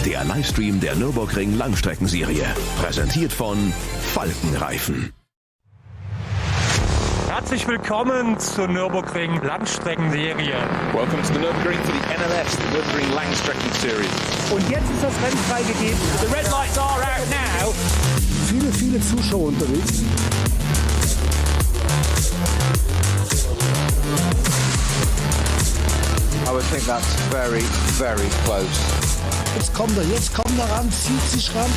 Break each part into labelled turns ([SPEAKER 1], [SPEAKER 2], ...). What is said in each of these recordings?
[SPEAKER 1] der Livestream der Nürburgring Langstrecken-Serie. Präsentiert von Falkenreifen.
[SPEAKER 2] Herzlich willkommen zur Nürburgring Langstrecken-Serie.
[SPEAKER 3] Welcome to the Nürburgring for the NLS, the Nürburgring Langstrecken Series.
[SPEAKER 2] Und jetzt ist das Rennen freigegeben. The red lights are out now.
[SPEAKER 4] Viele Zuschauer unterwegs.
[SPEAKER 5] I would think that's very, very close.
[SPEAKER 4] Jetzt kommt er ran, zieht sich ran.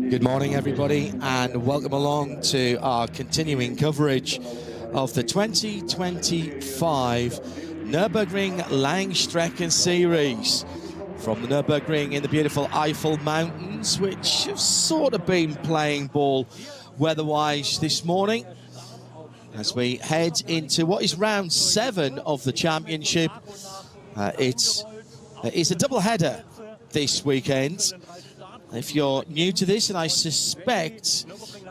[SPEAKER 6] Good morning, everybody, and welcome along to our continuing coverage of the 2025 Nürburgring Langstrecken Series from the Nürburgring in the beautiful Eifel Mountains, which have sort of been playing ball weather-wise this morning as we head into what is round 7 of the championship. It's a double-header this weekend. If you're new to this, and I suspect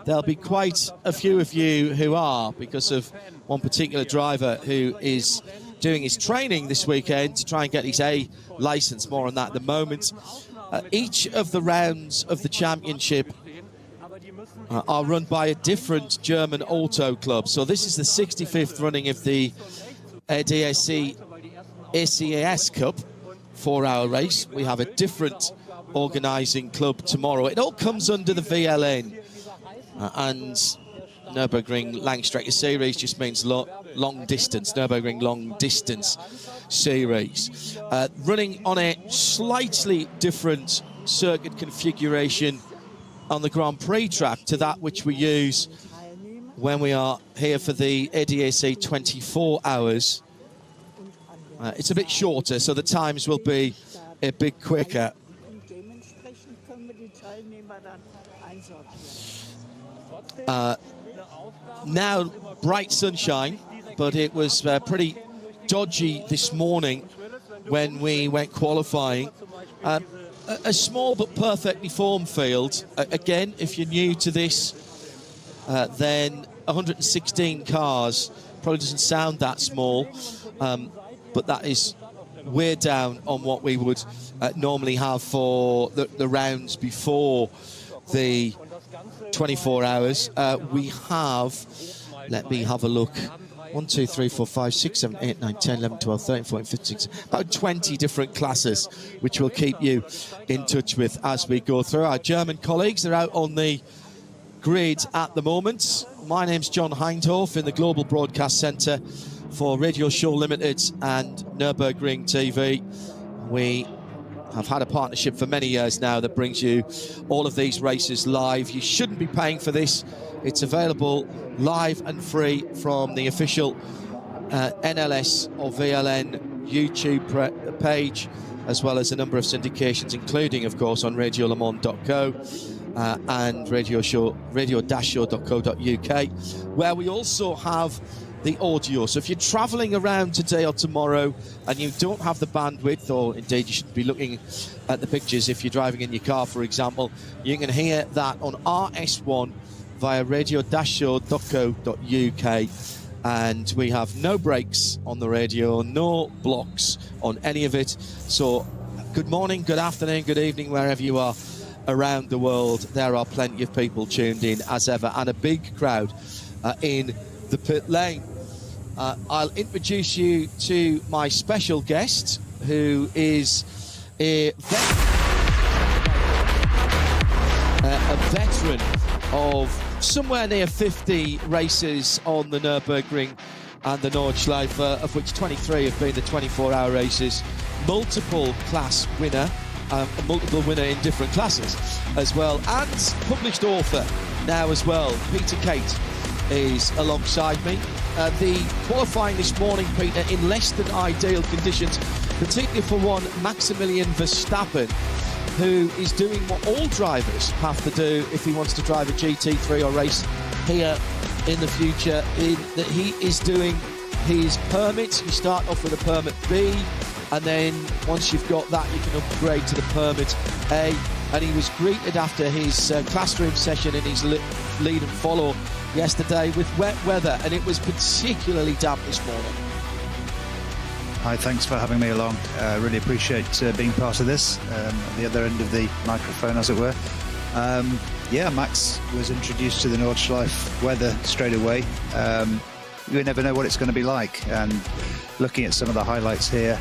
[SPEAKER 6] there'll be quite a few of you who are, because of one particular driver who is doing his training this weekend to try and get his A license. More on that at the moment. Each of the rounds of the championship are run by a different German auto club. So this is the 65th running of the ADAC ACAS Cup 4-hour race. We have a different organising club tomorrow. It all comes under the VLN, and Nürburgring Langstrecken Series just means long distance, Nürburgring Long Distance Series. Running on a slightly different circuit configuration on the Grand Prix track to that which we use when we are here for the ADAC 24 hours. It's a bit shorter, so the times will be a bit quicker. Now bright sunshine, but it was pretty dodgy this morning when we went qualifying. A small but perfectly formed field. Again, if you're new to this, then 116 cars probably doesn't sound that small, but that is way down on what we would normally have for the rounds before the 24 hours. We have, let me have a look, 1, 2, 3, 4, 5, 6, 7, 8, 9, 10, 11, 12, 13, 14, 15, 16, about 20 different classes, which we'll keep you in touch with as we go through. Our German colleagues are out on the grid at the moment. My name's John Hindhoff in the Global Broadcast Centre for Radio Show Limited and Nürburgring TV. We have had a partnership for many years now that brings you all of these races live. You shouldn't be paying for this. It's available live and free from the official NLS or VLN YouTube page, as well as a number of syndications, including, of course, on radiolemans.co and radio-show.co.uk, where we also have the audio. So if you're traveling around today or tomorrow and you don't have the bandwidth, or indeed you should be looking at the pictures if you're driving in your car, for example, you can hear that on RS1 via radio-show.co.uk, and we have no breaks on the radio, no blocks on any of it. So good morning, good afternoon, good evening, wherever you are around the world. There are plenty of people tuned in as ever, and a big crowd in the pit lane. I'll introduce you to my special guest, who is a veteran of somewhere near 50 races on the Nürburgring and the Nordschleife, of which 23 have been the 24-hour races, multiple class winner, a multiple winner in different classes as well, and published author now as well. Peter Kate is alongside me. The qualifying this morning, Peter, in less than ideal conditions, particularly for one Maximilian Verstappen, who is doing what all drivers have to do if he wants to drive a GT3 or race here in the future, in that he is doing his permit. You start off with a permit B, and then once you've got that, you can upgrade to the permit A. And he was greeted after his classroom session in his lead and follow yesterday with wet weather, and it was particularly damp this morning.
[SPEAKER 7] Hi, thanks for having me along. Really appreciate being part of this, at the other end of the microphone, as it were. Yeah, Max was introduced to the Nordschleife weather straight away. You never know what it's going to be like, and looking at some of the highlights here,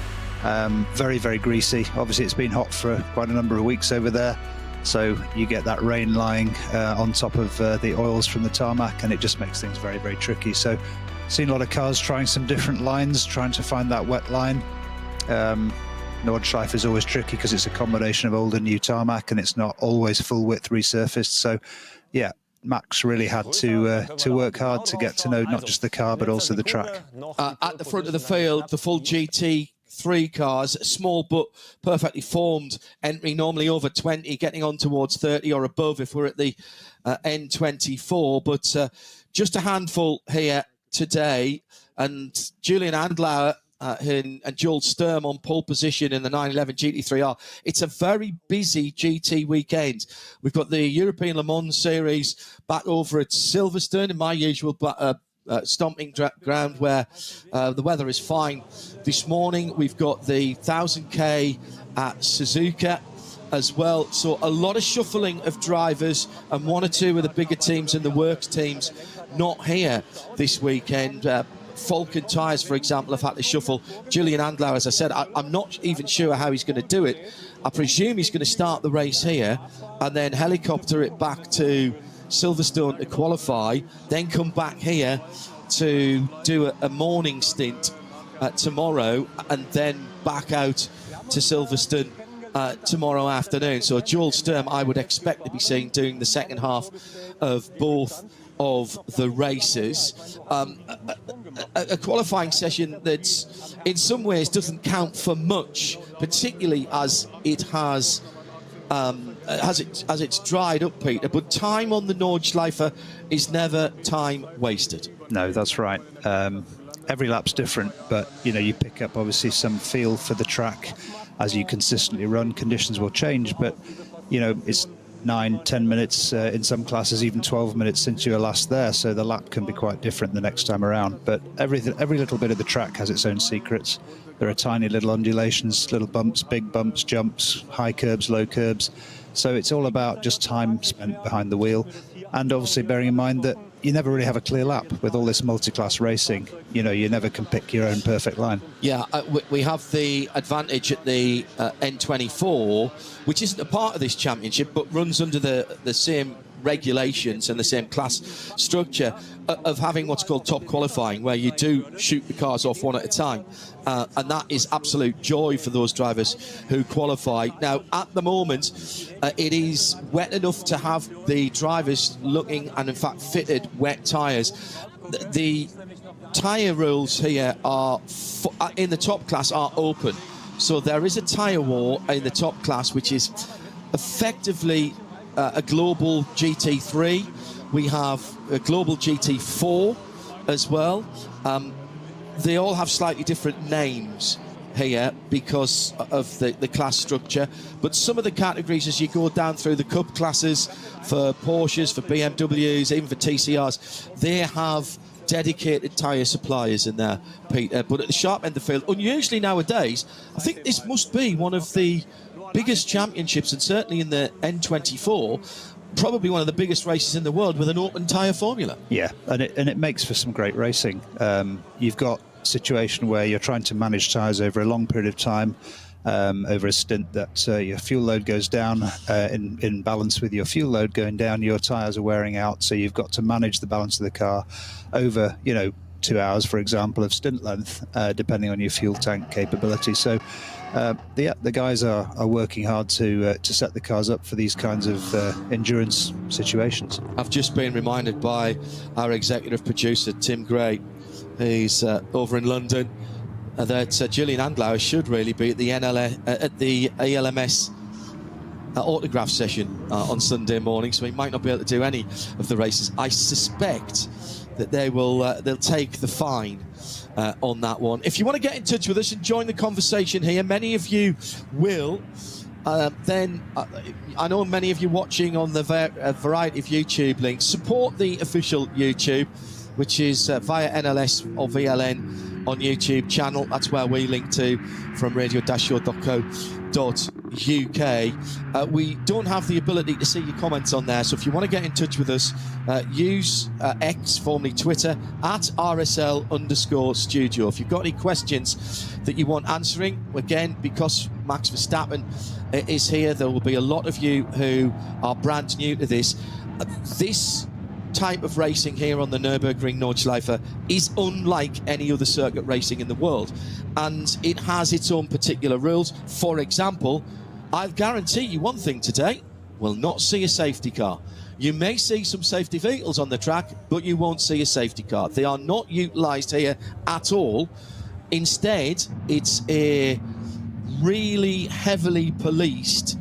[SPEAKER 7] very, very greasy. Obviously, it's been hot for quite a number of weeks over there, so you get that rain lying on top of the oils from the tarmac, and it just makes things very, very tricky. So, seen a lot of cars trying some different lines, trying to find that wet line. Nordschleife is always tricky because it's a combination of old and new tarmac, and it's not always full width resurfaced. So, yeah, Max really had to work hard to get to know not just the car but also the track.
[SPEAKER 6] At the front of the field, the full GT3 cars, small but perfectly formed, entering normally over 20, getting on towards 30 or above if we're at the N24. But just a handful here today, and Julian Andlauer and Joel Sturm on pole position in the 911 GT3R. It's a very busy GT weekend. We've got the European Le Mans Series back over at Silverstone, in my usual stomping ground where the weather is fine. This morning we've got the 1000k at Suzuka as well. So a lot of shuffling of drivers, and one or two of the bigger teams and the works teams not here this weekend. Falcon Tyres, for example, have had to shuffle. Julian Andlau, as I said, I'm not even sure how he's going to do it. I presume he's going to start the race here and then helicopter it back to Silverstone to qualify, then come back here to do a morning stint tomorrow, and then back out to Silverstone tomorrow afternoon. So Joel Sturm, I would expect to be seen doing the second half of both of the races. A qualifying session that in some ways doesn't count for much, particularly as it has as it's dried up, Peter. But time on the Nordschleife is never time wasted.
[SPEAKER 7] No, that's right. Every lap's different, but you pick up obviously some feel for the track as you consistently run. Conditions will change, but it's 9-10 minutes in some classes, even 12 minutes since you were last there, so the lap can be quite different the next time around. But every little bit of the track has its own secrets. There are tiny little undulations, little bumps, big bumps, jumps, high curbs, low curbs. So it's all about just time spent behind the wheel, and obviously bearing in mind that you never really have a clear lap with all this multi-class racing. You never can pick your own perfect line. Yeah,
[SPEAKER 6] we have the advantage at the N24, which isn't a part of this championship, but runs under the same regulations and the same class structure of having what's called top qualifying, where you do shoot the cars off one at a time. And that is absolute joy for those drivers who qualify. Now, at the moment, it is wet enough to have the drivers looking, and in fact fitted, wet tyres. The tyre rules here are, in the top class, are open. So there is a tyre war in the top class, which is effectively a global GT3. We have a global GT4 as well. They all have slightly different names here because of the class structure, but some of the categories, as you go down through the cup classes for Porsches, for BMWs, even for TCRs, they have dedicated tyre suppliers in there, Peter. But at the sharp end of the field, unusually nowadays, I think this must be one of the biggest championships, and certainly in the N24, probably one of the biggest races in the world with an open tyre formula.
[SPEAKER 7] Yeah, and it makes for some great racing. You've got a situation where you're trying to manage tyres over a long period of time, over a stint that your fuel load goes down in balance with your fuel load going down, your tyres are wearing out, so you've got to manage the balance of the car over 2 hours, for example, of stint length, depending on your fuel tank capability. So the guys are working hard to set the cars up for these kinds of endurance situations.
[SPEAKER 6] I've just been reminded by our executive producer, Tim Gray, who's over in London, that Julian Andlauer should really be at the NLS, at the ALMS autograph session on Sunday morning, so he might not be able to do any of the races. I suspect that they'll take the fine on that one. If you want to get in touch with us and join the conversation here, many of you will. Then I know many of you watching on the variety of YouTube links. Support the official YouTube, which is via NLS or VLN on YouTube channel. That's where we link to from radio-show.co.uk. We don't have the ability to see your comments on there, so if you want to get in touch with us, use X, formerly Twitter, at @RSL_studio. If you've got any questions that you want answering, again, because Max Verstappen is here, there will be a lot of you who are brand new to this. This type of racing here on the Nürburgring Nordschleife is unlike any other circuit racing in the world, and it has its own particular rules. For example, I'll guarantee you one thing today: we'll not see a safety car. You may see some safety vehicles on the track, but you won't see a safety car. They are not utilised here at all. Instead, it's a really heavily policed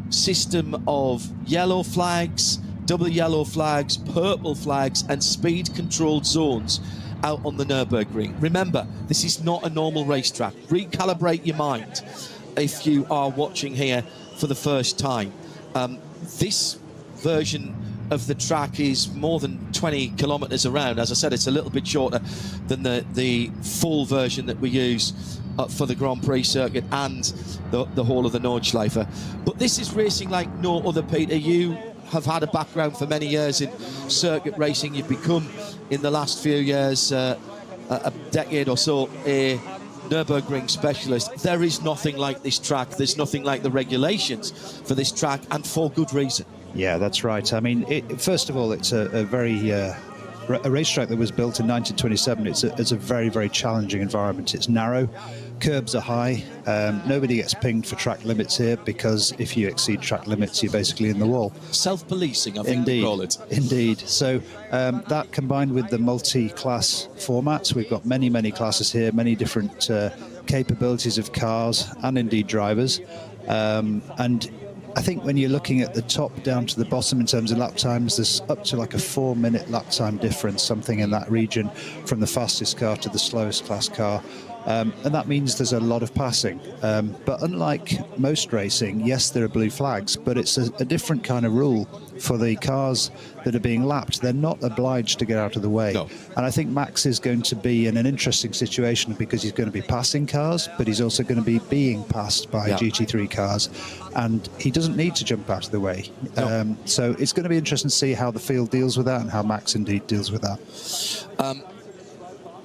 [SPEAKER 6] system of yellow flags, double yellow flags, purple flags, and speed controlled zones out on the Nürburgring. Remember, this is not a normal racetrack. Recalibrate your mind if you are watching here for the first time. This version of the track is more than 20 kilometers around. As I said, it's a little bit shorter than the full version that we use for the Grand Prix circuit and the whole of the Nordschleife. But this is racing like no other, Peter. You have had a background for many years in circuit racing. You've become, in the last few years, a decade or so, a Nürburgring specialist. There is nothing like this track. There's nothing like the regulations for this track, and for good reason.
[SPEAKER 7] Yeah, that's right. I mean, first of all, it's a very a racetrack that was built in 1927. It's a very, very challenging environment. It's narrow, curbs are high. Nobody gets pinged for track limits here, because if you exceed track limits, you're basically in the wall.
[SPEAKER 6] Self-policing, I think they call it.
[SPEAKER 7] Indeed. So that combined with the multi-class formats, we've got many, many classes here, many different capabilities of cars and indeed drivers. And I think when you're looking at the top down to the bottom in terms of lap times, there's up to like a 4-minute lap time difference, something in that region, from the fastest car to the slowest class car. And that means there's a lot of passing. But unlike most racing, yes, there are blue flags, but it's a different kind of rule for the cars that are being lapped. They're not obliged to get out of the way. No. And I think Max is going to be in an interesting situation, because he's going to be passing cars, but he's also going to be being passed by GT3 cars. And he doesn't need to jump out of the way. No. So it's going to be interesting to see how the field deals with that and how Max indeed deals with that.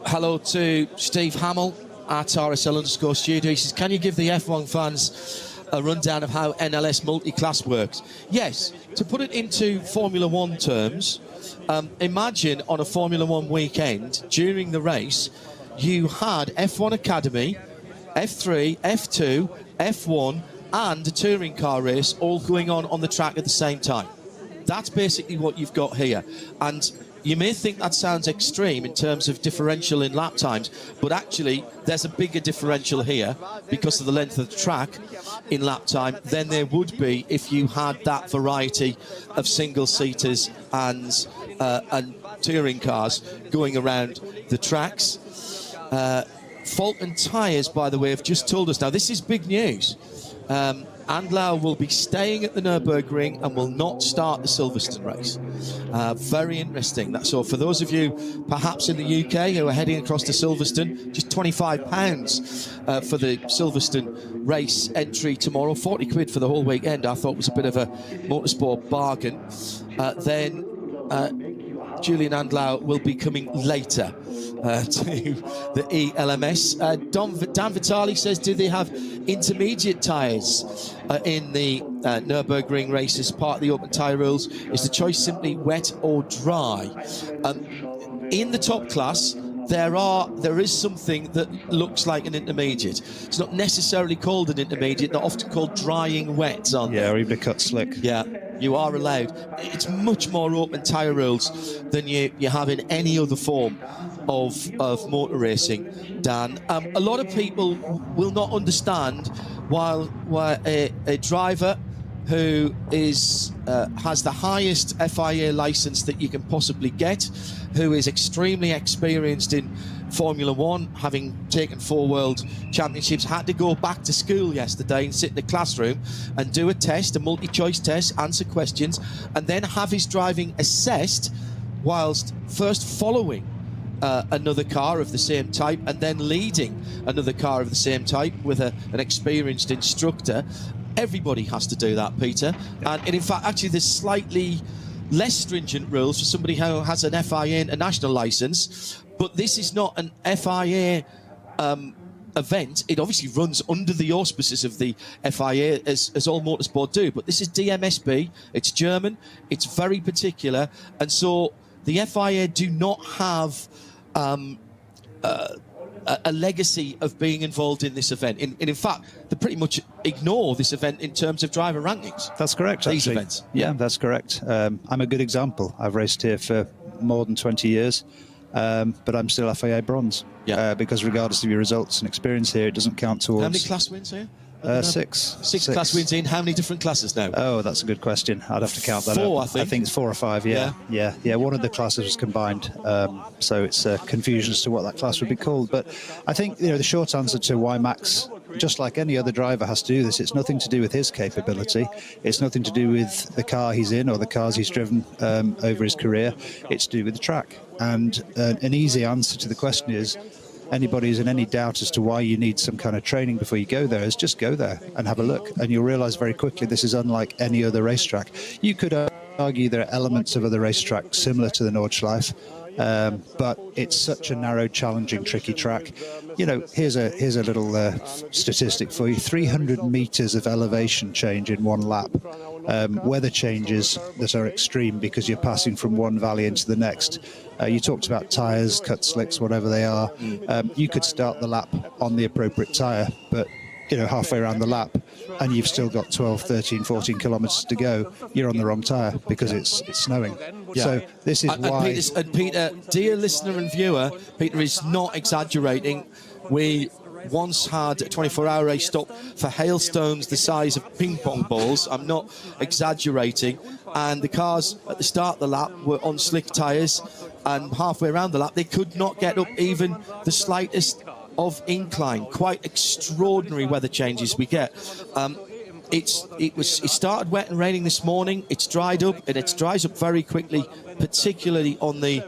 [SPEAKER 6] Hello to Steve Hamill at RSL_studio. He says, can you give the F1 fans a rundown of how NLS multi-class works? Yes, to put it into Formula One terms, imagine on a Formula One weekend, during the race, you had F1 Academy, F3, F2, F1, and a touring car race all going on the track at the same time. That's basically what you've got here. And you may think that sounds extreme in terms of differential in lap times, but actually there's a bigger differential here because of the length of the track in lap time than there would be if you had that variety of single-seaters and touring cars going around the tracks. Fulton Tyres, by the way, have just told us, now this is big news, Andlau will be staying at the Nürburgring and will not start the Silverstone race. Very interesting. So for those of you perhaps in the UK who are heading across to Silverstone, just £25 for the Silverstone race entry tomorrow, 40 quid for the whole weekend. I thought was a bit of a motorsport bargain. Then Julian Andlau will be coming later to the ELMS. Dan Vitali says, do they have intermediate tyres in the Nürburgring race as part of the open tyre rules? Is the choice simply wet or dry? In the top class, there is something that looks like an intermediate. It's not necessarily called an intermediate. They're often called drying wets, aren't they?
[SPEAKER 7] Yeah, or even a cut slick.
[SPEAKER 6] Yeah, you are allowed. It's much more open tyre rules than you have in any other form of motor racing, Dan. A lot of people will not understand why a driver who is has the highest FIA license that you can possibly get, who is extremely experienced in Formula One, having taken 4 World Championships, had to go back to school yesterday and sit in the classroom and do a test, a multi-choice test, answer questions, and then have his driving assessed whilst first following another car of the same type and then leading another car of the same type with an experienced instructor. Everybody has to do that, Peter. And in fact, actually, there's slightly less stringent rules for somebody who has an FIA international license. But this is not an FIA event. It obviously runs under the auspices of the FIA, as all motorsport do. But this is DMSB. It's German. It's very particular. And so the FIA do not have a legacy of being involved in this event. In fact, they pretty much ignore this event in terms of driver rankings.
[SPEAKER 7] That's correct,
[SPEAKER 6] These
[SPEAKER 7] actually.
[SPEAKER 6] events.
[SPEAKER 7] Yeah, that's correct. I'm a good example. I've raced here for more than 20 years, but I'm still FIA bronze.
[SPEAKER 6] Yeah.
[SPEAKER 7] Because regardless of your results and experience here, it doesn't count towards...
[SPEAKER 6] How many class wins here?
[SPEAKER 7] 6.
[SPEAKER 6] 6 class wins in. How many different classes now?
[SPEAKER 7] Oh, that's a good question. I'd have to count that
[SPEAKER 6] 4,
[SPEAKER 7] up.
[SPEAKER 6] I think.
[SPEAKER 7] It's 4 or 5, yeah. One of the classes was combined, so it's confusion as to what that class would be called. But I think, the short answer to why Max, just like any other driver, has to do this, it's nothing to do with his capability. It's nothing to do with the car he's in or the cars he's driven over his career. It's to do with the track. And an easy answer to the question is, anybody who's in any doubt as to why you need some kind of training before you go there is just go there and have a look, and you'll realize very quickly this is unlike any other racetrack. You could argue there are elements of other racetracks similar to the Nordschleife, but it's such a narrow, challenging, tricky track. Here's a little statistic for you: 300 meters of elevation change in one lap. Weather changes that are extreme because you're passing from one valley into the next. You talked about tyres, cut slicks, whatever they are. You could start the lap on the appropriate tyre, but halfway around the lap and you've still got 12, 13, 14 kilometres to go, you're on the wrong tyre because it's snowing. Yeah. So this is why...
[SPEAKER 6] Peter, dear listener and viewer, Peter is not exaggerating. We once had a 24-hour race stop for hailstones the size of ping pong balls. I'm not exaggerating. And the cars at the start of the lap were on slick tyres, and halfway around the lap they could not get up even the slightest of incline. Quite extraordinary weather changes we get. It started wet and raining this morning. It's dried up, and it dries up very quickly, particularly on the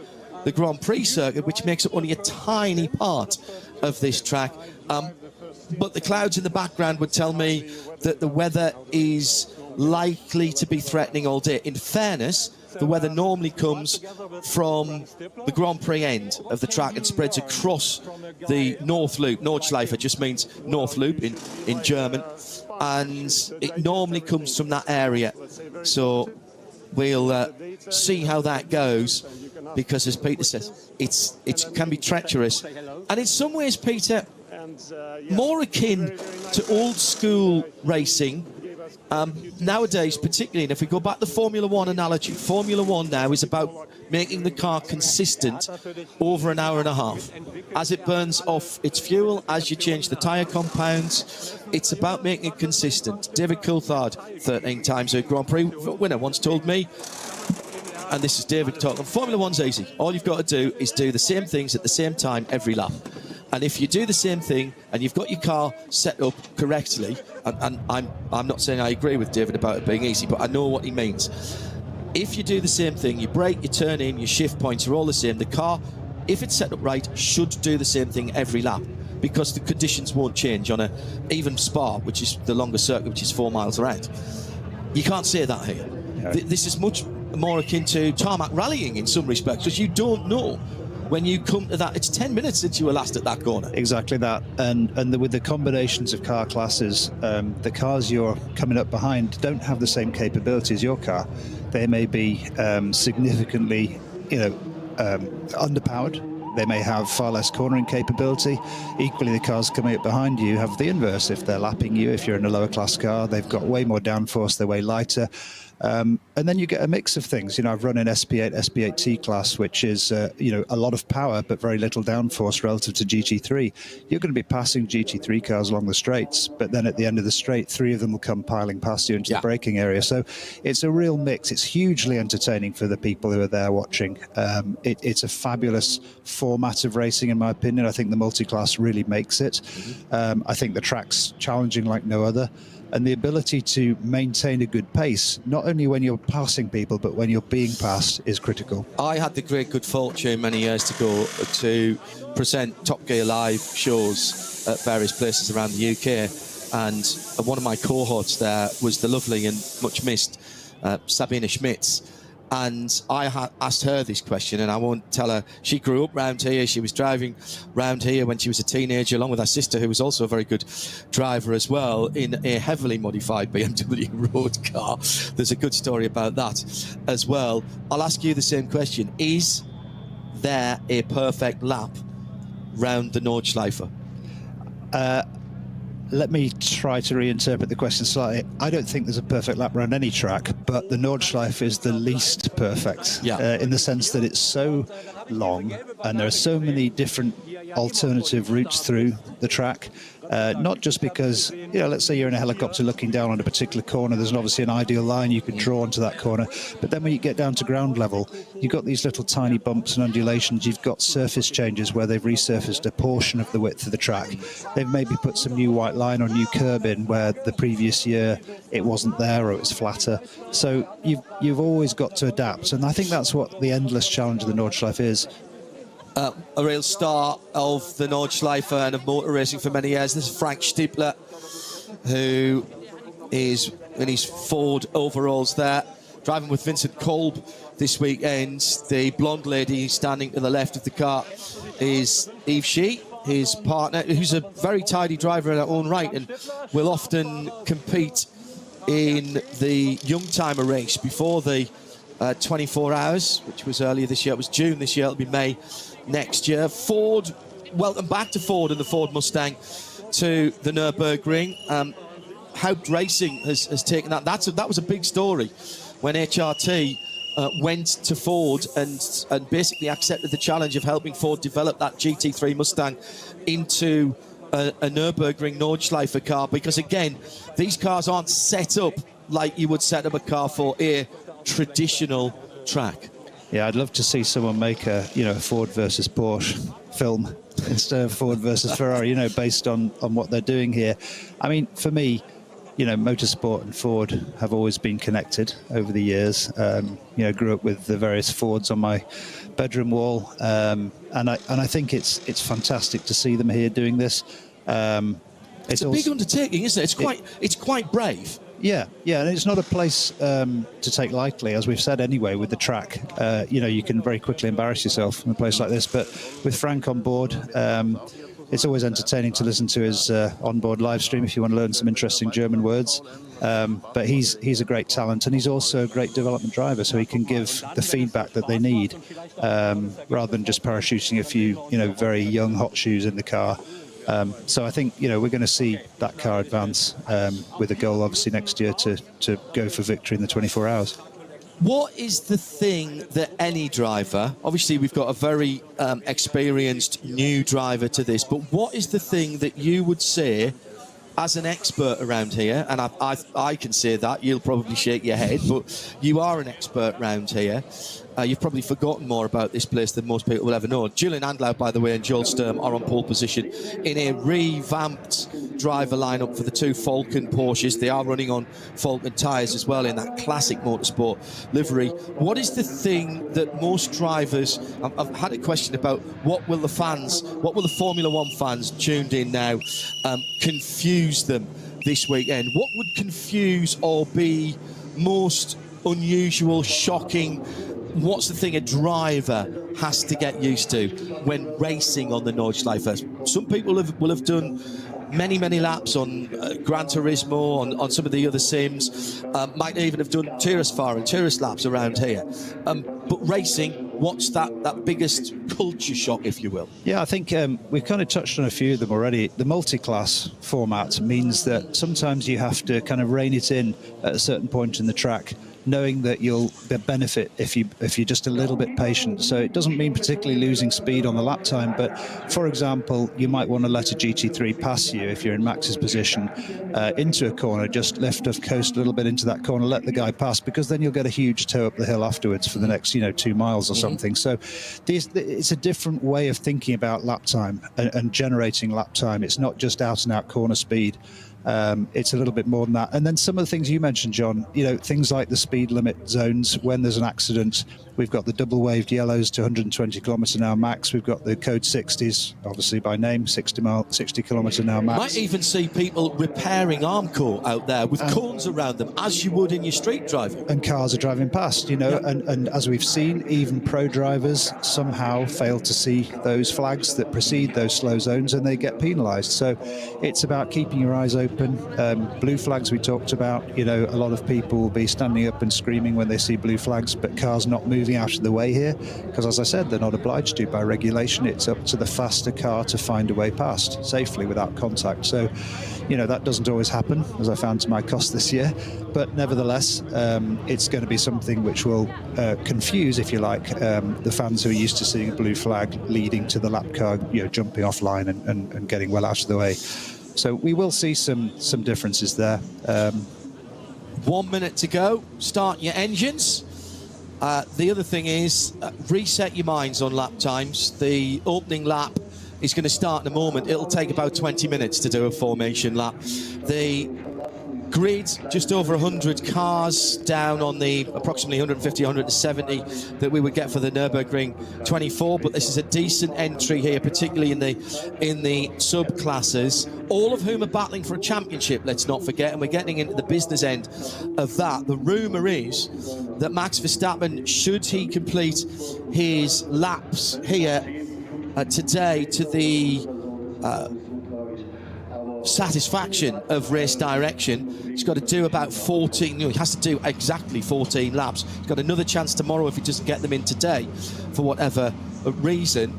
[SPEAKER 6] Grand Prix circuit, which makes up only a tiny part of this track. But the clouds in the background would tell me that the weather is likely to be threatening all day. In fairness, the weather normally comes from the Grand Prix end of the track and spreads across the North Loop. Nordschleife just means North Loop in German, and it normally comes from that area. So we'll see how that goes, because as Peter says, it can be treacherous. And in some ways, Peter, more akin to old school racing. Nowadays, particularly, and if we go back to the Formula One analogy, Formula One now is about making the car consistent over an hour and a half. As it burns off its fuel, as you change the tyre compounds, it's about making it consistent. David Coulthard, 13 times a Grand Prix winner, once told me, and this is David talking, Formula One's easy. All you've got to do is do the same things at the same time every lap. And if you do the same thing and you've got your car set up correctly, and I'm not saying I agree with David about it being easy, but I know what he means. If you do the same thing, you brake, you turn in, your shift points are all the same. The car, if it's set up right, should do the same thing every lap, because the conditions won't change on even Spa, which is the longest circuit, which is 4 miles around. You can't say that here.
[SPEAKER 7] No.
[SPEAKER 6] This is much more akin to tarmac rallying in some respects, because you don't know when you come to that. It's 10 minutes since you were last at that corner. Exactly that. And with the combinations of car classes, the cars you're coming up behind don't have the same capability as your car. They may be significantly, underpowered. They may have far less cornering capability. Equally, the cars coming up behind you have the inverse. If they're lapping you, if you're in a lower class car, they've got way more downforce, they're way lighter.
[SPEAKER 7] And then you get a mix of things. You know, I've run an SP8, SP8T class, which is, you know, a lot of power, but very little downforce relative to GT3. You're going to be passing GT3 cars along the straights, but then at the end of the straight, 3 of them will come piling past you into the braking area. So it's a real mix. It's hugely entertaining for the people who are there watching. It's a fabulous format of racing, in my opinion. I think the multi-class really makes it. I think the track's challenging like no other. And the ability to maintain a good pace, not only when you're passing people, but when you're being passed, is critical.
[SPEAKER 6] I had the great good fortune many years ago to present Top Gear Live shows at various places around the UK. And one of my cohorts there was the lovely and much missed Sabina Schmitz. And I had asked her this question, and I won't tell her. She grew up round here. She was driving round here when she was a teenager, along with her sister, who was also a very good driver as well, in a heavily modified BMW road car. There's a good story about that as well. I'll ask you the same question. Is there a perfect lap round the Nordschleife?
[SPEAKER 7] Let me try to reinterpret the question slightly. I don't think there's a perfect lap around any track, but the Nordschleife is the least perfect, in the sense that it's so long and there are so many different alternative routes through the track. Not just because, you know, let's say you're in a helicopter looking down on a particular corner, there's obviously an ideal line you can draw onto that corner, but then when you get down to ground level, you've got these little tiny bumps and undulations. You've got surface changes where they've resurfaced a portion of the width of the track. They've maybe put some new white line or new curb in where the previous year it wasn't there or it was flatter. So you've always got to adapt, and I think that's what the endless challenge of the Nordschleife is.
[SPEAKER 6] A real star of the Nordschleife and of motor racing for many years. This is Frank Stiepler, who is in his Ford overalls there, driving with Vincent Kolb this weekend. The blonde lady standing to the left of the car is Eve Shee, his partner, who's a very tidy driver in her own right and will often compete in the Youngtimer race before the 24 hours, which was earlier this year. It was June this year. It'll be May next year. Ford, welcome back to Ford and the Ford Mustang to the Nürburgring. Haupt Racing has taken that. That was a big story when HRT went to Ford and basically accepted the challenge of helping Ford develop that GT3 Mustang into a Nürburgring Nordschleife car, because again, these cars aren't set up like you would set up a car for a traditional track.
[SPEAKER 7] Yeah, I'd love to see someone make a Ford versus Porsche film instead of Ford versus Ferrari, based on what they're doing here. I mean, for me, motorsport and Ford have always been connected over the years. Grew up with the various Fords on my bedroom wall, and I think it's fantastic to see them here doing this.
[SPEAKER 6] It's a big undertaking, isn't it? It's quite brave.
[SPEAKER 7] Yeah, and it's not a place to take lightly, as we've said anyway, with the track. You can very quickly embarrass yourself in a place like this, but with Frank on board, it's always entertaining to listen to his onboard live stream if you want to learn some interesting German words. But he's a great talent, and he's also a great development driver, so he can give the feedback that they need, rather than just parachuting a few, very young hot shoes in the car. So I think, we're going to see that car advance with a goal, obviously, next year to go for victory in the 24 hours.
[SPEAKER 6] What is the thing that any driver, obviously we've got a very experienced new driver to this, but what is the thing that you would say as an expert around here, and I can say that, you'll probably shake your head, but you are an expert around here. You've probably forgotten more about this place than most people will ever know. Julian Andlau, by the way, and Joel Sturm are on pole position in a revamped driver lineup for the two Falcon Porsches. They are running on Falcon tyres as well in that classic motorsport livery. What is the thing that most drivers, I've had a question about what will the Formula One fans tuned in now confuse them this weekend? What would confuse or be most unusual, shocking? What's the thing a driver has to get used to when racing on the Nordschleife? Some people will have done many laps on Gran Turismo, on some of the other sims, might even have done tourist laps around here. But racing, what's that biggest culture shock, if you will?
[SPEAKER 7] Yeah, I think we've kind of touched on a few of them already. The multi-class format means that sometimes you have to kind of rein it in at a certain point in the track. knowing that you'll benefit if you're just a little bit patient. So it doesn't mean particularly losing speed on the lap time, but for example, you might want to let a GT3 pass you if you're in Max's position into a corner, just lift off coast a little bit into that corner, let the guy pass, because then you'll get a huge tow up the hill afterwards for the next 2 miles or something. So it's a different way of thinking about lap time and generating lap time. It's not just out and out corner speed. It's a little bit more than that. And then some of the things you mentioned, John, things like the speed limit zones. When there's an accident, we've got the double waved yellows to 120 km/h max. We've got the code 60s, obviously by name, 60 km/h max.
[SPEAKER 6] Might even see people repairing Armcore out there with cones around them, as you would in your street driving.
[SPEAKER 7] And cars are driving past, and as we've seen, even pro drivers somehow fail to see those flags that precede those slow zones, and they get penalised. So it's about keeping your eyes open. Blue flags we talked about, a lot of people will be standing up and screaming when they see blue flags, but cars not moving out of the way here, because as I said, they're not obliged to by regulation. It's up to the faster car to find a way past safely without contact. So that doesn't always happen, as I found to my cost this year, but nevertheless it's going to be something which will confuse, if you like, the fans who are used to seeing a blue flag leading to the lap car jumping offline and getting well out of the way. So we will see some differences there.
[SPEAKER 6] 1 minute to go. Start your engines. The other thing is reset your minds on lap times. The opening lap is going to start in a moment. It'll take about 20 minutes to do a formation lap. The grid, just over 100 cars down on the approximately 150, 170 that we would get for the Nürburgring 24, but this is a decent entry here, particularly in the sub-classes, all of whom are battling for a championship, let's not forget, and we're getting into the business end of that. The rumour is that Max Verstappen, should he complete his laps here today to the satisfaction of race direction, he's got to do about 14, he has to do exactly 14 laps. He's got another chance tomorrow if he doesn't get them in today for whatever reason.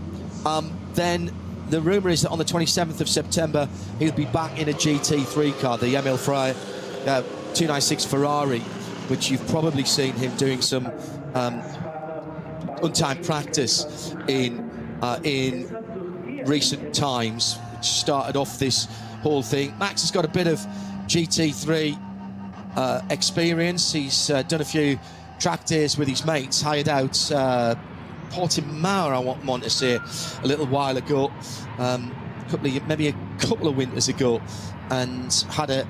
[SPEAKER 6] Then the rumour is that on the 27th of September he'll be back in a GT3 car, the Emil Frey 296 Ferrari, which you've probably seen him doing some untimed practice in recent times, which started off this whole thing. Max has got a bit of GT3 experience. He's done a few track days with his mates, hired out Portimao, I want to say, a little while ago, maybe a couple of winters ago, and had a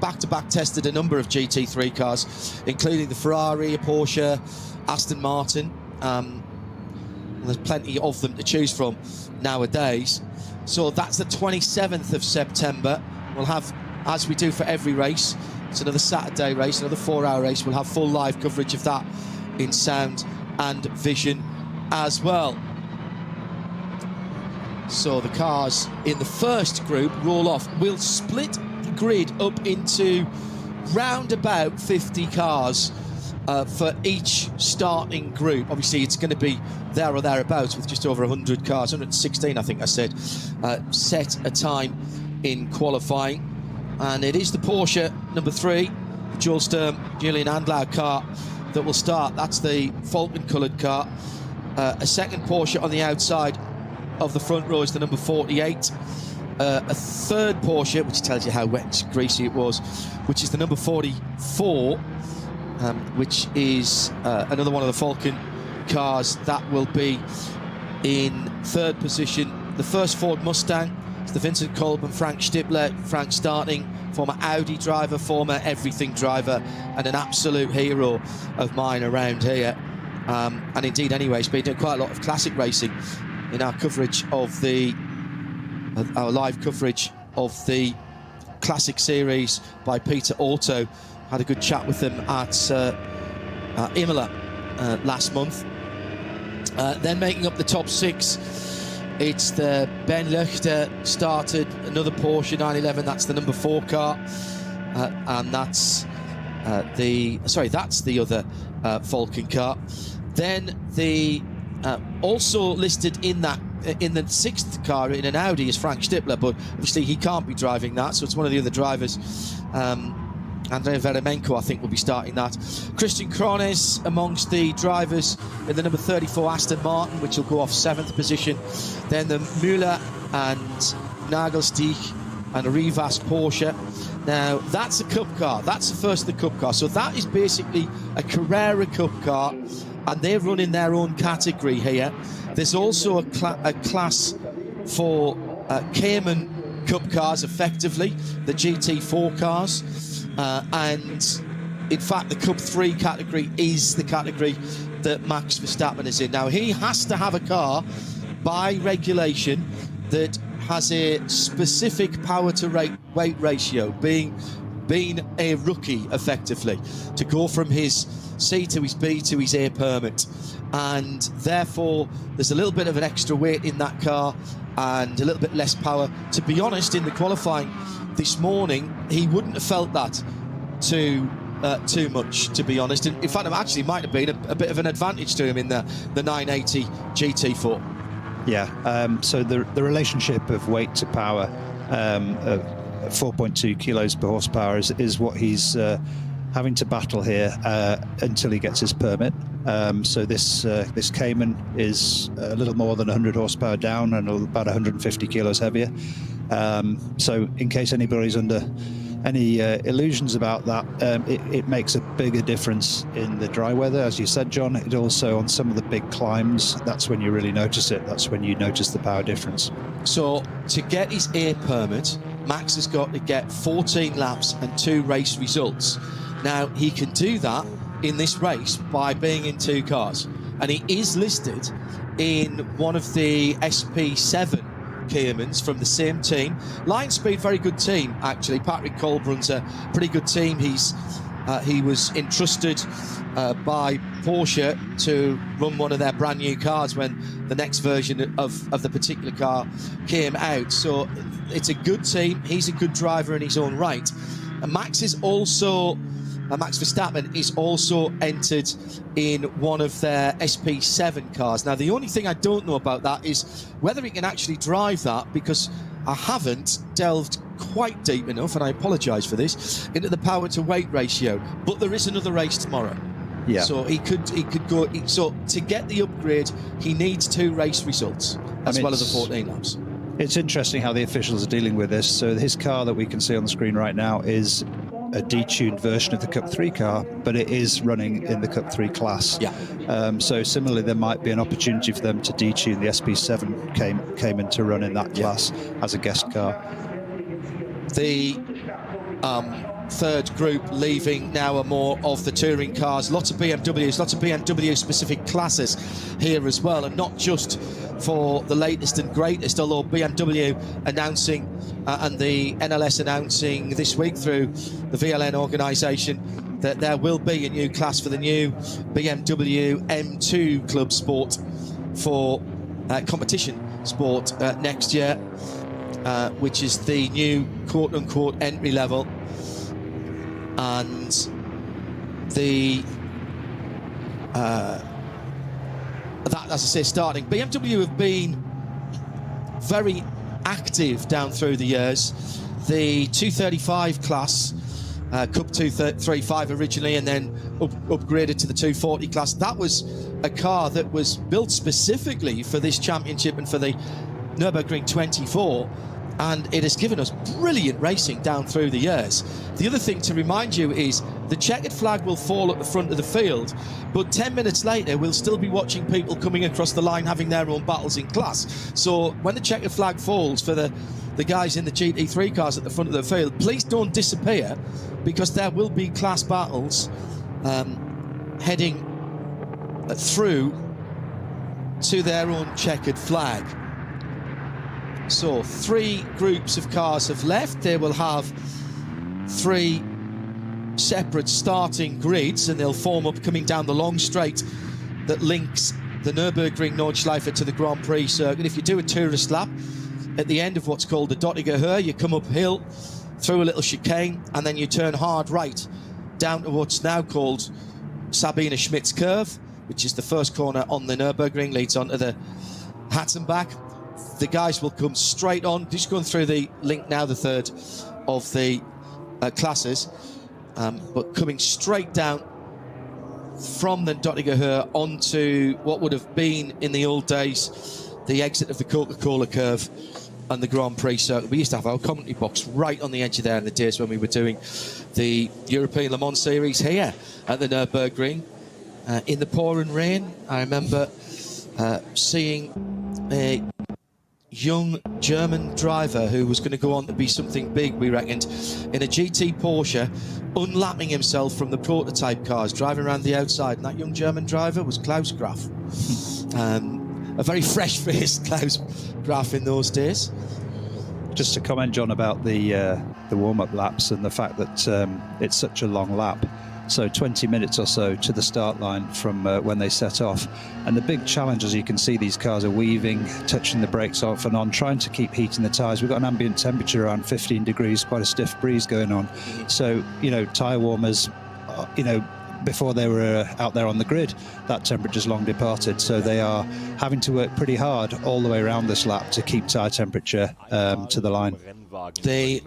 [SPEAKER 6] back-to-back tested a number of GT3 cars, including the Ferrari, a Porsche, Aston Martin. There's plenty of them to choose from nowadays. So that's the 27th of September. We'll have, as we do for every race, it's another Saturday race, another 4-hour race. We'll have full live coverage of that in sound and vision as well. So the cars in the first group roll off. We'll split the grid up into round about 50 cars for each starting group. Obviously, it's going to be there or thereabouts with just over 100 cars, 116, I think I said, set a time in qualifying. And it is the Porsche number 3, the Jules Sturm, Julian Andlau car that will start. That's the Falcon-coloured car. A second Porsche on the outside of the front row is the number 48. A third Porsche, which tells you how wet and greasy it was, which is the number 44, which is another one of the Falcon cars that will be in third position. The first Ford Mustang is the Vincent Kolb and Frank Stippler. Frank starting, former Audi driver, former everything driver, and an absolute hero of mine around here. And indeed, anyway, he's been doing quite a lot of classic racing in our coverage of our live coverage of the classic series by Peter Auto. Had a good chat with them at Imola last month. Then making up the top 6, it's the Ben Luchter started, another Porsche 911. That's the number 4 car, and that's the other Falcon car. Then the also listed in the 6th car in an Audi is Frank Stippler, but obviously he can't be driving that, so it's one of the other drivers Andrei Veremenko, I think, will be starting that. Christian Krones amongst the drivers in the number 34 Aston Martin, which will go off 7th position. Then the Müller and Nagelstich and Rivas Porsche. Now, that's a Cup car. That's the first of the Cup car. So that is basically a Carrera Cup car, and they're running their own category here. There's also a class for Cayman Cup cars, effectively, the GT4 cars. And in fact, the Cup 3 category is the category that Max Verstappen is in. Now, he has to have a car by regulation that has a specific power to weight ratio, being a rookie, effectively, to go from his C to his B to his A permit. And therefore, there's a little bit of an extra weight in that car and a little bit less power. To be honest, in the qualifying this morning, he wouldn't have felt that too much, to be honest. And in fact, it actually might have been a bit of an advantage to him in the 980 GT4.
[SPEAKER 7] Yeah, so the relationship of weight to power, 4.2 kilos per horsepower, is what he's having to battle here until he gets his permit. So this Cayman is a little more than 100 horsepower down and about 150 kilos heavier. So in case anybody's under any illusions about that, it makes a bigger difference in the dry weather, as you said, John. It also, on some of the big climbs, that's when you really notice it. That's when you notice the power difference.
[SPEAKER 6] So to get his A permit, Max has got to get 14 laps and 2 race results. Now, he can do that in this race by being in 2 cars, and he is listed in one of the SP7 Caymans from the same team. Line Speed, very good team, actually. Patrick Cole runs a pretty good team. He was entrusted by Porsche to run one of their brand new cars when the next version of the particular car came out. So it's a good team. He's a good driver in his own right. And Max Verstappen is also entered in one of their SP7 cars. Now, the only thing I don't know about that is whether he can actually drive that, because I haven't delved quite deep enough, and I apologise for this, into the power to weight ratio. But there is another race tomorrow.
[SPEAKER 7] Yeah.
[SPEAKER 6] So he could go. So to get the upgrade, he needs 2 race results as well as the 14 laps.
[SPEAKER 7] It's interesting how the officials are dealing with this. So his car that we can see on the screen right now is a detuned version of the Cup 3 car, but it is running in the Cup 3 class.
[SPEAKER 6] Yeah.
[SPEAKER 7] So similarly, there might be an opportunity for them to detune the SP7 Cayman to run in that class as a guest car.
[SPEAKER 6] The third group leaving now are more of the touring cars. Lots of BMWs, lots of BMW specific classes here as well, and not just for the latest and greatest, although BMW announcing and the NLS announcing this week through the VLN organisation that there will be a new class for the new BMW M2 Club Sport for competition sport next year, which is the new quote-unquote entry level. And the that, as I say, starting. BMW have been very active down through the years. The 235 class, Cup 235 originally, and then upgraded to the 240 class. That was a car that was built specifically for this championship and for the Nürburgring 24. And it has given us brilliant racing down through the years. The other thing to remind you is the checkered flag will fall at the front of the field, but 10 minutes later, we'll still be watching people coming across the line having their own battles in class. So when the checkered flag falls for the guys in the GT3 cars at the front of the field, please don't disappear, because there will be class battles heading through to their own checkered flag. So 3 groups of cars have left. They will have 3 separate starting grids, and they'll form up coming down the long straight that links the Nürburgring Nordschleife to the Grand Prix circuit. If you do a tourist lap at the end of what's called the Dottinger Höhe, you come uphill through a little chicane, and then you turn hard right down to what's now called Sabine Schmidt's Curve, which is the first corner on the Nürburgring, leads onto the Hatzenbach. The guys will come straight on, just going through the link now, the third of the classes. but coming straight down from the Dottinger onto what would have been in the old days the exit of the Coca-Cola curve and the Grand Prix circuit. We used to have our commentary box right on the edge of there in the days when we were doing the European Le Mans Series here at the Nürburgring in the pouring rain. I remember seeing a young German driver who was going to go on to be something big, we reckoned, in a GT Porsche, unlapping himself from the prototype cars, driving around the outside, and that young German driver was Klaus Graf. A very fresh-faced Klaus Graf in those days.
[SPEAKER 7] Just to comment, John, about the warm-up laps and the fact that it's such a long lap. So 20 minutes or so to the start line from when they set off. And the big challenge, as you can see, these cars are weaving, touching the brakes off and on, trying to keep heating the tyres. We've got an ambient temperature around 15 degrees, quite a stiff breeze going on. So, you know, tyre warmers, you know, before they were out there on the grid, that temperature's long departed. So they are having to work pretty hard all the way around this lap to keep tyre temperature to the line.
[SPEAKER 6] The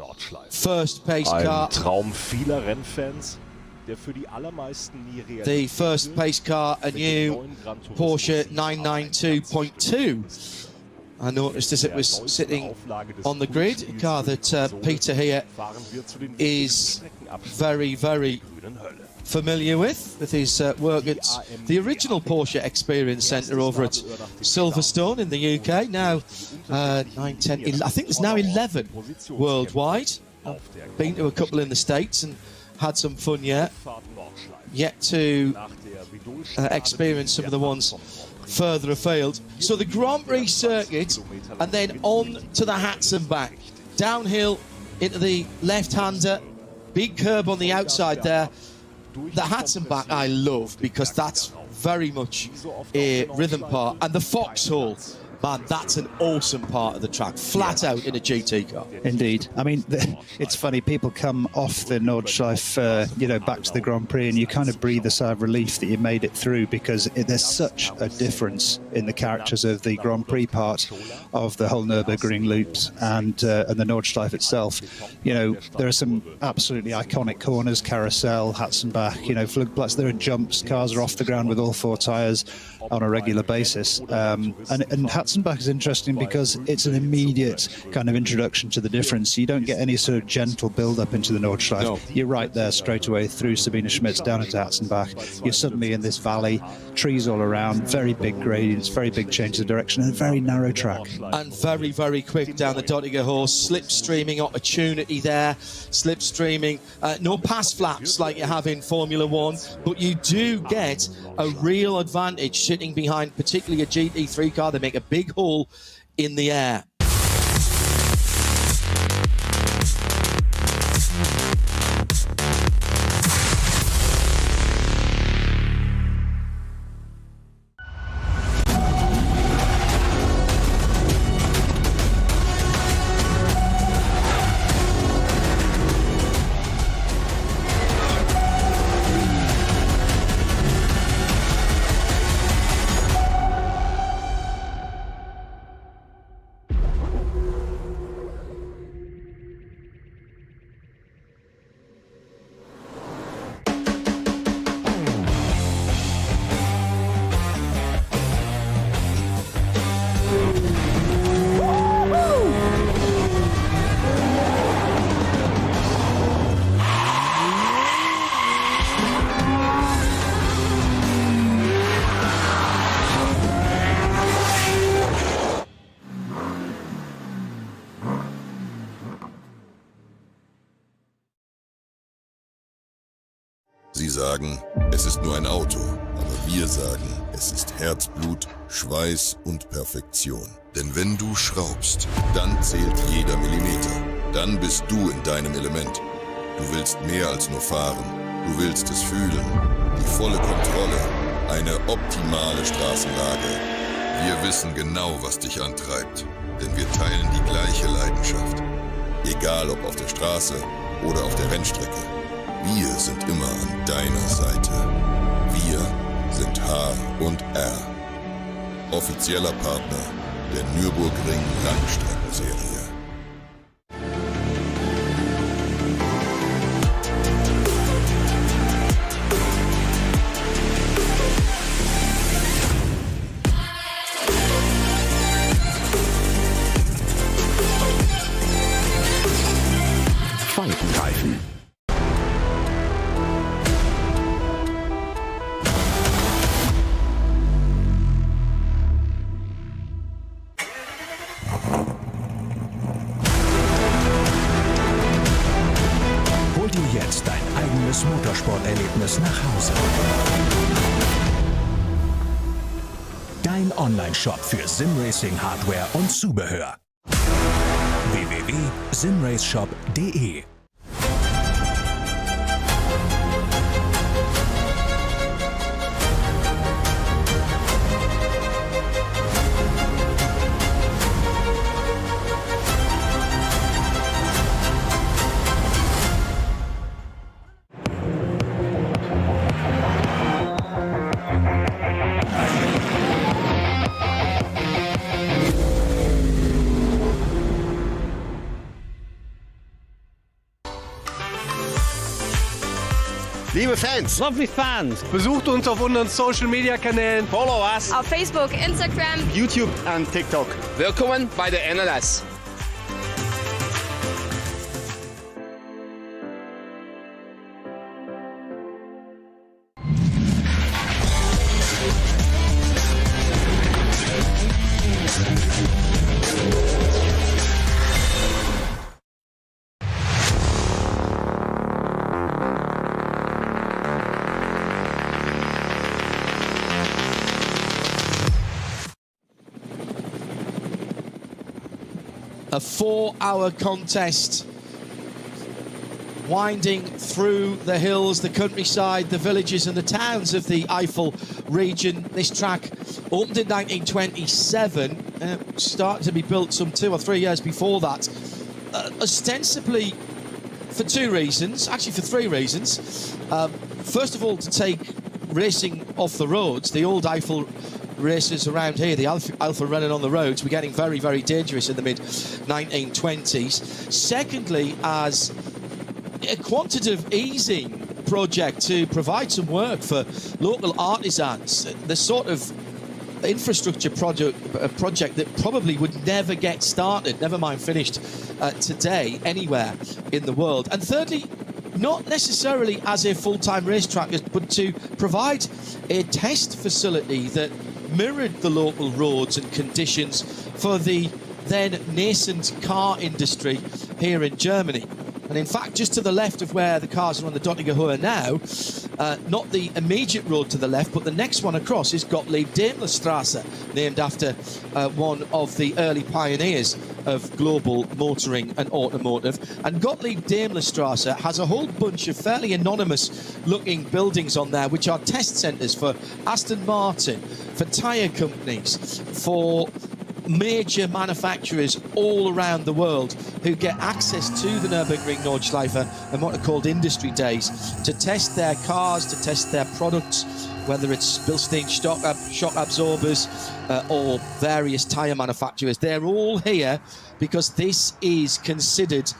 [SPEAKER 6] first pace car.
[SPEAKER 8] Traum vieler Rennfans.
[SPEAKER 6] The first pace car, a new Porsche 992.2. I noticed as it was sitting on the grid, a car that Peter here is very, very familiar with his work at the original Porsche Experience Centre over at Silverstone in the UK. Now 9, 10, I think there's now 11 worldwide. I've been to a couple in the States and had some fun yet to experience some of the ones further afield. So the Grand Prix circuit, and then on to the Hatzenbach, downhill into the left-hander, big curb on the outside there. The Hatzenbach I love because that's very much a rhythm part, and the Foxhole, man, that's an awesome part of the track, flat out in a GT car.
[SPEAKER 7] Indeed. I mean, it's funny, people come off the Nordschleife, you know, back to the Grand Prix, and you kind of breathe a sigh of relief that you made it through, because there's such a difference in the characters of the Grand Prix part of the whole Nürburgring loops and the Nordschleife itself. You know, there are some absolutely iconic corners, Carousel, Hatzenbach, you know, Flugplatz. There are jumps, cars are off the ground with all four tyres on a regular basis. And Hatzenbach is interesting because it's an immediate kind of introduction to the difference. You don't get any sort of gentle build-up into the Nordschleife. No. You're right there straight away through Sabine Schmitz down into Hatzenbach. You're suddenly in this valley, trees all around, very big gradients, very big change of direction, and a very narrow track.
[SPEAKER 6] And very, very quick down the Dottinger horse. Slipstreaming opportunity there. Slipstreaming. No pass flaps like you have in Formula One, but you do get a real advantage sitting behind particularly a GT3 car. They make a big hole in the air.
[SPEAKER 9] Sie sagen, es ist nur ein Auto, aber wir sagen, es ist Herzblut, Schweiß und Perfektion. Denn wenn du schraubst, dann zählt jeder Millimeter. Dann bist du in deinem Element. Du willst mehr als nur fahren. Du willst es fühlen. Die volle Kontrolle. Eine optimale Straßenlage. Wir wissen genau, was dich antreibt. Denn wir teilen die gleiche Leidenschaft. Egal ob auf der Straße oder auf der Rennstrecke. Wir sind immer an deiner Seite. Wir sind H&R. Offizieller Partner der Nürburgring Langstrecken-Serie.
[SPEAKER 1] das Motorsporterlebnis nach Hause. Dein Online-Shop für Simracing-Hardware und Zubehör. www.simraceshop.de.
[SPEAKER 10] Liebe Fans,
[SPEAKER 2] Lovely fans.
[SPEAKER 10] besucht uns auf unseren Social Media Kanälen.
[SPEAKER 3] Follow us.
[SPEAKER 11] Auf Facebook, Instagram,
[SPEAKER 10] YouTube und TikTok.
[SPEAKER 3] Willkommen bei der NLS.
[SPEAKER 6] A 4-hour contest winding through the hills, the countryside, the villages and the towns of the Eifel region. This track opened in 1927, started to be built some 2 or 3 years before that, ostensibly for 2 reasons, actually for 3 reasons. First of all, to take racing off the roads. The old Eifel races around here, the Alpha running on the roads, were getting very, very dangerous in the mid-1920s. Secondly, as a quantitative easing project to provide some work for local artisans, the sort of infrastructure project that probably would never get started, never mind finished today anywhere in the world. And thirdly, not necessarily as a full-time racetrack, but to provide a test facility that mirrored the local roads and conditions for the then nascent car industry here in Germany. And in fact, just to the left of where the cars are on the Dottinger Höhe now, not the immediate road to the left, but the next one across is Gottlieb Daimler Straße, named after one of the early pioneers of global motoring and automotive. And Gottlieb Daimler Straße has a whole bunch of fairly anonymous looking buildings on there, which are test centres for Aston Martin, for tyre companies, for major manufacturers all around the world who get access to the Nürburgring Nordschleife and what are called industry days to test their cars, to test their products, whether it's Bilstein shock absorbers or various tyre manufacturers. They're all here because this is considered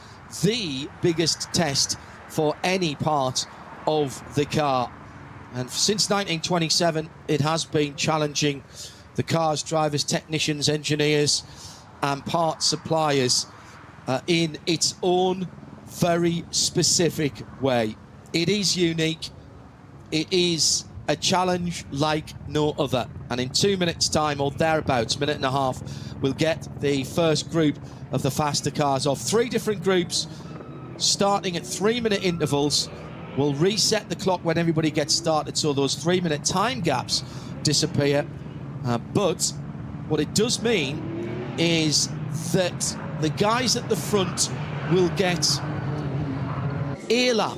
[SPEAKER 6] the biggest test for any part of the car. And since 1927, it has been challenging the cars, drivers, technicians, engineers and part suppliers in its own very specific way. It is unique. It is a challenge like no other. And in 2 minutes' time, or thereabouts, minute and a half, we'll get the first group of the faster cars off. 3 different groups, starting at 3-minute intervals. We'll reset the clock when everybody gets started, so those 3-minute time gaps disappear. But what it does mean is that the guys at the front will get a lap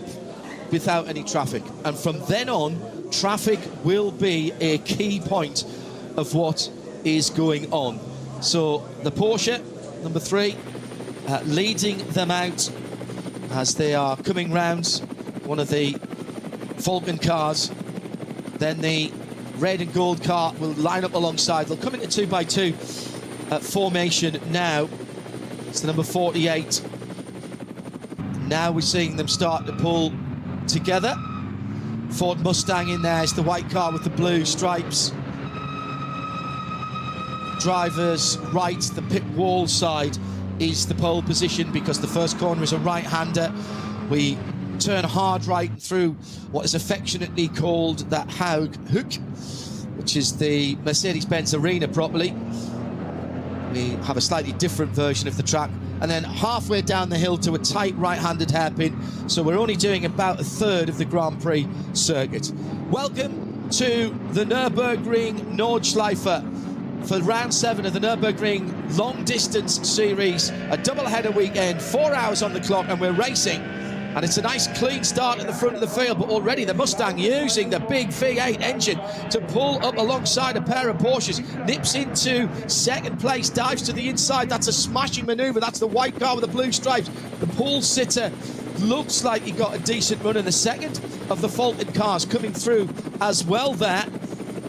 [SPEAKER 6] without any traffic. And from then on, traffic will be a key point of what is going on. So the Porsche, number 3, leading them out as they are coming round one of the Falcon cars. Then the red and gold car will line up alongside. They'll come into 2x2 formation now. It's the number 48. Now we're seeing them start to pull together. Ford Mustang in there is the white car with the blue stripes. Driver's right, the pit wall side is the pole position because the first corner is a right-hander. We turn hard right through what is affectionately called that Haug Hook, which is the Mercedes-Benz arena properly. we have a slightly different version of the track, and then halfway down the hill to a tight right-handed hairpin. So we're only doing about a third of the Grand Prix circuit. Welcome to the Nürburgring Nordschleife for round 7 of the Nürburgring Long Distance Series, a double-header weekend, 4 hours on the clock, and we're racing. And it's a nice clean start at the front of the field, but already the Mustang using the big V8 engine to pull up alongside a pair of Porsches, nips into second place, dives to the inside. That's a smashing maneuver. That's the white car with the blue stripes. The pole sitter looks like he got a decent run in the second of the faulted cars coming through as well there.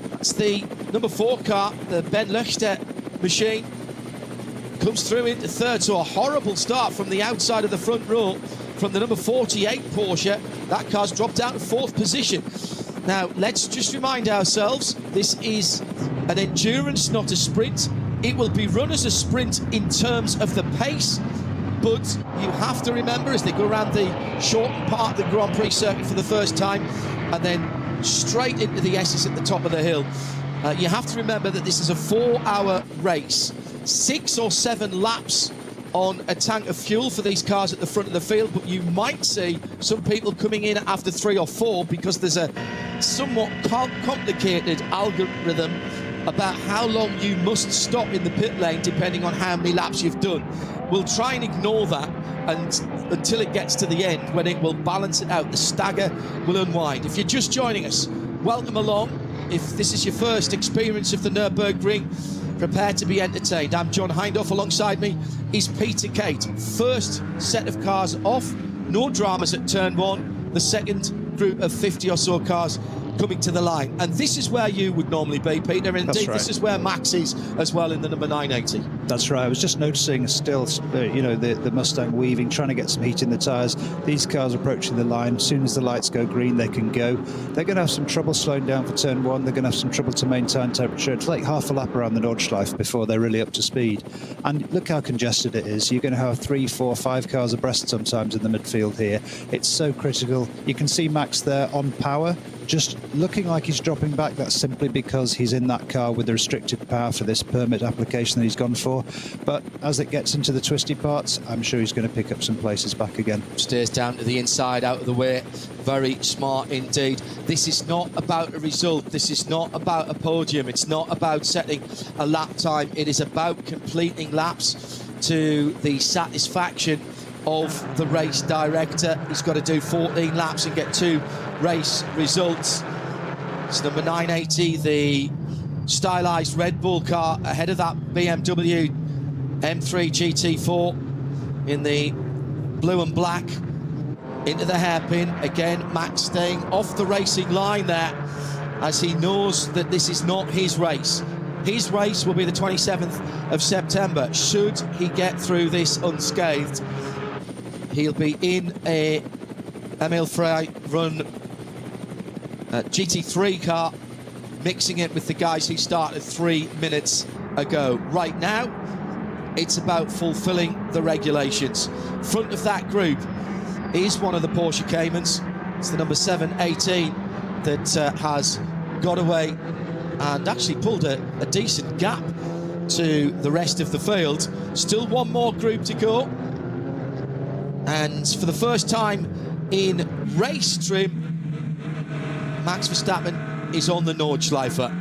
[SPEAKER 6] That's the number 4 car, the Ben Löchter machine, comes through into third. So a horrible start from the outside of the front row from the number 48 Porsche. That car's dropped down to 4th position. Now, let's just remind ourselves, this is an endurance, not a sprint. It will be run as a sprint in terms of the pace, but you have to remember, as they go around the shortened part of the Grand Prix circuit for the first time, and then straight into the S's at the top of the hill, you have to remember that this is a 4-hour race, 6 or 7 laps on a tank of fuel for these cars at the front of the field, but you might see some people coming in after 3 or 4 because there's a somewhat complicated algorithm about how long you must stop in the pit lane depending on how many laps you've done. We'll try and ignore that until it gets to the end, when it will balance it out. The stagger will unwind. If you're just joining us, welcome along. If this is your first experience of the Nürburgring, prepare to be entertained. I'm John Hindhoff. Alongside me is Peter Kate. First set of cars off, no dramas at turn 1. The second group of 50 or so cars coming to the line. And this is where you would normally be, Peter. And indeed, this is where Max is as well in the number 980.
[SPEAKER 7] That's right. I was just noticing still, you know, the Mustang weaving, trying to get some heat in the tyres. These cars approaching the line. As soon as the lights go green, they can go. They're going to have some trouble slowing down for turn 1. They're going to have some trouble to maintain temperature. It's like half a lap around the Nordschleife before they're really up to speed. And look how congested it is. You're going to have 3, 4, 5 cars abreast sometimes in the midfield here. It's so critical. You can see Max there on power, just looking like he's dropping back. That's simply because he's in that car with the restricted power for this permit application that he's gone for. But as it gets into the twisty parts, I'm sure he's going to pick up some places back again.
[SPEAKER 6] Stays down to the inside, out of the way. Very smart indeed. This is not about a result. This is not about a podium. It's not about setting a lap time. It is about completing laps to the satisfaction of the race director. He's got to do 14 laps and get 2 race results. It's number 980, the stylized Red Bull car, ahead of that BMW M3 GT4 in the blue and black, into the hairpin. Again, Max staying off the racing line there, as he knows that this is not his race. His race will be the 27th of September. Should he get through this unscathed, he'll be in a Emil Frey run GT3 car, mixing it with the guys who started 3 minutes ago. Right now, it's about fulfilling the regulations. Front of that group is one of the Porsche Caymans. It's the number 718 that has got away and actually pulled a decent gap to the rest of the field. Still one more group to go. And for the first time in race trim, Max Verstappen is on the Nordschleife,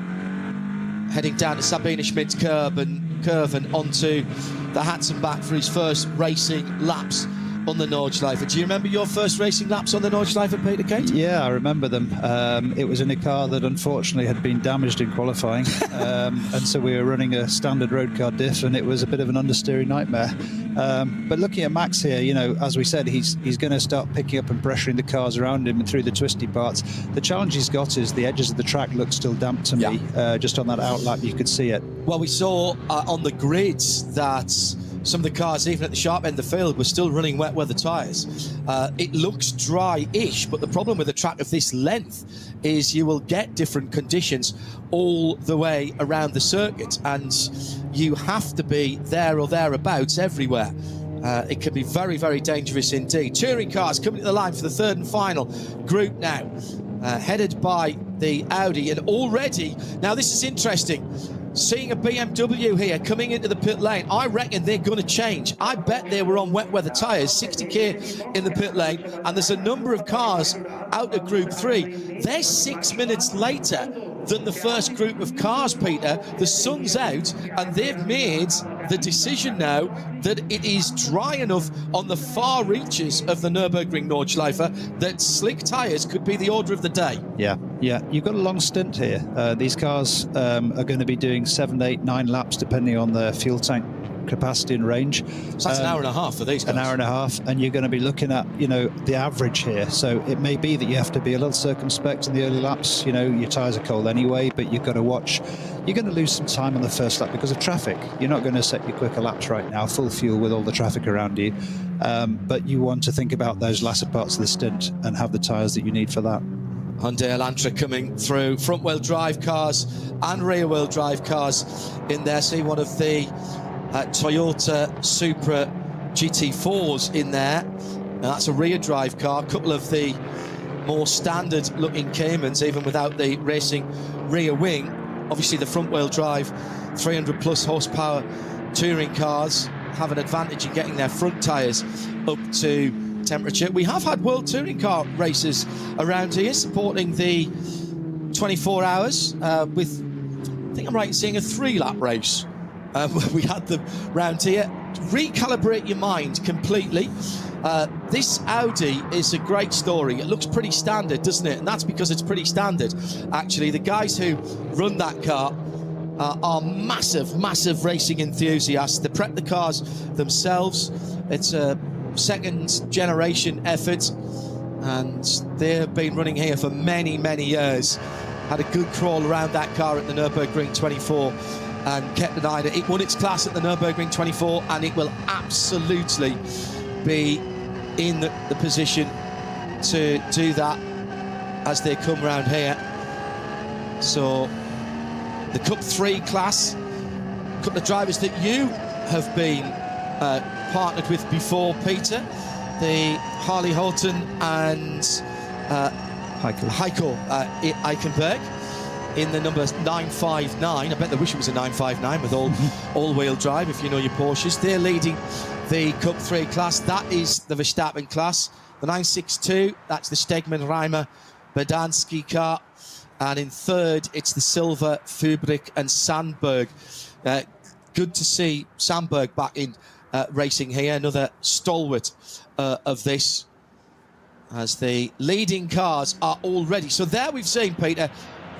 [SPEAKER 6] heading down to Sabine Schmidt's curve and onto the Hatzenbach for his first racing laps on the Nordschleife. Do you remember your first racing laps on the Nordschleife, Peter Kate?
[SPEAKER 7] Yeah, I remember them. It was in a car that unfortunately had been damaged in qualifying, and so we were running a standard road car diff, and it was a bit of an understeering nightmare. But looking at Max here, you know, as we said, he's going to start picking up and pressuring the cars around him through the twisty parts. The challenge he's got is the edges of the track look still damp to me. Just on that outlap, you could see it.
[SPEAKER 6] Well, we saw on the grids that some of the cars, even at the sharp end of the field, were still running wet weather tyres. It looks dry-ish, but the problem with a track of this length is you will get different conditions all the way around the circuit, and you have to be there or thereabouts everywhere. It can be very, very dangerous indeed. Touring cars coming to the line for the third and final group now, headed by the Audi, and already, now this is interesting, seeing a BMW here coming into the pit lane. I reckon they're going to change. I bet they were on wet weather tyres, 60k in the pit lane, and there's a number of cars out of Group 3. They're 6 minutes later than the first group of cars, Peter. The sun's out, and they've made the decision now that it is dry enough on the far reaches of the Nürburgring Nordschleife that slick tyres could be the order of the day.
[SPEAKER 7] Yeah, you've got a long stint here. These cars are going to be doing 7, 8, 9 laps depending on the fuel tank capacity and range.
[SPEAKER 6] So that's an hour and a half for these guys.
[SPEAKER 7] An hour and a half, and you're going to be looking at, you know, the average here. So it may be that you have to be a little circumspect in the early laps. You know, your tyres are cold anyway, but you've got to watch. You're going to lose some time on the first lap because of traffic. You're not going to set your quicker laps right now, full fuel with all the traffic around you. But you want to think about those latter parts of the stint and have the tyres that you need for that.
[SPEAKER 6] Hyundai Elantra coming through, front-wheel drive cars and rear-wheel drive cars in there. See one of the Toyota Supra GT4s in there. Now that's a rear drive car. A couple of the more standard looking Caymans, even without the racing rear wing. Obviously the front wheel drive 300 plus horsepower touring cars have an advantage in getting their front tyres up to temperature. We have had World Touring Car races around here supporting the 24 hours with, I think I'm right in saying, a 3-lap race. We had them round here. Recalibrate your mind completely. This Audi is a great story. It looks pretty standard, doesn't it? And that's because it's pretty standard. Actually, the guys who run that car are massive racing enthusiasts. They prep the cars themselves. It's a second generation effort, and they've been running here for many years. Had a good crawl around that car at the Nürburgring 24 and kept an eye on it. It won its class at the Nürburgring 24, and it will absolutely be in the position to do that as they come round here. So the Cup 3 class, a couple of drivers that you have been partnered with before, Peter, the Harley Houghton and Heiko Eichenberg in the number 959. I bet they wish it was a 959 with all-wheel drive, if you know your Porsches. They're leading the Cup 3 class. That is the Verstappen class. The 962, that's the Stegman, Reimer, Berdansky car. And in third, it's the Silver, Fubrick and Sandberg. Good to see Sandberg back in racing here. Another stalwart of this, as the leading cars are all ready. So there we've seen, Peter,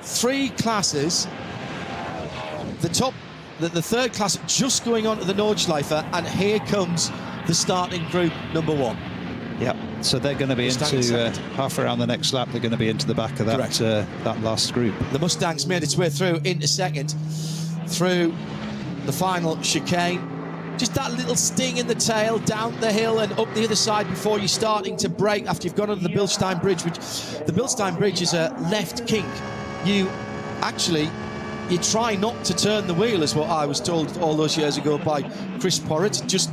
[SPEAKER 6] 3 classes. The third class just going on to the Nordschleife, and here comes the starting group number 1.
[SPEAKER 7] Yeah, so they're going to be into half around the next lap. They're going to be into the back of that that last group.
[SPEAKER 6] The Mustang's made its way through into second, through the final chicane. Just that little sting in the tail, down the hill and up the other side before you're starting to brake after you've gone under the Bilstein Bridge, which the Bilstein Bridge is a left kink. You try not to turn the wheel, is what I was told all those years ago by Chris Porritt. Just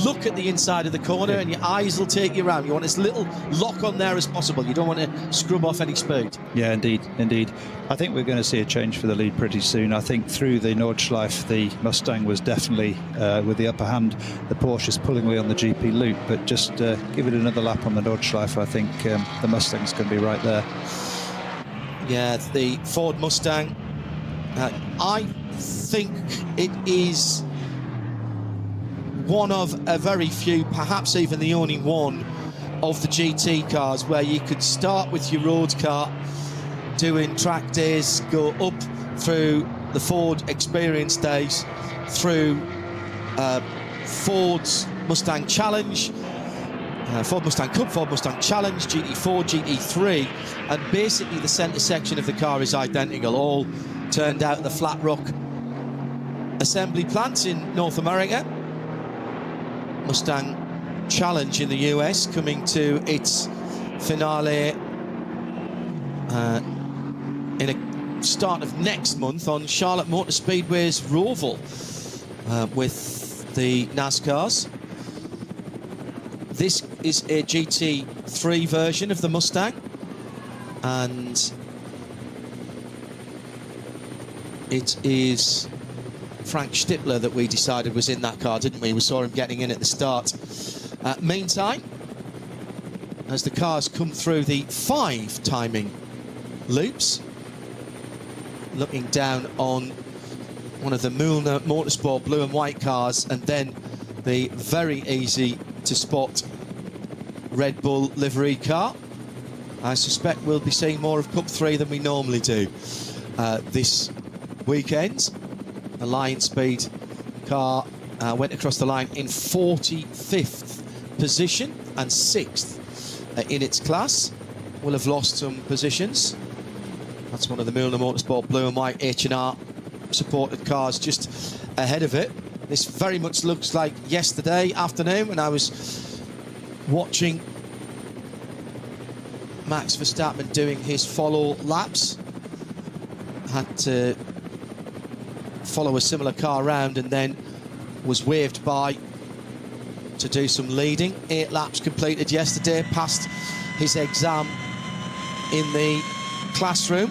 [SPEAKER 6] look at the inside of the corner and your eyes will take you around. You want as little lock on there as possible. You don't want to scrub off any speed.
[SPEAKER 7] Yeah, indeed. I think we're going to see a change for the lead pretty soon. I think through the Nordschleife, the Mustang was definitely with the upper hand. The Porsche is pulling away on the GP loop, but just give it another lap on the Nordschleife. I think the Mustang's going to be right there.
[SPEAKER 6] Yeah, the Ford Mustang. I think it is one of a very few, perhaps even the only one of the GT cars where you could start with your road car, doing track days, go up through the Ford Experience Days, through Ford's Mustang Challenge, Ford Mustang Cup, Ford Mustang Challenge, GT4, GT3, and basically the centre section of the car is identical, all turned out at the Flat Rock assembly plant in North America. Mustang Challenge in the US coming to its finale in a start of next month on Charlotte Motor Speedway's Roval with the NASCARs. This is a GT3 version of the Mustang, and it is Frank Stippler that we decided was in that car, didn't we? We saw him getting in at the start. Meantime, as the cars come through the 5 timing loops, looking down on one of the Mühlner Motorsport blue and white cars, and then the very easy to spot Red Bull livery car. I suspect we'll be seeing more of Cup 3 than we normally do this weekend. The Lion Speed car went across the line in 45th position and 6th in its class. Will have lost some positions. That's one of the Mühlner Motorsport blue and white H&R supported cars just ahead of it. This very much looks like yesterday afternoon when I was watching Max Verstappen doing his follow laps. Had to follow a similar car around and then was waved by to do some leading. 8 laps completed yesterday, passed his exam in the classroom.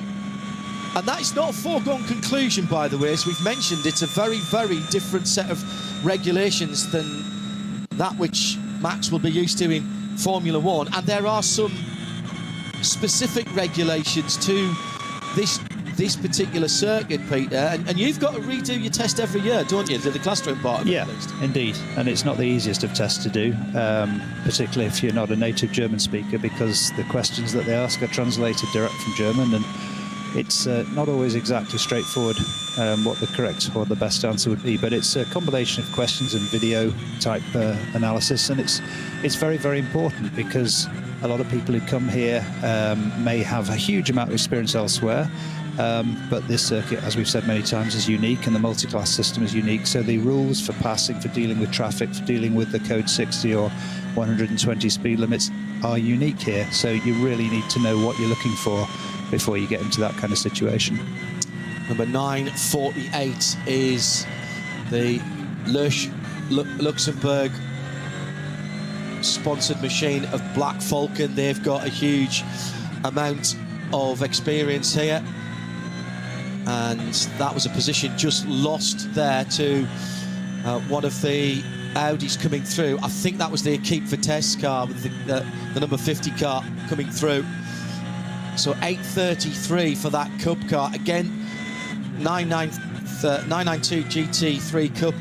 [SPEAKER 6] And that is not a foregone conclusion, by the way. As we've mentioned, it's a very, very different set of regulations than that which Max will be used to in Formula 1. And there are some specific regulations to this particular circuit, Peter, and you've got to redo your test every year, don't you, to the classroom part of it, at least? Indeed, and it's not the easiest of tests to do, particularly if you're not a native German speaker, because the questions that they ask are translated direct from German, and it's not always exactly straightforward what the correct or the best answer would be, but it's a combination of questions and video type analysis, and it's very, very important because a lot of people who come here may have a huge amount of experience elsewhere, but this circuit, as we've said many times, is unique, and the multi-class system is unique, so the rules for passing, for dealing with traffic, for dealing with the code 60 or 120 speed limits are unique here, so you really need to know what you're looking for before you get into that kind of situation. Number 948 is the Luxembourg sponsored machine of Black Falcon. They've got a huge amount of experience here, and that was a position just lost there to one of the Audis coming through. I think that was the Equipe Vitesse car with the number 50 car coming through. So 8:33 for that Cup car. Again, 992 GT3 Cup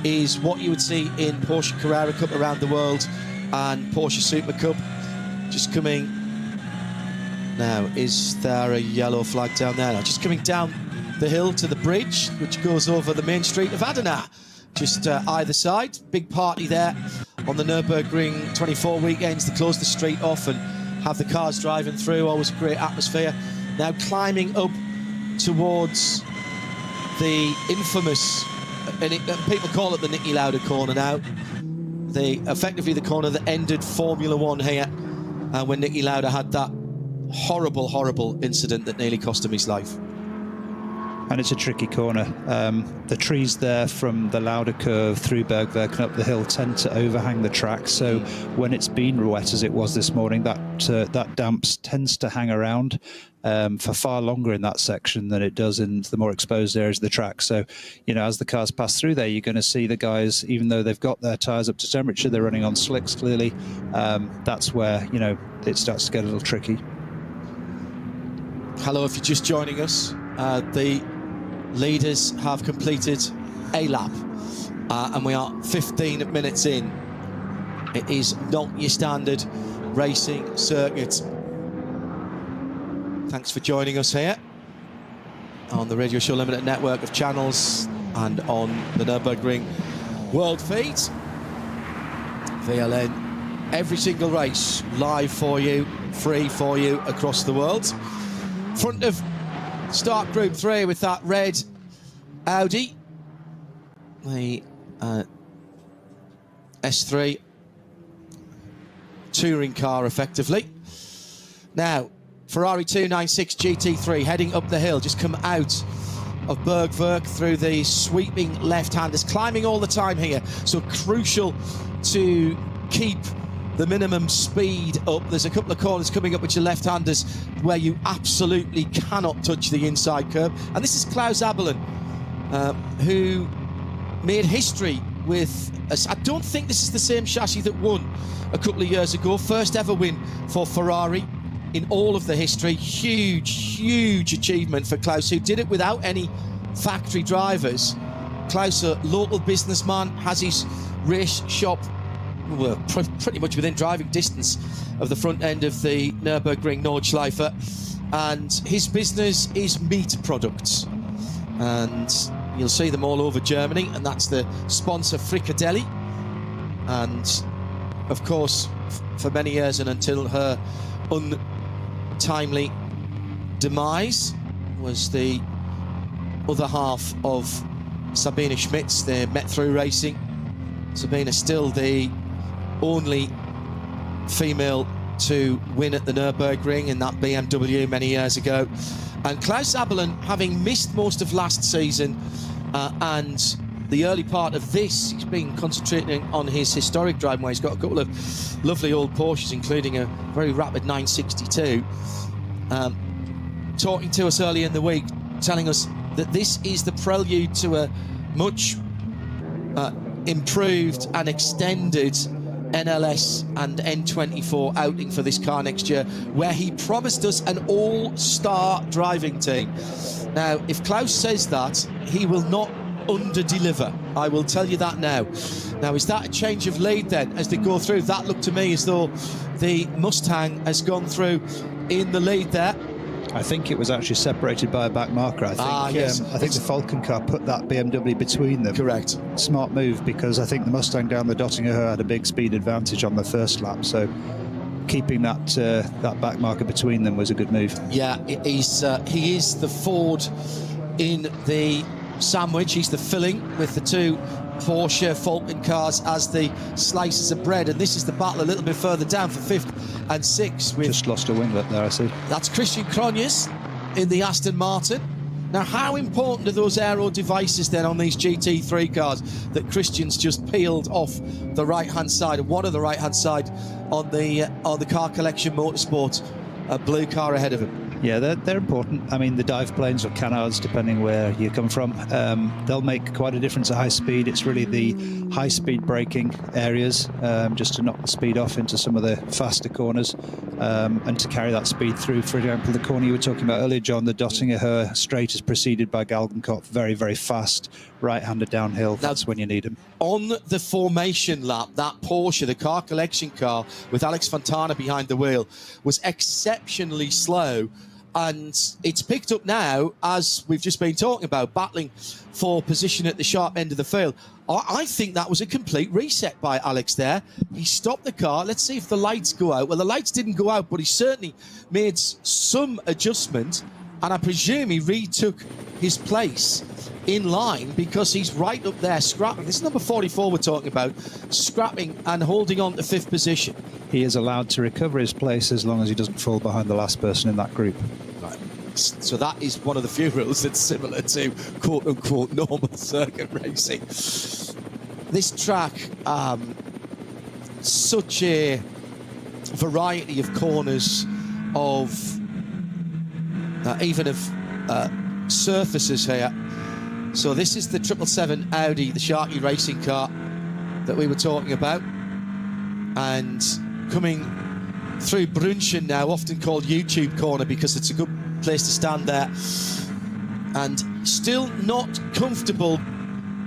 [SPEAKER 6] is what you would see in Porsche Carrera Cup around the world and Porsche Super Cup. Just coming now, is there a yellow flag down there? No, just coming down the hill to the bridge, which goes over the main street of Adana. Just either side. Big party there on the Nürburgring 24 weekends to close the street off and have the cars driving through. Always a great atmosphere. Now climbing up towards the infamous, and people call it the Niki Lauda corner now, effectively the corner that ended Formula 1 here, when Niki Lauda had that horrible, horrible incident that nearly cost him his life. And it's a tricky corner. The trees there from the Lauda curve through Bergwerk and up the hill tend to overhang the track, so when it's been wet as it was this morning, that damp tends to hang around for far longer in that section than it does in the more exposed areas of the track. So, you know, as the cars pass through there, you're going to see the guys, even though they've got their tyres up to temperature, they're running on slicks clearly. That's where, you know, it starts to get a little tricky. Hello, if you're just joining us, the leaders have completed a lap, and we are 15 minutes in. It is not your standard racing circuit. Thanks for joining us here on the Radio Show Limited network of channels and on the Nürburgring World Feed. VLN, every single race live for you, free for you across the world. Front of start Group 3 with that red Audi, the S3 touring car effectively. Now, Ferrari 296 GT3 heading up the hill, just come out of Bergwerk through the sweeping left-handers, climbing all the time here, so crucial to keep the minimum speed up. There's a couple of corners coming up with your left-handers where you absolutely cannot touch the inside curb. And this is Klaus Abelin, who made history with us. I don't think this is the same chassis that won a couple of years ago. First ever win for Ferrari in all of the history. Huge achievement for Klaus, who did it without any factory drivers. Klaus, a local businessman, has his race shop pretty much within driving distance of the front end of the Nürburgring Nordschleife, and his business is meat products, and you'll see them all over Germany, and that's the sponsor Frikadelli. And of course, for many years and until her untimely demise, was the other half of Sabine Schmitz. They met through racing. Sabine is still the only female to win at the Nürburgring in that BMW many years ago. And Klaus Abelen, having missed most of last season and the early part of this, he's been concentrating on his historic driving, where he's got a couple of lovely old Porsches, including a very rapid 962. Talking to us earlier in the week, telling us that this is the prelude to a much improved and extended NLS and N24 outing for this car next year, where he promised us an all-star driving team. Now, if Klaus says that, he will not under-deliver. I will tell you that now. Now, is that a change of lead then as they go through? That looked to me as though the Mustang has gone through in the lead there.
[SPEAKER 7] I think it was actually separated by a back marker. I think the Falcon car put that BMW between them.
[SPEAKER 6] Correct.
[SPEAKER 7] Smart move, because I think the Mustang down the Dottinger had a big speed advantage on the first lap. So keeping that that back marker between them was a good move.
[SPEAKER 6] Yeah, he is the Ford in the sandwich. He's the filling with the two Porsche Falcon cars as the slices of bread, and this is the battle a little bit further down for 5th and 6th. With
[SPEAKER 7] just lost a winglet there, I see.
[SPEAKER 6] That's Christian Cronjes in the Aston Martin. Now, how important are those aero devices then on these GT3 cars that Christian's just peeled off the right-hand side, and one of the right-hand side on the Car Collection Motorsports blue car ahead of him?
[SPEAKER 7] Yeah, they're important. I mean, the dive planes or canards, depending where you come from, they'll make quite a difference at high speed. It's really the high-speed braking areas, just to knock the speed off into some of the faster corners, and to carry that speed through. For example, the corner you were talking about earlier, John, the Dottinger straight is preceded by Galgenkopf, very, very fast, right-hander downhill. That's when you need them.
[SPEAKER 6] On the formation lap, that Porsche, the Car Collection car, with Alex Fontana behind the wheel, was exceptionally slow. And it's picked up now, as we've just been talking about, battling for position at the sharp end of the field. I think that was a complete reset by Alex there. He stopped the car. Let's see if the lights go out. Well, the lights didn't go out, but he certainly made some adjustment, and I presume he retook his place in line, because he's right up there scrapping. This is number 44 we're talking about, scrapping and holding on to 5th position.
[SPEAKER 7] He is allowed to recover his place as long as he doesn't fall behind the last person in that group.
[SPEAKER 6] Right. So that is one of the few rules that's similar to quote-unquote normal circuit racing. This track, such a variety of corners, of even of surfaces here. So this is the 777 Audi, the Sharkey racing car that we were talking about, and coming through Brunchen now, often called YouTube Corner because it's a good place to stand there, and still not comfortable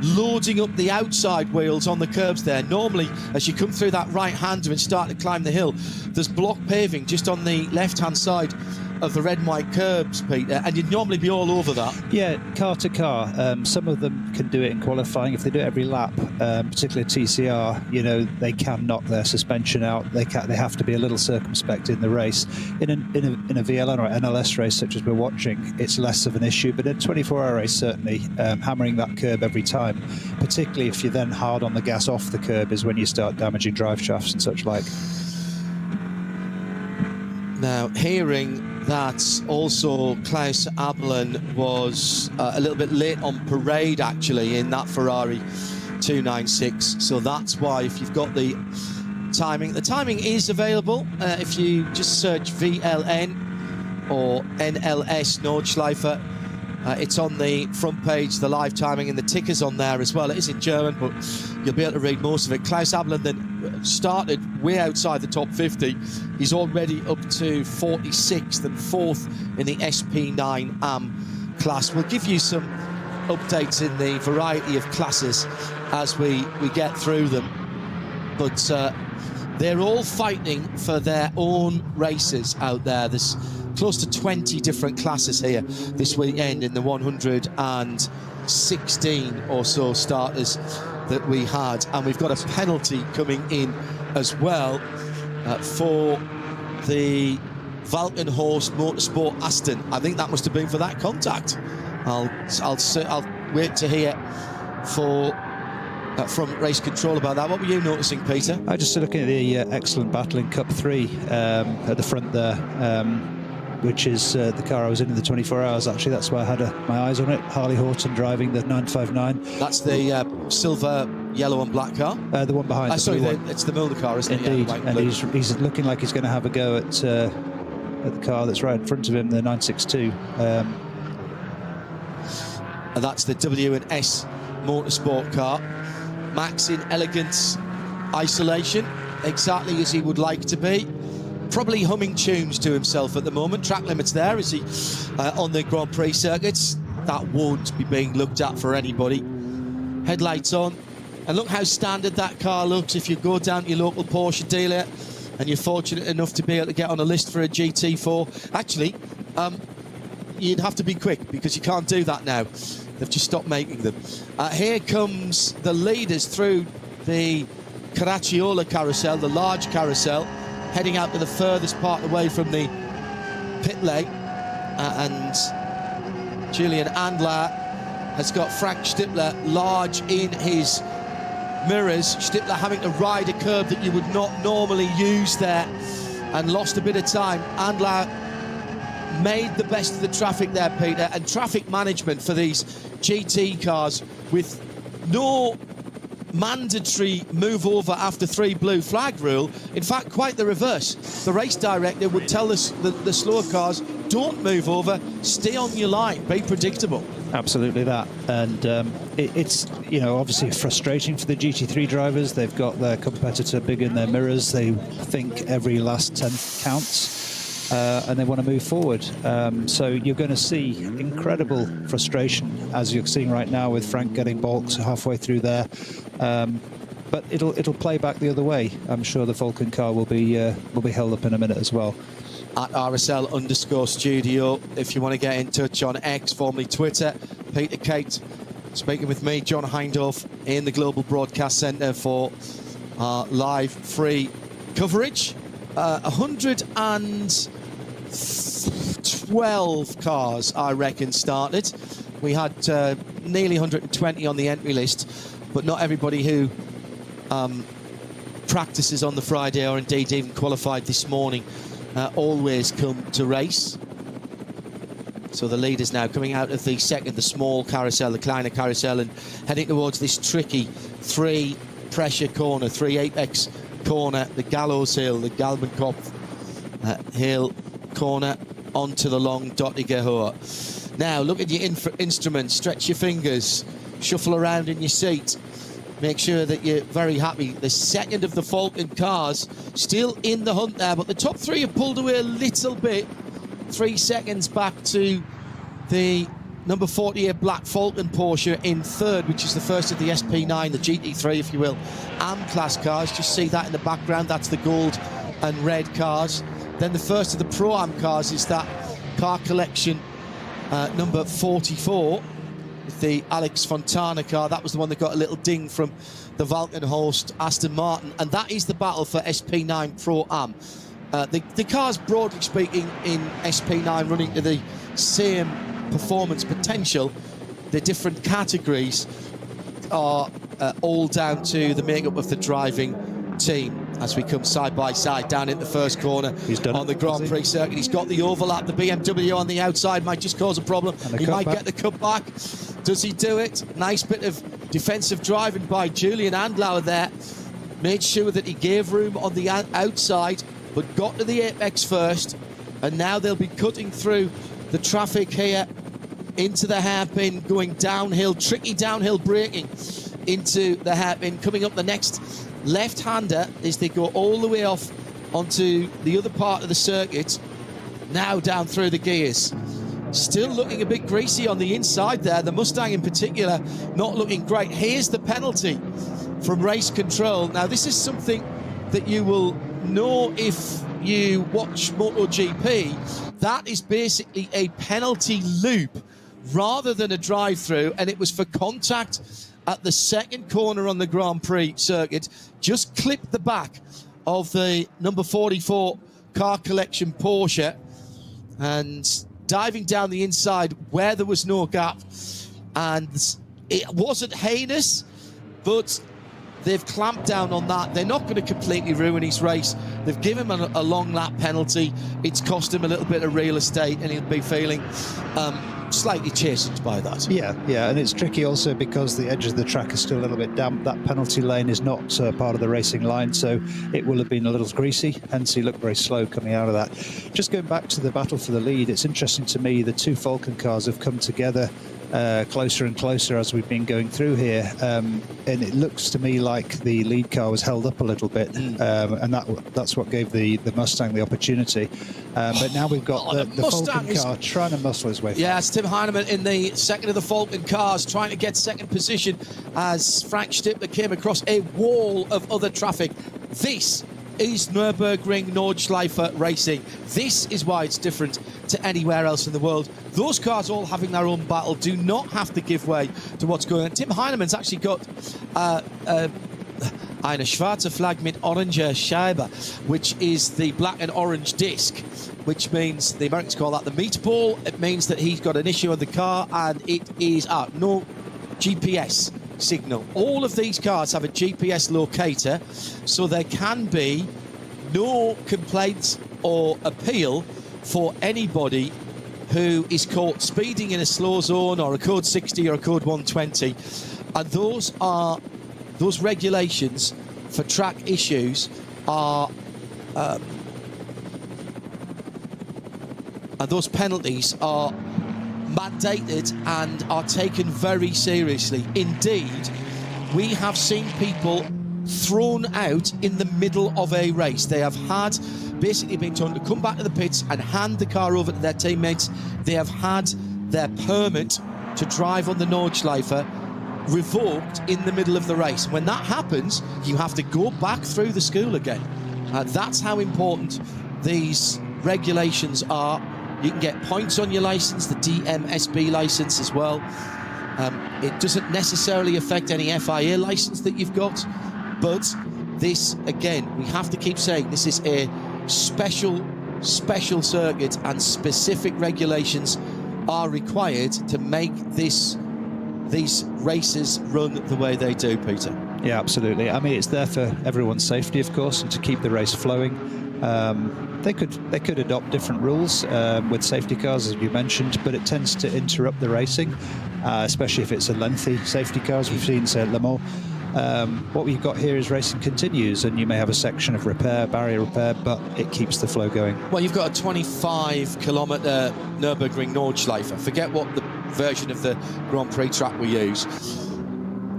[SPEAKER 6] loading up the outside wheels on the curbs there. Normally, as you come through that right-hander and start to climb the hill, there's block paving just on the left-hand side of the red and white curbs, Peter, and you'd normally be all over that.
[SPEAKER 7] Yeah, car to car. Some of them can do it in qualifying. If they do it every lap, particularly TCR, you know, they can knock their suspension out. They have to be a little circumspect in the race. In a VLN or NLS race such as we're watching, it's less of an issue, but in a 24-hour race, certainly, hammering that curb every time, particularly if you're then hard on the gas off the curb, is when you start damaging drive shafts and such like.
[SPEAKER 6] Now, hearing that also Klaus Abelen was a little bit late on parade, actually, in that Ferrari 296. So that's why, if you've got the timing is available. If you just search VLN or NLS Nordschleife It's on the front page, the live timing, and the ticker's on there as well. It is in German, but you'll be able to read most of it. Klaus Abelin then started way outside the top 50. He's already up to 46th and 4th in the SP9 AM class. We'll give you some updates in the variety of classes as we get through them. But they're all fighting for their own races out there. There's close to 20 different classes here this weekend in the 116 or so starters that we had, and we've got a penalty coming in as well for the Valkenhorst Motorsport Aston. I think that must have been for that contact. I'll wait to hear from race control about that. What were you noticing, Peter?
[SPEAKER 7] I just looking at the excellent battle in Cup 3 at the front there, which is the car I was in the 24 hours. Actually, that's why I had my eyes on it. Harley Horton driving the 959.
[SPEAKER 6] That's the silver, yellow and black car?
[SPEAKER 7] The one behind.
[SPEAKER 6] Sorry, it's the Milner car, isn't
[SPEAKER 7] Indeed.
[SPEAKER 6] it? Yeah,
[SPEAKER 7] and he's looking like he's going to have a go at the car that's right in front of him, the 962.
[SPEAKER 6] And that's the W&S Motorsport car. Max in elegant isolation, exactly as he would like to be. Probably humming tunes to himself at the moment. Track limits there as he on the Grand Prix circuits. That won't be being looked at for anybody. Headlights on. And look how standard that car looks. If you go down to your local Porsche dealer and you're fortunate enough to be able to get on a list for a GT4, actually, you'd have to be quick because you can't do that now. They've just stopped making them. Here comes the leaders through the Caracciolo carousel, the large carousel, heading out to the furthest part away from the pit lane. And Julian Andler has got Frank Stippler large in his mirrors. Stippler having to ride a curb that you would not normally use there and lost a bit of time. Andler made the best of the traffic there, Peter, and traffic management for these GT cars with no mandatory move over after 3 blue flag rule. In fact, quite the reverse. The race director would tell us the slower cars, don't move over, stay on your line, be predictable.
[SPEAKER 7] Absolutely that. And it's, you know, obviously frustrating for the GT3 drivers. They've got their competitor big in their mirrors. They think every last 10 counts. And they want to move forward. So you're going to see incredible frustration, as you're seeing right now with Frank getting balked halfway through there. But it'll play back the other way. I'm sure the Vulcan car will be held up in a minute as well.
[SPEAKER 6] At RSL_studio, if you want to get in touch on X, formerly Twitter. Peter Kate speaking with me, John Hindorf, in the Global Broadcast Centre for live free coverage. 112 cars, I reckon, started. We had nearly 120 on the entry list, but not everybody who practices on the Friday or indeed even qualified this morning always come to race. So the leaders now coming out of the second, the small carousel, the kleiner carousel, and heading towards this tricky 3 pressure corner, 3 apex corner, the Gallows Hill, the Galmenkopf Hill corner onto the long Dottiger Hohe. Now look at your instruments, stretch your fingers, shuffle around in your seat, make sure that you're very happy. The second of the Falcon cars still in the hunt there, but the top 3 have pulled away a little bit. 3 seconds back to the number 48 Black Falcon Porsche in third, which is the first of the SP9, the GT3, if you will. AM class cars, just see that in the background. That's the gold and red cars. Then the first of the Pro-Am cars is that car collection number 44, the Alex Fontana car. That was the one that got a little ding from the Valkenhorst Aston Martin, and that is the battle for SP9 Pro-Am. The cars, broadly speaking, in SP9 running to the same performance potential. The different categories are all down to the makeup of the driving team. As we come side by side down in the first corner on the Grand Prix circuit, he's got the overlap. The BMW on the outside might just cause a problem. He might get the cut back. Does he do it? Nice bit of defensive driving by Julian Andlauer there. Made sure that he gave room on the outside, but got to the apex first. And now they'll be cutting through the traffic here into the hairpin, going downhill, tricky downhill braking into the hairpin, coming up the next left-hander as they go all the way off onto the other part of the circuit, now down through the gears. Still looking a bit greasy on the inside there, the Mustang in particular not looking great. Here's the penalty from race control. Now this is something that you will know if you watch MotoGP. That is basically a penalty loop rather than a drive-through, and it was for contact at the second corner on the Grand Prix circuit. Just clipped the back of the number 44 car collection Porsche and diving down the inside where there was no gap. And it wasn't heinous, but they've clamped down on that. They're not going to completely ruin his race. They've given him a long lap penalty. It's cost him a little bit of real estate, and he'll be feeling slightly chastened by that.
[SPEAKER 7] Yeah, and it's tricky also because the edge of the track is still a little bit damp. That penalty lane is not part of the racing line, so it will have been a little greasy, hence he looked very slow coming out of that. Just going back to the battle for the lead, it's interesting to me the two Falcon cars have come together closer and closer as we've been going through here, and it looks to me like the lead car was held up a little bit, and that's what gave the Mustang the opportunity. But now we've got the Falcon car trying to muscle his way forward.
[SPEAKER 6] Yeah, it's Tim Heinemann in the second of the Falcon cars trying to get second position as Frank Stippler came across a wall of other traffic. This is Nürburgring Nordschleife racing. This is why it's different to anywhere else in the world. Those cars all having their own battle do not have to give way to what's going on. Tim Heinemann's actually got eine schwarze Flag mit oranger Scheibe, which is the black and orange disc, which means the Americans call that the meatball. It means that he's got an issue with the car, and it is no GPS signal. All of these cars have a GPS locator, so there can be no complaints or appeal for anybody who is caught speeding in a slow zone or a code 60 or a code 120. And those regulations for track issues are and those penalties are mandated and are taken very seriously. Indeed, we have seen people thrown out in the middle of a race. They have had basically been told to come back to the pits and hand the car over to their teammates. They have had their permit to drive on the Nordschleife revoked in the middle of the race. When that happens, you have to go back through the school again. That's how important these regulations are. You can get points on your license, the DMSB license as well. It doesn't necessarily affect any FIA license that you've got, but this, again, we have to keep saying this is a special circuit, and specific regulations are required to make these races run the way they do, Peter.
[SPEAKER 7] Yeah, absolutely. I mean, it's there for everyone's safety, of course, and to keep the race flowing. They could adopt different rules with safety cars, as you mentioned, but it tends to interrupt the racing, especially if it's a lengthy safety car, as we've seen, say, at Le Mans. What we've got here is racing continues, and you may have a section of barrier repair, but it keeps the flow going.
[SPEAKER 6] Well, you've got a 25-kilometre Nürburgring Nordschleife. Forget what the version of the Grand Prix track we use.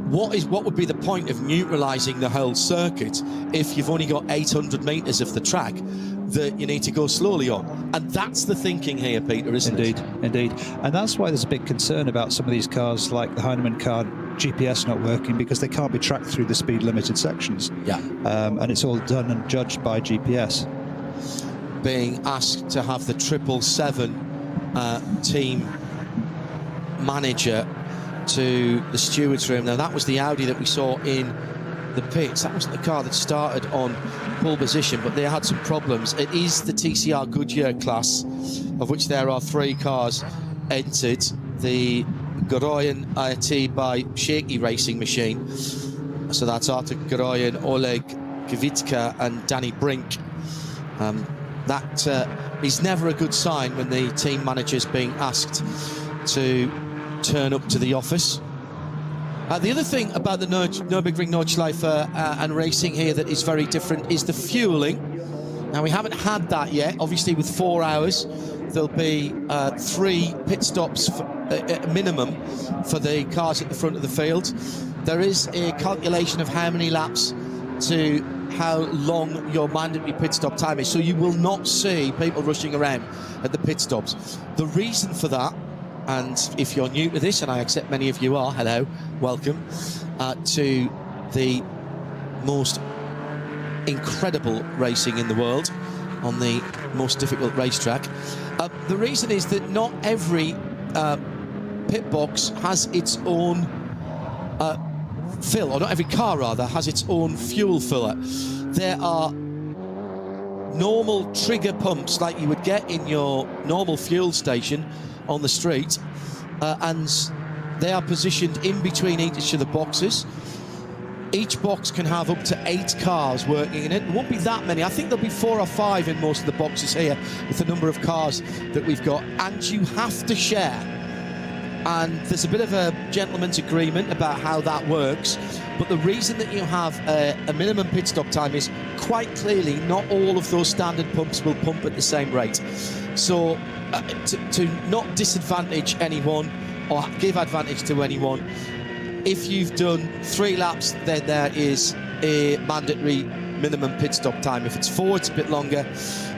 [SPEAKER 6] What would be the point of neutralising the whole circuit if you've only got 800 metres of the track that you need to go slowly on? And that's the thinking here, Peter, isn't it?
[SPEAKER 7] Indeed. And that's why there's a big concern about some of these cars, like the Heinemann car, GPS not working, because they can't be tracked through the speed limited sections.
[SPEAKER 6] Yeah.
[SPEAKER 7] And it's all done and judged by GPS.
[SPEAKER 6] Being asked to have the 777 team manager to the stewards room. Now, that was the Audi that we saw in the pits. That wasn't the car that started on pole position, but they had some problems. It is the TCR Goodyear class, of which there are 3 cars entered. The Goroyan IRT by Shaky Racing Machine. So that's Artur Goroyan, Oleg Kvitska and Danny Brink. That is never a good sign when the team manager's being asked to turn up to the office. The other thing about the Nürburgring Nordschleife and racing here that is very different is the fueling. Now, we haven't had that yet. Obviously, with 4 hours, there'll be 3 pit stops at minimum for the cars at the front of the field. There is a calculation of how many laps to how long your mandatory pit stop time is. So you will not see people rushing around at the pit stops. The reason for that, and if you're new to this, and I accept many of you are, hello, welcome to the most incredible racing in the world on the most difficult racetrack. The reason is that not every pit box has its own fill, or not every car rather has its own fuel filler. There are normal trigger pumps like you would get in your normal fuel station on the street, and they are positioned in between each of the boxes. Each box can have up to 8 cars working in it. There won't be that many. I think there'll be 4 or 5 in most of the boxes here with the number of cars that we've got, and you have to share. And there's a bit of a gentleman's agreement about how that works, but the reason that you have a minimum pit stop time is quite clearly not all of those standard pumps will pump at the same rate. So to not disadvantage anyone or give advantage to anyone, if you've done 3 laps, then there is a mandatory minimum pit stop time. If it's 4, it's a bit longer.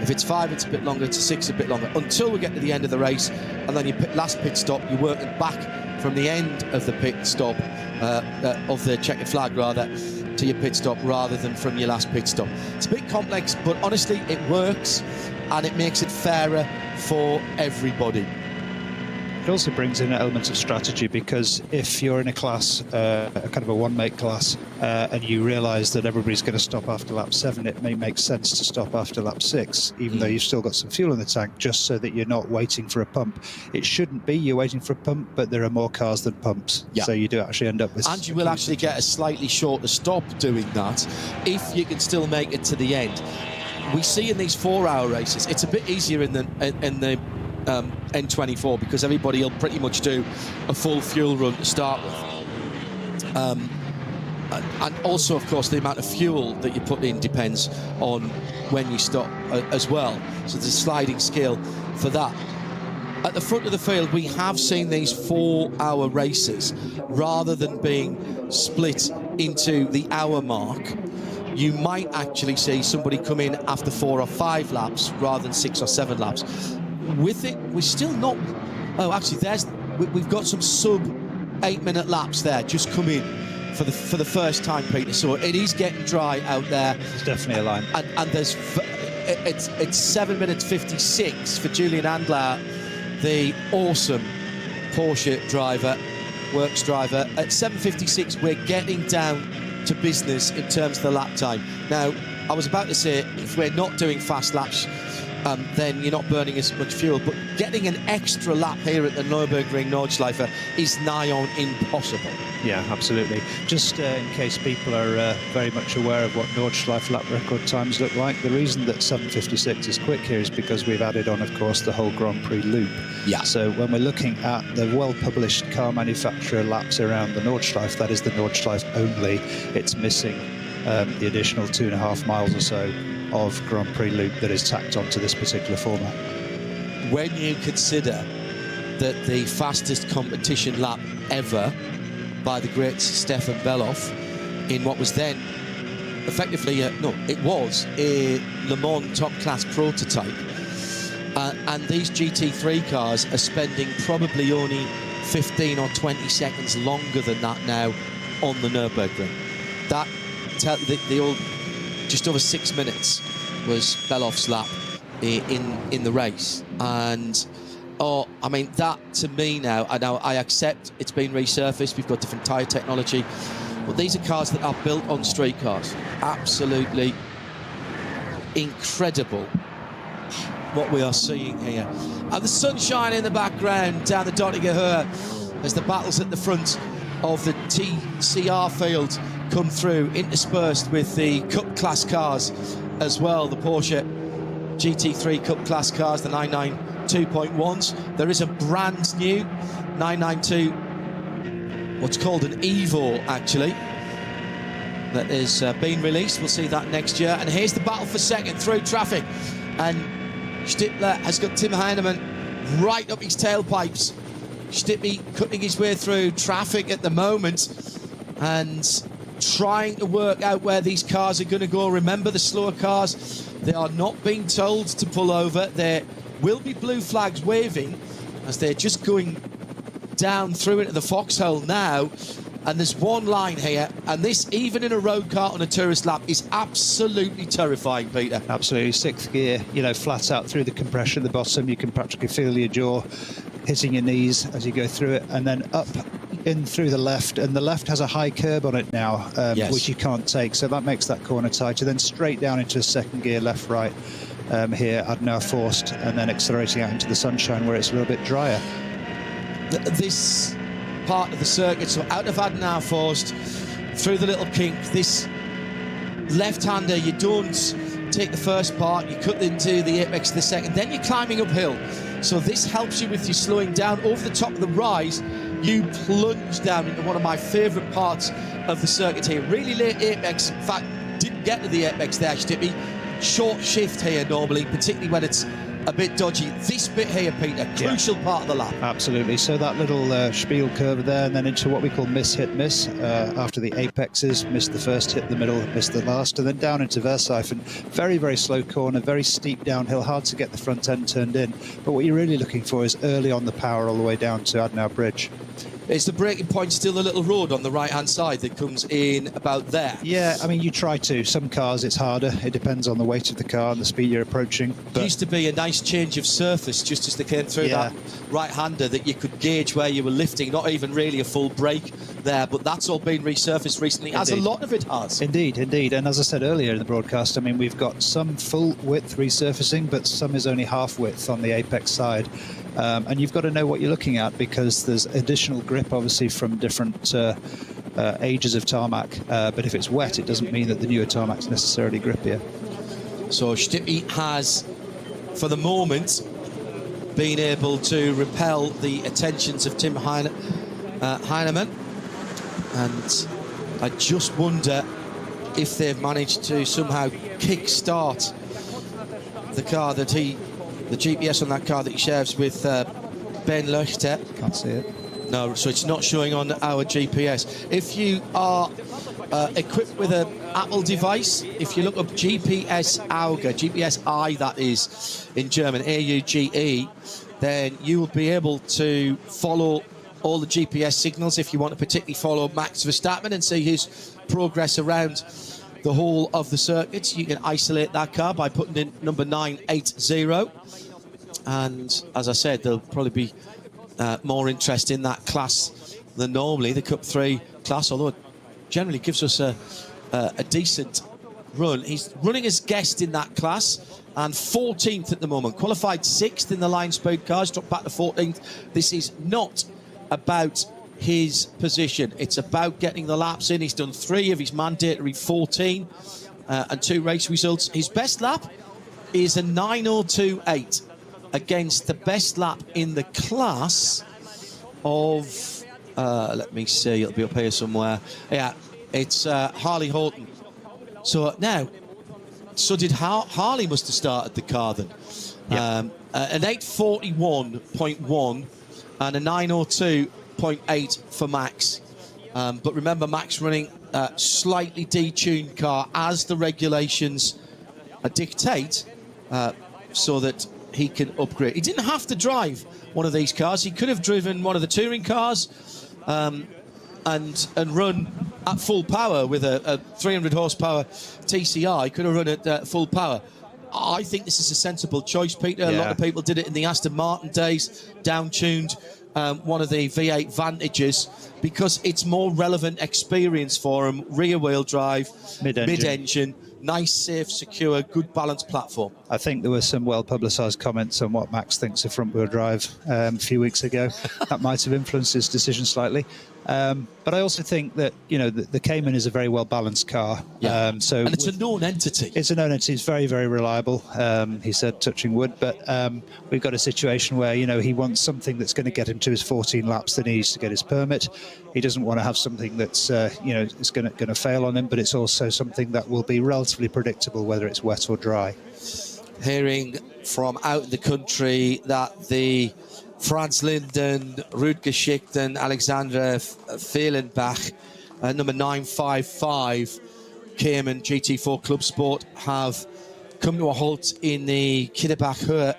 [SPEAKER 6] If it's 5, it's a bit longer. To 6, a bit longer. Until we get to the end of the race, and then your last pit stop, you're working back from the end of the pit stop, of the checkered flag rather, to your pit stop rather than from your last pit stop. It's a bit complex, but honestly, it works, and it makes it fairer for everybody.
[SPEAKER 7] It also brings in elements of strategy, because if you're in a class, a kind of a one-make class, and you realise that everybody's going to stop after lap 7, it may make sense to stop after lap 6, even though you've still got some fuel in the tank, just so that you're not waiting for a pump. It shouldn't be you're waiting for a pump, but there are more cars than pumps, so you do actually end up with...
[SPEAKER 6] And you will actually get a slightly shorter stop doing that, if you can still make it to the end. We see in these 4-hour races, it's a bit easier in the N24, because everybody will pretty much do a full fuel run to start with. And also, of course, the amount of fuel that you put in depends on when you stop as well. So there's a sliding scale for that. At the front of the field, we have seen these 4-hour races, rather than being split into the hour mark. You might actually see somebody come in after 4 or 5 laps rather than 6 or 7 laps. With it, we're still not... Oh, actually, we've got some sub-8-minute laps there just come in for the first time, Peter. So it is getting dry out there.
[SPEAKER 7] There's definitely a line.
[SPEAKER 6] And there's... It's 7 minutes 56 for Julian Andlau, the awesome Porsche driver, works driver. At 7:56, we're getting down to business in terms of the lap time. Now, I was about to say, if we're not doing fast laps, then you're not burning as much fuel, but getting an extra lap here at the Nürburgring Nordschleife is nigh on impossible.
[SPEAKER 7] Yeah, absolutely. Just in case people are very much aware of what Nordschleife lap record times look like, the reason that 7:56 is quick here is because we've added on, of course, the whole Grand Prix loop.
[SPEAKER 6] Yeah.
[SPEAKER 7] So when we're looking at the well-published car manufacturer laps around the Nordschleife, that is the Nordschleife only, it's missing the additional 2.5 miles or so of Grand Prix loop that is tacked onto this particular format.
[SPEAKER 6] When you consider that the fastest competition lap ever by the great Stefan Beloff in what was then effectively it was a Le Mans top class prototype, and these GT3 cars are spending probably only 15 or 20 seconds longer than that now on the Nürburgring. That the old just over 6 minutes was Beloff's lap in the race, and I mean, that to me now, I accept it's been resurfaced, we've got different tyre technology, but these are cars that are built on street cars. Absolutely incredible what we are seeing here. And the sunshine in the background down the Dottinger Höhe as the battles at the front of the TCR field come through, interspersed with the Cup class cars as well, the Porsche GT3 Cup class cars, the 992.1s. There is a brand new 992, what's called an Evo actually, that has been released. We'll see that next year. And here's the battle for second through traffic. And Stippler has got Tim Heinemann right up his tailpipes. Stippy cutting his way through traffic at the moment and trying to work out where these cars are going to go. Remember, the slower cars, they are not being told to pull over. There will be blue flags waving as they're just going down through into the foxhole now. And there's one line here, and this, even in a road car on a tourist lap, is absolutely terrifying, Peter.
[SPEAKER 7] Absolutely. Sixth gear, you know, flat out through the compression at the bottom. You can practically feel your jaw hitting your knees as you go through it, and then up in through the left, and the left has a high curb on it now,
[SPEAKER 6] yes,
[SPEAKER 7] which you can't take, so that makes that corner tighter. Then straight down into a second gear, left, right, here, Adenauer forced, and then accelerating out into the sunshine where it's a little bit drier.
[SPEAKER 6] This part of the circuit, so out of Adenauer forced, through the little kink, this left-hander, you don't take the first part, you cut into the apex of the second, then you're climbing uphill. So this helps you with your slowing down. Over the top of the rise, you plunge down into one of my favourite parts of the circuit here. Really late apex, in fact, didn't get to the apex there, Stippy. Short shift here normally, particularly when it's a bit dodgy. This bit here, Peter, crucial part of the lap.
[SPEAKER 7] Absolutely. So that little spiel curve there, and then into what we call miss, hit, miss. After the apexes, missed the first, hit the middle, missed the last, and then down into Versailles. Very, very slow corner, very steep downhill, hard to get the front end turned in. But what you're really looking for is early on the power all the way down to Adenauer Bridge.
[SPEAKER 6] Is the braking point still a little road on the right-hand side that comes in about there?
[SPEAKER 7] Yeah, I mean, you try to. Some cars, it's harder. It depends on the weight of the car and the speed you're approaching.
[SPEAKER 6] There used to be a nice change of surface just as they came through that right-hander that you could gauge where you were lifting. Not even really a full brake there, but that's all been resurfaced recently, as a lot of it has.
[SPEAKER 7] Indeed, indeed. And as I said earlier in the broadcast, I mean, we've got some full-width resurfacing, but some is only half-width on the apex side. And you've got to know what you're looking at, because there's additional grip, obviously, from different ages of tarmac. But if it's wet, it doesn't mean that the newer tarmac's necessarily grippier.
[SPEAKER 6] So Stippy has, for the moment, been able to repel the attentions of Tim Heinemann. And I just wonder if they've managed to somehow kick-start the car that the GPS on that car that he shares with Ben Löchter.
[SPEAKER 7] Can't see it.
[SPEAKER 6] No, so it's not showing on our GPS. If you are equipped with an Apple device, if you look up GPS Auge, GPS I that is in German, A-U-G-E, then you will be able to follow all the GPS signals if you want to particularly follow Max Verstappen and see his progress around the whole of the circuits. You can isolate that car by putting in number 980. And as I said, there'll probably be more interest in that class than normally, the Cup 3 class, although it generally gives us a decent run. He's running as guest in that class and 14th at the moment. Qualified 6th in the line speed cars, dropped back to 14th. This is not about his position. It's about getting the laps in. He's done 3 of his mandatory 14 and 2 race results. His best lap is a 9:02.8 against the best lap in the class of, let me see, it'll be up here somewhere. Yeah, it's Harley Horton. So now, so did Harley must have started the car then. Yep. An 8:41.1 and a 9:02.8 for Max. But remember, Max running a slightly detuned car as the regulations dictate, so that he can upgrade. He didn't have to drive one of these cars. He could have driven one of the touring cars and run at full power with a 300 horsepower TCR. He could have run at full power. I think this is a sensible choice, Peter. A lot of people did it in the Aston Martin days, down-tuned one of the V8 Vantages, because it's more relevant experience for him. Rear-wheel drive, mid-engine, nice, safe, secure, good balanced platform.
[SPEAKER 7] I think there were some well-publicised comments on what Max thinks of front-wheel drive a few weeks ago. That might have influenced his decision slightly. But I also think that, you know, the Cayman is a very well-balanced car.
[SPEAKER 6] Yeah.
[SPEAKER 7] And
[SPEAKER 6] it's a known entity.
[SPEAKER 7] It's a known entity. It's very, very reliable, he said, touching wood. But we've got a situation where, you know, he wants something that's going to get him to his 14 laps, then he needs to get his permit. He doesn't want to have something that's, you know, is going to fail on him, but it's also something that will be relatively predictable, whether it's wet or dry.
[SPEAKER 6] Hearing from out in the country that the Franz Linden, Rutger Schichten, Alexander Fehlenbach, number 955, Cayman GT4 Club Sport, have come to a halt in the Kiddebach Hurt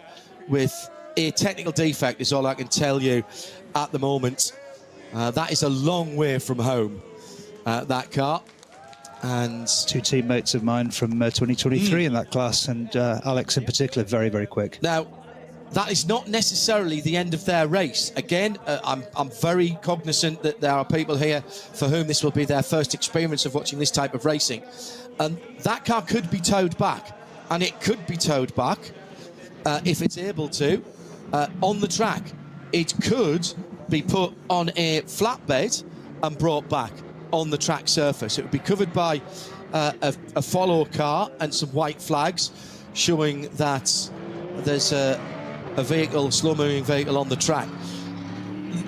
[SPEAKER 6] with a technical defect, is all I can tell you at the moment. That is a long way from home, that car. And
[SPEAKER 7] 2 teammates of mine from 2023 in that class, and Alex in particular, very, very quick.
[SPEAKER 6] Now, that is not necessarily the end of their race. Again, I'm very cognizant that there are people here for whom this will be their first experience of watching this type of racing. And that car could be towed back, and it could be towed back if it's able to on the track. It could be put on a flatbed and brought back on the track surface. It would be covered by a follow car and some white flags showing that there's a vehicle, slow-moving vehicle on the track.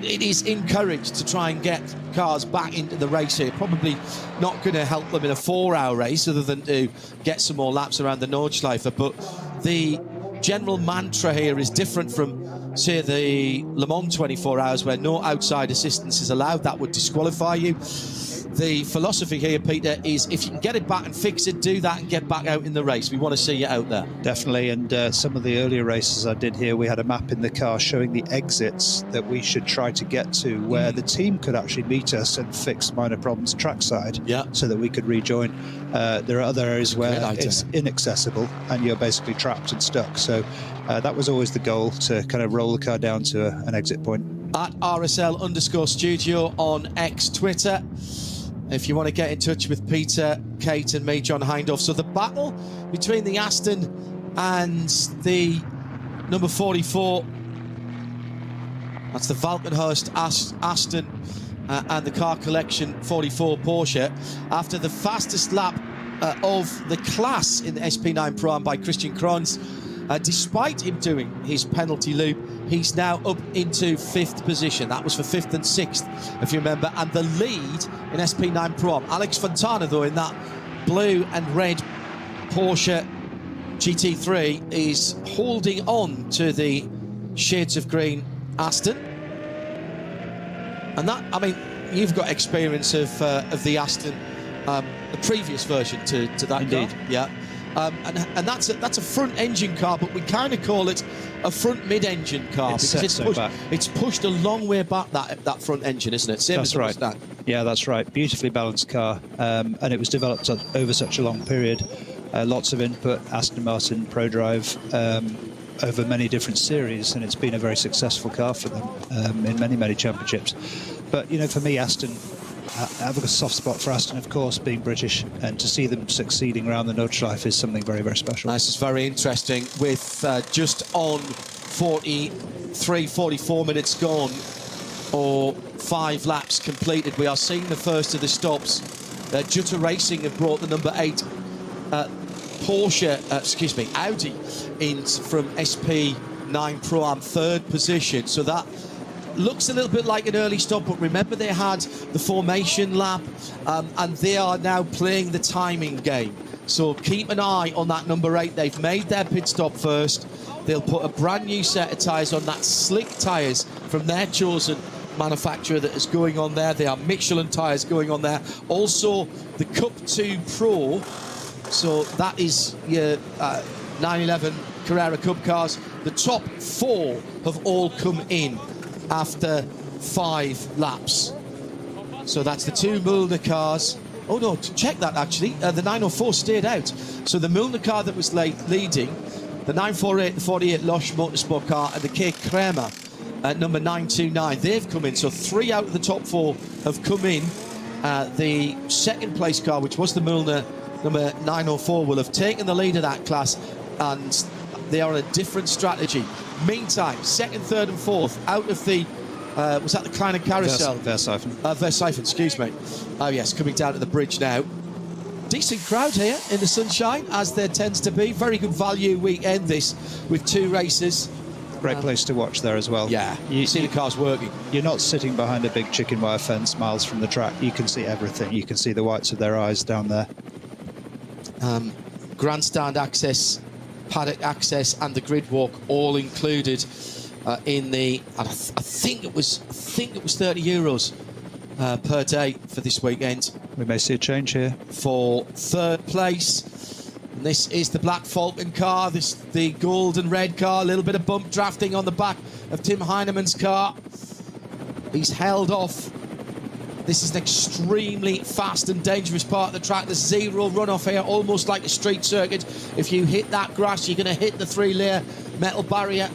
[SPEAKER 6] It is encouraged to try and get cars back into the race here. Probably not going to help them in a 4-hour race other than to get some more laps around the Nordschleife, but the general mantra here is different from, say, the Le Mans 24 hours where no outside assistance is allowed. That would disqualify you. The philosophy here, Peter, is if you can get it back and fix it, do that and get back out in the race. We want to see you out there.
[SPEAKER 7] Definitely, and some of the earlier races I did here, we had a map in the car showing the exits that we should try to get to, where the team could actually meet us and fix minor problems trackside, so that we could rejoin. There are other areas where it's inaccessible and you're basically trapped and stuck. So that was always the goal, to kind of roll the car down to an exit point.
[SPEAKER 6] At RSL_studio on X Twitter, if you want to get in touch with Peter, Kate and me, John Hindhaugh. So the battle between the Aston and the number 44, that's the Valkenhurst Aston and the Car Collection 44 Porsche, after the fastest lap of the class in the SP9 Pro-Am by Christian Kronz. Despite him doing his penalty loop, he's now up into 5th position. That was for 5th and 6th, if you remember. And the lead in SP9 Pro-Am, Alex Fontana, though, in that blue and red Porsche GT3, is holding on to the shades of green Aston. And that, I mean, you've got experience of the Aston, the previous version to that
[SPEAKER 7] Indeed.
[SPEAKER 6] car. Yeah. And that's a front engine car, but we kind of call it a front mid-engine car because it's pushed a long way back, that front engine, isn't it? Same
[SPEAKER 7] that's
[SPEAKER 6] as
[SPEAKER 7] right. Yeah, that's right. Beautifully balanced car, and it was developed over such a long period. Lots of input, Aston Martin ProDrive, over many different series, and it's been a very successful car for them in many championships. But you know, for me, Aston, I have a soft spot for Aston, of course, being British, and to see them succeeding around the Nordschleife is something very, very special.
[SPEAKER 6] This is very interesting. With just on 44 minutes gone, or 5 laps completed, we are seeing the first of the stops. Jutta Racing have brought the number 8 Audi in from SP9 Pro-Am 3rd position. So that looks a little bit like an early stop, but remember they had the formation lap, and they are now playing the timing game. So keep an eye on that number 8. They've made their pit stop first. They'll put a brand new set of tyres on, that slick tyres from their chosen manufacturer that is going on there. They are Michelin tyres going on there. Also the Cup 2 Pro, so that is your 911 Carrera Cup cars. The top 4 have all come in after 5 laps. So that's the 2 Müllner cars. Oh no, check that actually. The 904 stayed out. So the Müllner car that was leading, the 948, the 48 Losch Motorsport car, and the K. Kramer at number 929, they've come in. So 3 out of the top 4 have come in. The second place car, which was the Müllner number 904, will have taken the lead of that class, and they are on a different strategy. Meantime, 2nd, 3rd and 4th out of the Was that the Kleiner Carousel?
[SPEAKER 7] Verseifen.
[SPEAKER 6] Verseifen, excuse me. Oh yes, coming down to the bridge now. Decent crowd here in the sunshine, as there tends to be. Very good value weekend this, with 2 races.
[SPEAKER 7] Great place to watch there as well.
[SPEAKER 6] Yeah, you see the cars working.
[SPEAKER 7] You're not sitting behind a big chicken wire fence miles from the track. You can see everything. You can see the whites of their eyes down there.
[SPEAKER 6] Grandstand access, paddock access, and the grid walk all included in the. I think it was €30 per day for this weekend.
[SPEAKER 7] We may see a change here
[SPEAKER 6] for 3rd place. And this is the Black Falcon car. This the gold and red car. A little bit of bump drafting on the back of Tim Heinemann's car. He's held off. This is an extremely fast and dangerous part of the track. There's 0 runoff here, almost like a street circuit. If you hit that grass, you're going to hit the 3-layer metal barrier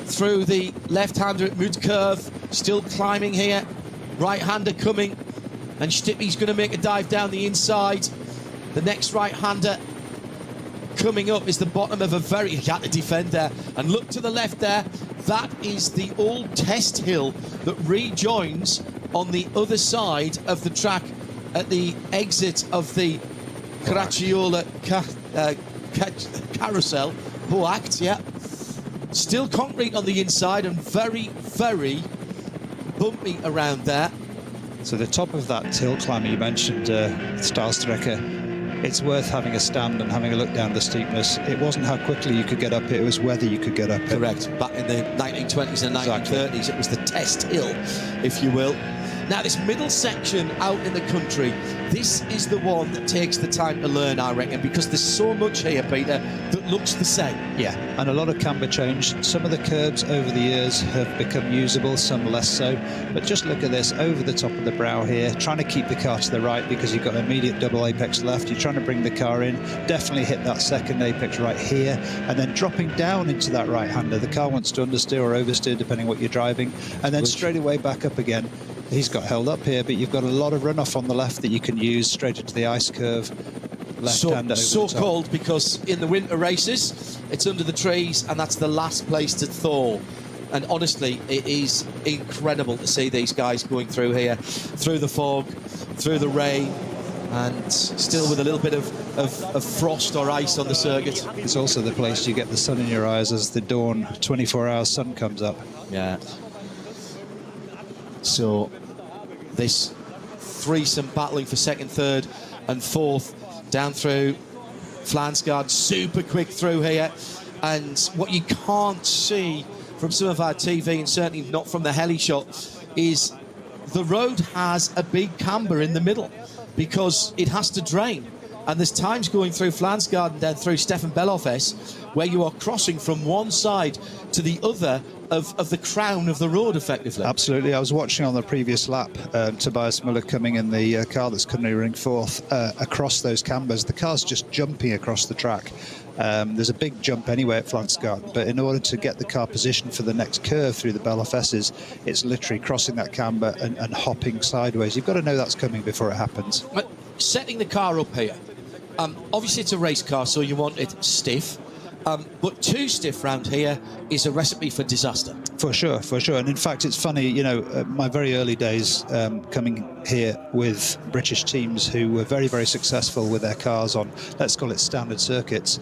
[SPEAKER 6] through the left-hander at mid curve. Still climbing here. Right-hander coming. And Stippy's going to make a dive down the inside. The next right-hander coming up is the bottom of a very... He had to defend there. And look to the left there. That is the old test hill that rejoins on the other side of the track at the exit of the Caracciolo Carousel. Boact, yeah. Still concrete on the inside and very, very bumpy around there.
[SPEAKER 7] So the top of that hill climb you mentioned, Stahlstrecke, it's worth having a stand and having a look down the steepness. It wasn't how quickly you could get up it was whether you could get up it.
[SPEAKER 6] Correct. Back in the 1920s and 1930s, it was the test hill, if you will. Now, this middle section out in the country, this is the one that takes the time to learn, I reckon, because there's so much here, Peter, that looks the same.
[SPEAKER 7] Yeah, and a lot of camber change. Some of the curbs over the years have become usable, some less so. But just look at this, over the top of the brow here, trying to keep the car to the right because you've got an immediate double apex left. You're trying to bring the car in, definitely hit that second apex right here, and then dropping down into that right-hander. The car wants to understeer or oversteer, depending what you're driving, and then straight away back up again. He's got held up here, but you've got a lot of runoff on the left that you can use straight into the ice curve.
[SPEAKER 6] So cold because in the winter races, it's under the trees, and that's the last place to thaw. And honestly, it is incredible to see these guys going through here, through the fog, through the rain, and still with a little bit of frost or ice on the circuit.
[SPEAKER 7] It's also the place you get the sun in your eyes as the dawn 24-hour sun comes up.
[SPEAKER 6] Yeah. So this threesome battling for 2nd, 3rd and 4th down through Flansgaard, super quick through here. And what you can't see from some of our TV, and certainly not from the heli shot, is the road has a big camber in the middle because it has to drain. And there's times going through Flansgaard and then through Stefan Bellofes where you are crossing from one side to the other of the crown of the road, effectively.
[SPEAKER 7] Absolutely. I was watching on the previous lap, Tobias Müller coming in the car that's currently running 4th across those cambers. The car's just jumping across the track. There's a big jump anyway at Flansgaard, but in order to get the car positioned for the next curve through the Bellofesses, it's literally crossing that camber and hopping sideways. You've got to know that's coming before it happens.
[SPEAKER 6] Setting the car up here, obviously it's a race car, so you want it stiff. But too stiff round here is a recipe for disaster.
[SPEAKER 7] For sure, for sure. And in fact, it's funny, you know, my very early days coming here with British teams who were very, very successful with their cars on, let's call it standard circuits,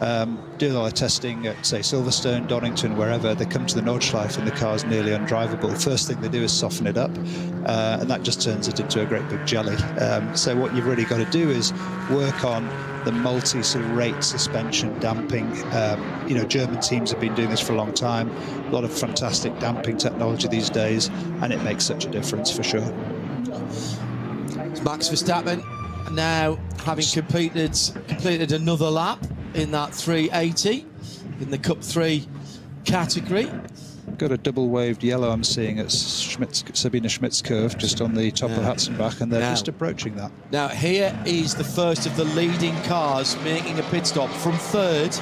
[SPEAKER 7] doing all their testing at, say, Silverstone, Donington, wherever. They come to the Nordschleife and the car's nearly undrivable. First thing they do is soften it up, and that just turns it into a great big jelly. So what you've really got to do is work on the multi sort of rate suspension damping. You know, German teams have been doing this for a long time. A lot of fantastic damping technology these days, and it makes such a difference for sure.
[SPEAKER 6] It's Max Verstappen now having completed another lap in that 380 in the Cup 3 category.
[SPEAKER 7] Got a double waved yellow I'm seeing at Sabine Schmidt's curve just on the top of Hatzenbach, and they're just approaching that.
[SPEAKER 6] Now here is the first of the leading cars making a pit stop. From 3rd,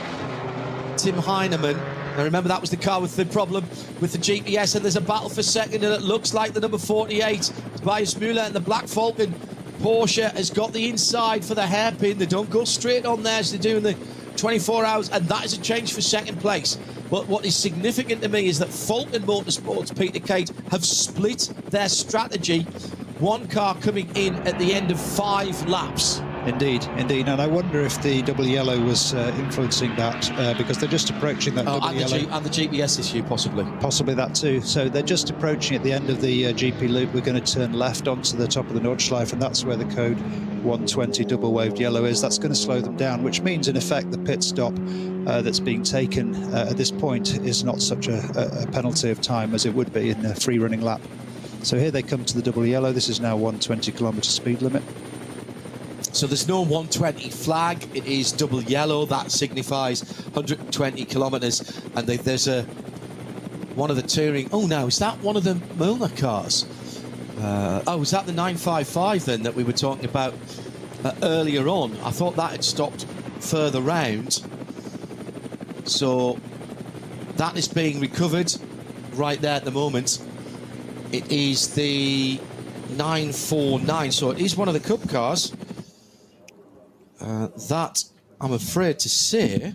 [SPEAKER 6] Tim Heinemann. Now remember, that was the car with the problem with the GPS, and there's a battle for 2nd, and it looks like the number 48, Tobias Müller, and the Black Falcon Porsche has got the inside for the hairpin. They don't go straight on there as they do in the 24 hours, and that is a change for second place. But what is significant to me is that Falcon Motorsports, Peter Kate, have split their strategy. One car coming in at the end of 5 laps.
[SPEAKER 7] Indeed, indeed. And I wonder if the double yellow was influencing that, because they're just approaching that double yellow.
[SPEAKER 6] And the GPS issue, possibly.
[SPEAKER 7] Possibly that too. So they're just approaching at the end of the GP loop. We're going to turn left onto the top of the Nordschleife, and that's where the code 120 double waved yellow is. That's going to slow them down, which means in effect the pit stop that's being taken at this point is not such a penalty of time as it would be in a free running lap. So here they come to the double yellow. This is now 120 kilometre speed limit.
[SPEAKER 6] So there's no 120 flag, it is double yellow. That signifies 120 kilometres. And there's one of the touring... Oh, now, is that one of the Milner cars? Is that the 955 then that we were talking about earlier on? I thought that had stopped further round. So that is being recovered right there at the moment. It is the 949, so it is one of the Cup cars. That, I'm afraid to say,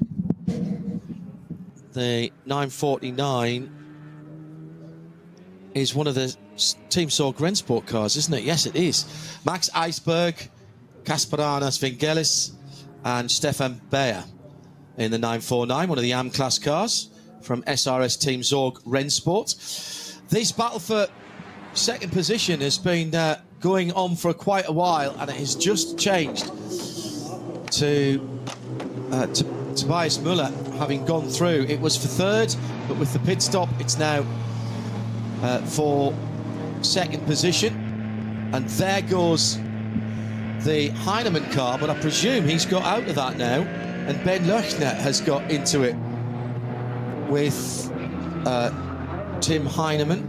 [SPEAKER 6] the 949 is one of the Team Sorg Rennsport cars, isn't it? Yes, it is. Max Eisberg, Kasparanas Vingelis, and Stefan Bayer in the 949, one of the AM-class cars from SRS Team Sorg Rennsport. This battle for second position has been going on for quite a while, and it has just changed to Tobias Müller having gone through. It was for third, but with the pit stop, it's now for second position. And there goes the Heinemann car, but I presume he's got out of that now, and Ben Löchner has got into it with Tim Heinemann.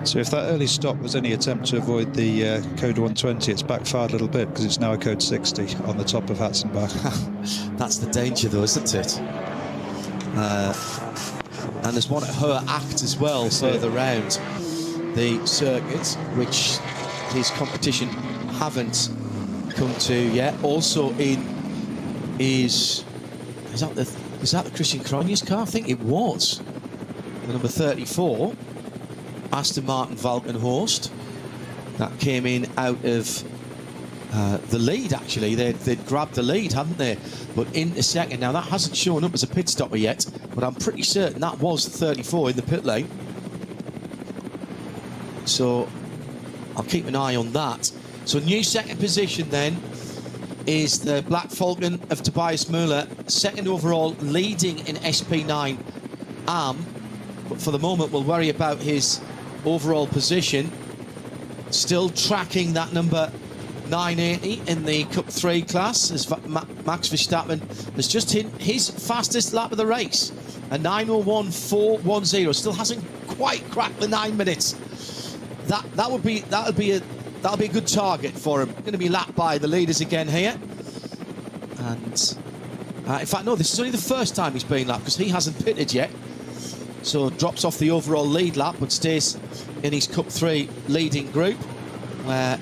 [SPEAKER 7] So if that early stop was any attempt to avoid the code 120, it's backfired a little bit because it's now a code 60 on the top of Hatzenbach.
[SPEAKER 6] That's the danger, though, isn't it? And there's one at Her Act as well, further round the circuit, which his competition haven't come to yet. Also in is that the Christian Cronjes car? I think it was the number 34. Aston Martin Valkenhorst. That came in out of the lead, actually. They'd grabbed the lead, hadn't they? But into second. Now, that hasn't shown up as a pit stopper yet, but I'm pretty certain that was 34 in the pit lane. So I'll keep an eye on that. So new second position then is the Black Falcon of Tobias Müller. Second overall, leading in SP9 AM. But for the moment, we'll worry about his overall position. Still tracking that number 980 in the Cup 3 class, as Max Verstappen has just hit his fastest lap of the race, a 9:01.410. Still hasn't quite cracked the 9 minutes. That'll be a good target for him. Going to be lapped by the leaders again here. And in fact, no, this is only the first time he's been lapped because he hasn't pitted yet. So drops off the overall lead lap, but stays in his Cup 3 leading group, where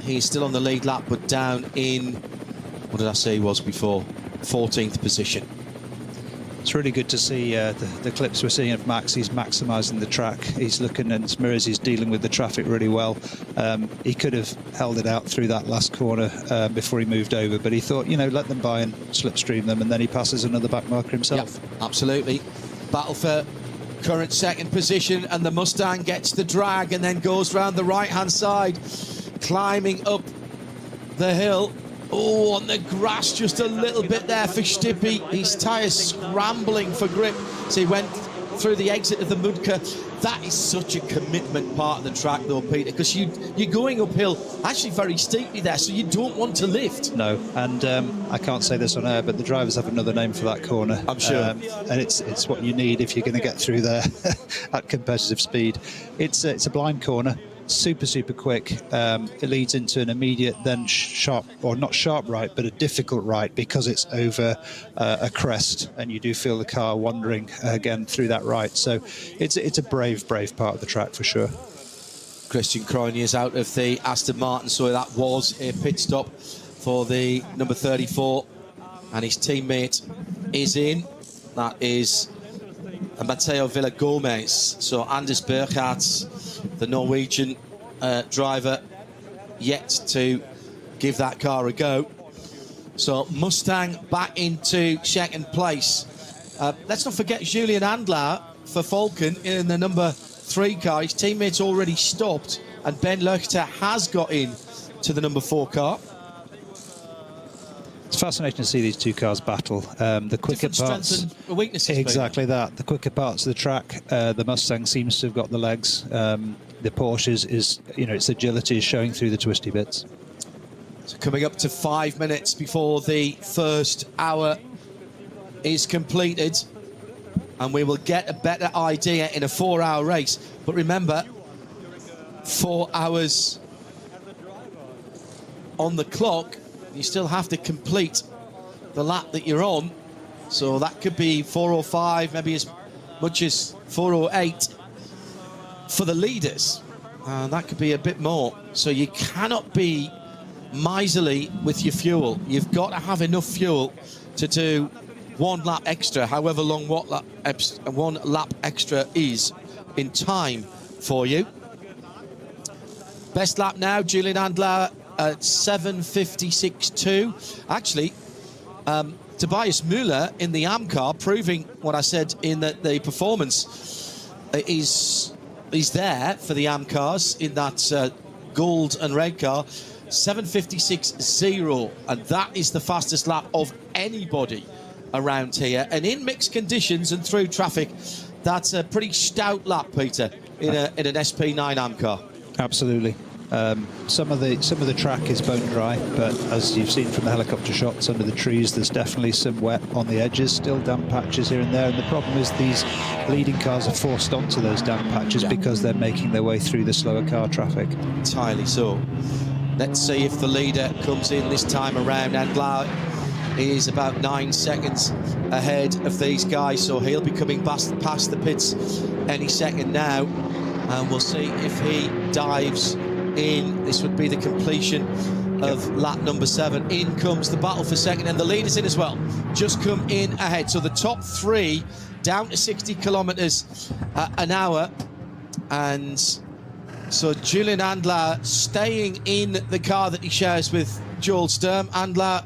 [SPEAKER 6] he's still on the lead lap, but down in, what did I say he was before? 14th position.
[SPEAKER 7] It's really good to see the clips we're seeing of Max. He's maximising the track. He's looking, and Smirres, he's dealing with the traffic really well. He could have held it out through that last corner before he moved over, but he thought, you know, let them by and slipstream them, and then he passes another back marker himself.
[SPEAKER 6] Yep, absolutely. Battle for current second position, and the Mustang gets the drag and then goes round the right-hand side, climbing up the hill. Oh, on the grass just a little bit there for Stippy. His tyres scrambling for grip. So he went through the exit of the Mudka. That is such a commitment part of the track, though, Peter, because you're going uphill actually very steeply there, so you don't want to lift.
[SPEAKER 7] No, and I can't say this on air, but the drivers have another name for that corner.
[SPEAKER 6] I'm sure.
[SPEAKER 7] And it's what you need if you're going to get through there at competitive speed. It's a blind corner. Super quick. It leads into an immediate, then sharp, or not sharp right, but a difficult right, because it's over a crest, and you do feel the car wandering again through that right. So it's a brave part of the track for sure.
[SPEAKER 6] Christian Cronjes out of the Aston Martin, so that was a pit stop for the number 34 and his teammate is in. That is Matteo Villa-Gomez. So Anders Burkhardt, the Norwegian driver, yet to give that car a go. So Mustang back into second place. Let's not forget Julian Andlau for Falcon in the number 3 car. His teammates already stopped, and Ben Löchter has got in to the number 4 car.
[SPEAKER 7] It's fascinating to see these two cars battle. The quicker
[SPEAKER 6] Different
[SPEAKER 7] parts,
[SPEAKER 6] strengths and weaknesses.
[SPEAKER 7] exactly that. The quicker parts of the track, the Mustang seems to have got the legs. The Porsche is, you know, its agility is showing through the twisty bits.
[SPEAKER 6] So coming up to 5 minutes before the first hour is completed, and we will get a better idea in a 4-hour race. But remember, 4 hours on the clock, you still have to complete the lap that you're on. So that could be 4:05, maybe as much as 4:08 for the leaders. That could be a bit more. So you cannot be miserly with your fuel. You've got to have enough fuel to do 1 lap extra, however long one lap extra is in time for you. Best lap now, Julian Andlau at 7:56.2. Actually, Tobias Müller in the AM car, proving what I said in that the performance is there for the AM cars in that gold and red car. 7:56.0, and that is the fastest lap of anybody around here. And in mixed conditions and through traffic, that's a pretty stout lap, Peter, in an SP9 AM car.
[SPEAKER 7] Absolutely. Some of the track is bone dry, but as you've seen from the helicopter shots under the trees, there's definitely some wet on the edges, still damp patches here and there. And the problem is these leading cars are forced onto those damp patches because they're making their way through the slower car traffic.
[SPEAKER 6] Entirely so. Let's see if the leader comes in this time around. Andlau is about 9 seconds ahead of these guys, so he'll be coming past the pits any second now, and we'll see if he dives in. This would be the completion of lap number 7. In comes the battle for second, and the leaders in as well just come in ahead. So the top 3 down to 60 kilometers an hour, and so Julian Andlau staying in the car that he shares with Joel Sturm. Andlau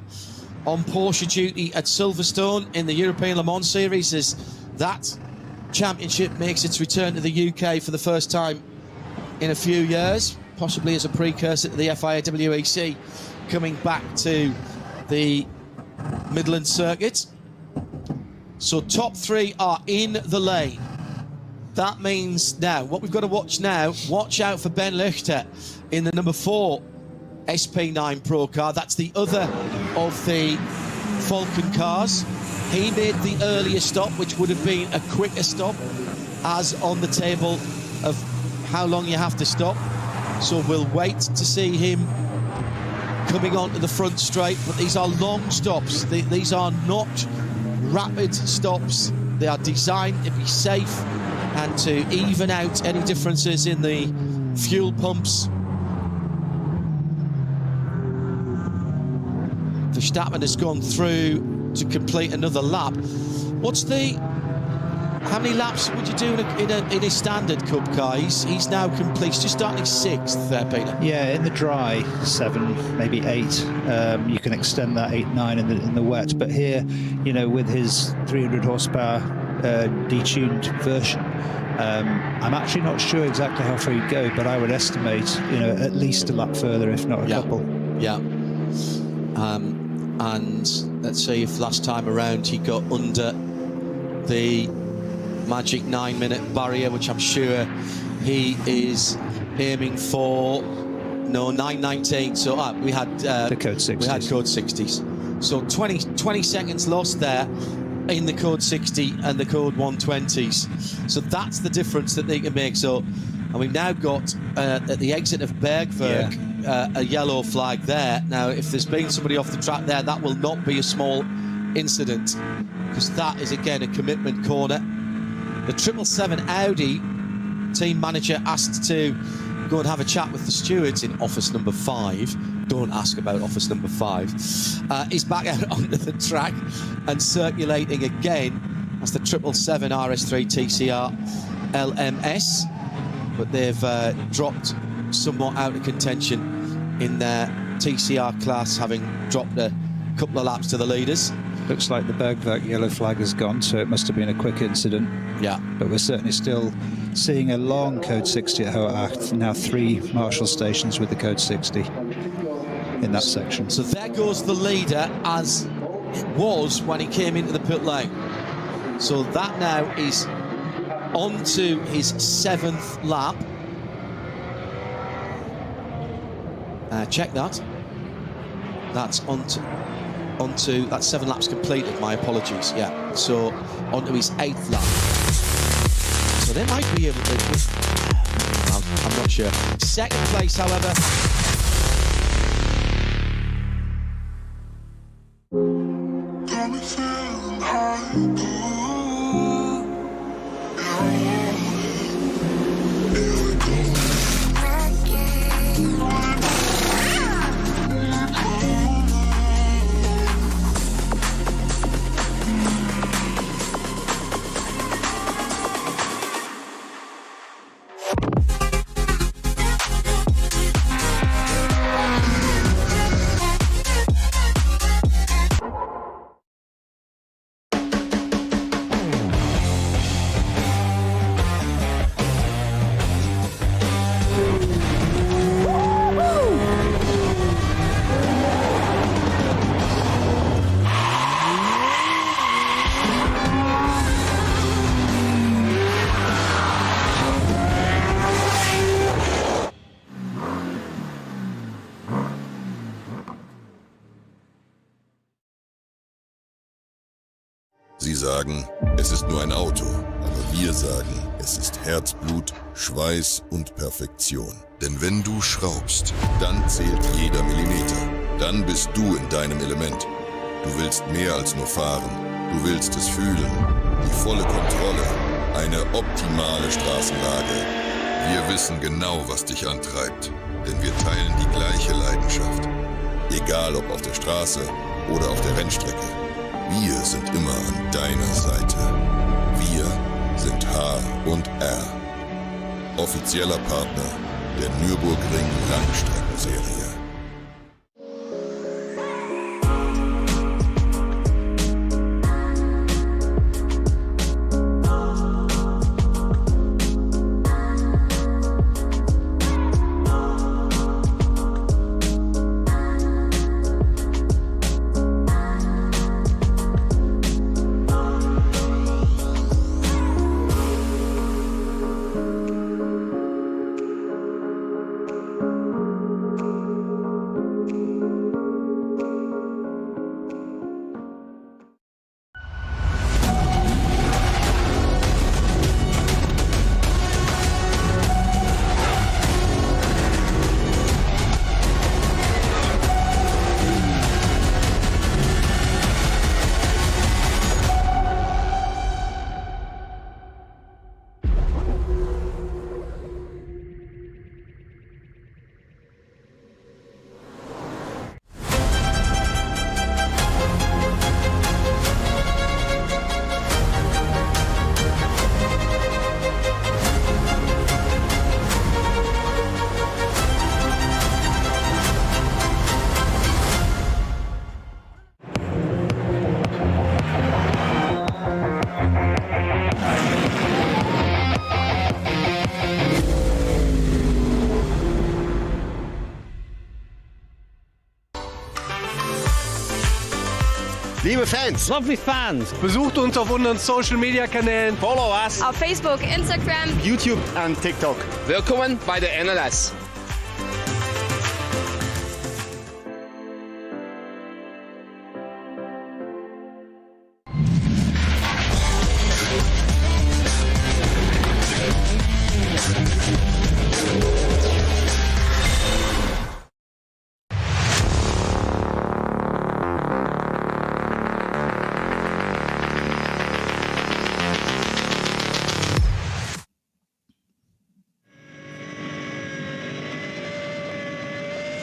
[SPEAKER 6] on Porsche duty at Silverstone in the European Le Mans Series as that championship makes its return to the UK for the first time in a few years, possibly as a precursor to the FIA WEC coming back to the Midland circuit. So top 3 are in the lane. That means now, what we've got to watch now, watch out for Ben Löchter in the number 4 SP9 Pro car. That's the other of the Falcon cars. He made the earlier stop, which would have been a quicker stop, as on the table of how long you have to stop. So we'll wait to see him coming onto the front straight, but these are long stops. These are not rapid stops. They are designed to be safe and to even out any differences in the fuel pumps. Verstappen has gone through to complete another lap. How many laps would you do in a standard Cup car? He's now complete. He's just starting 6th there, Peter.
[SPEAKER 7] Yeah, in the dry, 7, maybe 8. You can extend that 8, 9 in the wet. But here, you know, with his 300 horsepower detuned version, I'm actually not sure exactly how far he'd go, but I would estimate, you know, at least a lap further, if not a couple.
[SPEAKER 6] Yeah. And let's see if last time around he got under the magic 9-minute barrier, which I'm sure he is aiming for. No, 9:19. So we had
[SPEAKER 7] the code 60s.
[SPEAKER 6] We had code 60s. So 20 seconds lost there in the code 60 and the code 120s. So that's the difference that they can make. So, and we've now got at the exit of Bergwerk a yellow flag there. Now, if there's been somebody off the track there, that will not be a small incident, because that is again a commitment corner. The 777 Audi team manager asked to go and have a chat with the stewards in office number 5. Don't ask about office number 5. He's back out onto the track and circulating again. That's the 777 RS3 TCR LMS, but they've dropped somewhat out of contention in their TCR class, having dropped a couple of laps to the leaders.
[SPEAKER 7] Looks like the Bergwerk yellow flag has gone, so it must have been a quick incident.
[SPEAKER 6] Yeah.
[SPEAKER 7] But we're certainly still seeing a long code 60 at Hohe now 3 marshal stations with the code 60 in that section.
[SPEAKER 6] So there goes the leader, as it was when he came into the pit lane. So that now is on to his 7th lap. Check that. That's onto that's 7 laps completed. My apologies. Yeah. So onto his 8th lap. So they might be able to. I'm not sure. 2nd place, however.
[SPEAKER 9] Sie sagen, es ist nur ein Auto, aber wir sagen, es ist Herzblut, Schweiß und Perfektion. Denn wenn du schraubst, dann zählt jeder Millimeter. Dann bist du in deinem Element. Du willst mehr als nur fahren. Du willst es fühlen. Die volle Kontrolle. Eine optimale Straßenlage. Wir wissen genau, was dich antreibt. Denn wir teilen die gleiche Leidenschaft. Egal ob auf der Straße oder auf der Rennstrecke. Wir sind immer an deiner Seite. Wir sind H&R. Offizieller Partner der Nürburgring Langstrecken-Serie.
[SPEAKER 10] Liebe Fans,
[SPEAKER 2] Lovely fans.
[SPEAKER 10] besucht uns auf unseren Social Media Kanälen,
[SPEAKER 3] Follow us.
[SPEAKER 11] Auf Facebook, Instagram,
[SPEAKER 10] YouTube und TikTok.
[SPEAKER 3] Willkommen bei der NLS.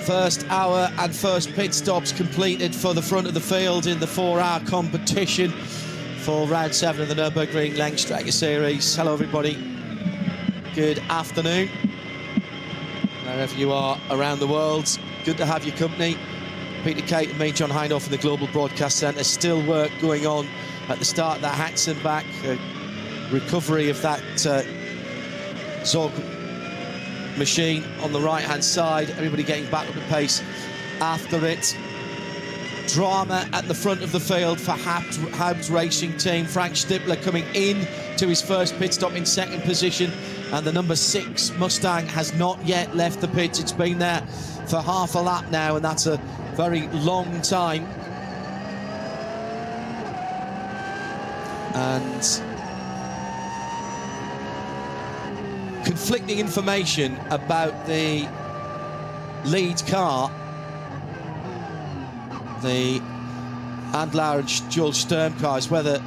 [SPEAKER 6] First hour and first pit stops completed for the front of the field in the 4-hour competition for round 7 of the Nürburgring Langstrecken Series. Hello everybody, good afternoon. Wherever you are around the world, good to have your company. Peter Kate and me, John Hindhaugh from the Global Broadcast Centre. Still work going on at the start of that Haxon back, recovery of that Zog machine on the right-hand side. Everybody getting back up the pace after it. Drama at the front of the field for Hab's racing team. Frank Stippler coming in to his first pit stop in second position, and the number 6 Mustang has not yet left the pit. It's been there for half a lap now, and that's a very long time. And conflicting information about the lead car, the Andlar and Jules Sturm cars, whether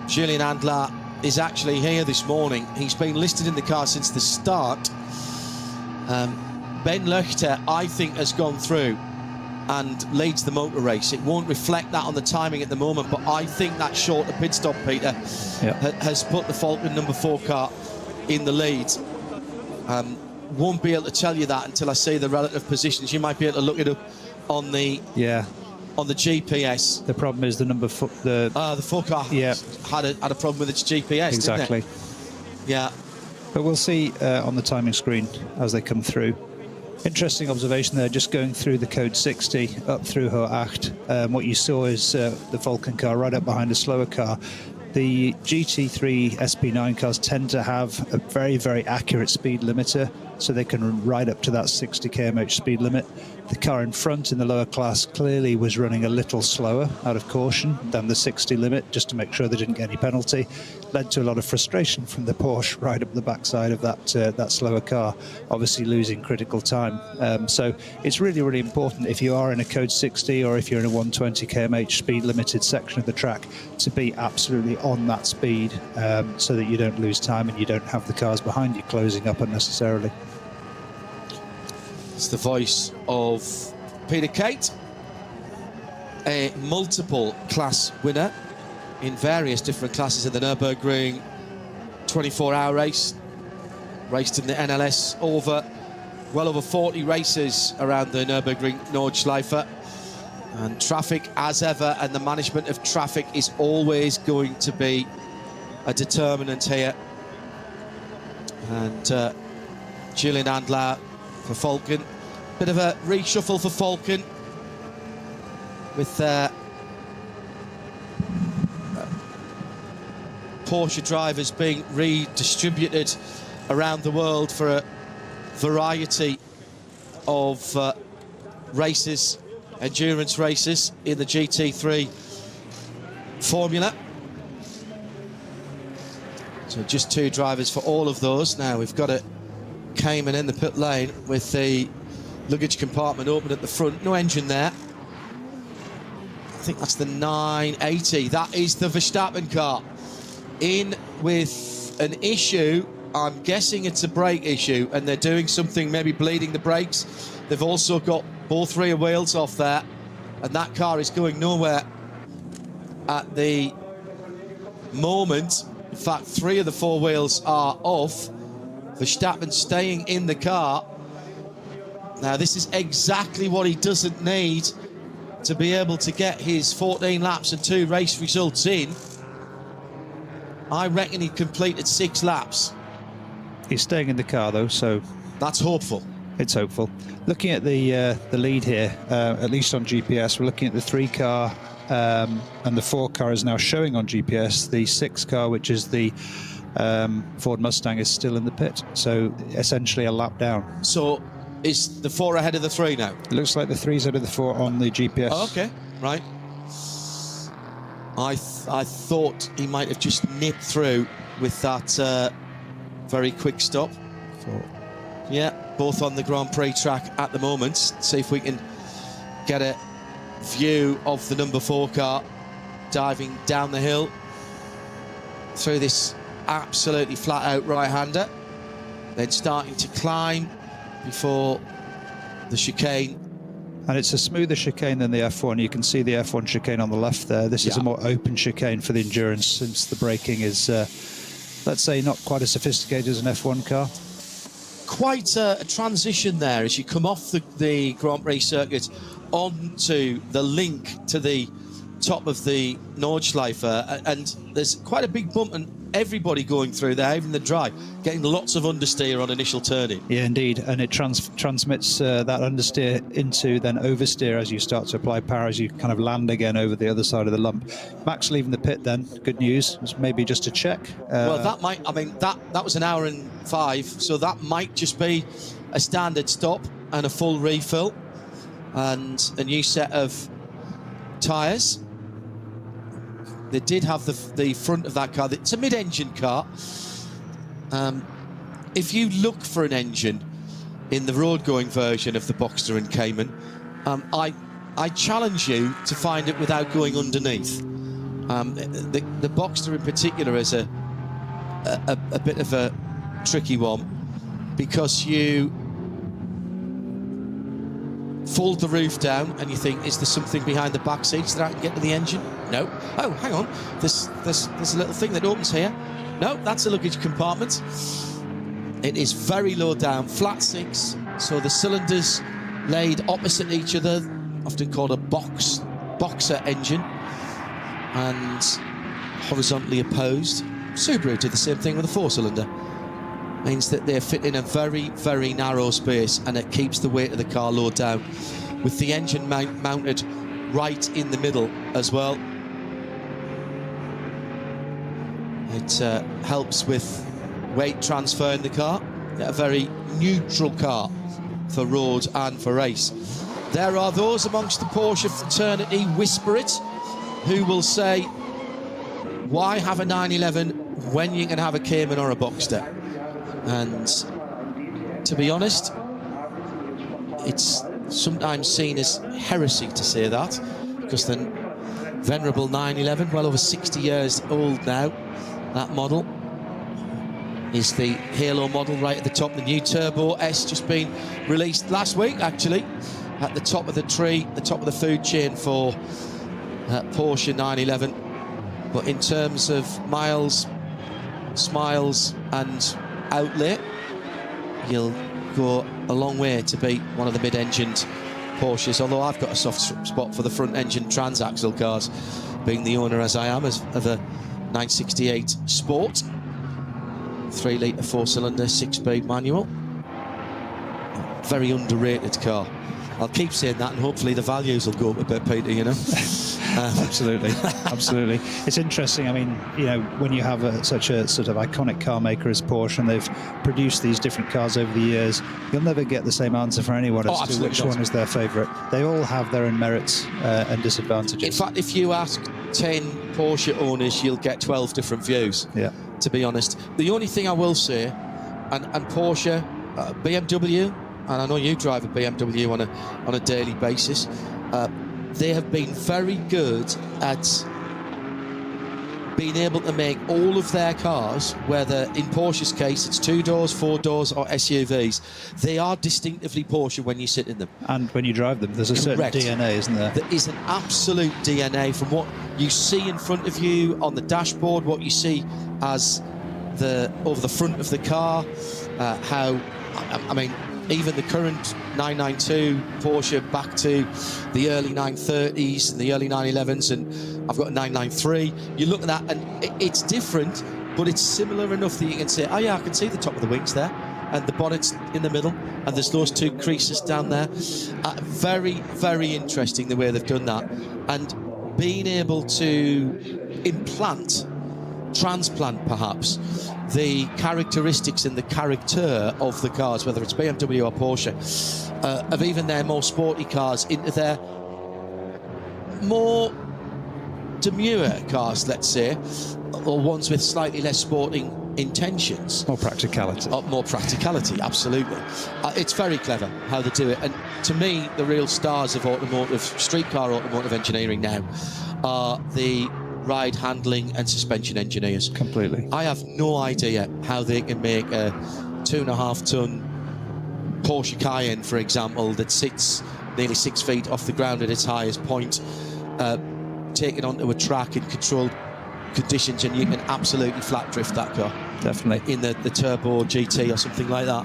[SPEAKER 6] Julian Andlar is actually here this morning. He's been listed in the car since the start. Ben Löchter, I think, has gone through and leads the motor race. It won't reflect that on the timing at the moment, but I think that shorter pit stop, Peter, has put the Falcon number 4 car in the lead. Won't be able to tell you that until I see the relative positions. You might be able to look it up on the on the GPS.
[SPEAKER 7] The problem is the number 4, the
[SPEAKER 6] 4 car had a problem with its GPS.
[SPEAKER 7] Exactly.
[SPEAKER 6] Didn't it? Yeah.
[SPEAKER 7] But we'll see on the timing screen as they come through. Interesting observation there, just going through the code 60 up through Ho8. What you saw is the Falcon car right up behind a slower car. The GT3 SP9 cars tend to have a very, very accurate speed limiter, so they can ride up to that 60 km/h speed limit. The car in front in the lower class clearly was running a little slower out of caution than the 60 limit, just to make sure they didn't get any penalty. Led to a lot of frustration from the Porsche right up the backside of that slower car, obviously losing critical time. So it's really, really important if you are in a code 60 or if you're in a 120 km/h speed limited section of the track to be absolutely on that speed, so that you don't lose time and you don't have the cars behind you closing up unnecessarily.
[SPEAKER 6] It's the voice of Peter Kate, a multiple class winner in various different classes in the Nürburgring 24-hour race. Raced in the NLS well over 40 races around the Nürburgring Nordschleife. And traffic, as ever, and the management of traffic is always going to be a determinant here. And Julian Andlar for Falcon. Bit of a reshuffle for Falcon with Porsche drivers being redistributed around the world for a variety of races, endurance races in the GT3 formula. So just 2 drivers for all of those. Now we've got a Cayman in the pit lane with the luggage compartment open at the front. No engine there. I think that's the 980. That is the Verstappen car. In with an issue. I'm guessing it's a brake issue, and they're doing something, maybe bleeding the brakes. They've also got both rear wheels off there, and that car is going nowhere at the moment. In fact, 3 of the 4 wheels are off. Verstappen staying in the car. Now, this is exactly what he doesn't need to be able to get his 14 laps and 2 race results in. I reckon he completed 6 laps.
[SPEAKER 7] He's staying in the car, though, so...
[SPEAKER 6] That's hopeful.
[SPEAKER 7] It's hopeful. Looking at the lead here, at least on GPS, we're looking at the 3 car, and the 4 car is now showing on GPS. The 6 car, which is the Ford Mustang, is still in the pit. So essentially a lap down. So is the 4 ahead of the 3 now? It looks like the 3's ahead of the 4 on the GPS.
[SPEAKER 6] Oh, okay, right. I thought he might have just nipped through with that very quick stop. Yeah, both on the Grand Prix track at the moment. See if we can get a view of the number 4 car diving down the hill through this absolutely flat-out right-hander. then starting to climb before the chicane.
[SPEAKER 7] And it's a smoother chicane than the F1. You can see the F1 chicane on the left there. This is a more open chicane for the endurance, since the braking is, let's say, not quite as sophisticated as an F1 car.
[SPEAKER 6] Quite a transition there as you come off the Grand Prix circuit onto the link to the top of the Nordschleife, and there's quite a big bump, and everybody going through there, even the dry, getting lots of understeer on initial turning.
[SPEAKER 7] Yeah, indeed, and it transmits that understeer into then oversteer as you start to apply power, as you kind of land again over the other side of the lump. Max leaving the pit then, good news, it's maybe just a check.
[SPEAKER 6] Well, that might, I mean, that was an hour and 5, so that might just be a standard stop and a full refill and a new set of tyres. They did have the front of that car. It's a mid-engine car. If you look for an engine in the road-going version of the Boxster and Cayman, I challenge you to find it without going underneath. The Boxster in particular is a bit of a tricky one, because you fold the roof down and you think, is there something behind the back seats that I can get to the engine? No. Oh, hang on, there's a little thing that opens here. No, that's a luggage compartment. It is very low down, flat 6, so the cylinders laid opposite each other, often called a boxer engine, and horizontally opposed. Subaru did the same thing with a 4-cylinder. Means that they're fit in a very, very narrow space, and it keeps the weight of the car low down, with the engine mounted right in the middle as well. It helps with weight transfer in the car. A very neutral car for road and for race. There are those amongst the Porsche fraternity, whisper it, who will say, why have a 911 when you can have a Cayman or a Boxster? And to be honest, it's sometimes seen as heresy to say that, because the venerable 911, well over 60 years old now, that model is the Halo model right at the top. The new Turbo S just been released last week, actually, at the top of the tree, the top of the food chain for Porsche 911. But in terms of miles, smiles and outlay, you'll go a long way to beat one of the mid-engined Porsches, although I've got a soft spot for the front-engine transaxle cars, being the owner, as I am, of a 968 Sport, 3-litre 4-cylinder 6-speed manual. Very underrated car. I'll keep saying that, and hopefully the values will go up a bit, Peter, you know.
[SPEAKER 7] Absolutely, absolutely. It's interesting, I mean, you know, when you have such a sort of iconic car maker as Porsche, and they've produced these different cars over the years, you'll never get the same answer for anyone as to which one is their favourite. They all have their own merits and disadvantages.
[SPEAKER 6] In fact, if you ask 10 Porsche owners, you'll get 12 different views, to be honest. The only thing I will say, and Porsche, BMW, and I know you drive a BMW on a daily basis, they have been very good at being able to make all of their cars, whether in Porsche's case it's 2 doors, 4 doors or SUVs, they are distinctively Porsche when you sit in them.
[SPEAKER 7] And when you drive them, there's a certain DNA, isn't there?
[SPEAKER 6] There is an absolute DNA from what you see in front of you on the dashboard, what you see as over the front of the car, how, I mean, even the current 992 Porsche back to the early 930s and the early 911s, and I've got a 993. You look at that and it's different, but it's similar enough that you can say, oh yeah, I can see the top of the wings there, and the bonnet's in the middle, and there's those 2 creases down there. Very, very interesting the way they've done that, and being able to transplant perhaps the characteristics and the character of the cars, whether it's BMW or Porsche, of even their more sporty cars into their more demure cars, let's say, or ones with slightly less sporting intentions.
[SPEAKER 7] More practicality.
[SPEAKER 6] More practicality, absolutely. It's very clever how they do it. And to me, the real stars of streetcar automotive engineering now are the ride handling and suspension engineers.
[SPEAKER 7] Completely.
[SPEAKER 6] I have no idea how they can make a 2.5-ton Porsche Cayenne, for example, that sits nearly 6 feet off the ground at its highest point, take it onto a track in controlled conditions, and you can absolutely flat drift that car.
[SPEAKER 7] Definitely.
[SPEAKER 6] In the Turbo GT or something like that.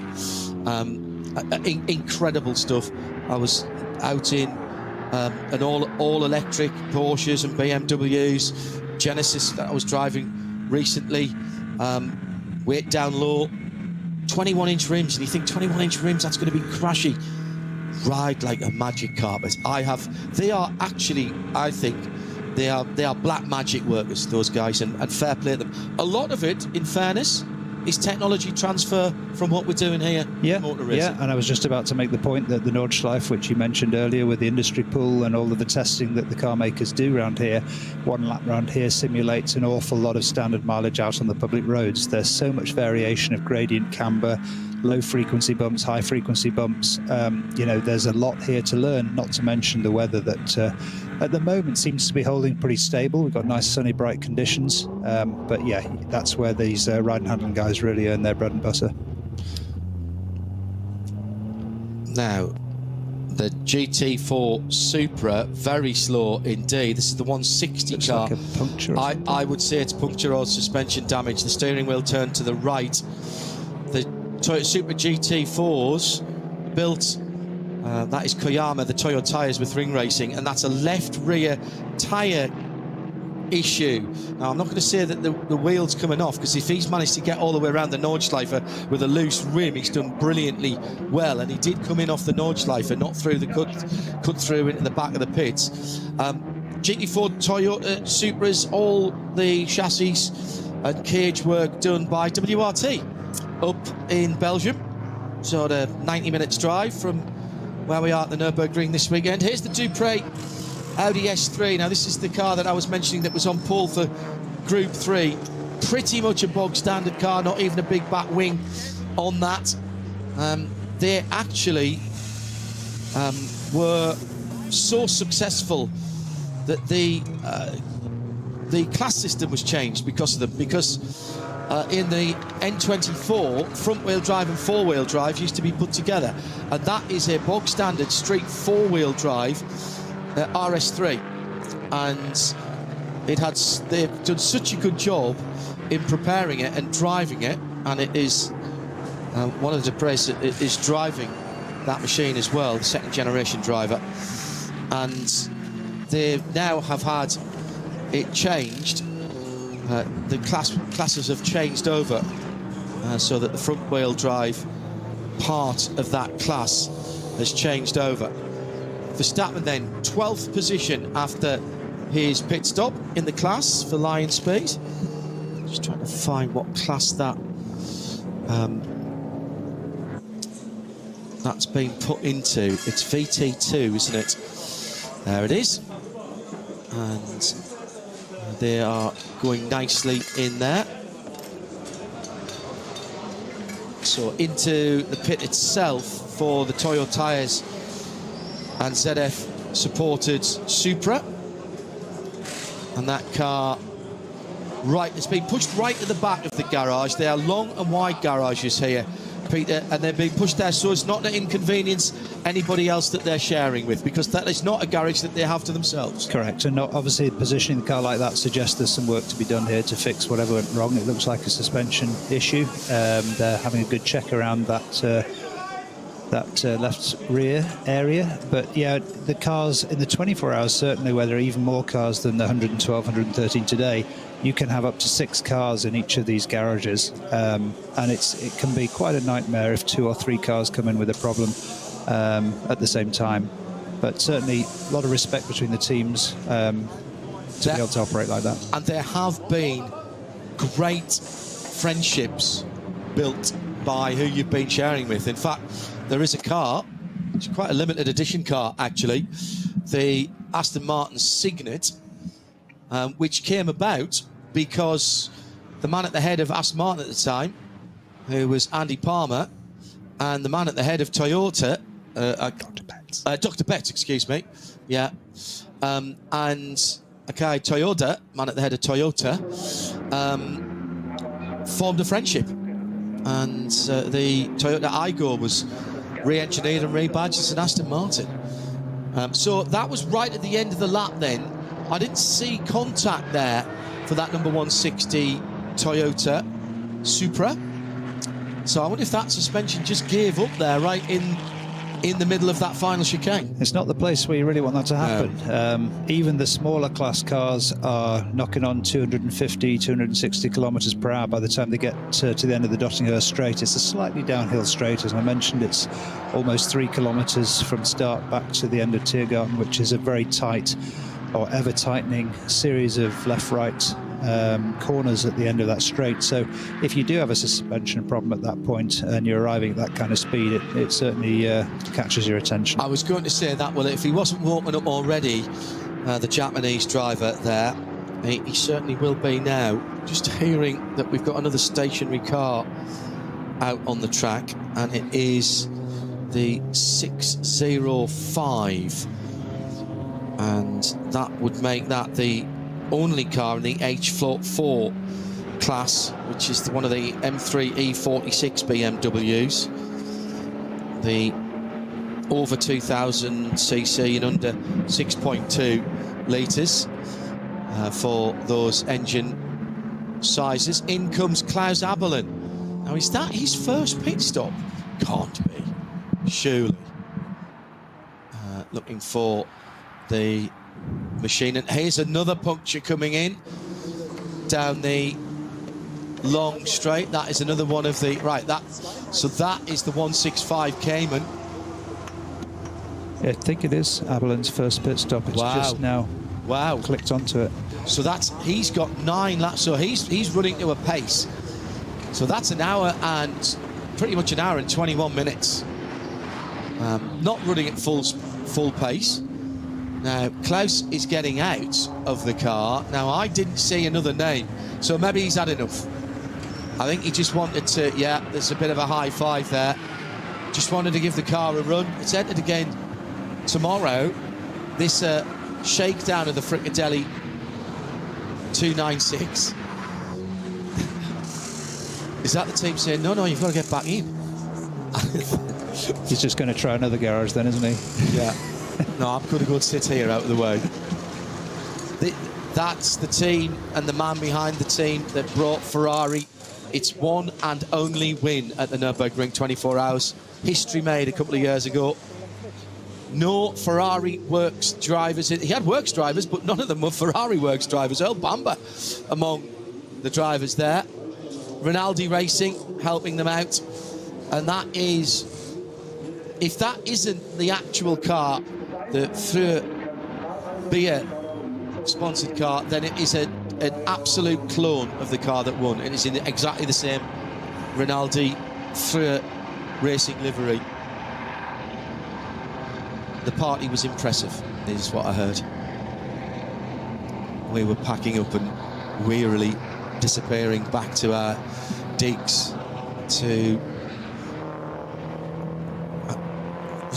[SPEAKER 6] Incredible stuff. I was out in an all-electric Porsches and BMWs, Genesis that I was driving recently, weight down low, 21-inch rims, and you think 21-inch rims, that's going to be crashy. Ride like a magic carpet. They are actually, I think, they are black magic workers, those guys, and fair play to them. A lot of it, in fairness, is technology transfer from what we're doing here.
[SPEAKER 7] Yeah,
[SPEAKER 6] motor racing.
[SPEAKER 7] yeah, and I was just about to make the point that the Nordschleife, which you mentioned earlier, with the industry pool and all of the testing that the car makers do around here, one lap round here simulates an awful lot of standard mileage out on the public roads. There's so much variation of gradient camber, low frequency bumps, high frequency bumps. You know, there's a lot here to learn, not to mention the weather that at the moment seems to be holding pretty stable. We've got nice sunny, bright conditions. But yeah, that's where these ride and handling guys really earn their bread and butter.
[SPEAKER 6] Now, the GT4 Supra, very slow indeed. This is the 160
[SPEAKER 7] Looks
[SPEAKER 6] car.
[SPEAKER 7] like a puncture or something.
[SPEAKER 6] I would say it's puncture or suspension damage. The steering wheel turned to the right. The Toyota Supra GT4s built, that is Koyama, the Toyo tyres with Ring Racing, and that's a left rear tyre issue. Now, I'm not going to say that the wheel's coming off, because if he's managed to get all the way around the Nordschleife with a loose rim, he's done brilliantly well, and he did come in off the Nordschleife, not through the cut through into the back of the pits. GT4 Toyota Supras, all the chassis and cage work done by WRT up in Belgium. So the 90 minutes drive from where we are at the Nürburgring this weekend. Here's the Dupre Audi S3. Now, this is the car that I was mentioning that was on pole for Group 3. Pretty much a bog standard car, not even a big back wing on that. They actually were so successful that the class system was changed because of them. Because in the N24, front-wheel drive and four-wheel drive used to be put together, and that is a bog standard street four-wheel drive RS3, and they've done such a good job in preparing it and driving it, and it is one of the Dupres that is driving that machine as well, the second generation driver, and they now have had it changed. The classes have changed over so that the front wheel drive part of that class has changed over. Verstappen then 12th position after his pit stop in the class for Lion Speed. Just trying to find what class that's been put into. It's VT2, isn't it? There it is. And they are going nicely in there. So into the pit itself for the Toyo tyres and ZF supported Supra, and that car it's been pushed right at the back of the garage. They are long and wide garages here, Peter, and they're being pushed there so it's not to inconvenience anybody else that they're sharing with, because that is not a garage that they have to themselves.
[SPEAKER 7] Correct, and obviously positioning the car like that suggests there's some work to be done here to fix whatever went wrong. It looks like a suspension issue. They're having a good check around that left rear area, but yeah, the cars in the 24 hours, certainly where there are even more cars than the 112, 113 today, you can have up to 6 cars in each of these garages, and it can be quite a nightmare if 2 or 3 cars come in with a problem at the same time. But certainly a lot of respect between the teams to be able to operate like that.
[SPEAKER 6] And there have been great friendships built by who you've been sharing with. In fact, there is a car, it's quite a limited edition car actually, the Aston Martin Signet, which came about because the man at the head of Aston Martin at the time, who was Andy Palmer, and the man at the head of Toyota, Dr. Betts, excuse me, yeah, and Akai Toyoda, man at the head of Toyota, formed a friendship. and the Toyota Aygo was re-engineered and rebadged as an Aston Martin. So that was right at the end of the lap then. I didn't see contact there for that number 160 Toyota Supra. So I wonder if that suspension just gave up there right in the middle of that final chicane.
[SPEAKER 7] It's not the place where you really want that to happen. No. Even the smaller class cars are knocking on 250, 260 kilometers per hour by the time they get to the end of the Dottinghurst Straight. It's a slightly downhill straight, as I mentioned. It's almost 3 kilometers from start back to the end of Tiergarten, which is a very tight or ever tightening series of left-right corners at the end of that straight. So if you do have a suspension problem at that point and you're arriving at that kind of speed, it certainly catches your attention.
[SPEAKER 6] I was going to say that, well, if he wasn't warming up already, the Japanese driver there, he certainly will be now. Just hearing that we've got another stationary car out on the track, and it is the 605, and that would make that the only car in the H4 class, which is one of the M3 E46 BMWs, the over 2000 cc and under 6.2 litres for those engine sizes. In comes Klaus Abelin. Now, is that his first pit stop? Can't be, surely. Looking for the machine, and here's another puncture coming in down the long straight. That is another one of the so that is the 165 Cayman.
[SPEAKER 7] I think it is Abelin's first pit stop. It's just now clicked onto it.
[SPEAKER 6] So he's got 9 laps, so he's running to a pace, so that's an hour and pretty much an hour and 21 minutes. Not running at full pace. Now, Klaus is getting out of the car. Now, I didn't see another name, so maybe he's had enough. I think he just wanted to, there's a bit of a high five there. Just wanted to give the car a run. It's entered again tomorrow. This shakedown of the Frickadelli 296. Is that the team saying, no, you've got to get back in?
[SPEAKER 7] He's just going to try another garage then, isn't he?
[SPEAKER 6] Yeah. No, I'm going to go and sit here out of the way. That's the team and the man behind the team that brought Ferrari its one and only win at the Nürburgring 24 Hours. History made a couple of years ago. No Ferrari Works drivers. He had Works drivers, but none of them were Ferrari Works drivers. Earl Bamber among the drivers there. Rinaldi Racing helping them out. And that is, if that isn't the actual car, the Frö Beer sponsored car, then it is an absolute clone of the car that won. It is in exactly the same Rinaldi Frö racing livery. The party was impressive, is what I heard. We were packing up and wearily disappearing back to our digs to... I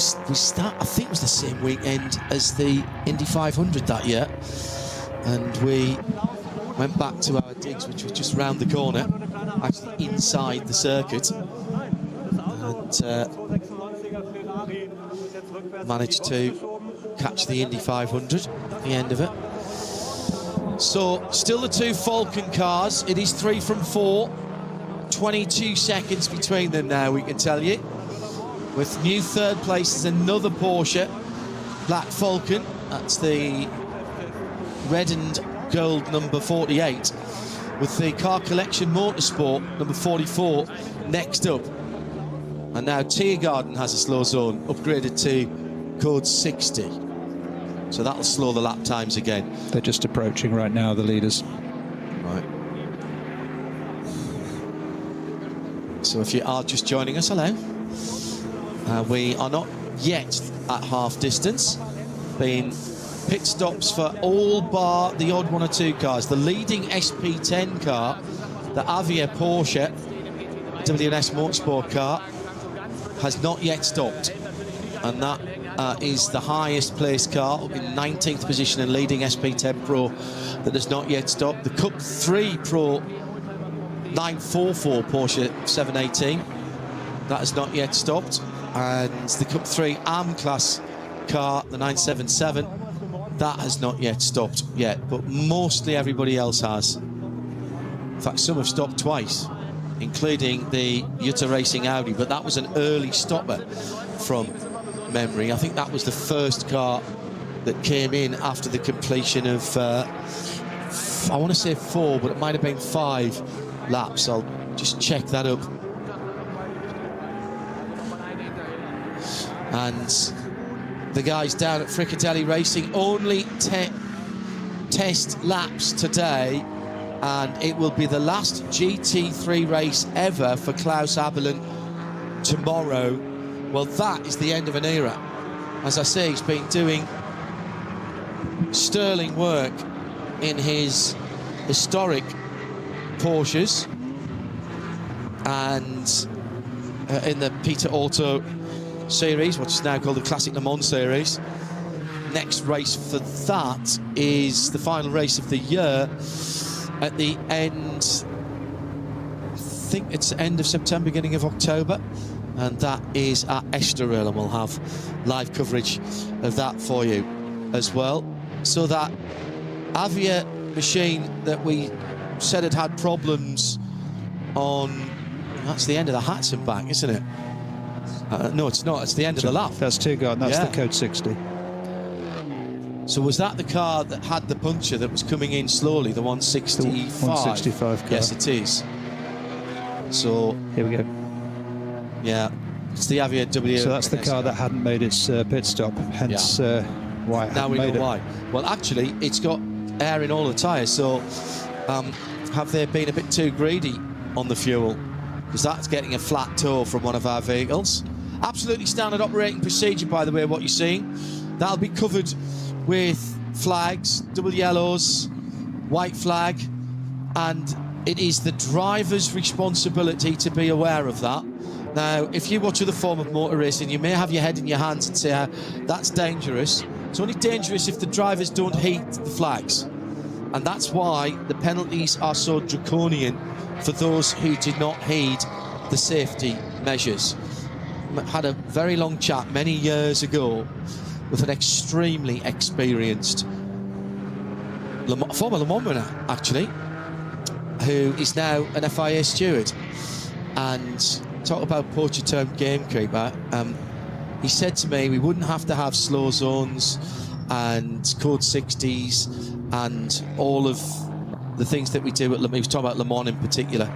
[SPEAKER 6] think it was the same weekend as the Indy 500 that year, and we went back to our digs, which was just round the corner, actually inside the circuit, and managed to catch the Indy 500 at the end of it. So still the 2 Falcon cars. It is 3 from 4, 22 seconds between them now, we can tell you. With new third place is another Porsche, Black Falcon. That's the red and gold number 48. With the Car Collection Motorsport number 44 next up. And now Tiergarten has a slow zone upgraded to code 60. So that'll slow the lap times again.
[SPEAKER 7] They're just approaching right now, the leaders.
[SPEAKER 6] Right. So if you are just joining us, hello. We are not yet at half distance. Been pit stops for all bar the odd 1 or 2 cars. The leading SP10 car, the Avia Porsche WNS Motorsport car, has not yet stopped. And that is the highest placed car in 19th position and leading SP10 Pro that has not yet stopped. The Cup 3 Pro 944 Porsche 718. That has not yet stopped. And the Cup 3 AM class car, the 977, that has not yet stopped yet, but mostly everybody else has. In fact, some have stopped twice, including the Jutta Racing Audi, but that was an early stopper from memory. I think that was the first car that came in after the completion of, I want to say 4, but it might have been 5 laps. I'll just check that up. And the guys down at Fricatelli Racing, only 10 test laps today, and it will be the last GT3 race ever for Klaus Abelin tomorrow. Well, that is the end of an era. As I say, he's been doing sterling work in his historic Porsches and in the Peter Auto series, which is now called the Classic Le Mans series. Next race for that is the final race of the year at the end, I think it's end of September, beginning of October, and that is at Estoril, and we'll have live coverage of that for you as well. So that Avia machine that we said had problems on, that's the end of the Hatson back, isn't it? No, it's not. It's the end of the lap.
[SPEAKER 7] That's 2 gone. That's the code 60.
[SPEAKER 6] So was that the car that had the puncture that was coming in slowly, the 165?
[SPEAKER 7] The 165 car.
[SPEAKER 6] Yes, it is. So
[SPEAKER 7] here we go.
[SPEAKER 6] Yeah, it's the Avia W.
[SPEAKER 7] So that's the car that hadn't made its pit stop, hence why it
[SPEAKER 6] now
[SPEAKER 7] hadn't
[SPEAKER 6] we
[SPEAKER 7] made
[SPEAKER 6] know
[SPEAKER 7] it.
[SPEAKER 6] why. Well, actually, it's got air in all the tyres, so have they been a bit too greedy on the fuel? Because that's getting a flat toe from one of our vehicles. Absolutely standard operating procedure, by the way, what you're seeing. That'll be covered with flags, double yellows, white flag, and it is the driver's responsibility to be aware of that. Now, if you watch other form of motor racing, you may have your head in your hands and say, that's dangerous. It's only dangerous if the drivers don't heed the flags. And that's why the penalties are so draconian for those who did not heed the safety measures. Had a very long chat many years ago with an extremely experienced former Le Mans winner, actually, who is now an FIA steward. And talk about poacher turned gamekeeper. He said to me we wouldn't have to have slow zones and code 60s and all of the things that we do at Le Mans. He was talking about Le Mans in particular.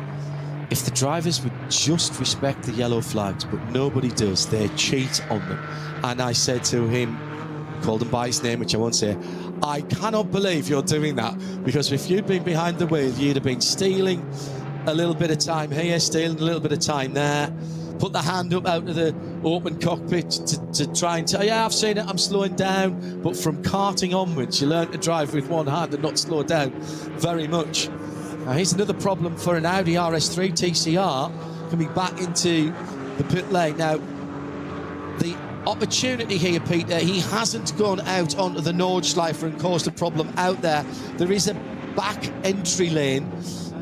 [SPEAKER 6] If the drivers would just respect the yellow flags, but nobody does, they cheat on them. And I said to him, called him by his name, which I won't say, I cannot believe you're doing that, because if you'd been behind the wheel, you'd have been stealing a little bit of time here, stealing a little bit of time there, put the hand up out of the open cockpit to try and tell, yeah, I've seen it, I'm slowing down. But from karting onwards, you learn to drive with one hand and not slow down very much. Now, here's another problem for an Audi RS3 TCR coming back into the pit lane. Now, the opportunity here, Peter, he hasn't gone out onto the Nordschleife and caused a problem out there. There is a back entry lane,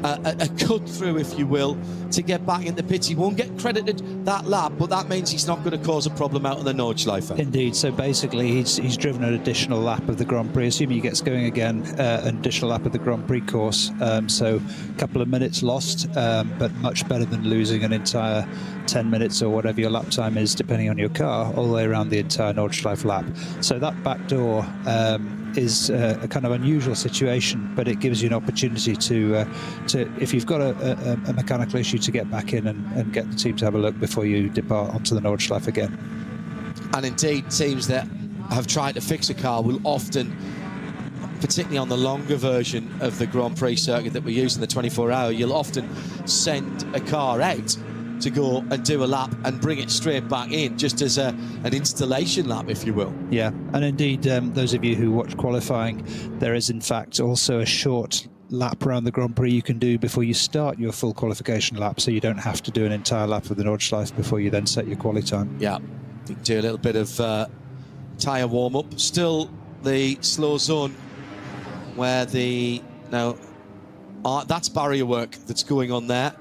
[SPEAKER 6] a cut through, if you will, to get back in the pits. He won't get credited that lap, but that means he's not going to cause a problem out on the Nordschleife.
[SPEAKER 7] Indeed. So basically, he's driven an additional lap of the Grand Prix, assuming he gets going again, an additional lap of the Grand Prix course. So a couple of minutes lost, but much better than losing an entire 10 minutes or whatever your lap time is, depending on your car, all the way around the entire Nordschleife lap. So that back door is a kind of unusual situation, but it gives you an opportunity to if you've got a mechanical issue, to get back in and get the team to have a look before you depart onto the Nordschleife again.
[SPEAKER 6] And indeed, teams that have tried to fix a car will often, particularly on the longer version of the Grand Prix circuit that we use in the 24-hour, you'll often send a car out to go and do a lap and bring it straight back in, just as an installation lap, if you will.
[SPEAKER 7] Yeah, and indeed, those of you who watch qualifying, there is in fact also a short lap around the Grand Prix you can do before you start your full qualification lap, so you don't have to do an entire lap of the Nordschleife before you then set your quali time.
[SPEAKER 6] Yeah, you can do a little bit of tyre warm-up. Still the slow zone where the... Now, That's barrier work that's going on there.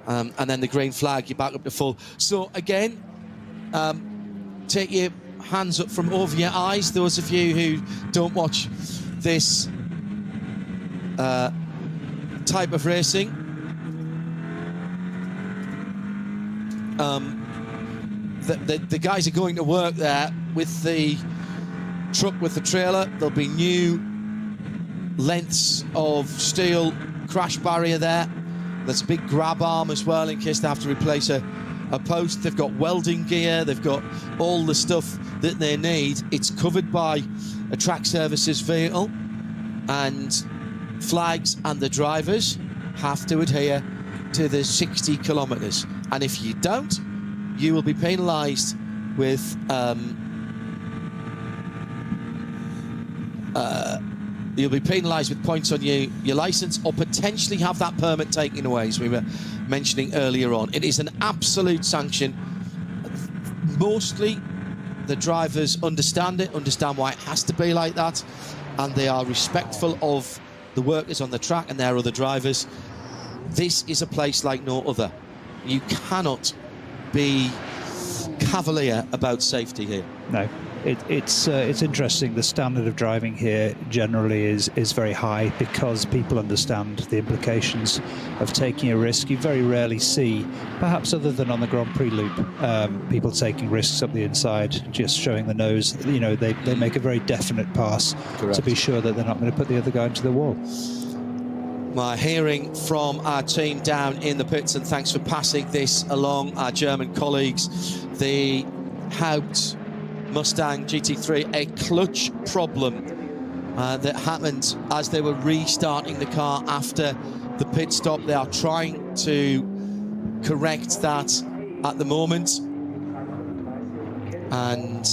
[SPEAKER 6] And then the green flag, you're back up to full. So again, take your hands up from over your eyes, those of you who don't watch this type of racing. The guys are going to work there with the truck, with the trailer. There'll be new lengths of steel crash barrier there. There's a big grab arm as well in case they have to replace a post. They've got welding gear. They've got all the stuff that they need. It's covered by a track services vehicle, and flags and the drivers have to adhere to the 60 kilometres. And if you don't, you will be penalised with you'll be penalised with points on your licence, or potentially have that permit taken away, as we were mentioning earlier on. It is an absolute sanction. Mostly the drivers understand it, understand why it has to be like that, and they are respectful of the workers on the track and their other drivers. This is a place like no other. You cannot be cavalier about safety here.
[SPEAKER 7] No. It's interesting. The standard of driving here generally is very high because people understand the implications of taking a risk. You very rarely see, perhaps other than on the Grand Prix loop, people taking risks up the inside, just showing the nose. You know, they make a very definite pass. Correct. To be sure that they're not going to put the other guy into the wall.
[SPEAKER 6] My hearing from our team down in the pits, and thanks for passing this along, our German colleagues. The Haupt Mustang GT3, a clutch problem that happened as they were restarting the car after the pit stop. They are trying to correct that at the moment. And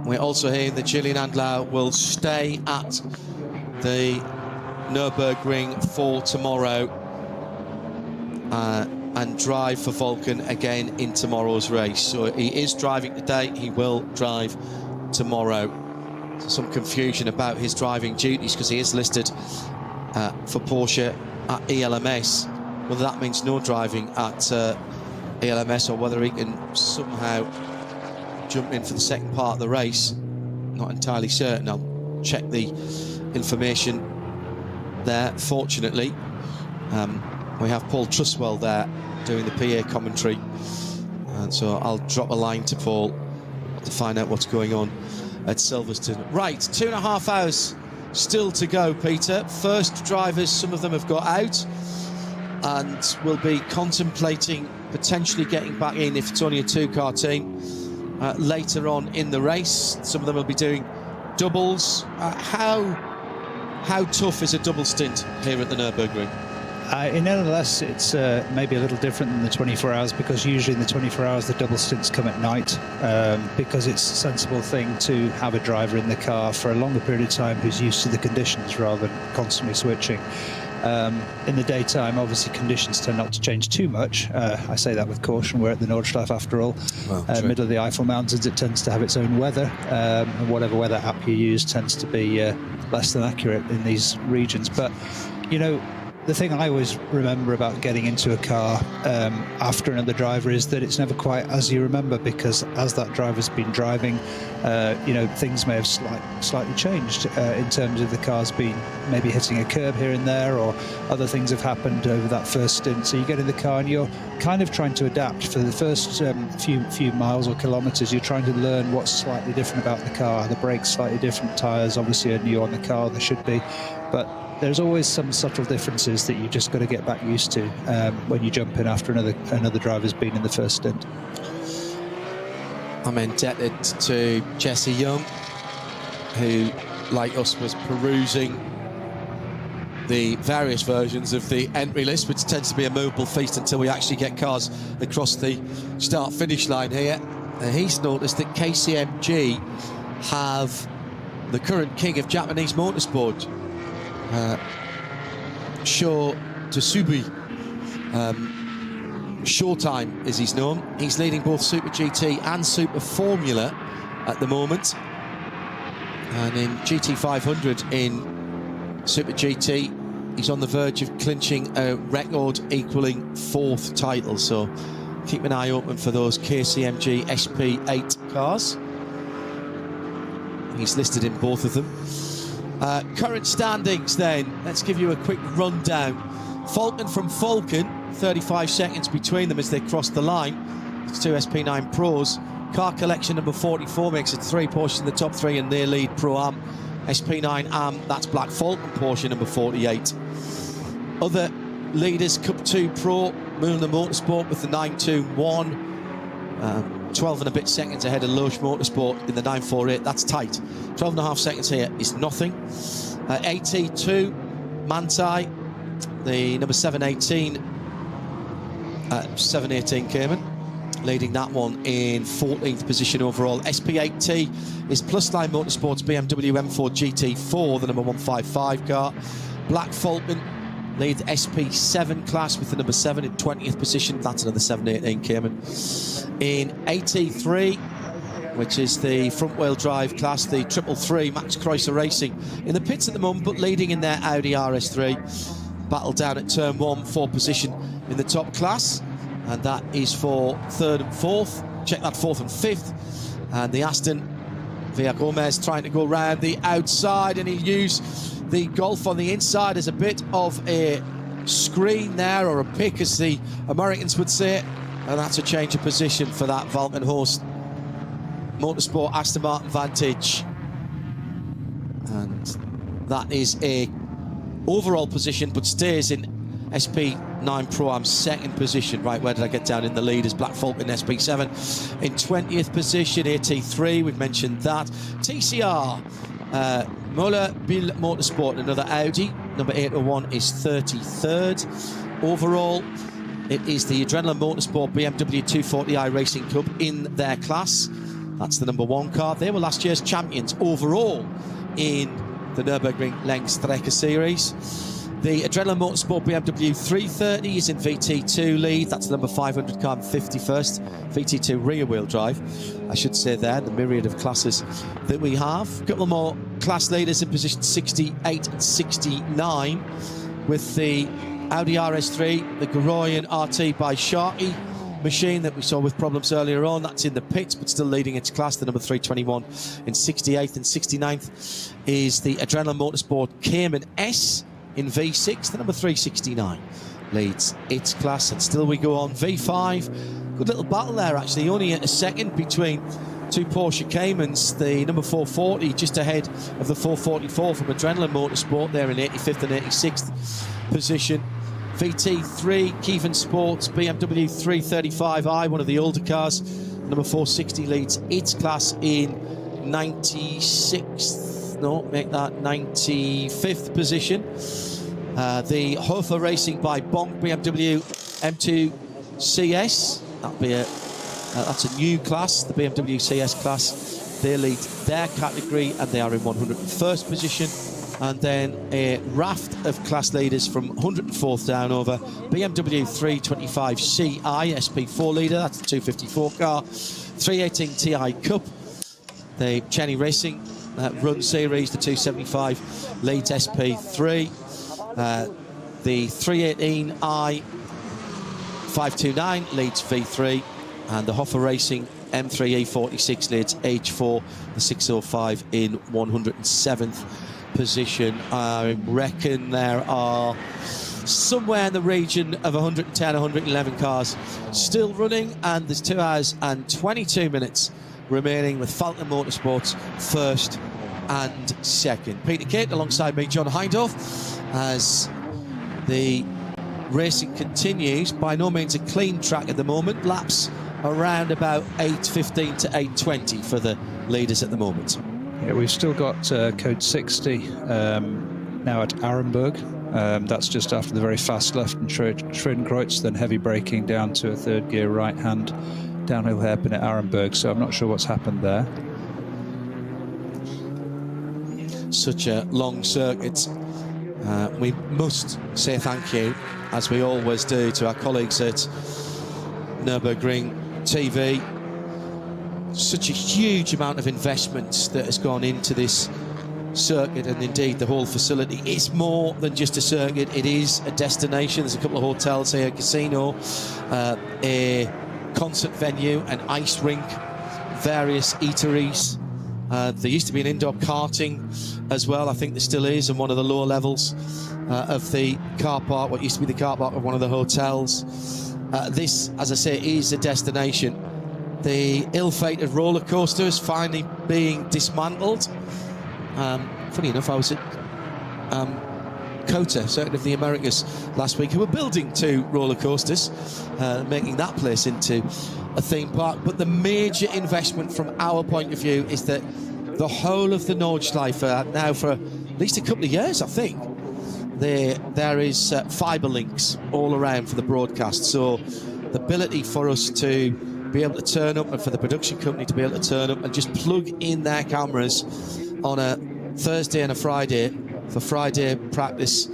[SPEAKER 6] we're also hearing that Julian Andlau will stay at the Nürburgring for tomorrow and drive for Vulcan again in tomorrow's race. So he is driving today, he will drive tomorrow. So some confusion about his driving duties because he is listed for Porsche at ELMS. Whether that means no driving at ELMS or whether he can somehow jump in for the second part of the race, not entirely certain. I'll check the information there. Fortunately, we have Paul Truswell there doing the PA commentary, and so I'll drop a line to Paul to find out what's going on at Silverstone. Right, 2.5 hours still to go, Peter. First drivers, some of them have got out and will be contemplating potentially getting back in if it's only a two-car team later on in the race. Some of them will be doing doubles. How tough is a double stint here at the Nürburgring?
[SPEAKER 7] In NLS, it's maybe a little different than the 24 hours because usually in the 24 hours the double stints come at night because it's a sensible thing to have a driver in the car for a longer period of time who's used to the conditions rather than constantly switching. In the daytime, obviously, conditions tend not to change too much. I say that with caution. We're at the Nordschleife after all. Well, middle of the Eiffel Mountains, it tends to have its own weather, and whatever weather app you use tends to be less than accurate in these regions. But, you know, the thing I always remember about getting into a car after another driver is that it's never quite as you remember, because as that driver's been driving, you know, things may have slightly changed in terms of the car's been maybe hitting a curb here and there, or other things have happened over that first stint. So you get in the car and you're kind of trying to adapt for the first few miles or kilometres. You're trying to learn what's slightly different about the car. The brakes slightly different, tyres obviously are new on the car, there should be, but there's always some subtle differences that you just got to get back used to when you jump in after another driver's been in the first stint.
[SPEAKER 6] I'm indebted to Jesse Young, who, like us, was perusing the various versions of the entry list, which tends to be a movable feast until we actually get cars across the start-finish line here. And he's noticed that KCMG have the current king of Japanese motorsport, Sho Tsubi. Showtime, as he's known. He's leading both Super GT and Super Formula at the moment. And in GT500 in Super GT, he's on the verge of clinching a record equaling 4th title, so keep an eye open for those KCMG SP8 cars. He's listed in both of them. Current standings then, let's give you a quick rundown. Falcon from Falcon, 35 seconds between them as they cross the line. It's 2 SP9 Pros. Car Collection number 44 makes it 3 Porsches in the top 3, and their lead Pro-Am. SP9 Am, that's Black Falcon Porsche number 48. Other leaders, Cup 2 Pro, Moon Motorsport with the 921. 12 and a bit seconds ahead of Loesch Motorsport in the 948. That's tight. 12 and a half seconds here is nothing. AT2 Manti, the number 718 Cayman, leading that one in 14th position overall. SP8T is Plusline Motorsports BMW M4 GT4, the number 155 car. Black Falcon leads SP7 class with the number 7 in 20th position. That's another 718 Cayman. In AT3, which is the front-wheel drive class, the 333 Max Kreuzer Racing in the pits at the moment, but leading in their Audi RS3. Battle down at turn 1 for position in the top class, and that is for 3rd and 4th. Check that 4th and 5th. And the Aston Villa Gomez trying to go round the outside, and he'll use the Golf on the inside as a bit of a screen there, or a pick as the Americans would say, and that's a change of position for that Valkenhorst Motorsport Aston Martin Vantage. And that is a overall position, but stays in SP9 Pro-Am 2nd position. Right, where did I get down in the lead? Is Black Falcon SP7 in 20th position. AT3, we've mentioned that. TCR, Moller Bill Motorsport, another Audi, number 801 is 33rd. Overall, it is the Adrenaline Motorsport BMW 240i Racing Cup in their class. That's the number 1 car. They were last year's champions overall in the Nürburgring Langstrecken Series. The Adrenaline Motorsport BMW 330 is in VT2 lead. That's the number 500 car in 51st. VT2 rear-wheel drive, I should say there, the myriad of classes that we have. A couple more class leaders in position 68 and 69 with the Audi RS3, the Goroyan RT by Sharkey machine that we saw with problems earlier on. That's in the pits, but still leading its class. The number 321 in 68th and 69th is the Adrenaline Motorsport Cayman S in V6. The number 369 leads its class, and still we go on. V5, good little battle there actually, only a second between 2 Porsche Caymans. The number 440 just ahead of the 444 from Adrenaline Motorsport there in 85th and 86th position. VT3 Kievan Sports BMW 335i, one of the older cars. Number 460 leads its class in 95th position. The Hofer Racing by Bonk BMW M2 CS, that's a new class, the BMW CS class. They lead their category and they are in 101st position. And then a raft of class leaders from 104th down over. BMW 325ci SP4 leader, that's the 254 car. 318 Ti Cup, the Cheney Racing Run Series, the 275 leads SP3. The 318i 529 leads V3, and the Hofer Racing M3E46 leads H4, the 605 in 107th position. I reckon there are somewhere in the region of 110, 111 cars still running, and there's 2 hours and 22 minutes remaining with Falcon Motorsports first and second. Peter Kate alongside me, John Hindorf, as the racing continues. By no means a clean track at the moment. Laps around about 8:15 to 8:20 for the leaders at the moment.
[SPEAKER 7] Yeah, we've still got code 60 now at Arenberg. That's just after the very fast left and Schroedenkreuz, then heavy braking down to a 3rd gear right-hand downhill hairpin at Arenberg. So I'm not sure what's happened there.
[SPEAKER 6] Such a long circuit. We must say thank you, as we always do, to our colleagues at Nürburgring TV. Such a huge amount of investment that has gone into this circuit, and indeed the whole facility. It's more than just a circuit, it is a destination. There's a couple of hotels here, a casino, a concert venue, an ice rink, various eateries. There used to be an indoor karting as well. I think there still is, in one of the lower levels of the car park, what used to be the car park of one of the hotels. This, as I say, is a destination. The ill-fated roller coaster is finally being dismantled. Funny enough, I was at COTA, Circuit of the Americas, last week, who were building 2 roller coasters, making that place into a theme park. But the major investment from our point of view is that the whole of the Nordschleife, now for at least a couple of years, I think, there is fibre links all around for the broadcast. So the ability for us to be able to turn up, and for the production company to be able to turn up and just plug in their cameras on a Thursday and a Friday for Friday practice,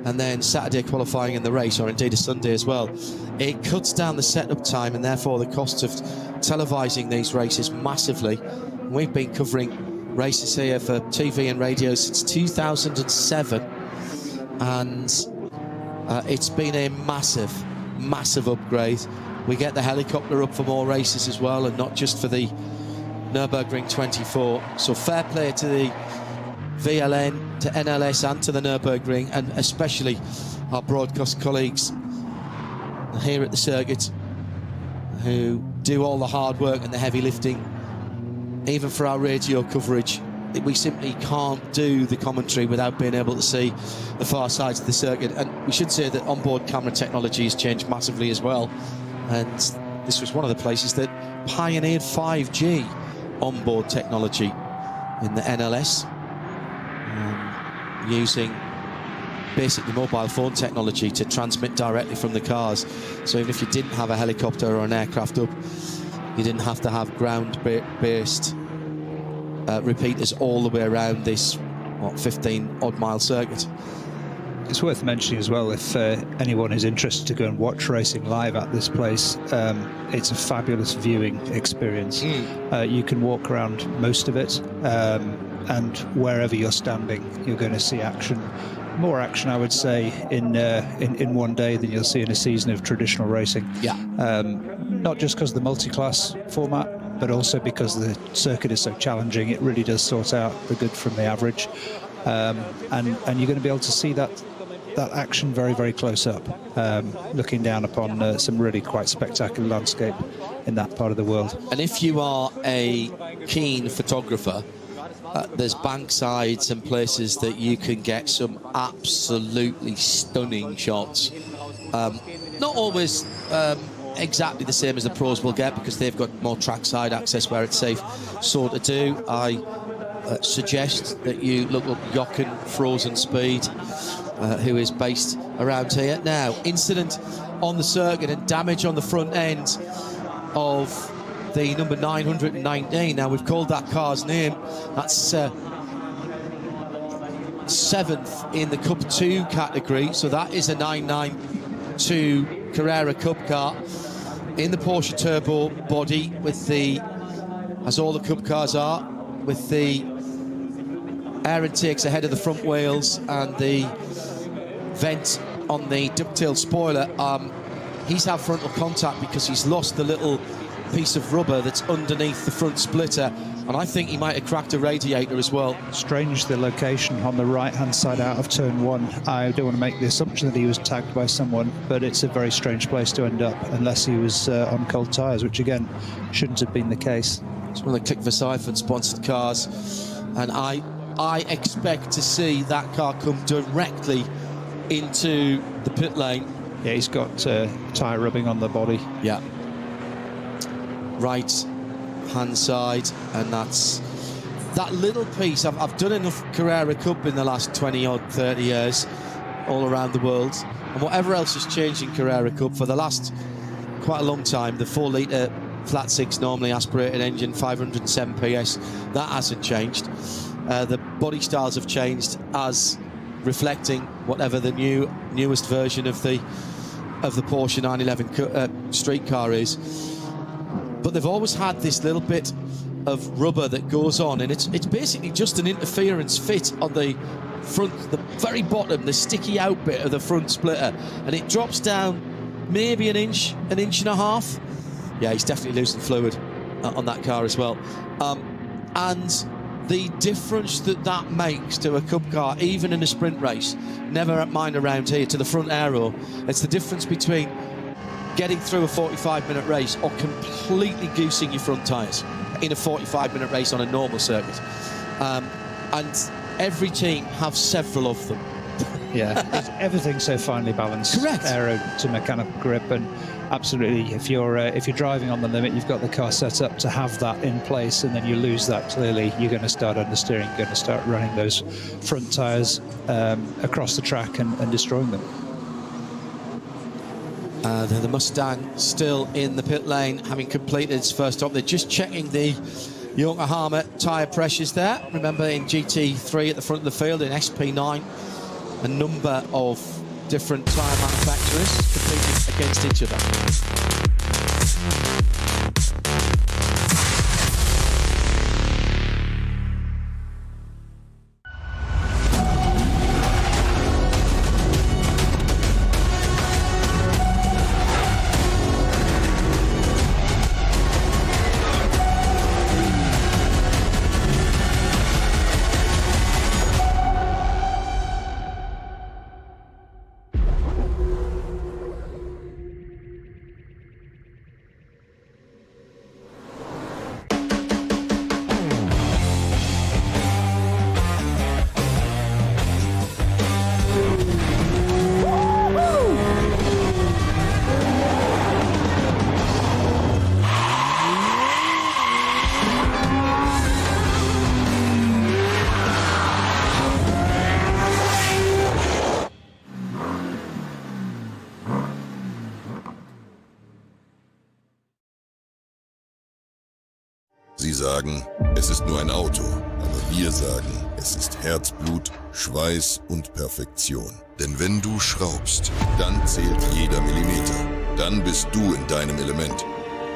[SPEAKER 6] and then Saturday qualifying in the race, or indeed a Sunday as well. It cuts down the setup time and therefore the cost of televising these races massively. We've been covering races here for TV and radio since 2007, and it's been a massive upgrade. We get the helicopter up for more races as well, and not just for the Nürburgring 24. So fair play to the VLN, to NLS and to the Nürburgring, and especially our broadcast colleagues here at the circuit who do all the hard work and the heavy lifting. Even for our radio coverage, we simply can't do the commentary without being able to see the far sides of the circuit. And we should say that onboard camera technology has changed massively as well. And this was one of the places that pioneered 5G onboard technology in the NLS, using basically mobile phone technology to transmit directly from the cars. So even if you didn't have a helicopter or an aircraft up, you didn't have to have ground-based repeaters all the way around this 15-odd mile circuit.
[SPEAKER 7] It's worth mentioning as well, if anyone is interested to go and watch racing live at this place, it's a fabulous viewing experience. You can walk around most of it, and wherever you're standing, you're going to see action. More action, I would say, in one day than you'll see in a season of traditional racing.
[SPEAKER 6] Yeah.
[SPEAKER 7] Not just because of the multi-class format, but also because the circuit is so challenging. It really does sort out the good from the average, and you're going to be able to see that action very, very close up, looking down upon some really quite spectacular landscape in that part of the world.
[SPEAKER 6] And if you are a keen photographer, there's bank sides and places that you can get some absolutely stunning shots. Not always exactly the same as the pros will get, because they've got more trackside access where it's safe so to do. I suggest that you look up Jochen Frozen Speed, who is based around here. Now, incident on the circuit and damage on the front end of the number 919. Now, we've called that car's name. That's 7th in the Cup 2 category. So that is a 992 Carrera Cup car in the Porsche Turbo body, with the, as all the Cup cars are, with the air intakes ahead of the front wheels and the vent on the ducktail spoiler. He's had frontal contact because he's lost the little piece of rubber that's underneath the front splitter, and I think he might have cracked a radiator as well.
[SPEAKER 7] Strange, the location on the right-hand side out of turn 1. I don't want to make the assumption that he was tagged by someone, but it's a very strange place to end up, unless he was on cold tyres, which again shouldn't have been the case.
[SPEAKER 6] It's one of the Click-Versiphon sponsored cars, and I expect to see that car come directly into the pit lane.
[SPEAKER 7] Yeah, he's got tyre rubbing on the body.
[SPEAKER 6] Yeah. Right hand side, and that's that little piece. I've done enough Carrera Cup in the last 20 odd 30 years all around the world, and whatever else has changed in Carrera Cup for the last quite a long time, the 4-litre flat 6 normally aspirated engine, 507 PS, that hasn't changed. The body styles have changed as reflecting whatever the newest version of the Porsche 911 street car is. But they've always had this little bit of rubber that goes on, and it's basically just an interference fit on the front, the very bottom, the sticky out bit of the front splitter, and it drops down maybe an inch and a half. Yeah, he's definitely losing fluid on that car as well. And the difference that makes to a cup car, even in a sprint race, never mind around here, to the front aero, it's the difference between getting through a 45-minute race or completely goosing your front tyres in a 45-minute race on a normal circuit. And every team have several of them.
[SPEAKER 7] Yeah, everything's so finely balanced.
[SPEAKER 6] Correct.
[SPEAKER 7] Aero to mechanical grip, and absolutely, if you're driving on the limit, you've got the car set up to have that in place, and then you lose that. Clearly, you're going to start understeering, you're going to start running those front tyres across the track and destroying them.
[SPEAKER 6] The Mustang still in the pit lane, having completed its first stop. They're just checking the Yokohama tyre pressures there. Remember, in GT3 at the front of the field, in SP9, a number of different tyre manufacturers competing against each other.
[SPEAKER 9] Sie sagen, es ist nur ein Auto, aber wir sagen, es ist Herzblut, Schweiß und Perfektion. Denn wenn du schraubst, dann zählt jeder Millimeter. Dann bist du in deinem Element.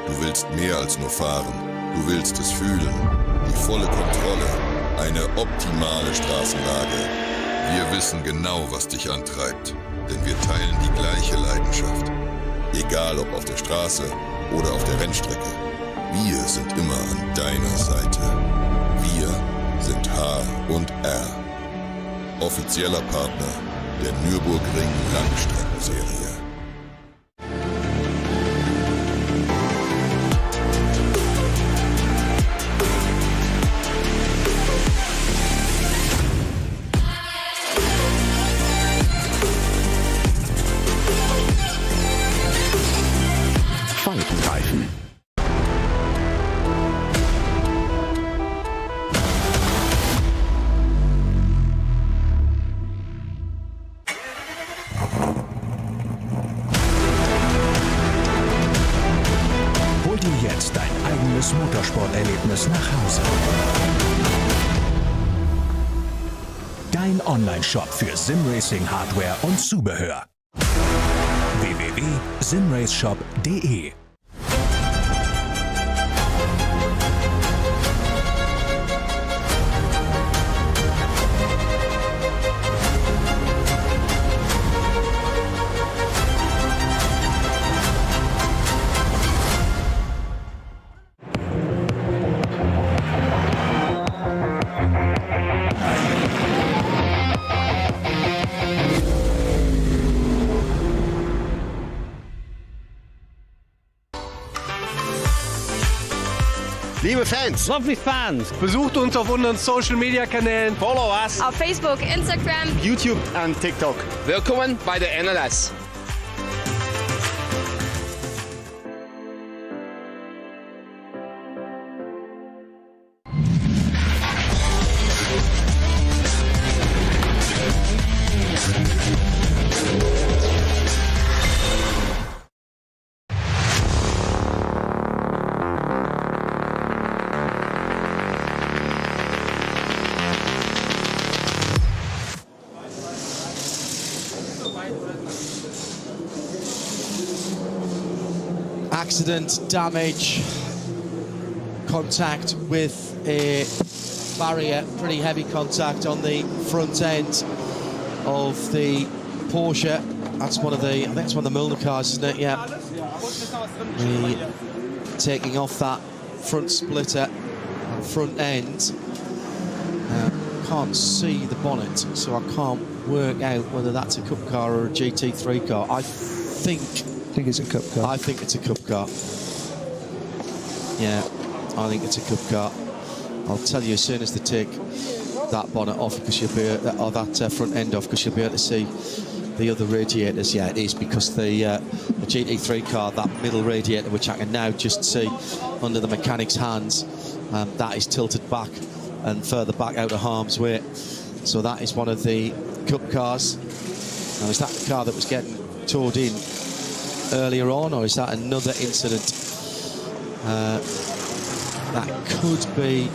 [SPEAKER 9] Du willst mehr als nur fahren. Du willst es fühlen. Die volle Kontrolle. Eine optimale Straßenlage. Wir wissen genau, was dich antreibt. Denn wir teilen die gleiche Leidenschaft. Egal ob auf der Straße oder auf der Rennstrecke. Wir sind immer an deiner Seite. Wir sind H&R. Offizieller Partner der Nürburgring Langstrecken-Serie.
[SPEAKER 1] Falkenreifen. Hol dir jetzt dein eigenes Motorsporterlebnis nach Hause. Dein Online-Shop für Simracing-Hardware und Zubehör. www.simraceshop.de.
[SPEAKER 10] Liebe Fans,
[SPEAKER 2] Lovely fans,
[SPEAKER 10] besucht uns auf unseren Social Media Kanälen,
[SPEAKER 3] Follow us.
[SPEAKER 11] Auf Facebook, Instagram,
[SPEAKER 10] YouTube und TikTok.
[SPEAKER 3] Willkommen bei der NLS.
[SPEAKER 6] Accident, damage, contact with a barrier, pretty heavy contact on the front end of the Porsche. That's one of the, I think it's one of the Milner cars, isn't it? Yeah. Taking off that front splitter, front end. Can't see the bonnet, so I can't work out whether that's a Cup car or a GT3 car. I think
[SPEAKER 7] it's a Cup car.
[SPEAKER 6] I think it's a Cup car. Yeah, I think it's a Cup car. I'll tell you as soon as they take that bonnet off, because you'll be or that front end off, because you'll be able to see the other radiators. Yeah, it is, because the GT3 car, that middle radiator, which I can now just see under the mechanic's hands, that is tilted back and further back out of harm's way. So that is one of the Cup cars. Now, is that the car that was getting towed in earlier on, or is that another incident? That could be...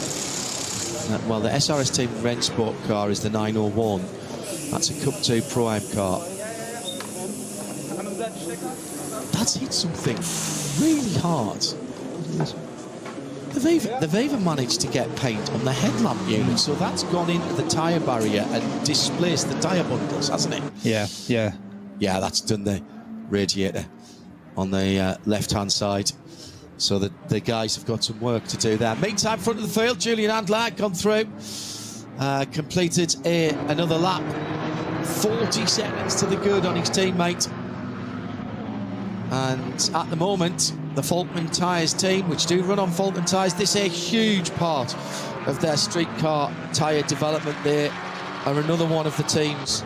[SPEAKER 6] well, the SRS Team Rennsport car is the 901. That's a Cup 2 Pro-Am car. That's hit something really hard. They've even managed to get paint on the headlamp unit, so that's gone into the tyre barrier and displaced the tyre bundles, hasn't it?
[SPEAKER 7] Yeah.
[SPEAKER 6] Yeah, that's done the radiator on the left-hand side. So the guys have got some work to do there. Meantime, front of the field, Julian Andler gone through, completed another lap. 40 seconds to the good on his teammate. And at the moment, the Falkman Tyres team, which do run on Falkman tyres, this is a huge part of their street car tyre development. They are another one of the teams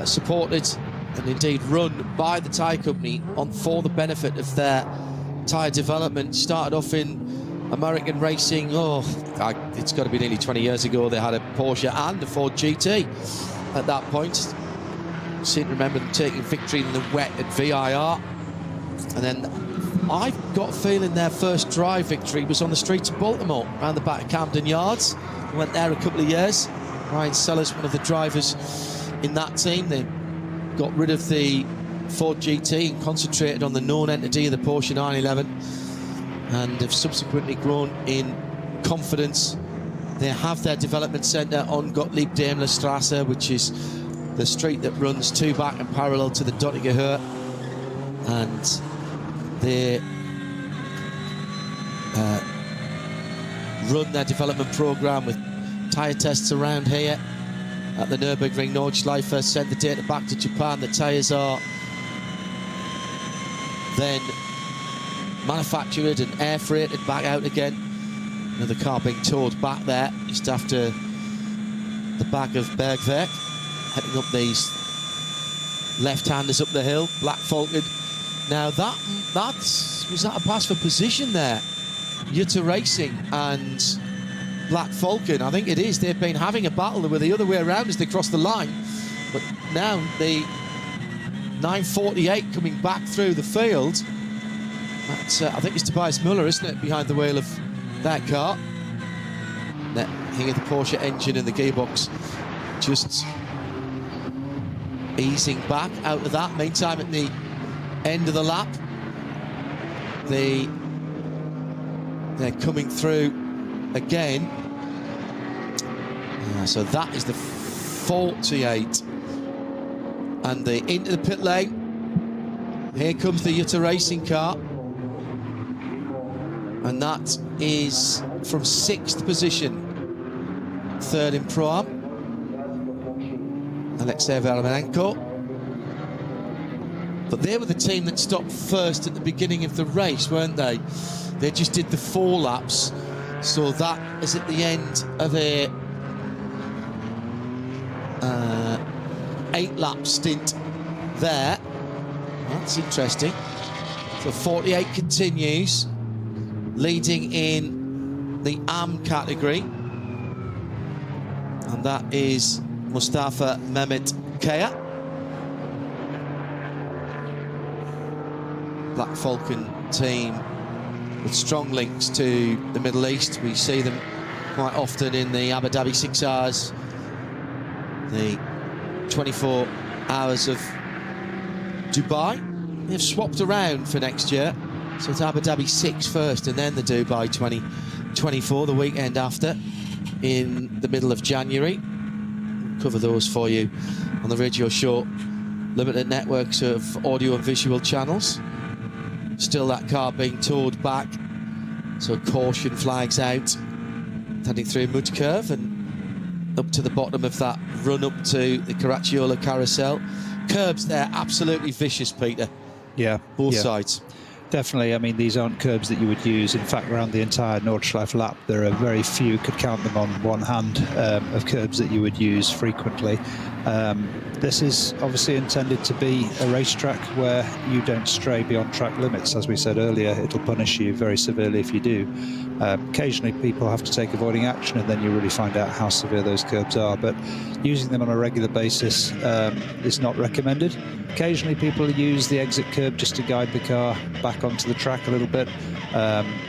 [SPEAKER 6] supported and indeed run by the tyre company for the benefit of their tyre development. Started off in American racing, it's got to be nearly 20 years ago. They had a Porsche and a Ford GT at that point. Seem to remember them taking victory in the wet at VIR. And then I've got a feeling their first drive victory was on the streets of Baltimore, around the back of Camden Yards. Went there a couple of years. Ryan Sellers, one of the drivers in that team. They got rid of the Ford GT and concentrated on the known entity of the Porsche 911, and have subsequently grown in confidence. They have their development centre on Gottlieb Daimler Strasse, which is the street that runs two back and parallel to the Dottinger Höhe, and they run their development programme with tyre tests around here at the Nürburgring Nordschleife, send the data back to Japan. The tyres are then manufactured and air freighted back out again. Another car being towed back there just after the back of Bergwerk, heading up these left-handers up the hill. Black Falcon. Now was that a pass for position there? Jutta Racing and Black Falcon, I think it is. They've been having a battle. They were the other way around as they crossed the line, but now the 948 coming back through the field. That's, I think it's Tobias Muller, isn't it, behind the wheel of that car. Here the Porsche engine and the gearbox just easing back out of that. Meantime, at the end of the lap, they're coming through again. So that is the 48. And into the pit lane. Here comes the Jutta Racing car. And that is from 6th position. 3rd in Pro-Am. Alexei Vermenenko. But they were the team that stopped first at the beginning of the race, weren't they? They just did the 4 laps. So that is at the end of a 8-lap stint there. That's interesting. So 48 continues, leading in the AM category. And that is Mustafa Mehmet Kaya. Black Falcon team with strong links to the Middle East. We see them quite often in the Abu Dhabi 6 hours, the 24 hours of Dubai. They've swapped around for next year. So it's Abu Dhabi 6 first, and then the Dubai 2024, the weekend after, in the middle of January. We'll cover those for you on the Radio Show limited networks of audio and visual channels. Still that car being towed back, so caution flags out, heading through mud curve and up to the bottom of that run up to the Caracciolo carousel. Curbs there, absolutely vicious, Peter.
[SPEAKER 7] Yeah.
[SPEAKER 6] Both sides.
[SPEAKER 7] Definitely. I mean, these aren't curbs that you would use. In fact, around the entire Nordschleife lap, there are very few, could count them on one hand, of curbs that you would use frequently. This is obviously intended to be a racetrack where you don't stray beyond track limits. As we said earlier, it'll punish you very severely if you do. Occasionally people have to take avoiding action, and then you really find out how severe those curbs are. But using them on a regular basis is not recommended. Occasionally people use the exit curb just to guide the car back onto the track a little bit,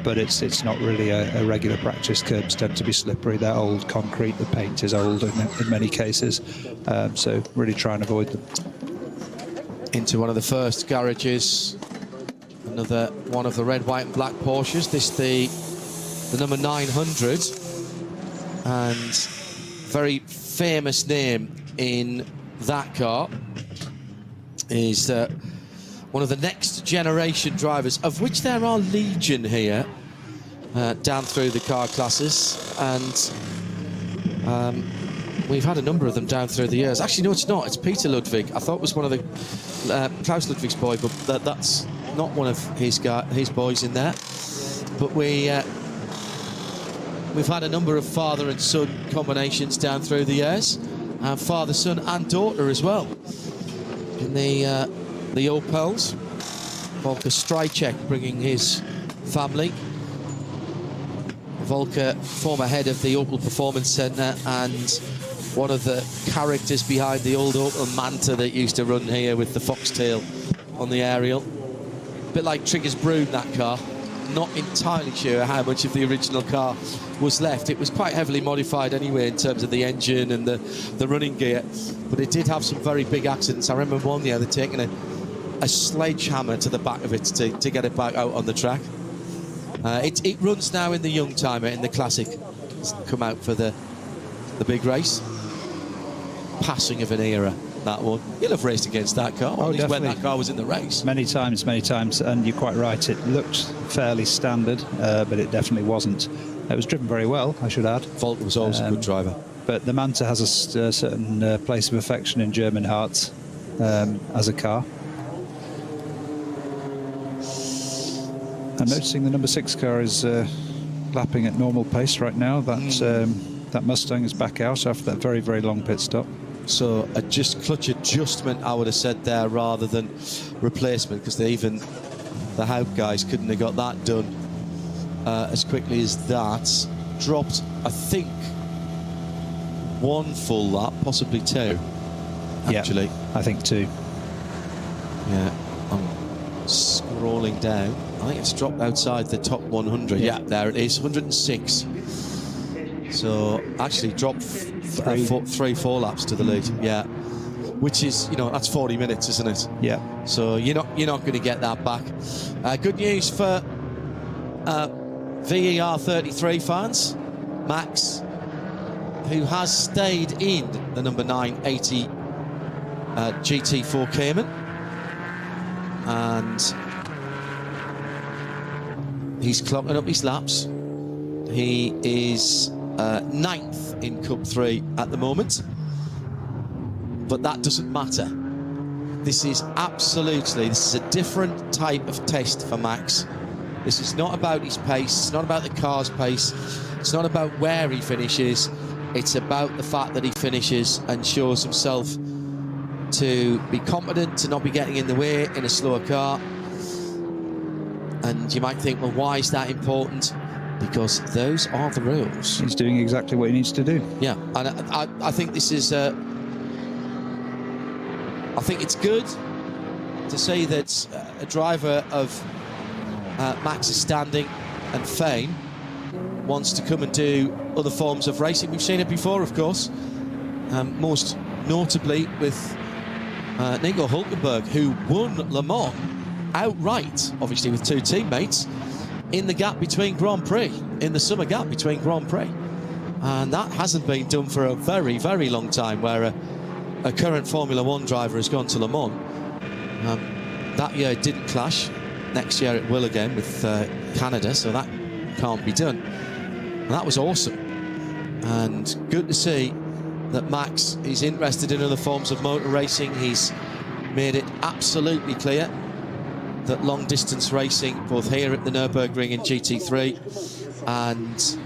[SPEAKER 7] but it's not really a regular practice. Curbs tend to be slippery. They're old concrete. The paint is old in many cases, so really try and avoid them.
[SPEAKER 6] Into one of the first garages, another one of the red, white and black Porsches. This the number 900, and very famous name in that car is one of the next generation drivers, of which there are legion here down through the car classes, and we've had a number of them down through the years. Actually, no, it's not. It's Peter Ludwig. I thought it was one of the Klaus Ludwig's boy, but that's not one of his boys in there. But we've had a number of father and son combinations down through the years, and father, son, and daughter as well. In the Opels, Volker Strycek bringing his family. Volker, former head of the Opel Performance Centre and one of the characters behind the old Opel Manta that used to run here with the foxtail on the aerial. A bit like Trigger's Broom, that car. Not entirely sure how much of the original car was left. It was quite heavily modified anyway in terms of the engine and the running gear, but it did have some very big accidents. I remember one year they're taking a sledgehammer to the back of it to get it back out on the track. It runs now in the Youngtimer, in the Classic. It's come out for the big race. Passing of an era, that one. You'll have raced against that car, at least when that car was in the race.
[SPEAKER 7] Many times, and you're quite right. It looked fairly standard, but it definitely wasn't. It was driven very well, I should add.
[SPEAKER 6] Volker was always a good driver.
[SPEAKER 7] But the Manta has a certain place of affection in German hearts as a car. I'm noticing the number 6 car is lapping at normal pace right now. That Mustang is back out after that very, very long pit stop.
[SPEAKER 6] So clutch adjustment, I would have said there, rather than replacement, because even the Haupt guys couldn't have got that done as quickly as that. Dropped, I think, 1 full lap, possibly 2. Actually,
[SPEAKER 7] yeah, I think 2.
[SPEAKER 6] Yeah, I'm scrolling down. I think it's dropped outside the top 100. Yeah, there it is, 106. So actually dropped 3-4 laps to the lead. Yeah, which is, that's 40 minutes, isn't it?
[SPEAKER 7] Yeah.
[SPEAKER 6] So you're not going to get that back. Good news for VER 33 fans. Max, who has stayed in the number 980 GT4 Cayman, and he's clocking up his laps. He is 9th in Cup 3 at the moment, but that doesn't matter. This is a different type of test for Max. This is not about his pace, it's not about the car's pace, it's not about where he finishes, it's about the fact that he finishes and shows himself to be competent, to not be getting in the way in a slower car. And you might think, well, why is that important? Because those are the rules.
[SPEAKER 7] He's doing exactly what he needs to do.
[SPEAKER 6] Yeah, and I think this is I think it's good to say that a driver of Max's standing and fame wants to come and do other forms of racing. We've seen it before, of course, most notably with Nico Hülkenberg, who won Le Mans outright, obviously with two teammates, in the gap between Grand Prix, in the summer gap between Grand Prix. And that hasn't been done for a very, very long time, where a current Formula 1 driver has gone to Le Mans. That year it didn't clash. Next year it will again with Canada, so that can't be done. And that was awesome. And good to see that Max is interested in other forms of motor racing. He's made it absolutely clear that long-distance racing, both here at the Nürburgring in GT3 and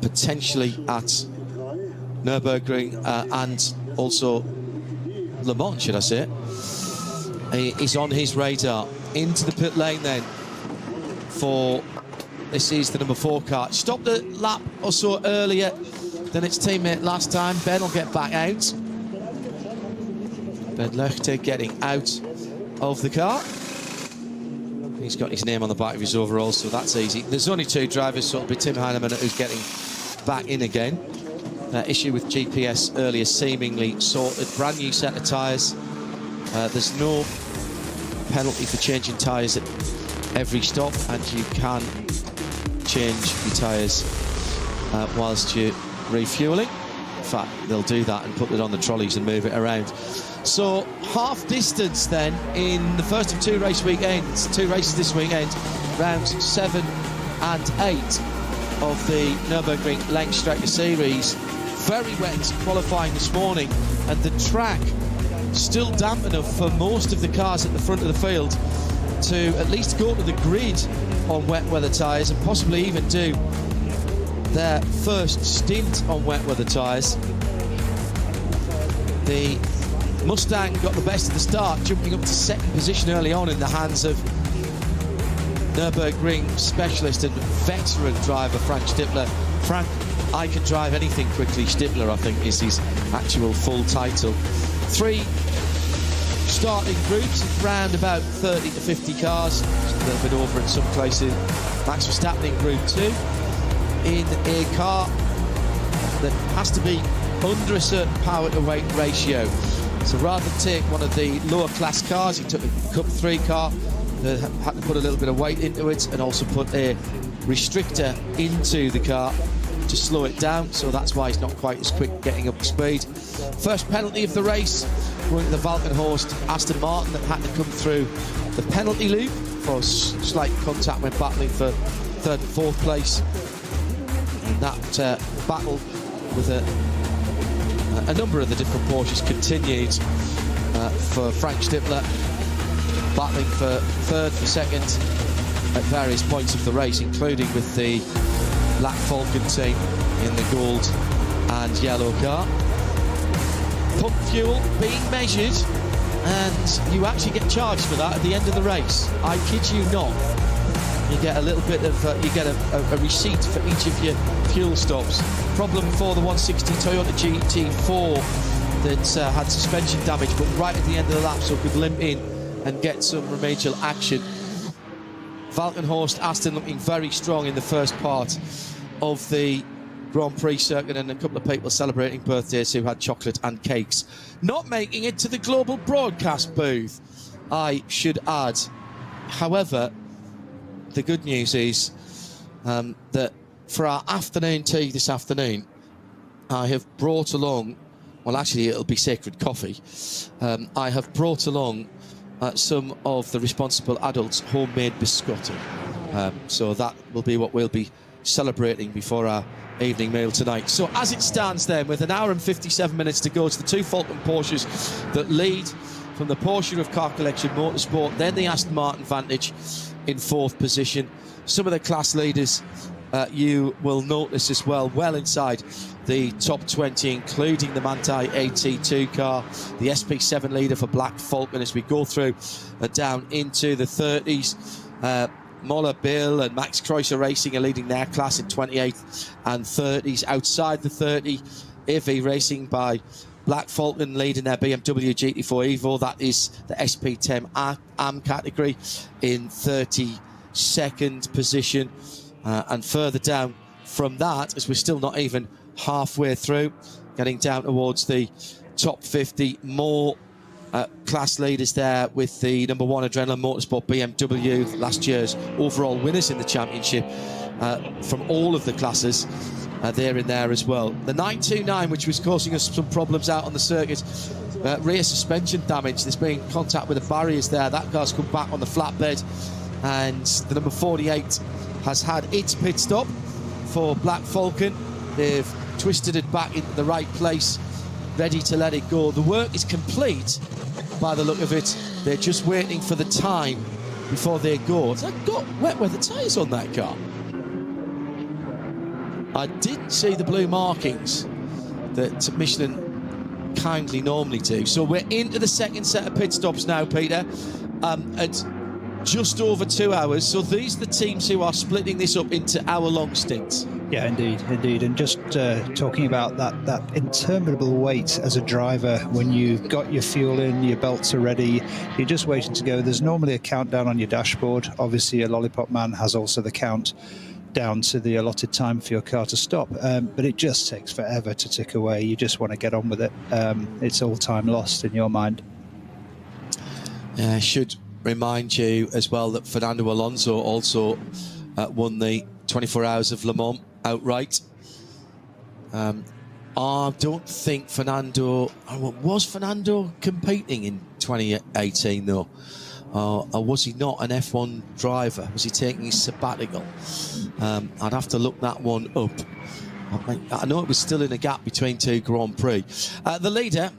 [SPEAKER 6] potentially at Nürburgring and also Le Mans, should I say, is on his radar. Into the pit lane then for, this is the number 4 car. Stopped a lap or so earlier than its teammate last time. Ben will get back out. Ben Lechte getting out of the car. He's got his name on the back of his overalls, so that's easy. There's only 2 drivers, so it'll be Tim Heinemann who's getting back in again. Issue with GPS earlier seemingly sorted. Brand new set of tyres. There's no penalty for changing tyres at every stop, and you can change your tyres whilst you're refueling. In fact, they'll do that and put it on the trolleys and move it around. So half distance then in the first of 2 race weekends, 2 races this weekend, rounds 7 and 8 of the Nürburgring Langstrecken Series. Very wet qualifying this morning, and the track still damp enough for most of the cars at the front of the field to at least go to the grid on wet weather tyres and possibly even do their first stint on wet weather tyres. The Mustang got the best of the start, jumping up to 2nd position early on in the hands of Nürburgring specialist and veteran driver Frank Stippler. Frank, I can drive anything quickly. Stippler, I think, is his actual full title. 3 starting groups, around about 30 to 50 cars, just a little bit over in some places. Max Verstappen in Group 2, in a car that has to be under a certain power to weight ratio. So rather than take one of the lower class cars, he took a Cup 3 car that had to put a little bit of weight into it and also put a restrictor into the car to slow it down, so that's why he's not quite as quick getting up to speed. First penalty of the race, going to the Valkenhorst Aston Martin that had to come through the penalty loop for slight contact when battling for 3rd and 4th place. And that battle with a number of the different Porsches continued for Frank Stippler, battling for 3rd, for 2nd at various points of the race, including with the Black Falcon team in the gold and yellow car. Pump fuel being measured, and you actually get charged for that at the end of the race. I kid you not. You get a little bit of, you get a receipt for each of your fuel stops. Problem for the 160 Toyota GT4 that had suspension damage, but right at the end of the lap, so could limp in and get some remedial action. Valkenhorst Aston looking very strong in the first part of the Grand Prix circuit, and a couple of people celebrating birthdays who had chocolate and cakes. Not making it to the global broadcast booth, I should add. However, the good news is that for our afternoon tea this afternoon, I have brought along, well actually it'll be Sacred Coffee, I have brought along some of the Responsible Adults homemade biscotti. So that will be what we'll be celebrating before our evening meal tonight. So as it stands then, with 1 hour and 57 minutes to go, to the 2 Falcon Porsches that lead from the Porsche of Car Collection Motorsport, then the Aston Martin Vantage in 4th position. Some of the class leaders you will notice as well, well inside the top 20, including the Manthey AT2 car, the SP7 leader for Black Falcon, as we go through down into the 30s. Moller, Bill and Max Kreuzer Racing are leading their class in 28th and 30s. Outside the 30, AV Racing by Black Falcon leading their BMW GT4 Evo. That is the SP10 AM category in 32nd position. And further down from that, as we're still not even halfway through, getting down towards the top 50, more class leaders there with the number 1 Adrenaline Motorsport BMW, last year's overall winners in the championship from all of the classes. They're in there as well. The 929, which was causing us some problems out on the circuit, rear suspension damage. There's been contact with the barriers there. That car's come back on the flatbed, and the number 48 has had its pit stop for Black Falcon. They've twisted it back into the right place, ready to let it go. The work is complete by the look of it. They're just waiting for the time before they go. Has that got wet weather tyres on that car? I didn't see the blue markings that Michelin kindly normally do. So we're into the second set of pit stops now, Peter, at just over 2 hours. So these are the teams who are splitting this up into hour-long stints.
[SPEAKER 7] Yeah, indeed. And just talking about that interminable wait as a driver when you've got your fuel in, your belts are ready, you're just waiting to go. There's normally a countdown on your dashboard. Obviously, a Lollipop Man has also the count down to the allotted time for your car to stop, but it just takes forever to tick away. You just want to get on with it. It's all time lost in your mind.
[SPEAKER 6] I should remind you as well that Fernando Alonso also won the 24 Hours of Le Mans outright. I don't think Fernando... Was Fernando competing in 2018 though? Or was he not an F1 driver? Was he taking his sabbatical? I'd have to look that one up. I know it was still in a gap between 2 Grand Prix. The leader,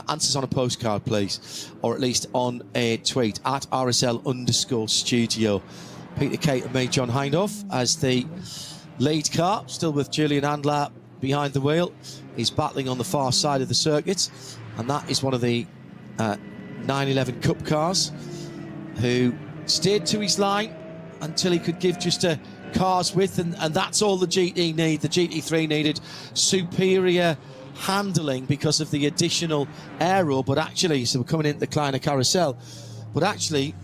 [SPEAKER 6] answers on a postcard, please, or at least on a tweet at RSL_studio. Peter Kate and me, John Hindhoff, as the lead car, still with Julian Andler behind the wheel. He's battling on the far side of the circuit, and that is one of the 911 Cup cars, who steered to his line until he could give just a car's width, and that's all the GT need. The GT3 needed superior handling because of the additional aero, but actually, so we're coming into the Kleiner Carousel, but actually,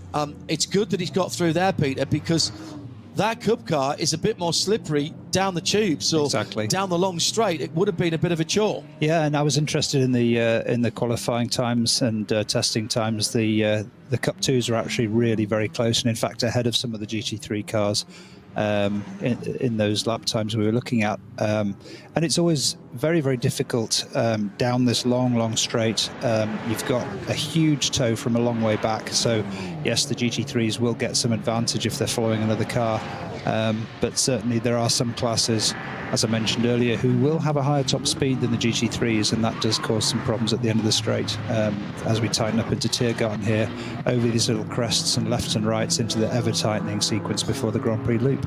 [SPEAKER 6] it's good that he's got through there, Peter, because that Cup car is a bit more slippery down the tube, so exactly. Down the long straight, it would have been a bit of a chore.
[SPEAKER 7] Yeah, and I was interested in the qualifying times and testing times. The Cup 2s are actually really very close, and in fact ahead of some of the GT3 cars in those lap times we were looking at. And it's always very, very difficult down this long straight. You've got a huge tow from a long way back, so yes, the GT3s will get some advantage if they're following another car, but certainly there are some classes, as I mentioned earlier, who will have a higher top speed than the GT3s, and that does cause some problems at the end of the straight as we tighten up into Tiergarten here, over these little crests and lefts and rights into the ever-tightening sequence before the Grand Prix loop.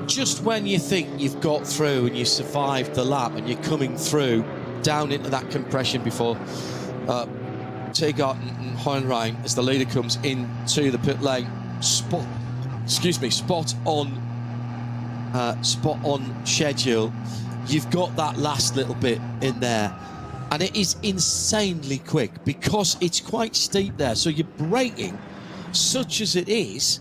[SPEAKER 6] Just when you think you've got through and you survived the lap and you're coming through down into that compression before Tiergarten and Hohenrhein, as the leader comes into the pit lane, spot on schedule, you've got that last little bit in there, and it is insanely quick because it's quite steep there, so your braking, such as it is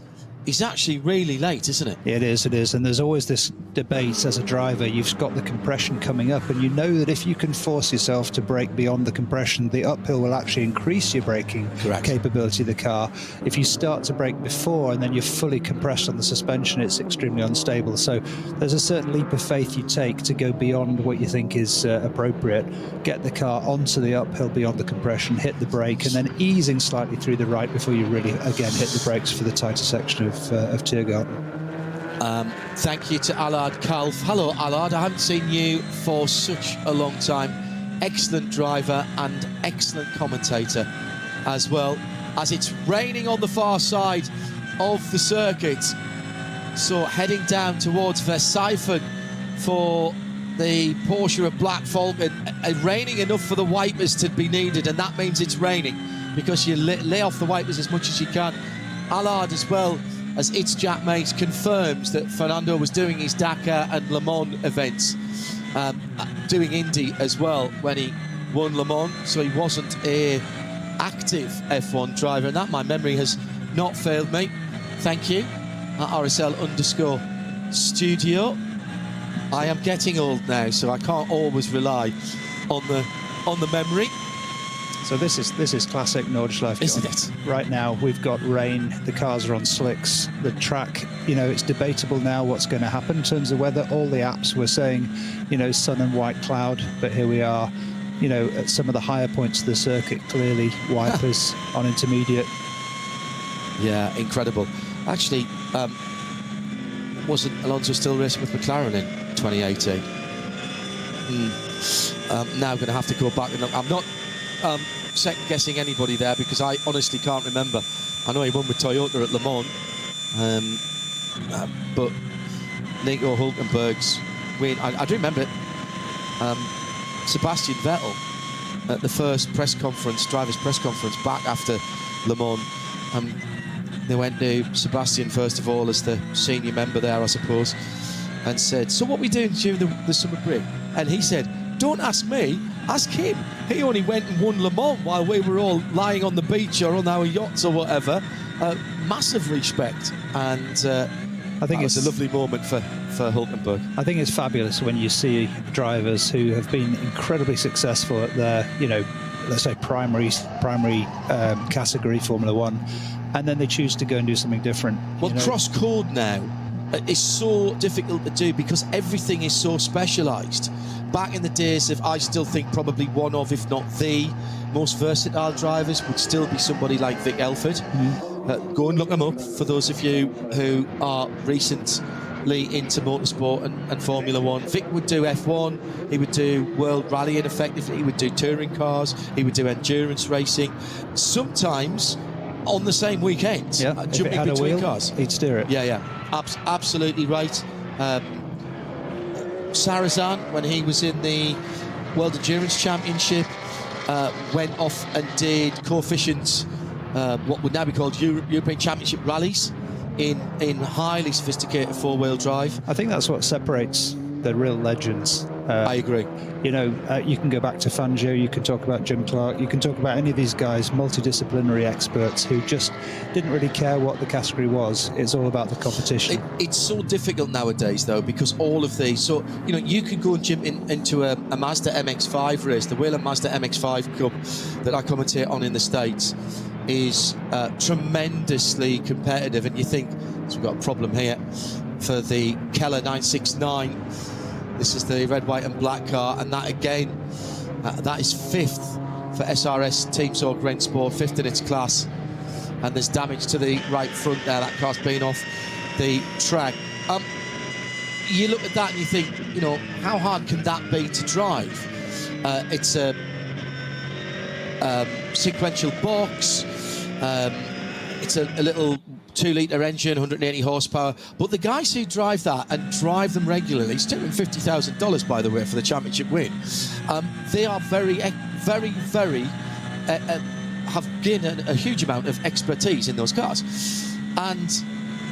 [SPEAKER 6] actually really late, isn't it?
[SPEAKER 7] It is, and there's always this debate as a driver. You've got the compression coming up, and you know that if you can force yourself to brake beyond the compression, the uphill will actually increase your braking capability of the car. If you start to brake before and then you're fully compressed on the suspension, it's extremely unstable. So there's a certain leap of faith you take to go beyond what you think is appropriate, get the car onto the uphill beyond the compression, hit the brake, and then easing slightly through the right before you really again hit the brakes for the tighter section of Tiergarten.
[SPEAKER 6] Thank you to Allard Kalf. Hello, Allard. I haven't seen you for such a long time. Excellent driver and excellent commentator as well, as it's raining on the far side of the circuit. So heading down towards Versailles for the Porsche of Black Falcon. Raining enough for the wipers to be needed, and that means it's raining because you lay off the wipers as much as you can. Allard, as well as its Jack Mates, confirms that Fernando was doing his Dakar and Le Mans events, doing Indy as well when he won Le Mans, so he wasn't a active F1 driver, and that, my memory has not failed me. Thank you at RSL_studio. I am getting old now, so I can't always rely on the memory.
[SPEAKER 7] So this is classic Nordschleife,
[SPEAKER 6] isn't it?
[SPEAKER 7] Right now we've got rain, the cars are on slicks, the track, you know, it's debatable now what's going to happen in terms of weather. All the apps were saying, you know, sun and white cloud, but here we are, you know, at some of the higher points of the circuit, clearly wipers on intermediate.
[SPEAKER 6] Yeah, incredible. Actually, wasn't Alonso still racing with McLaren in 2018? Now I'm going to have to go back and look. I'm not second guessing anybody there because I honestly can't remember. I know he won with Toyota at Le Mans, but Nico Hülkenberg's win, I do remember Sebastian Vettel at the first press conference, driver's press conference back after Le Mans. They went to Sebastian first of all as the senior member there, I suppose, and said, so what are we doing during the summer break? And he said, don't ask me, ask him. He only went and won Le Mans while we were all lying on the beach or on our yachts or whatever. Massive respect. And I think it's a lovely moment for Hülkenberg.
[SPEAKER 7] I think it's fabulous when you see drivers who have been incredibly successful at their, you know, let's say primary category Formula One, and then they choose to go and do something different.
[SPEAKER 6] Well, cross-code now is so difficult to do because everything is so specialised. Back in the days of, I still think probably one of, if not the most versatile drivers would still be somebody like Vic Elford. Go and look him up for those of you who are recently into motorsport and Formula One. Vic would do F1, he would do World Rallying effectively, he would do touring cars, he would do endurance racing. Sometimes on the same weekend, jumping between cars.
[SPEAKER 7] He'd steer it.
[SPEAKER 6] Yeah, absolutely right. Sarrazin, when he was in the World Endurance Championship, went off and did coefficient, what would now be called European Championship rallies in highly sophisticated four-wheel drive.
[SPEAKER 7] I think that's what separates the real legends.
[SPEAKER 6] I agree.
[SPEAKER 7] You know, you can go back to Fangio, you can talk about Jim Clark, you can talk about any of these guys, multidisciplinary experts who just didn't really care what the category was. It's all about the competition.
[SPEAKER 6] It's so difficult nowadays, though, because all of these... So, you know, you could go and jump into a Mazda MX-5 race. The Whelen Mazda MX-5 Cup that I commentate on in the States is tremendously competitive, and you think, so we've got a problem here for the Keller 969. This is the red, white and black car, and that again, that is fifth for SRS Team Sorg Rennsport, fifth in its class, and there's damage to the right front there. That car's been off the track. You look at that and you think, you know, how hard can that be to drive? It's a sequential box. It's a little 2-litre engine, 180 horsepower. But the guys who drive that and drive them regularly, it's $250,000, by the way, for the championship win. They are very, have gained a huge amount of expertise in those cars. And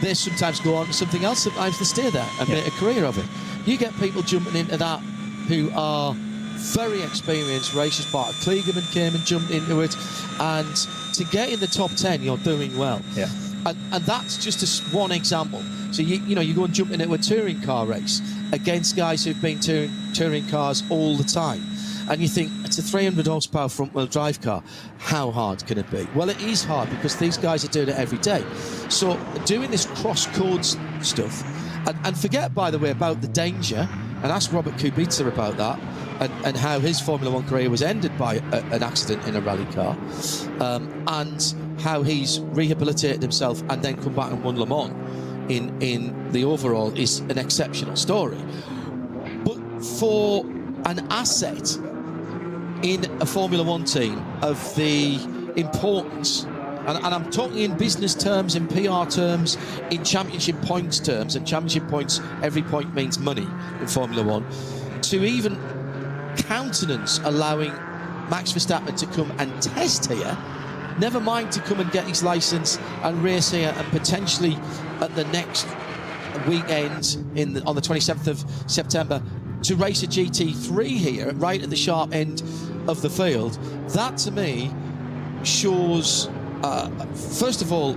[SPEAKER 6] they sometimes go on to something else, sometimes they stay there and make a career of it. You get people jumping into that who are very experienced racers. Bart Kligerman came and jumped into it, and to get in the top 10, you're doing well.
[SPEAKER 7] Yeah.
[SPEAKER 6] And that's just one example. So you know, you go and jump into a touring car race against guys who've been touring cars all the time, and you think, it's a 300 horsepower front wheel drive car, how hard can it be? Well, it is hard because these guys are doing it every day. So doing this cross codes stuff, and forget, by the way, about the danger, and ask Robert Kubica about that, and how his Formula One career was ended by an accident in a rally car, and how he's rehabilitated himself and then come back and won Le Mans in the overall is an exceptional story. But for an asset in a Formula One team of the importance, and I'm talking in business terms, in PR terms, in championship points terms, and championship points, every point means money in Formula One, to even countenance allowing Max Verstappen to come and test here, never mind to come and get his license and race here, and potentially at the next weekend on the 27th of September to race a GT3 here, right at the sharp end of the field. That to me shows, first of all,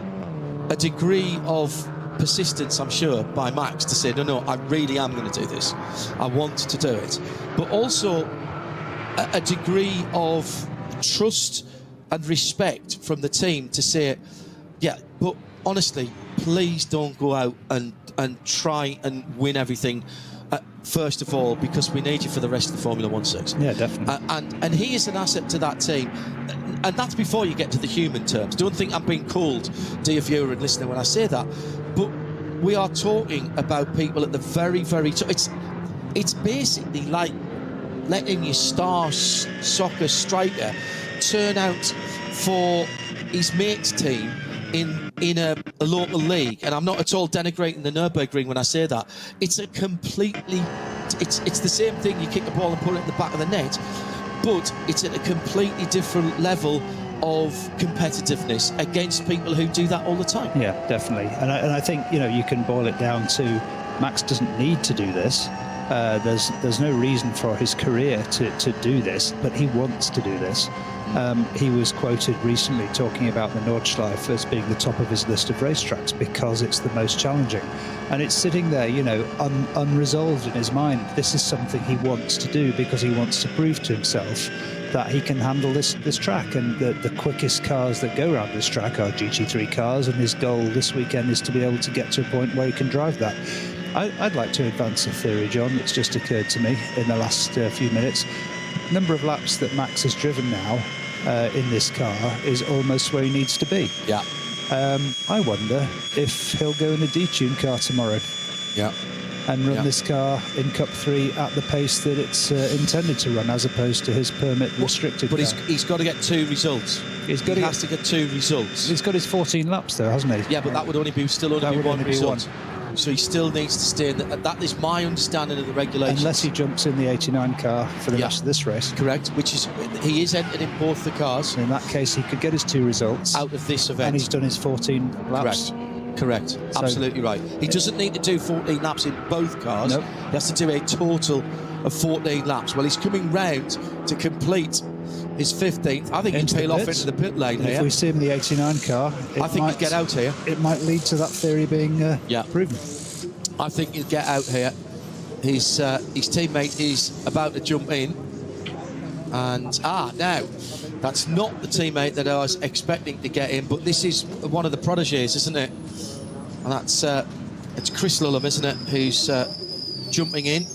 [SPEAKER 6] a degree of persistence, I'm sure, by Max to say, no, I really am going to do this. I want to do it. But also a degree of trust and respect from the team to say, yeah, but honestly, please don't go out and try and win everything. First of all, because we need you for the rest of the Formula 1 season.
[SPEAKER 7] Yeah, definitely.
[SPEAKER 6] And he is an asset to that team. And that's before you get to the human terms. Don't think I'm being cold, dear viewer and listener, when I say that. But we are talking about people at the very, very top. It's basically like letting your star soccer striker turn out for his mate's team in a local league. And I'm not at all denigrating the Nürburgring when I say that. It's a completely... It's the same thing. You kick the ball and put it in the back of the net, but it's at a completely different level of competitiveness against people who do that all the time.
[SPEAKER 7] Yeah, definitely. And I think, you know, you can boil it down to Max doesn't need to do this. There's no reason for his career to do this, but he wants to do this. He was quoted recently talking about the Nordschleife as being the top of his list of racetracks because it's the most challenging. And it's sitting there, you know, unresolved in his mind. This is something he wants to do because he wants to prove to himself that he can handle this track. And the quickest cars that go around this track are GT3 cars, and his goal this weekend is to be able to get to a point where he can drive that. I'd like to advance a theory, John, that's just occurred to me in the last few minutes. Number of laps that Max has driven now in this car is almost where he needs to be.
[SPEAKER 6] Yeah.
[SPEAKER 7] I wonder if he'll go in a detuned car tomorrow.
[SPEAKER 6] Yeah.
[SPEAKER 7] And run this car in Cup 3 at the pace that it's intended to run, as opposed to his permit restricted
[SPEAKER 6] But
[SPEAKER 7] car.
[SPEAKER 6] he's got to get 2 results. He has to get 2 results.
[SPEAKER 7] He's got his 14 laps though, hasn't he?
[SPEAKER 6] Yeah, but that would only be one result. So he still needs to stay in that is my understanding of the regulations.
[SPEAKER 7] Unless he jumps in the 89 car for the rest of this race.
[SPEAKER 6] Correct, which is, he is entered in both the cars.
[SPEAKER 7] In that case, he could get his 2 results.
[SPEAKER 6] Out of this event.
[SPEAKER 7] And he's done his 14 laps.
[SPEAKER 6] Correct.
[SPEAKER 7] So,
[SPEAKER 6] absolutely right. He doesn't need to do 14 laps in both cars.
[SPEAKER 7] Nope.
[SPEAKER 6] He has to do a total of 14 laps. Well, he's coming round to complete his 15th. I think he'd peel off into the pit lane here.
[SPEAKER 7] If we see him in the 89 car,
[SPEAKER 6] I think he'd get out here.
[SPEAKER 7] It might lead to that theory being proven.
[SPEAKER 6] I think he'll get out here. His teammate is about to jump in. And, now, that's not the teammate that I was expecting to get in, but this is one of the protégés, isn't it? And that's it's Chris Lullum, isn't it, who's jumping in.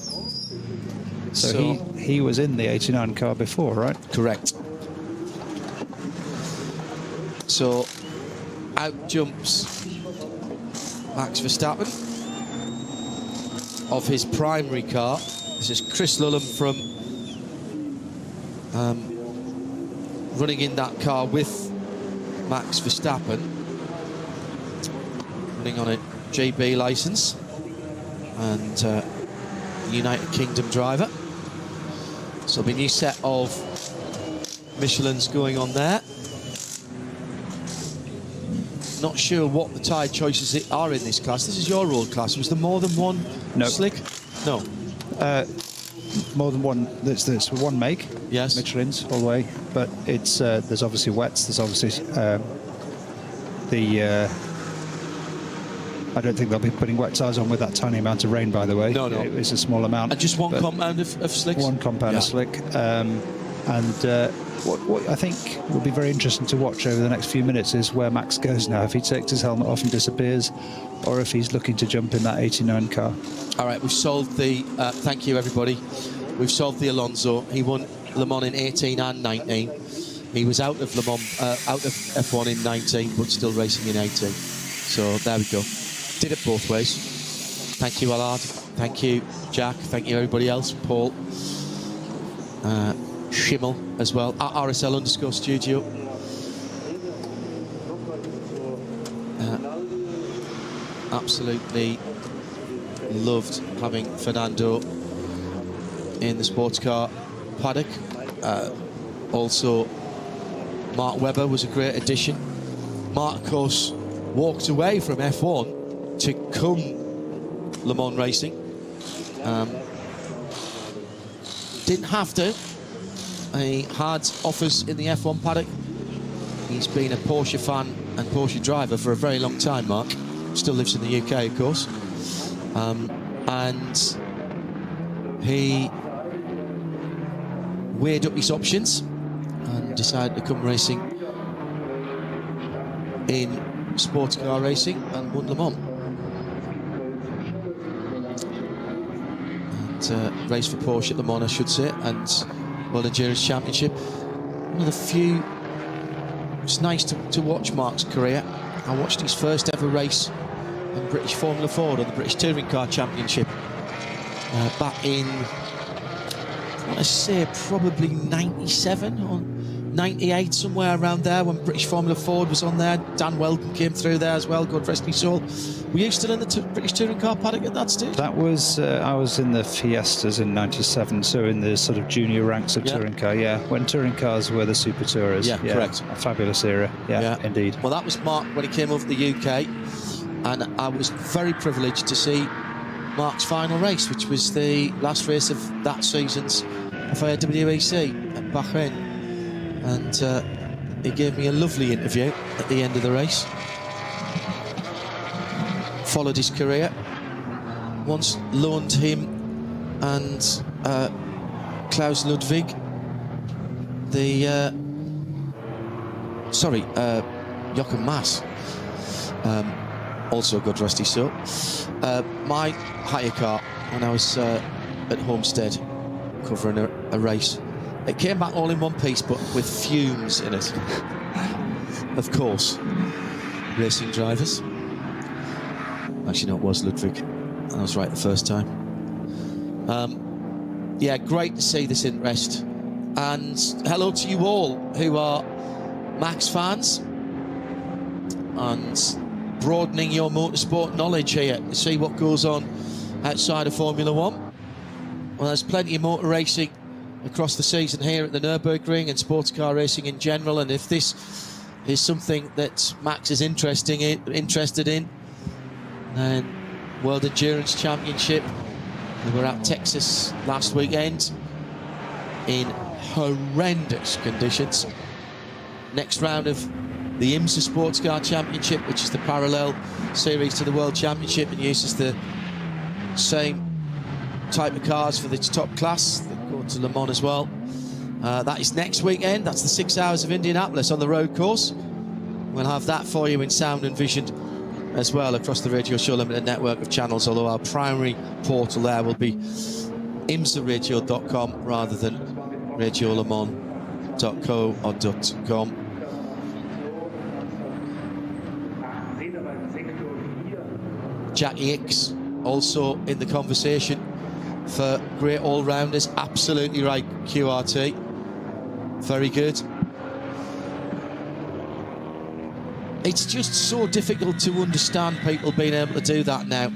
[SPEAKER 7] So he was in the 89 car before, right?
[SPEAKER 6] Correct. So out jumps Max Verstappen of his primary car. This is Chris Lullum from running in that car with Max Verstappen, running on a GB license, and United Kingdom driver. So there'll be a new set of Michelins going on there. Not sure what the tyre choices are in this class. This is your old class. Was there more than one slick? No.
[SPEAKER 7] More than one. There's one make.
[SPEAKER 6] Yes.
[SPEAKER 7] Michelin's all the way. But it's there's obviously wets. There's obviously I don't think they'll be putting wet tyres on with that tiny amount of rain, by the way.
[SPEAKER 6] No.
[SPEAKER 7] It's a small amount.
[SPEAKER 6] And just one compound of slicks?
[SPEAKER 7] One compound of slick. What I think will be very interesting to watch over the next few minutes is where Max goes now. If he takes his helmet off and disappears, or if he's looking to jump in that 89 car.
[SPEAKER 6] All right, we've solved the... thank you, everybody. We've solved the Alonso. He won Le Mans in 18 and 19. He was out of Le Mans, out of F1 in 19, but still racing in 18. So there we go. Did it both ways. Thank you, Allard. Thank you, Jack. Thank you, everybody else. Paul. Schimmel as well. At RSL_studio. Absolutely loved having Fernando in the sports car paddock. Also, Mark Webber was a great addition. Mark, of course, walked away from F1 to come Le Mans racing. Didn't have to. He had offers in the F1 paddock. He's been a Porsche fan and Porsche driver for a very long time, Mark. Still lives in the UK, of course. And he weighed up his options and decided to come racing in sports car racing and won Le Mans. And raced for Porsche at Le Mans, I should say, and World Endurance Championship. One of the few. It's nice to watch Mark's career. I watched his first ever race in British Formula Ford on the British Touring Car Championship back in, I want to say, probably 97 or 98, somewhere around there, when British Formula Ford was on there. Dan Weldon came through there as well, God rest his soul. Were you still in the British Touring Car paddock at that stage?
[SPEAKER 7] That was, I was in the Fiestas in 97, so in the sort of junior ranks of touring car, when touring cars were the Super Tourers.
[SPEAKER 6] Yeah, correct.
[SPEAKER 7] A fabulous era, indeed.
[SPEAKER 6] Well, that was Mark when he came over to the UK, and I was very privileged to see Mark's final race, which was the last race of that season's FIA WEC at Bahrain. And he gave me a lovely interview at the end of the race. Followed his career. Once loaned him and Klaus Ludwig the Jochen Mass, also God rest his soul, my hire car when I was at Homestead covering a race. It came back all in one piece, but with fumes in it. Of course, racing drivers. Actually, no, it was Ludwig. I was right the first time. Yeah, great to see this interest. And hello to you all who are Max fans and broadening your motorsport knowledge here to see what goes on outside of Formula One. Well, there's plenty of motor racing across the season here at the Nürburgring and sports car racing in general, and if this is something that Max is interested in, then World Endurance Championship. We were at Texas last weekend in horrendous conditions. Next round of the IMSA Sports Car Championship, which is the parallel series to the World Championship and uses the same type of cars for the top class that go to Le Mans as well. That is next weekend. That's the 6 hours of Indianapolis on the road course. We'll have that for you in sound and vision as well across the Radio Show Limited network of channels, although our primary portal there will be imsaradio.com rather than radiolemans.co or .com. Jackie Hicks also in the conversation for great all-rounders. Absolutely right, QRT. Very good. It's just so difficult to understand people being able to do that now.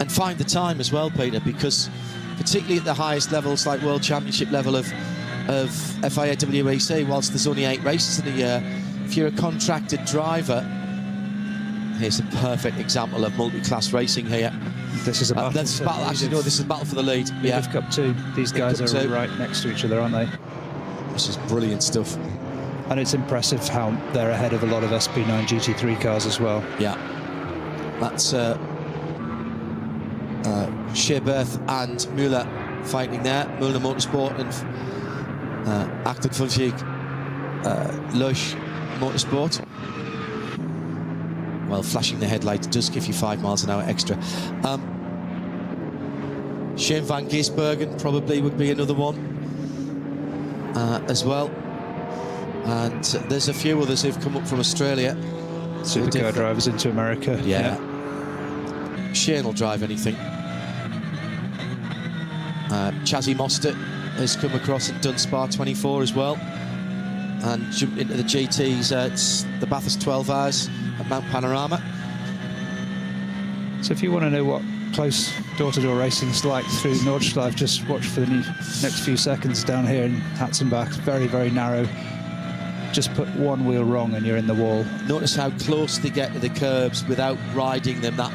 [SPEAKER 6] And find the time as well, Peter, because particularly at the highest levels, like World Championship level of FIA WEC, whilst there's only 8 races in a year, if you're a contracted driver, here's a perfect example of multi-class racing here.
[SPEAKER 7] This is a battle.
[SPEAKER 6] This is a battle for the lead.
[SPEAKER 7] Yeah, Cup 2. These guys are right next to each other, aren't they?
[SPEAKER 6] This is brilliant stuff.
[SPEAKER 7] And it's impressive how they're ahead of a lot of SP9 GT3 cars as well.
[SPEAKER 6] Yeah. That's Scherberth and Müller fighting there. Müller Motorsport and ADAC MX Motorsport. Well, flashing the headlights does give you 5 miles an hour extra. Shane van Gisbergen probably would be another one as well. And there's a few others who've come up from Australia.
[SPEAKER 7] Supercar drivers into America.
[SPEAKER 6] Yeah. Shane will drive anything. Chazzy Mostert has come across and done Spa 24 as well. And jumped into the GTs. It's the Bathurst 12 hours at Mount Panorama.
[SPEAKER 7] So if you want to know what close door-to-door racing is like through Nordschleife, just watch for the next few seconds down here in Hatzenbach. Very, very narrow. Just put one wheel wrong and you're in the wall. Notice how close they get to the curbs without riding them. That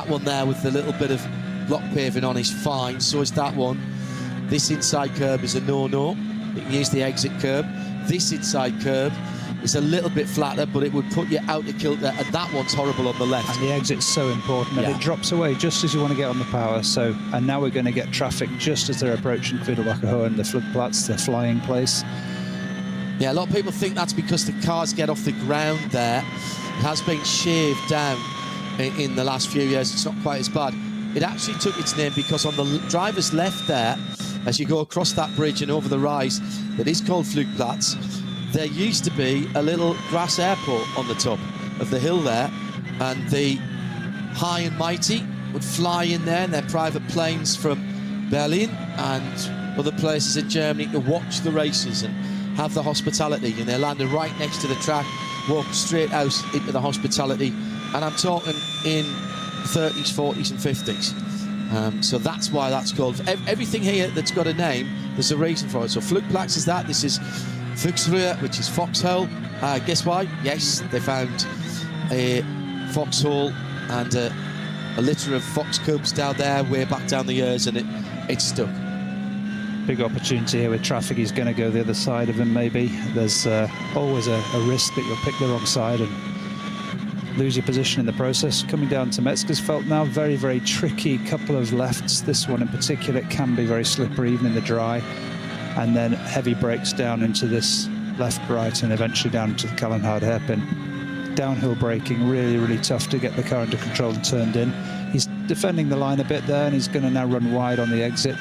[SPEAKER 7] one there with the little bit of block paving on is fine. So is that one. This inside curb is a no-no. You can use the exit curb. This inside curb
[SPEAKER 6] It's a little bit flatter, but it would put you out of kilter, and that one's horrible on the left.
[SPEAKER 7] And the exit's so important, and it drops away just as you want to get on the power. So, and now we're going to get traffic just as they're approaching Quiddelbacher Hohen, the Flugplatz, the flying place.
[SPEAKER 6] Yeah, a lot of people think that's because the cars get off the ground there. It has been shaved down in the last few years. It's not quite as bad. It actually took its name because on the driver's left there, as you go across that bridge and over the rise, that is called Flugplatz, there used to be a little grass airport on the top of the hill there, and the high and mighty would fly in there in their private planes from Berlin and other places in Germany to watch the races and have the hospitality, and they landed right next to the track, walked straight out into the hospitality, and I'm talking in 30s, 40s and 50s. So that's why that's called. Everything here that's got a name, there's a reason for it. So Flugplatz is that. This is Fuchsröhre, which is foxhole. Guess why? Yes, they found a foxhole and a litter of fox cubs down there way back down the years, and it stuck.
[SPEAKER 7] Big opportunity here with traffic. He's going to go the other side of him, maybe. There's always a risk that you'll pick the wrong side and lose your position in the process. Coming down to Metzgersfeld now, very, very tricky couple of lefts. This one in particular, it can be very slippery even in the dry. And then heavy brakes down into this left-right and eventually down to the Kallenhard hairpin. Downhill braking, really, really tough to get the car under control and turned in. He's defending the line a bit there, and he's going to now run wide on the exit.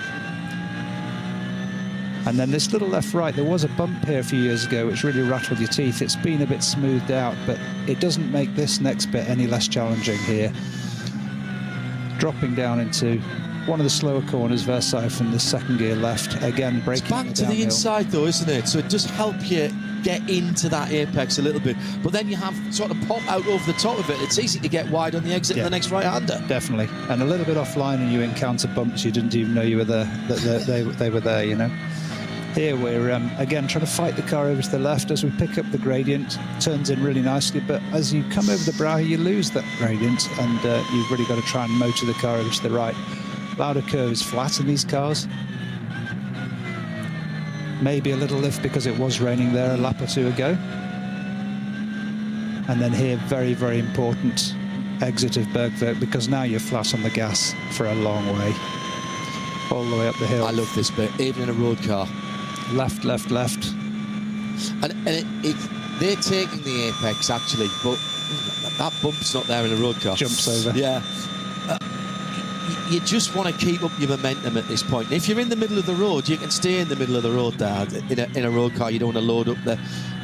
[SPEAKER 7] And then this little left-right, there was a bump here a few years ago which really rattled your teeth. It's been a bit smoothed out, but it doesn't make this next bit any less challenging here. Dropping down into one of the slower corners, Versailles from the second gear left. Again, braking.
[SPEAKER 6] It's back to the inside though, isn't it? So it does help you get into that apex a little bit. But then you have sort of pop out over the top of it. It's easy to get wide on the exit of the next right-hander.
[SPEAKER 7] Definitely. And a little bit offline and you encounter bumps you didn't even know you were there, that they were there, you know. Here we're, again, trying to fight the car over to the left as we pick up the gradient. Turns in really nicely, but as you come over the brow, you lose that gradient, and you've really got to try and motor the car over to the right. Lauda curve is flat in these cars. Maybe a little lift because it was raining there a lap or two ago. And then here, very, very important exit of Bergwerk, because now you're flat on the gas for a long way. All the way up the hill.
[SPEAKER 6] I love this bit, even in a road car.
[SPEAKER 7] Left, left, left.
[SPEAKER 6] And they're taking the apex, actually, but that bump's not there in a road car.
[SPEAKER 7] Jumps over.
[SPEAKER 6] Yeah. You just want to keep up your momentum at this point. If you're in the middle of the road, you can stay in the middle of the road there. In a road car, you don't want to load up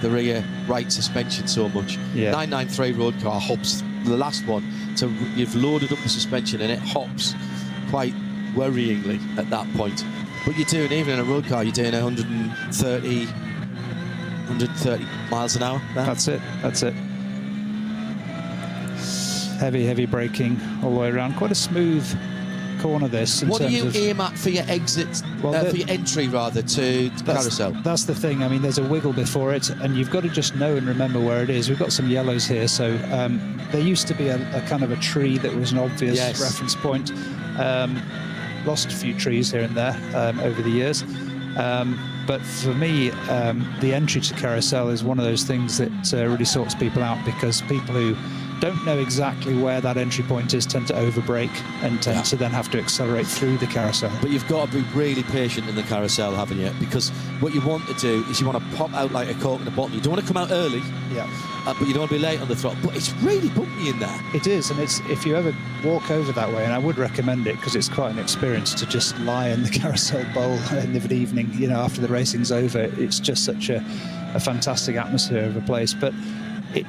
[SPEAKER 6] the rear right suspension so much.
[SPEAKER 7] Yeah.
[SPEAKER 6] 993 road car hops, the last one, so you've loaded up the suspension and it hops quite worryingly at that point. But you're doing, even in a road car, you're doing 130 miles an hour there.
[SPEAKER 7] That's it, that's it. Heavy, heavy braking all the way around. Quite a smooth corner this.
[SPEAKER 6] What do you aim at for your exit, for your entry rather, to the carousel?
[SPEAKER 7] That's the thing. I mean, there's a wiggle before it, and you've got to just know and remember where it is. We've got some yellows here, so there used to be a kind of a tree that was an obvious reference point. Lost a few trees here and there over the years. But for me, the entry to carousel is one of those things that really sorts people out, because people who don't know exactly where that entry point is tend to overbrake and tend to then have to accelerate through the carousel.
[SPEAKER 6] But you've got to be really patient in the carousel, haven't you? Because what you want to do is you want to pop out like a cork in a bottle. You don't want to come out early, but you don't want to be late on the throttle. But it's really bumpy in there.
[SPEAKER 7] It is, and it's, if you ever walk over that way, and I would recommend it because it's quite an experience to just lie in the carousel bowl in the evening, you know, after the racing's over. It's just such a fantastic atmosphere of a place. But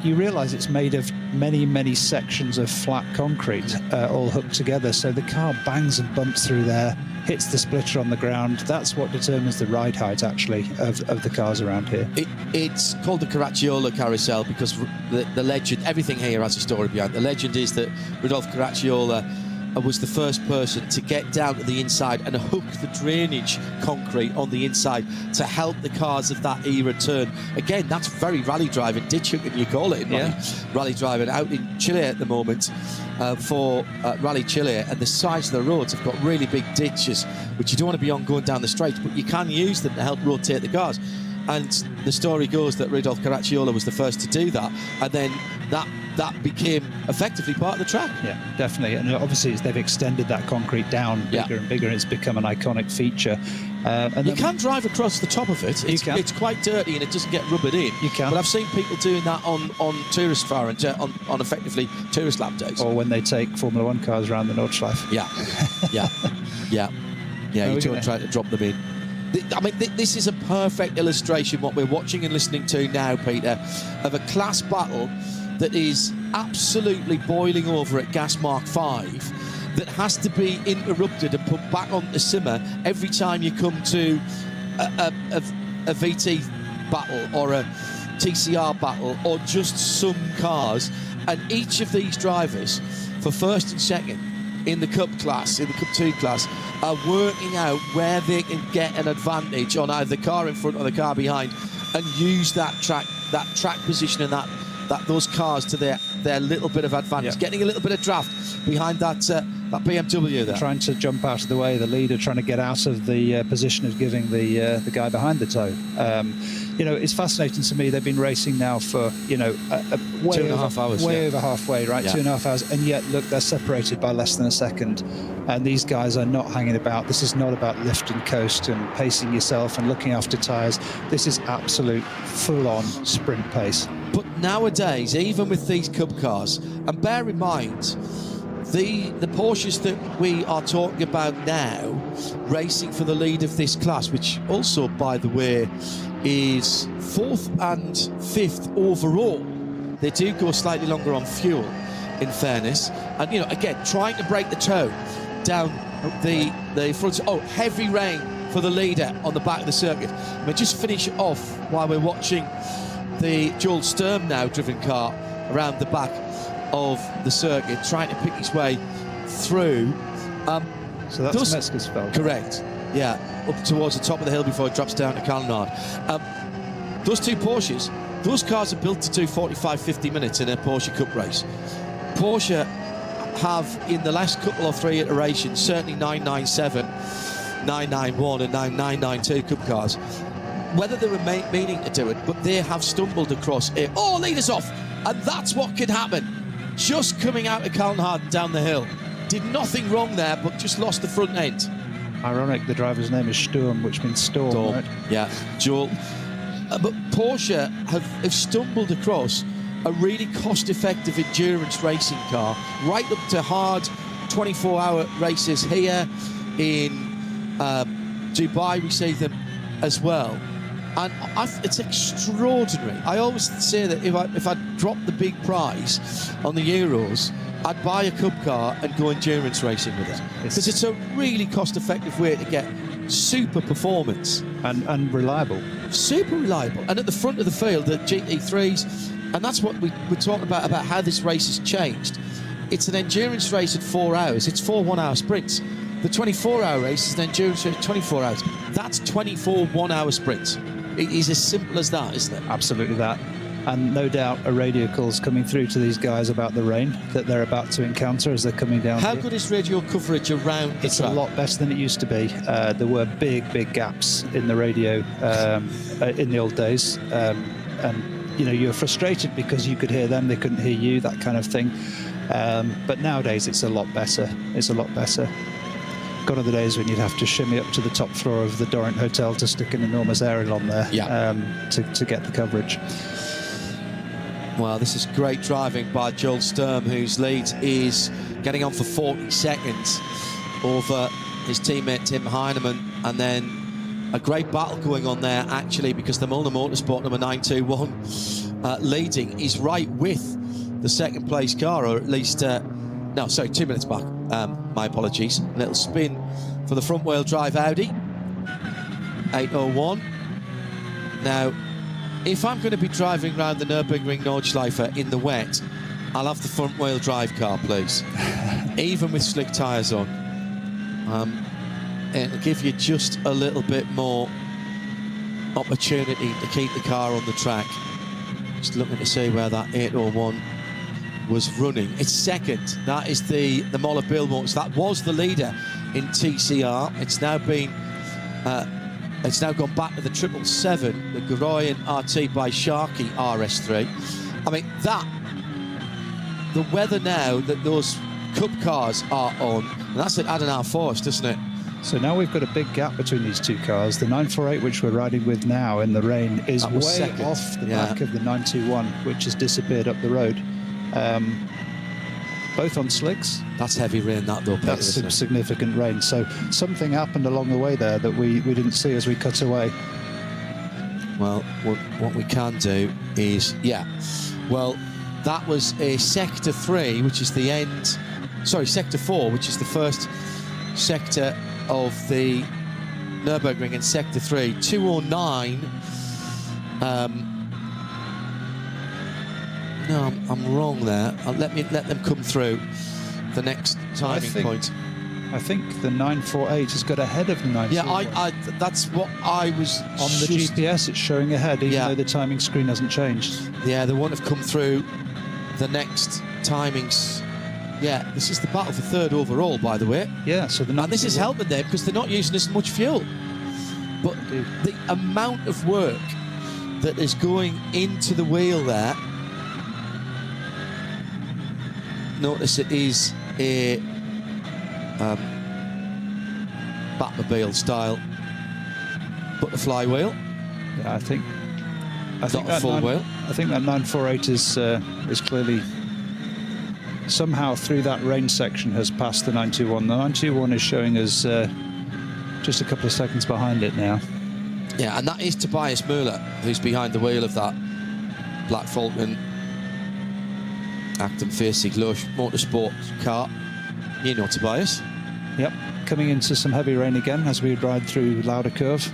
[SPEAKER 7] you realise it's made of many, many sections of flat concrete all hooked together, so the car bangs and bumps through there, hits the splitter on the ground. That's what determines the ride height, actually, of the cars around here.
[SPEAKER 6] It's called the Caracciola Carousel because the legend, everything here has a story behind it. The legend is that Rudolf Caracciola was the first person to get down to the inside and hook the drainage concrete on the inside to help the cars of that era turn. Again, that's very rally driving, ditch hooking you call it in rally driving. Out in Chile at the moment for Rally Chile, and the sides of the roads have got really big ditches which you don't want to be on going down the straight, but you can use them to help rotate the cars. And the story goes that Rudolf Caracciola was the first to do that, and then that became effectively part of the track.
[SPEAKER 7] Yeah, definitely. And obviously they've extended that concrete down bigger and bigger, and it's become an iconic feature. And
[SPEAKER 6] you can drive across the top of it. It's quite dirty and it doesn't get rubbered in.
[SPEAKER 7] You can.
[SPEAKER 6] But I've seen people doing that on tourist fire and on effectively tourist lap days.
[SPEAKER 7] Or when they take Formula 1 cars around the Nordschleife.
[SPEAKER 6] Yeah. You don't try to drop them in. I mean, this is a perfect illustration, what we're watching and listening to now, Peter, of a class battle that is absolutely boiling over at Gas Mark 5, that has to be interrupted and put back on the simmer every time you come to a VT battle or a TCR battle or just some cars. And each of these drivers, for first and second, in the Cup class, in the Cup 2 class, are working out where they can get an advantage on either the car in front or the car behind, and use that track position and those cars to their little bit of advantage, getting a little bit of draft behind that BMW there.
[SPEAKER 7] Trying to jump out of the way, the leader trying to get out of the position of giving the guy behind the tow. You know, it's fascinating to me. They've been racing now for, you know, way
[SPEAKER 6] 2.5 hours,
[SPEAKER 7] over halfway, right? 2.5 hours, and yet look, they're separated by less than a second. And these guys are not hanging about. This is not about lift and coast and pacing yourself and looking after tyres. This is absolute full-on sprint pace.
[SPEAKER 6] But nowadays, even with these Cup cars, and bear in mind, the Porsches that we are talking about now, racing for the lead of this class, which also, by the way, is 4th and 5th overall. They do go slightly longer on fuel, in fairness. And, you know, again, trying to break the toe down the front. Oh, heavy rain for the leader on the back of the circuit. I mean, just finish it off while we're watching the Joel Sturm now driven car around the back of the circuit, trying to pick his way through.
[SPEAKER 7] So that's Metzgersfeld.
[SPEAKER 6] Correct. Yeah, up towards the top of the hill before it drops down to Kalmar. Those two Porsches, those cars are built to do 45-50 minutes in a Porsche Cup race. Porsche have, in the last couple or three iterations, certainly 997, 991 and 992 Cup cars, whether they were meaning to do it, but they have stumbled across it. Oh, lead us off! And that's what could happen. Just coming out of Kalmar down the hill. Did nothing wrong there, but just lost the front end.
[SPEAKER 7] Ironic, the driver's name is Sturm, which means storm. Right?
[SPEAKER 6] Yeah, Joel. But Porsche have stumbled across a really cost-effective endurance racing car, right up to hard 24-hour races here in Dubai. We see them as well, and it's extraordinary. I always say that if I drop the big prize on the Euros, I'd buy a Cup car and go endurance racing with it, because it's a really cost-effective way to get super performance
[SPEAKER 7] and reliable.
[SPEAKER 6] Super reliable. And at the front of the field, the GT3s, and that's what we're talking about how this race has changed. It's an endurance race at 4 hours. It's 4 one-hour sprints. The 24-hour race is an endurance race at 24 hours. That's 24 one-hour sprints. It is as simple as that, isn't it?
[SPEAKER 7] Absolutely that. And no doubt a radio call's coming through to these guys about the rain that they're about to encounter as they're coming down.
[SPEAKER 6] How good is radio coverage around the track?
[SPEAKER 7] It's a lot better than it used to be. There were big gaps in the radio in the old days. And, you know, you were frustrated because you could hear them, they couldn't hear you, that kind of thing. But nowadays it's a lot better. It's a lot better. Gone are the days when you'd have to shimmy up to the top floor of the Dorrent Hotel to stick an enormous aerial on there to get the coverage.
[SPEAKER 6] Well, this is great driving by Joel Sturm, whose lead is getting on for 40 seconds over his teammate Tim Heinemann, and then a great battle going on there, actually, because the Mulner Motorsport number 921 leading is right with the second place car, or at least 2 minutes back. My apologies. A little spin for the front wheel drive Audi 801. Now, if I'm going to be driving around the Nürburgring Nordschleife in the wet, I'll have the front wheel drive car, please. Even with slick tyres on. It'll give you just a little bit more opportunity to keep the car on the track. Just looking to see where that 801 was running. It's second. That is the Moller Bill Motors. That was the leader in TCR. It's now been It's now gone back to the 777, the Goroyan RT by Sharkey RS3. I mean, the weather now that those Cup cars are on, and that's at Adenauer Forest, isn't it?
[SPEAKER 7] So now we've got a big gap between these two cars. The 948, which we're riding with now in the rain, is way
[SPEAKER 6] second.
[SPEAKER 7] off the back of the 921, which has disappeared up the road. Both on slicks.
[SPEAKER 6] That's heavy rain, that though, Peter,
[SPEAKER 7] That's some significant rain. So something happened along the way there that we didn't see as we cut away.
[SPEAKER 6] Well, what we can do is, well, that was a Sector 3, which is the end, sorry, Sector 4, which is the first sector of the Nürburgring in Sector 3. 209. No, I'm wrong there. Let them come through the next timing point.
[SPEAKER 7] I think the 948 has got ahead of the 948.
[SPEAKER 6] Yeah, that's what I was
[SPEAKER 7] on the GPS. It's showing ahead, even though the timing screen hasn't changed.
[SPEAKER 6] Yeah, they won't have come through the next timings. Yeah, this is the battle for third overall, by the way.
[SPEAKER 7] Yeah, so
[SPEAKER 6] and this is helping them because they're not using as much fuel. But the amount of work that is going into the wheel there. Notice it is a Batmobile style butterfly wheel.
[SPEAKER 7] Yeah, I think
[SPEAKER 6] not a full wheel.
[SPEAKER 7] I think that 948 is clearly somehow through that range section has passed the 921. The 921 is showing us just a couple of seconds behind it now.
[SPEAKER 6] Yeah, and that is Tobias Müller, who's behind the wheel of that Black Falcon Acton Facing Lush Motorsports car. You know Tobias.
[SPEAKER 7] Yep, coming into some heavy rain again as we ride through Lauder Curve.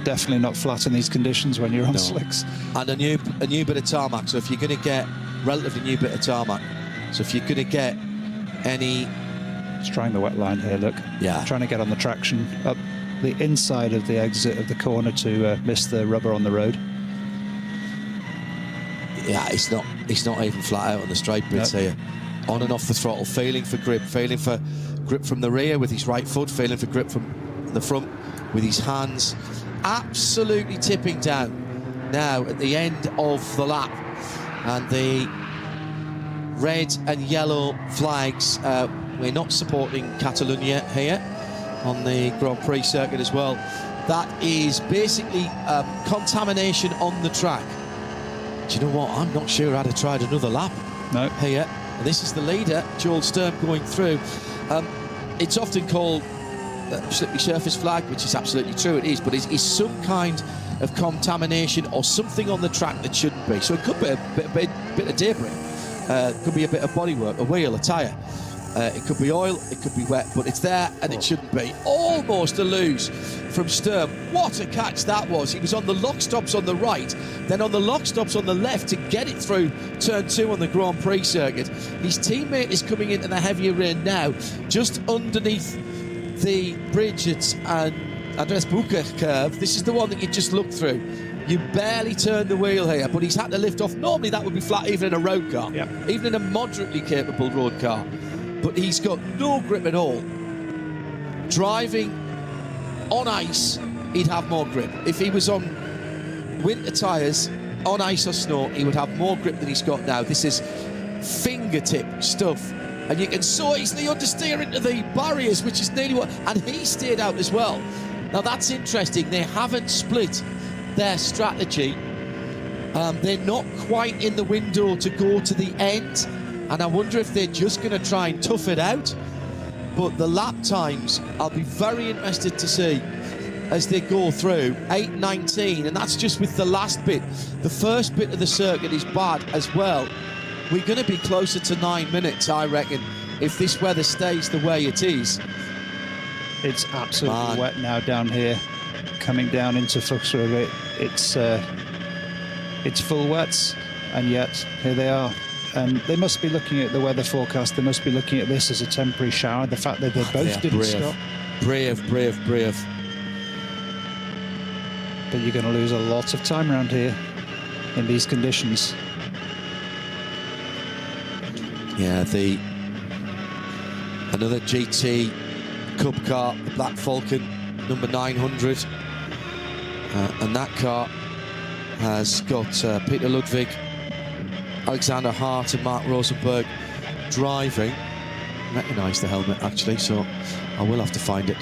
[SPEAKER 7] Definitely not flat in these conditions when you're on slicks.
[SPEAKER 6] And a new bit of tarmac, so if you're going to get relatively new bit of tarmac, so if you're going to get any...
[SPEAKER 7] It's trying the wet line here, look.
[SPEAKER 6] Yeah.
[SPEAKER 7] Trying to get on the traction up the inside of the exit of the corner to miss the rubber on the road.
[SPEAKER 6] Yeah, it's not even flat out on the straight bits here. On and off the throttle, feeling for grip from the rear with his right foot, feeling for grip from the front with his hands. Absolutely tipping down now at the end of the lap. And the red and yellow flags, we're not supporting Catalonia here on the Grand Prix circuit as well. That is basically contamination on the track. Do you know what? I'm not sure I'd have tried another lap here. And this is the leader, Joel Sturm, going through. It's often called slippery surface flag, which is absolutely true, it is, but it's some kind of contamination or something on the track that shouldn't be. So it could be a bit of debris, could be a bit of bodywork, a wheel, a tyre. It could be oil, it could be wet, but it's there and it shouldn't be. Almost a lose from Sturm. What a catch that was. He was on the lock stops on the right, then on the lock stops on the left to get it through turn 2 on the Grand Prix circuit. His teammate is coming into the heavier rain now, just underneath the bridge at Andres Bucher curve. This is the one that you just look through. You barely turn the wheel here, but he's had to lift off. Normally that would be flat even in a road car, even in a moderately capable road car. But he's got no grip at all. Driving on ice, he'd have more grip. If he was on winter tyres, on ice or snow, he would have more grip than he's got now. This is fingertip stuff. And you can so easily understeer into the barriers, which is nearly what... And he stayed out as well. Now, that's interesting. They haven't split their strategy. They're not quite in the window to go to the end. And I wonder if they're just going to try and tough it out. But the lap times, I'll be very interested to see as they go through. 8:19, and that's just with the last bit. The first bit of the circuit is bad as well. We're going to be closer to 9 minutes, I reckon, if this weather stays the way it is.
[SPEAKER 7] It's absolutely wet now down here, coming down into Fuchsriver. It's full wets, and yet here they are. And they must be looking at the weather forecast. They must be looking at this as a temporary shower. The fact that they both didn't stop.
[SPEAKER 6] Brave.
[SPEAKER 7] But you're going to lose a lot of time around here in these conditions.
[SPEAKER 6] Yeah, another GT Cup car, the Black Falcon, number 900. And that car has got Peter Ludwig, Alexander Hart and Mark Rosenberg driving. I recognise the helmet actually, so I will have to find it.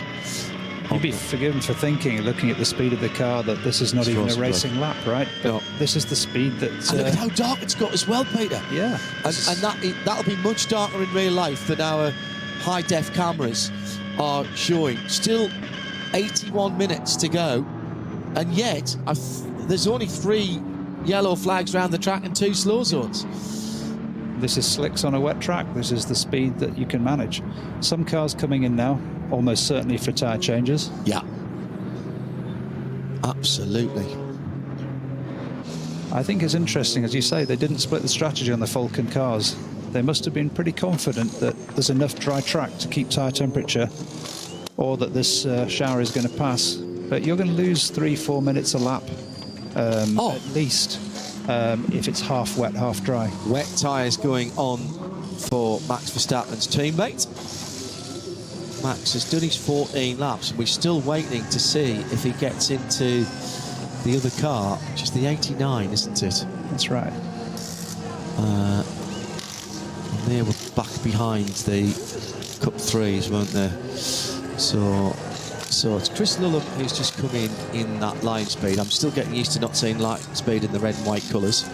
[SPEAKER 7] You'd be forgiven for thinking, looking at the speed of the car, that this is not even a racing lap, right? But this is the speed that...
[SPEAKER 6] And look at how dark it's got as well, Peter.
[SPEAKER 7] Yeah.
[SPEAKER 6] And that'll be much darker in real life than our high-def cameras are showing. Still 81 minutes to go, and yet there's only 3 yellow flags around the track and 2 slow zones.
[SPEAKER 7] This is slicks on a wet track. This is the speed that you can manage. Some cars coming in now, almost certainly for tyre changes.
[SPEAKER 6] Yeah. Absolutely.
[SPEAKER 7] I think it's interesting, as you say, they didn't split the strategy on the Falcon cars. They must have been pretty confident that there's enough dry track to keep tyre temperature, or that this shower is going to pass. But you're going to lose 3-4 minutes a lap, at least, if it's half wet, half dry.
[SPEAKER 6] Wet tyres going on for Max Verstappen's teammate. Max has done his 14 laps, and we're still waiting to see if he gets into the other car, which is the 89, isn't it?
[SPEAKER 7] That's right.
[SPEAKER 6] And they were back behind the Cup 3s, weren't they? So it's Chris Lullum who's just come in that line speed. I'm still getting used to not seeing line speed in the red and white colours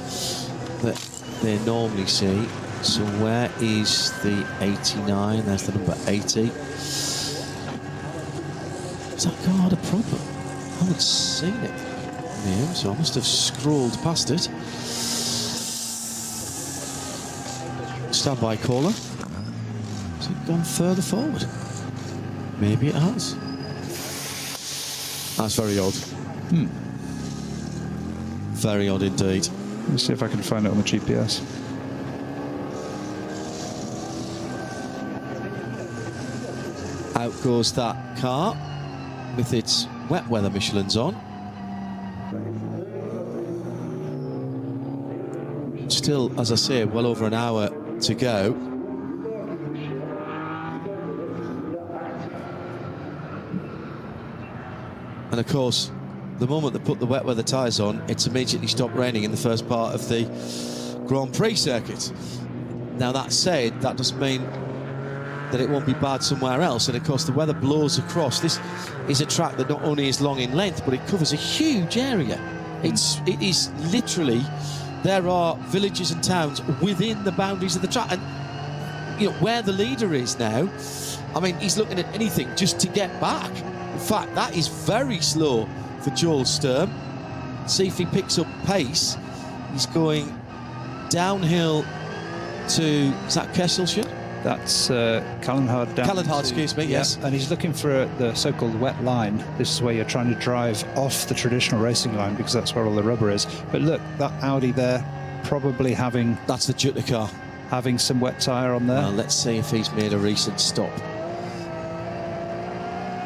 [SPEAKER 6] that they normally see. So where is the 89? There's the number 80. Has that car had a problem? I haven't seen it. Yeah, so I must have scrolled past it. Standby caller. Has it gone further forward? Maybe it has. That's very odd. Very odd indeed.
[SPEAKER 7] Let me see if I can find it on the GPS.
[SPEAKER 6] Out goes that car with its wet weather Michelins on. Still, as I say, well over an hour to go. And of course, the moment they put the wet weather tyres on, it's immediately stopped raining in the first part of the Grand Prix circuit. Now that said, that doesn't mean that it won't be bad somewhere else. And of course, the weather blows across. This is a track that not only is long in length, but it covers a huge area. It is literally, there are villages and towns within the boundaries of the track. And you know where the leader is now, I mean, he's looking at anything just to get back. In fact, that is very slow for Joel Sturm. See if he picks up pace. He's going downhill to, is that Kesselchen?
[SPEAKER 7] That's Kallenhard down.
[SPEAKER 6] Kallenhard, excuse me, yes.
[SPEAKER 7] And he's looking for the so-called wet line. This is where you're trying to drive off the traditional racing line, because that's where all the rubber is. But look, that Audi there, probably having...
[SPEAKER 6] That's the Jutta car.
[SPEAKER 7] Having some wet tyre on there.
[SPEAKER 6] Well, let's see if he's made a recent stop.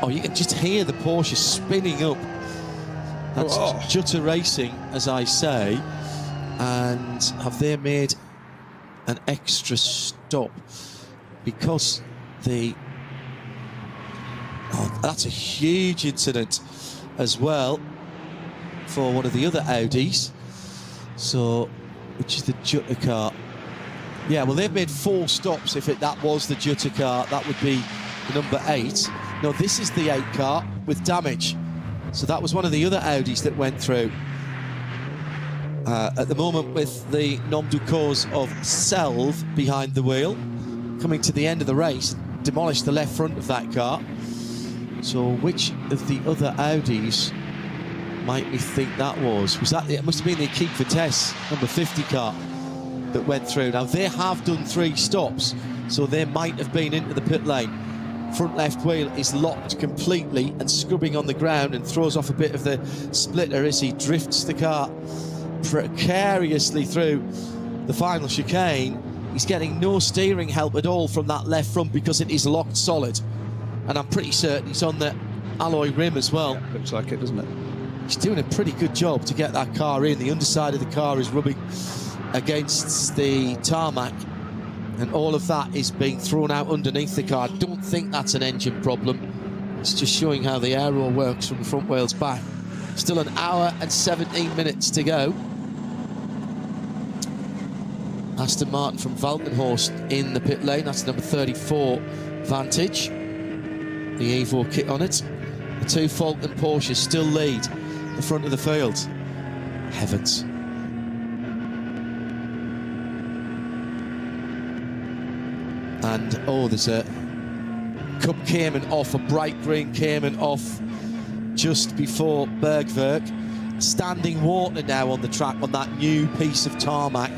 [SPEAKER 6] Oh, you can just hear the Porsche spinning up. That's Jutta Racing, as I say. And have they made an extra stop? Because that's a huge incident as well for one of the other Audis. So, which is the Jutta car. Yeah, well, they've made 4 stops. If that was the Jutta car, that would be the number 8. No, this is the 8 car with damage. So that was one of the other Audis that went through. At the moment, with the nom du cause of Selv behind the wheel, coming to the end of the race, demolished the left front of that car. So which of the other Audis might we think that was? Was that it? Must have been the Equipe Vitesse number 50 car that went through. Now they have done 3 stops, so they might have been into the pit lane. Front left wheel is locked completely and scrubbing on the ground, and throws off a bit of the splitter as he drifts the car precariously through the final chicane. He's getting no steering help at all from that left front because it is locked solid, and I'm pretty certain he's on the alloy rim as well.
[SPEAKER 7] Yeah, looks like it, doesn't it?
[SPEAKER 6] He's doing a pretty good job to get that car in. The underside of the car is rubbing against the tarmac, and all of that is being thrown out underneath the car. I don't think that's an engine problem. It's just showing how the aero works from the front wheels back. Still an hour and 17 minutes to go. Aston Martin from Valkenhorst in the pit lane. That's number 34 Vantage. The Evo kit on it. The two Falcon Porsches still lead the front of the field. Heavens. And, oh, there's a Cup Cayman off, a bright green Cayman off just before Bergwerk. Standing water now on the track on that new piece of tarmac.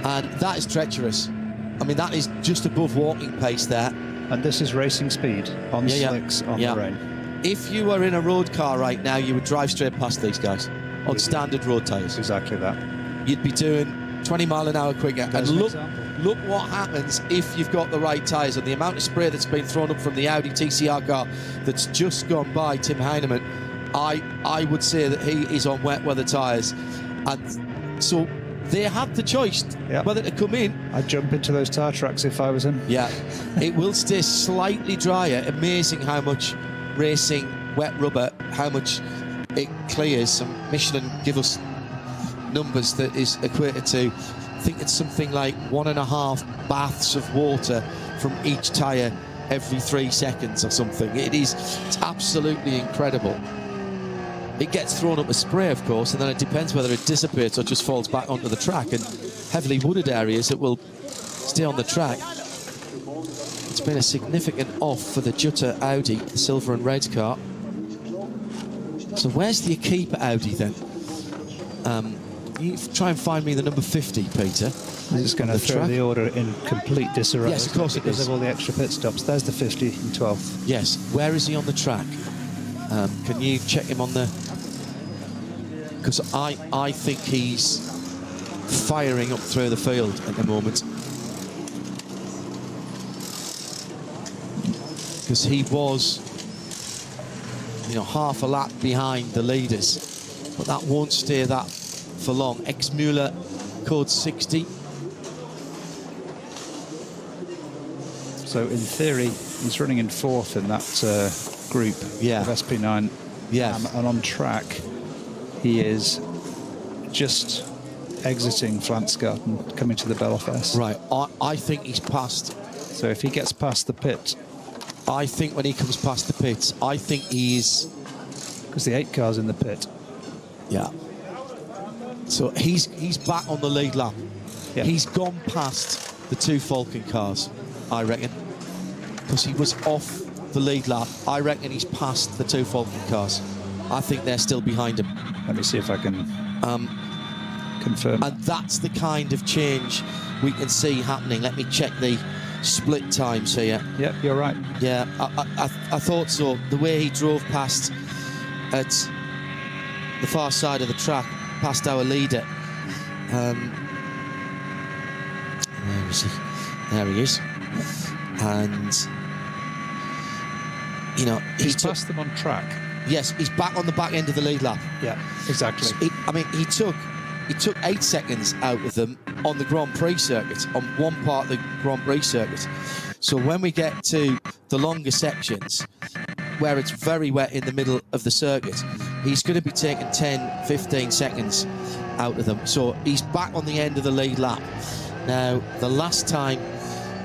[SPEAKER 6] And that is treacherous. I mean, that is just above walking pace there.
[SPEAKER 7] And this is racing speed on slicks on the rain.
[SPEAKER 6] If you were in a road car right now, you would drive straight past these guys on standard road tyres.
[SPEAKER 7] Exactly that.
[SPEAKER 6] You'd be doing 20 mile an hour quicker. And look what happens if you've got the right tyres. And the amount of spray that's been thrown up from the Audi TCR car that's just gone by Tim Heinemann, I would say that he is on wet weather tyres. And so they had the choice whether to come in.
[SPEAKER 7] I'd jump into those tyre tracks if I was him.
[SPEAKER 6] Yeah, it will stay slightly drier. Amazing how much racing wet rubber, how much it clears. And Michelin give us numbers that is equated to, I think it's something like 1.5 baths of water from each tyre every 3 seconds or something. It's absolutely incredible. It gets thrown up as spray, of course, and then it depends whether it dissipates or just falls back onto the track. And heavily wooded areas, it will stay on the track. It's been a significant off for the Jutta Audi, the silver and red car. So where's the Akipa Audi then? You try and find me the number 50, Peter.
[SPEAKER 7] This is going to throw the order in complete disarray.
[SPEAKER 6] Yes, of course it is.
[SPEAKER 7] Because of all the extra pit stops. There's the 50 in 12th.
[SPEAKER 6] Yes. Where is he on the track? Can you check him on the... Because I think he's firing up through the field at the moment. Because he was, you know, half a lap behind the leaders. But that won't stay that for long. Ex-Müller, code 60.
[SPEAKER 7] So in theory, he's running in 4th in that group of SP9.
[SPEAKER 6] Yeah.
[SPEAKER 7] And on track, he is just exiting Flansgarten, coming to the Belfast.
[SPEAKER 6] Right, I think he's passed.
[SPEAKER 7] So if he gets past the pit...
[SPEAKER 6] I think when he comes past the pits, I think he's...
[SPEAKER 7] Because the 8 car's in the pit.
[SPEAKER 6] Yeah. So he's back on the lead lap. Yeah. He's gone past the 2 Falcon cars, I reckon. Because he was off the lead lap. I reckon he's past the 2 Falcon cars. I think they're still behind him.
[SPEAKER 7] Let me see if I can confirm.
[SPEAKER 6] And that's the kind of change we can see happening. Let me check the split times here.
[SPEAKER 7] Yep, you're right.
[SPEAKER 6] Yeah, I thought so. The way he drove past at the far side of the track, past our leader. Where is he? There he is. And, you know,
[SPEAKER 7] he's passed them on track.
[SPEAKER 6] Yes, he's back on the back end of the lead lap.
[SPEAKER 7] Yeah, exactly.
[SPEAKER 6] So he took 8 seconds out of them on the Grand Prix circuit, on one part of the Grand Prix circuit. So when we get to the longer sections, where it's very wet in the middle of the circuit, he's going to be taking 10, 15 seconds out of them. So he's back on the end of the lead lap. Now, the last time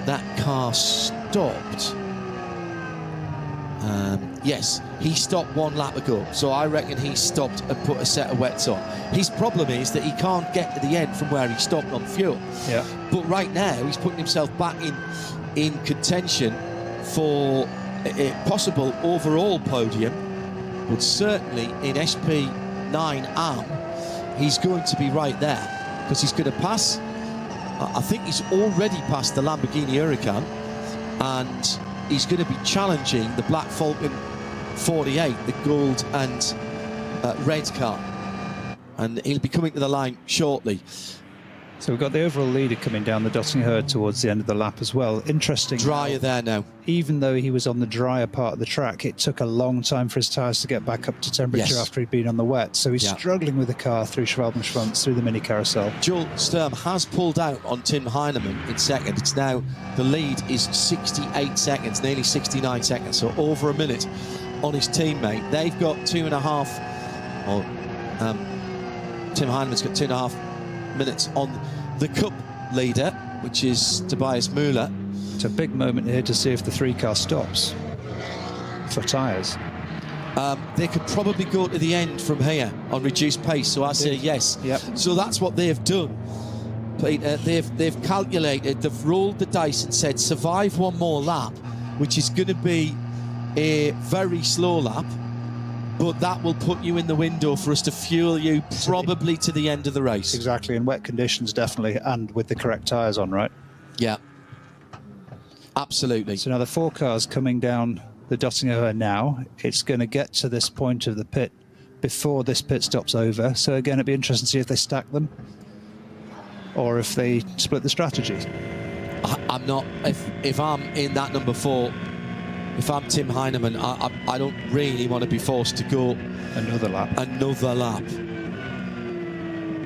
[SPEAKER 6] that car stopped, yes, he stopped 1 lap ago, so I reckon he stopped and put a set of wets on. His problem is that he can't get to the end from where he stopped on fuel.
[SPEAKER 7] Yeah.
[SPEAKER 6] But right now, he's putting himself back in contention for a possible overall podium, but certainly in SP9 AM, he's going to be right there, because he's going to pass, I think he's already passed the Lamborghini Huracan, and he's going to be challenging the Black Falcon 48, the gold and red car. And he'll be coming to the line shortly.
[SPEAKER 7] So we've got the overall leader coming down the Dotting Herd towards the end of the lap as well. Interesting.
[SPEAKER 6] Drier there now.
[SPEAKER 7] Even though he was on the drier part of the track, it took a long time for his tyres to get back up to temperature after he'd been on the wet. So he's struggling with the car through Schwalbenschwanz, through the mini carousel. Jules
[SPEAKER 6] Sturm has pulled out on Tim Heinemann in second. It's now, the lead is 68 seconds, nearly 69 seconds, so over a minute on his teammate. They've got 2.5 Or Tim Heineman's got 2.5 minutes on the Cup leader, which is Tobias Müller.
[SPEAKER 7] It's a big moment here to see if the 3-car stops for tyres.
[SPEAKER 6] They could probably go to the end from here on reduced pace, so I say yes.
[SPEAKER 7] Yep.
[SPEAKER 6] So that's what they've done. Peter, they've calculated, they've rolled the dice and said survive one more lap, which is going to be a very slow lap, but that will put you in the window for us to fuel you probably to the end of the race.
[SPEAKER 7] Exactly, in wet conditions definitely, and with the correct tyres on, right?
[SPEAKER 6] Yeah, absolutely.
[SPEAKER 7] So now the 4 cars coming down the Dottinghauer now. It's going to get to this point of the pit before this pit stop's over. So again, it'd be interesting to see if they stack them or if they split the strategy.
[SPEAKER 6] I'm not, if I'm in that number 4, if I'm Tim Heineman, I don't really want to be forced to go
[SPEAKER 7] another lap.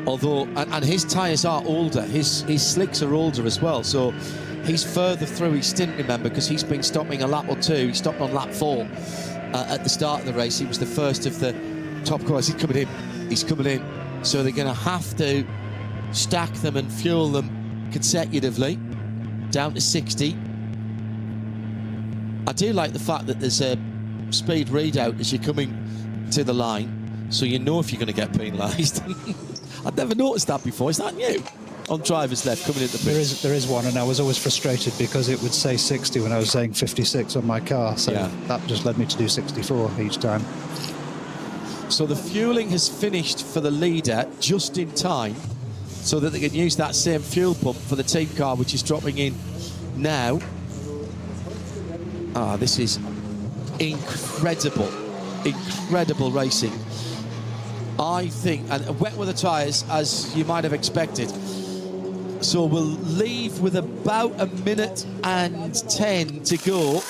[SPEAKER 6] Although, and his tyres are older, his slicks are older as well, so he's further through his stint, remember, because he's been stopping a lap or 2. He stopped on lap 4 at the start of the race. He was the first of the top cars. He's coming in. So they're going to have to stack them and fuel them consecutively down to 60. I do like the fact that there's a speed readout as you're coming to the line, so you know if you're going to get penalised. I'd never noticed that before. Is that new? On driver's left coming into the pit.
[SPEAKER 7] There is one, and I was always frustrated because it would say 60 when I was saying 56 on my car, so that just led me to do 64 each time.
[SPEAKER 6] So the fueling has finished for the leader just in time so that they can use that same fuel pump for the team car, which is dropping in now. This is incredible racing. I think, and wet weather tyres, as you might have expected. So we'll leave with about 1 minute and 10 to go.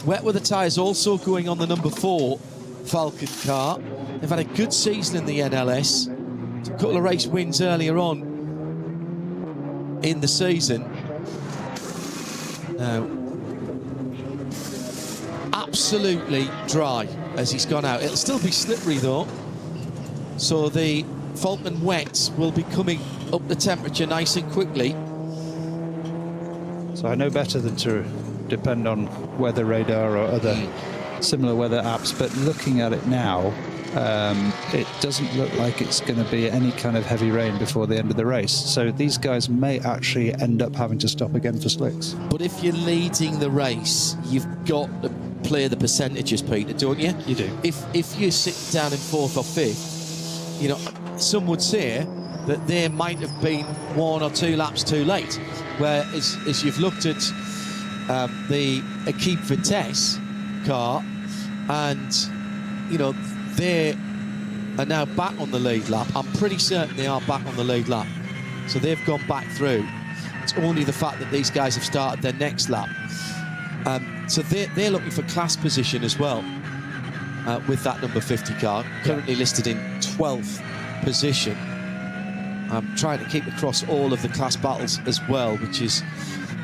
[SPEAKER 6] Wet weather tyres also going on the number 4 Falcon car. They've had a good season in the NLS. A couple of race wins earlier on in the season. Now, absolutely dry as he's gone out. It'll still be slippery though. So the Falcon wets will be coming up the temperature nice and quickly.
[SPEAKER 7] So I know better than to depend on weather radar or other similar weather apps, but looking at it now, it doesn't look like it's going to be any kind of heavy rain before the end of the race. So these guys may actually end up having to stop again for slicks.
[SPEAKER 6] But if you're leading the race, you've got to play the percentages, Peter, don't you? You do. If you sit down in 4th or 5th, you know, some would say that they might have been 1 or 2 laps too late. Whereas as you've looked at the Equipe Vitesse car, and you know they are now back on the lead lap. I'm pretty certain they are back on the lead lap, so they've gone back through. It's only the fact that these guys have started their next lap, so they're looking for class position as well with that number 50 car, currently listed in 12th position. I'm trying to keep across all of the class battles as well, which is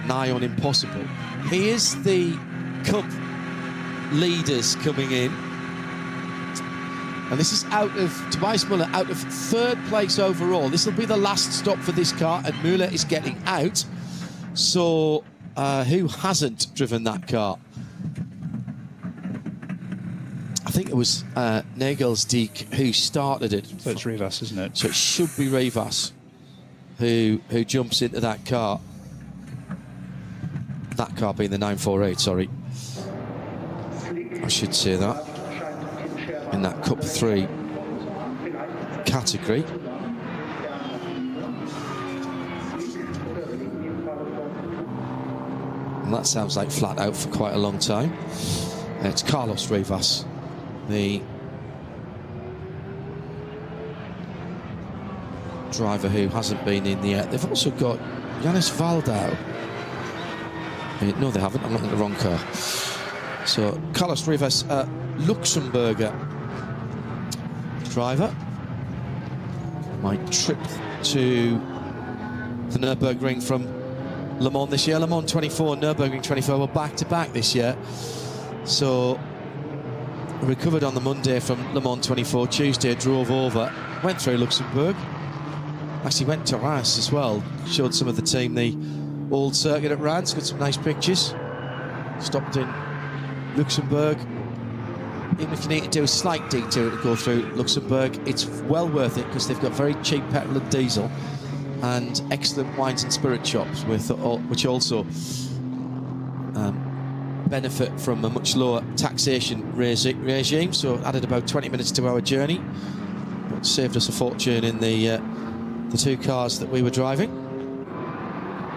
[SPEAKER 6] nigh on impossible. Here's the Cup leaders coming in, and this is out of Tobias Müller, out of 3rd place overall. This will be the last stop for this car, and Müller is getting out. So who hasn't driven that car? I think it was Nagelsdijk who started it.
[SPEAKER 7] So it's Rivas, isn't it?
[SPEAKER 6] So it should be Rivas who jumps into that car. That car being the 948, sorry. I should say that. In that Cup 3 category. And that sounds like flat out for quite a long time. It's Carlos Rivas, the driver who hasn't been in yet. They've also got Janis Valdau. No, they haven't. I'm looking at the wrong car. So Carlos Rivas, Luxembourger driver. My trip to the Nürburgring from Le Mans this year. Le Mans 24 and Nürburgring 24 were back-to-back this year. So recovered on the Monday from Le Mans 24. Tuesday drove over, went through Luxembourg. Actually went to Reims as well. Showed some of the team the old circuit at Reims. Got some nice pictures. Stopped in Luxembourg. Even if you need to do a slight detour to go through Luxembourg, it's well worth it because they've got very cheap petrol and diesel and excellent wines and spirit shops, which also benefit from a much lower taxation regime. So it added about 20 minutes to our journey, but saved us a fortune in the two cars that we were driving,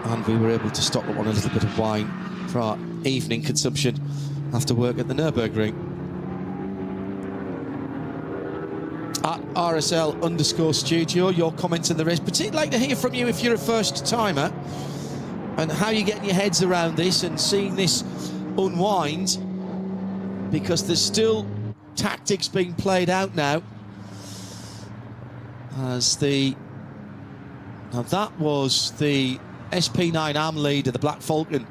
[SPEAKER 6] and we were able to stop on a little bit of wine for our evening consumption after work at the Nürburgring. At RSL_studio, your comments in the race. Particularly like to hear from you if you're a first timer and how you're getting your heads around this and seeing this unwind, because there's still tactics being played out now. Now that was the SP9 AM leader, the Black Falcon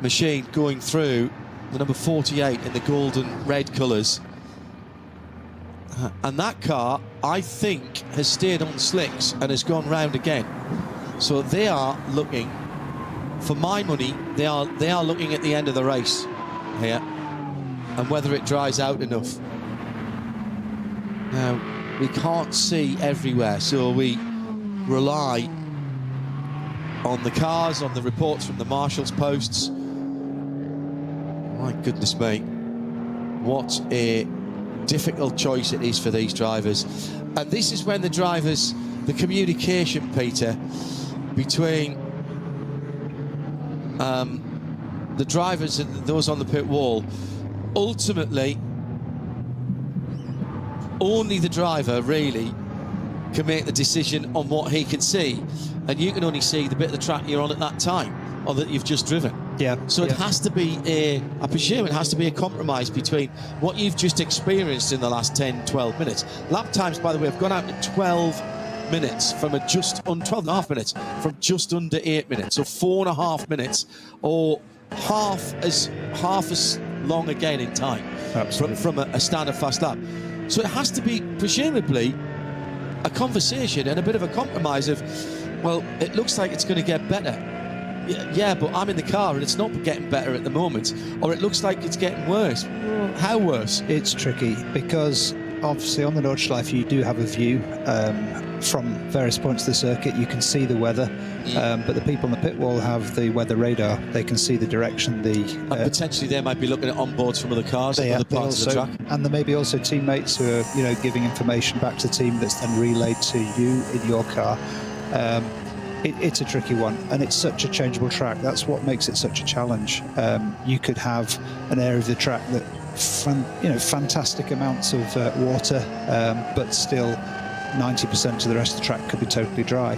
[SPEAKER 6] machine, going through the number 48 in the gold and red colours. And that car, I think, has stayed on slicks and has gone round again. So they are looking, for my money, they are looking at the end of the race here and whether it dries out enough. Now, we can't see everywhere, so we rely on the cars, on the reports from the marshal's posts. My goodness me, what a difficult choice it is for these drivers. And this is when the drivers, the communication, Peter, between the drivers and those on the pit wall, ultimately only the driver really can make the decision on what he can see, and you can only see the bit of the track you're on at that time or that you've just driven.
[SPEAKER 7] Yeah.
[SPEAKER 6] So it has to be I presume it has to be a compromise between what you've just experienced in the last 10, 12 minutes. Lap times, by the way, have gone out to 12 minutes from 12 and a half minutes from just under 8 minutes. So 4.5 minutes, or half as long again in time from a standard fast lap. So it has to be presumably a conversation and a bit of a compromise of, well, it looks like it's going to get better. Yeah, but I'm in the car and it's not getting better at the moment. Or it looks like it's getting worse. How worse?
[SPEAKER 7] It's tricky because obviously on the Nordschleife you do have a view from various points of the circuit. You can see the weather, but the people on the pit wall have the weather radar. They can see the direction.
[SPEAKER 6] And potentially they might be looking at onboards from other cars and other parts of the track.
[SPEAKER 7] And there may be also teammates who are, giving information back to the team that's then relayed to you in your car. It's a tricky one, and it's such a changeable track. That's what makes it such a challenge. You could have an area of the track that, fantastic amounts of water, but still 90% of the rest of the track could be totally dry.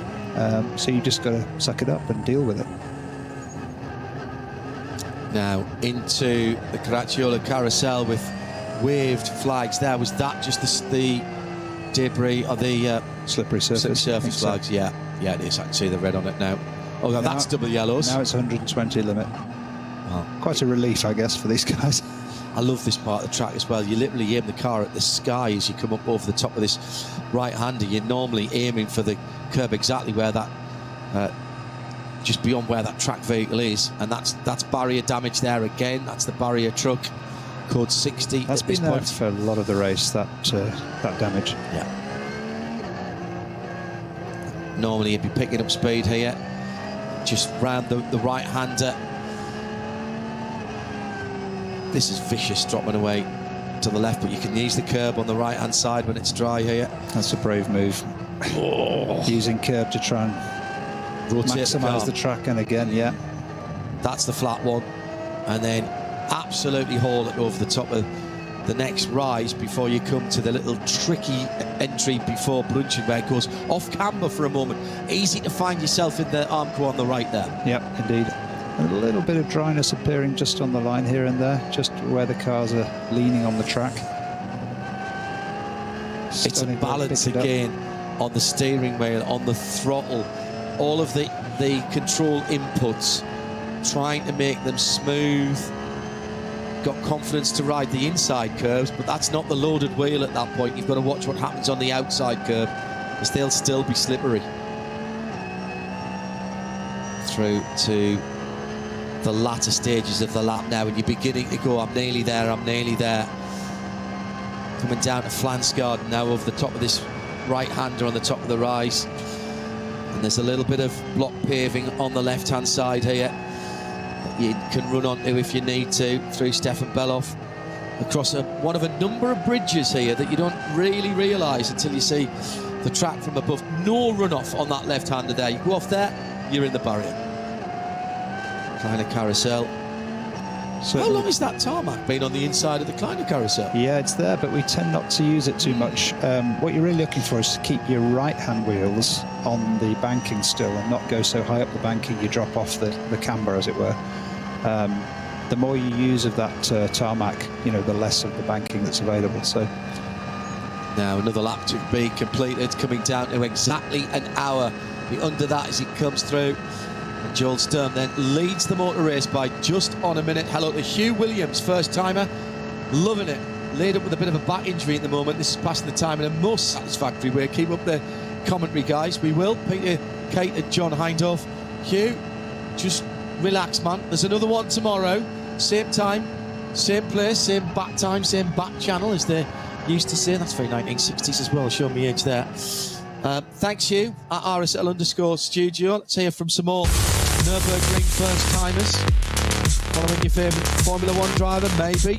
[SPEAKER 7] So you just got to suck it up and deal with it.
[SPEAKER 6] Now into the Caracciolo carousel with waved flags there. Was that just the debris or the
[SPEAKER 7] slippery surface
[SPEAKER 6] flags? So. Yeah, it is. I can see the red on it now. Oh, no, that's double yellows.
[SPEAKER 7] Now it's 120 limit. Wow. Quite a relief, I guess, for these guys.
[SPEAKER 6] I love this part of the track as well. You literally aim the car at the sky as you come up over the top of this right-hander. You're normally aiming for the curb exactly where that, just beyond where that track vehicle is, and that's barrier damage there again. That's the barrier truck, code 60.
[SPEAKER 7] That's been there for a lot of the race. That damage.
[SPEAKER 6] Yeah. Normally you'd be picking up speed here, just round the right-hander. This is vicious, dropping away to the left, but you can use the curb on the right-hand side when it's dry here.
[SPEAKER 7] That's a brave move. Using curb to try and maximise the track, and again, yeah.
[SPEAKER 6] That's the flat one, and then absolutely haul it over the top of the next rise before you come to the little tricky entry before Brunchen, where it goes off camber for a moment. Easy to find yourself in the Armco on the right there.
[SPEAKER 7] Yep, indeed. A little bit of dryness appearing just on the line here and there, just where the cars are leaning on the track.
[SPEAKER 6] It's a balance again on the steering wheel, on the throttle, all of the control inputs, trying to make them smooth got confidence to ride the inside curves, but that's not the loaded wheel at that point. You've got to watch what happens on the outside curve, because they'll still be slippery. Through to the latter stages of the lap now, and you're beginning to go, I'm nearly there, I'm nearly there. Coming down to Flansgaard now over the top of this right-hander on the top of the rise. And there's a little bit of block paving on the left-hand side here that you can run onto if you need to, through Stefan Beloff, across one of a number of bridges here that you don't really realise until you see the track from above. No runoff on that left-hander there. You go off there, you're in the barrier. Kleiner Carousel. So how long has that tarmac been on the inside of the Kleiner Carousel?
[SPEAKER 7] Yeah, it's there, but we tend not to use it too much. What you're really looking for is to keep your right-hand wheels on the banking still and not go so high up the banking you drop off the camber, as it were. The more you use of that tarmac, you know, the less of the banking that's available. So
[SPEAKER 6] now another lap to be completed, coming down to exactly an hour. Be under that as he comes through. And Joel Sturm then leads the motor race by just on a minute. Hello to Hugh Williams, first timer, loving it. Laid up with a bit of a back injury at the moment. This is passing the time in a most satisfactory way. Keep up the commentary, guys. We will. Peter, Kate and John Hindhoff. Hugh, just relax, man. There's another one tomorrow. Same time, same place, same back time, same back channel, as they used to say. That's very 1960s as well, showing me age there. Thanks, Hugh, at RSL_studio. Let's hear from some more Nürburgring first-timers. Following your favourite Formula 1 driver, maybe.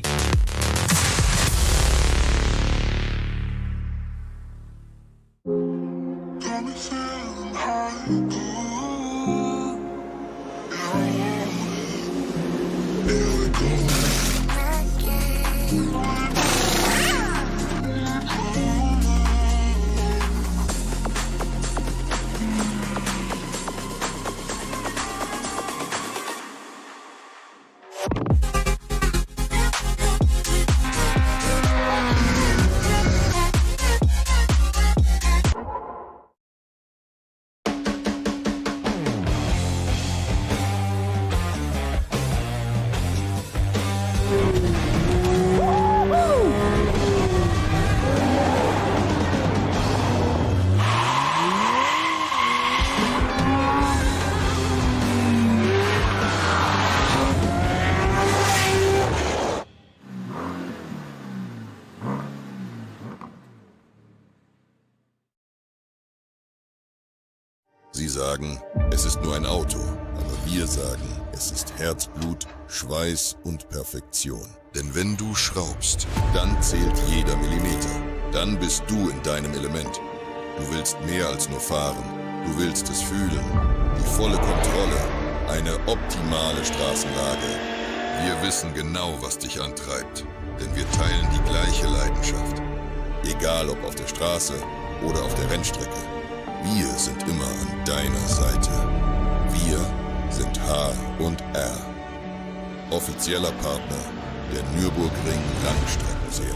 [SPEAKER 9] Sie sagen, es ist nur ein Auto, aber wir sagen, es ist Herzblut, Schweiß und Perfektion. Denn wenn du schraubst, dann zählt jeder Millimeter. Dann bist du in deinem Element. Du willst mehr als nur fahren, du willst es fühlen. Die volle Kontrolle, eine optimale Straßenlage. Wir wissen genau, was dich antreibt, denn wir teilen die gleiche Leidenschaft. Egal ob auf der Straße oder auf der Rennstrecke. Wir sind immer an deiner Seite. Wir sind H&R. Offizieller Partner der Nürburgring Langstrecken-Serie.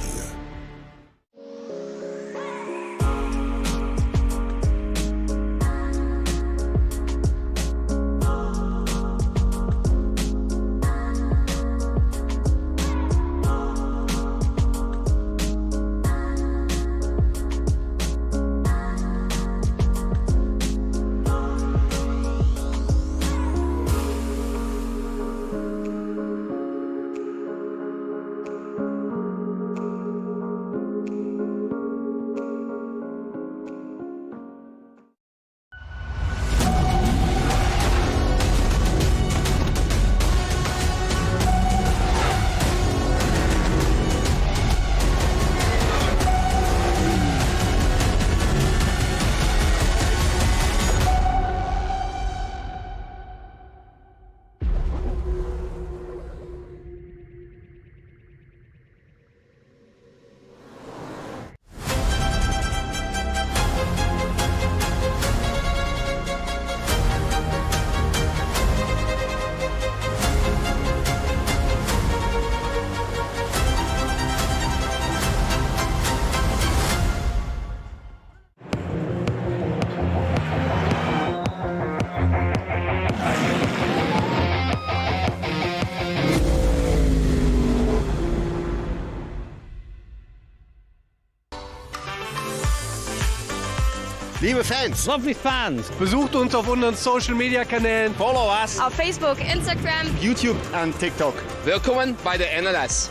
[SPEAKER 10] Liebe Fans,
[SPEAKER 2] Lovely fans.
[SPEAKER 10] besucht uns auf unseren Social Media Kanälen.
[SPEAKER 3] Follow us.
[SPEAKER 11] Auf Facebook, Instagram,
[SPEAKER 10] YouTube und TikTok.
[SPEAKER 5] Willkommen bei der NLS.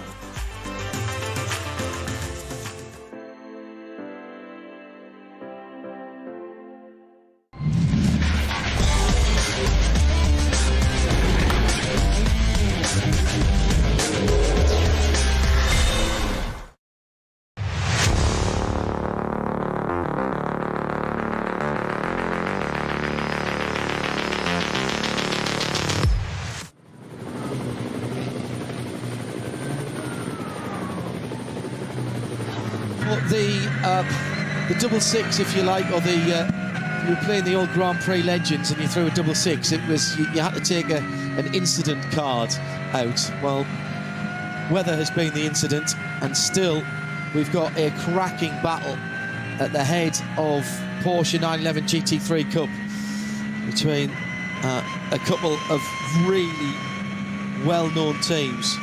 [SPEAKER 6] The double six, if you like, or the you were playing the old Grand Prix Legends and you threw a double six. It was you had to take an incident card out. Well, weather has been the incident, and still we've got a cracking battle at the head of Porsche 911 GT3 Cup between a couple of really well-known teams.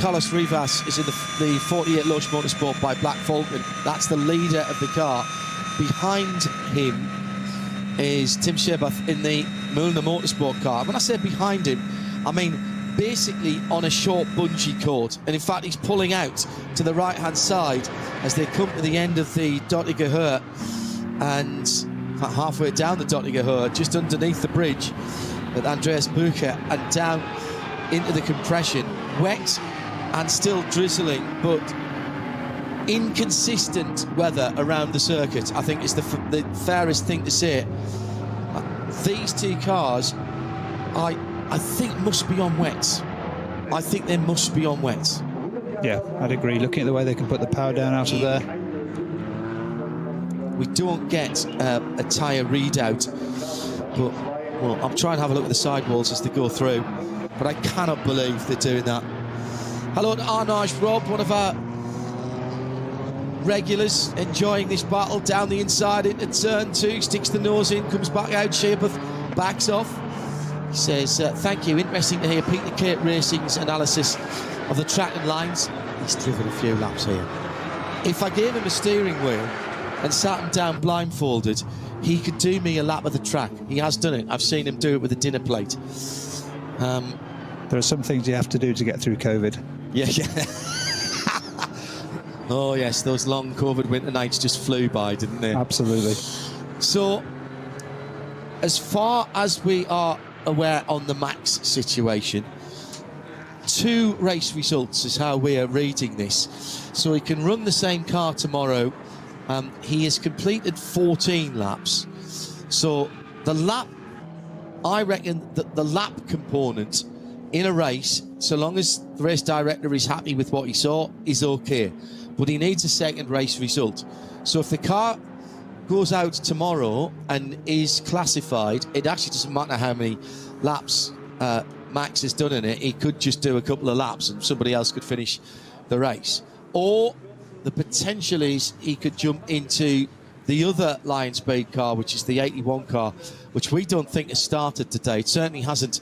[SPEAKER 6] Carlos Rivas is in the 48 Lush Motorsport by Black Falcon. That's the leader of the car. Behind him is Tim Shebath in the Müllner Motorsport car. When I say behind him, I mean basically on a short bungee cord. And in fact, he's pulling out to the right-hand side as they come to the end of the Dottinger Höhe. And halfway down the Dottinger Höhe, just underneath the bridge at Andreas Bucher, and down into the compression. Wet and still drizzling, but inconsistent weather around the circuit, I think is the fairest thing to say. These two cars, I think must be on wets. I think they must be on wets.
[SPEAKER 7] Yeah, I'd agree. Looking at the way they can put the power down out of there.
[SPEAKER 6] We don't get a tyre readout, but well, I'm trying to have a look at the sidewalls as they go through, but I cannot believe they're doing that. Hello to Arnage Rob, one of our regulars, enjoying this battle down the inside into turn 2, sticks the nose in, comes back out, Shebath backs off. He says, thank you, interesting to hear Peter Kate Racing's analysis of the track and lines. He's driven a few laps here. If I gave him a steering wheel and sat him down blindfolded, he could do me a lap of the track. He has done it. I've seen him do it with a dinner plate.
[SPEAKER 7] There are some things you have to do to get through COVID.
[SPEAKER 6] Yeah. Oh, yes, those long COVID winter nights just flew by, didn't they?
[SPEAKER 7] Absolutely.
[SPEAKER 6] So, as far as we are aware on the Max situation, 2 race results is how we are reading this. So he can run the same car tomorrow. He has completed 14 laps. So the lap, I reckon that the lap component in a race, so long as the race director is happy with what he saw, is okay. But he needs a second race result. So if the car goes out tomorrow and is classified, it actually doesn't matter how many laps Max has done in it. He could just do a couple of laps and somebody else could finish the race. Or the potential is he could jump into the other Lion Speed car, which is the 81 car, which we don't think has started today. It certainly hasn't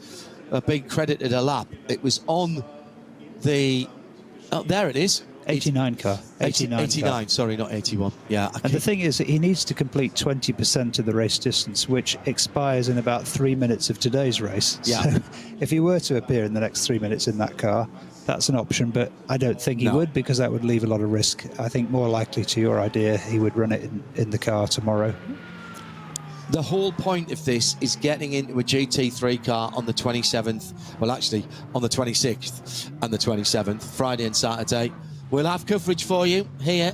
[SPEAKER 6] been credited a lap. It was on the... Oh, there it is.
[SPEAKER 7] 89 car.
[SPEAKER 6] 89,
[SPEAKER 7] car.
[SPEAKER 6] Sorry, not 81. Yeah.
[SPEAKER 7] And the thing is that he needs to complete 20% of the race distance, which expires in about 3 minutes of today's race.
[SPEAKER 6] Yeah.
[SPEAKER 7] So if he were to appear in the next 3 minutes in that car, that's an option, but I don't think he would, because that would leave a lot of risk. I think more likely to your idea, he would run it in the car tomorrow.
[SPEAKER 6] The whole point of this is getting into a GT3 car on the 27th, well actually on the 26th and the 27th, Friday and Saturday. We'll have coverage for you here,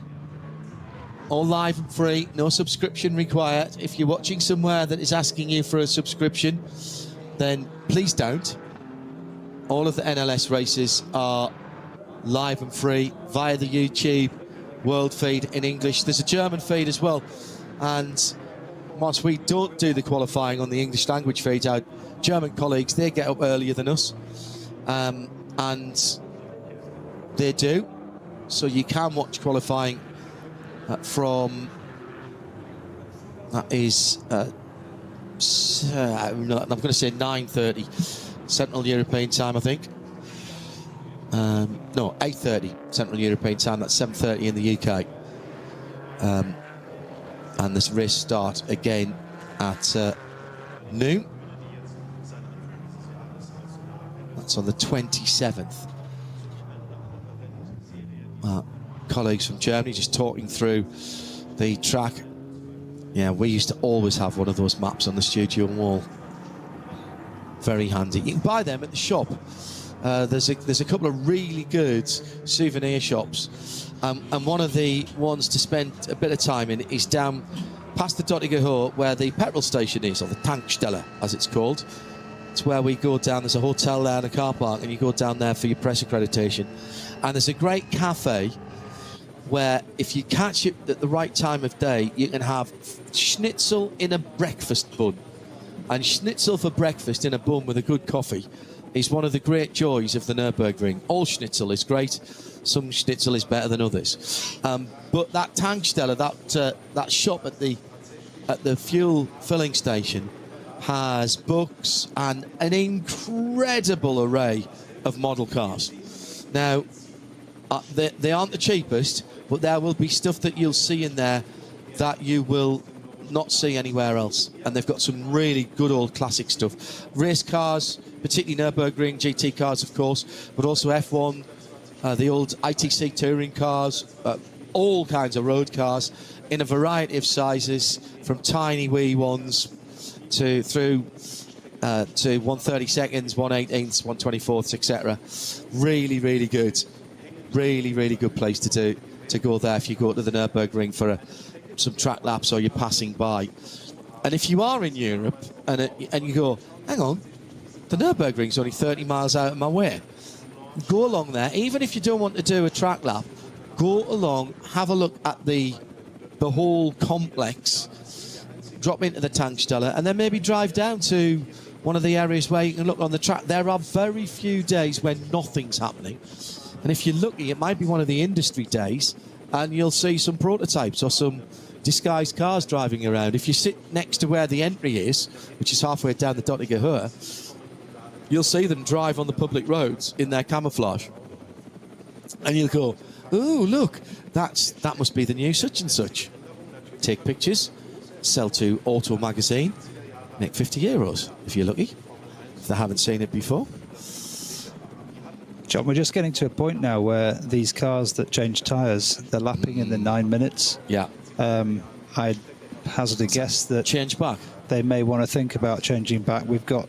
[SPEAKER 6] all live and free, no subscription required. If you're watching somewhere that is asking you for a subscription, then please don't. All of the NLS races are live and free via the YouTube world feed in English. There's a German feed as well, and once we don't do the qualifying on the English language feed, our German colleagues, they get up earlier than us, and they do. So you can watch qualifying from, that is, I'm going to say 9:30 Central European time, I think. No, 8:30 Central European time, that's 7:30 in the UK. And this race start again at noon. That's on the 27th. Colleagues from Germany just talking through the track. Yeah, we used to always have one of those maps on the studio wall. Very handy. You can buy them at the shop. There's a couple of really good souvenir shops, and one of the ones to spend a bit of time in is down past the Dottinger Hohe, where the petrol station is, or the Tankstelle as it's called. It's where we go down. There's a hotel there and a car park, and you go down there for your press accreditation. And there's a great cafe where, if you catch it at the right time of day, you can have schnitzel in a breakfast bun. And schnitzel for breakfast in a bun with a good coffee is one of the great joys of the Nürburgring. All schnitzel is great. Some schnitzel is better than others. But that Tankstelle, that shop at the fuel filling station, has books and an incredible array of model cars. Now, they aren't the cheapest, but there will be stuff that you'll see in there that you will not see anywhere else. And they've got some really good old classic stuff. Race cars, particularly Nürburgring, GT cars, of course, but also F1, the old ITC touring cars, all kinds of road cars in a variety of sizes, from tiny wee ones to 1/32, 1/18, 1/24, etc. Really, really good. Really, really good place to go there if you go to the Nürburgring for some track laps or you're passing by. And if you are in Europe and you go, hang on, the Nürburgring's only 30 miles out of my way, go along there. Even if you don't want to do a track lap, go along, have a look at the whole complex, drop into the Tankstelle, and then maybe drive down to one of the areas where you can look on the track. There are very few days when nothing's happening. And if you're lucky, it might be one of the industry days, and you'll see some prototypes or some disguised cars driving around. If you sit next to where the entry is, which is halfway down the Dottinger Hohe, you'll see them drive on the public roads in their camouflage. And you'll go, oh, look, that must be the new such and such. Take pictures, sell to Auto Magazine, make €50 if you're lucky, if they haven't seen it before.
[SPEAKER 7] John, we're just getting to a point now where these cars that change tyres, they're lapping in the 9 minutes.
[SPEAKER 6] Yeah.
[SPEAKER 7] I'd hazard a guess that
[SPEAKER 6] change back.
[SPEAKER 7] They may want to think about changing back. We've got,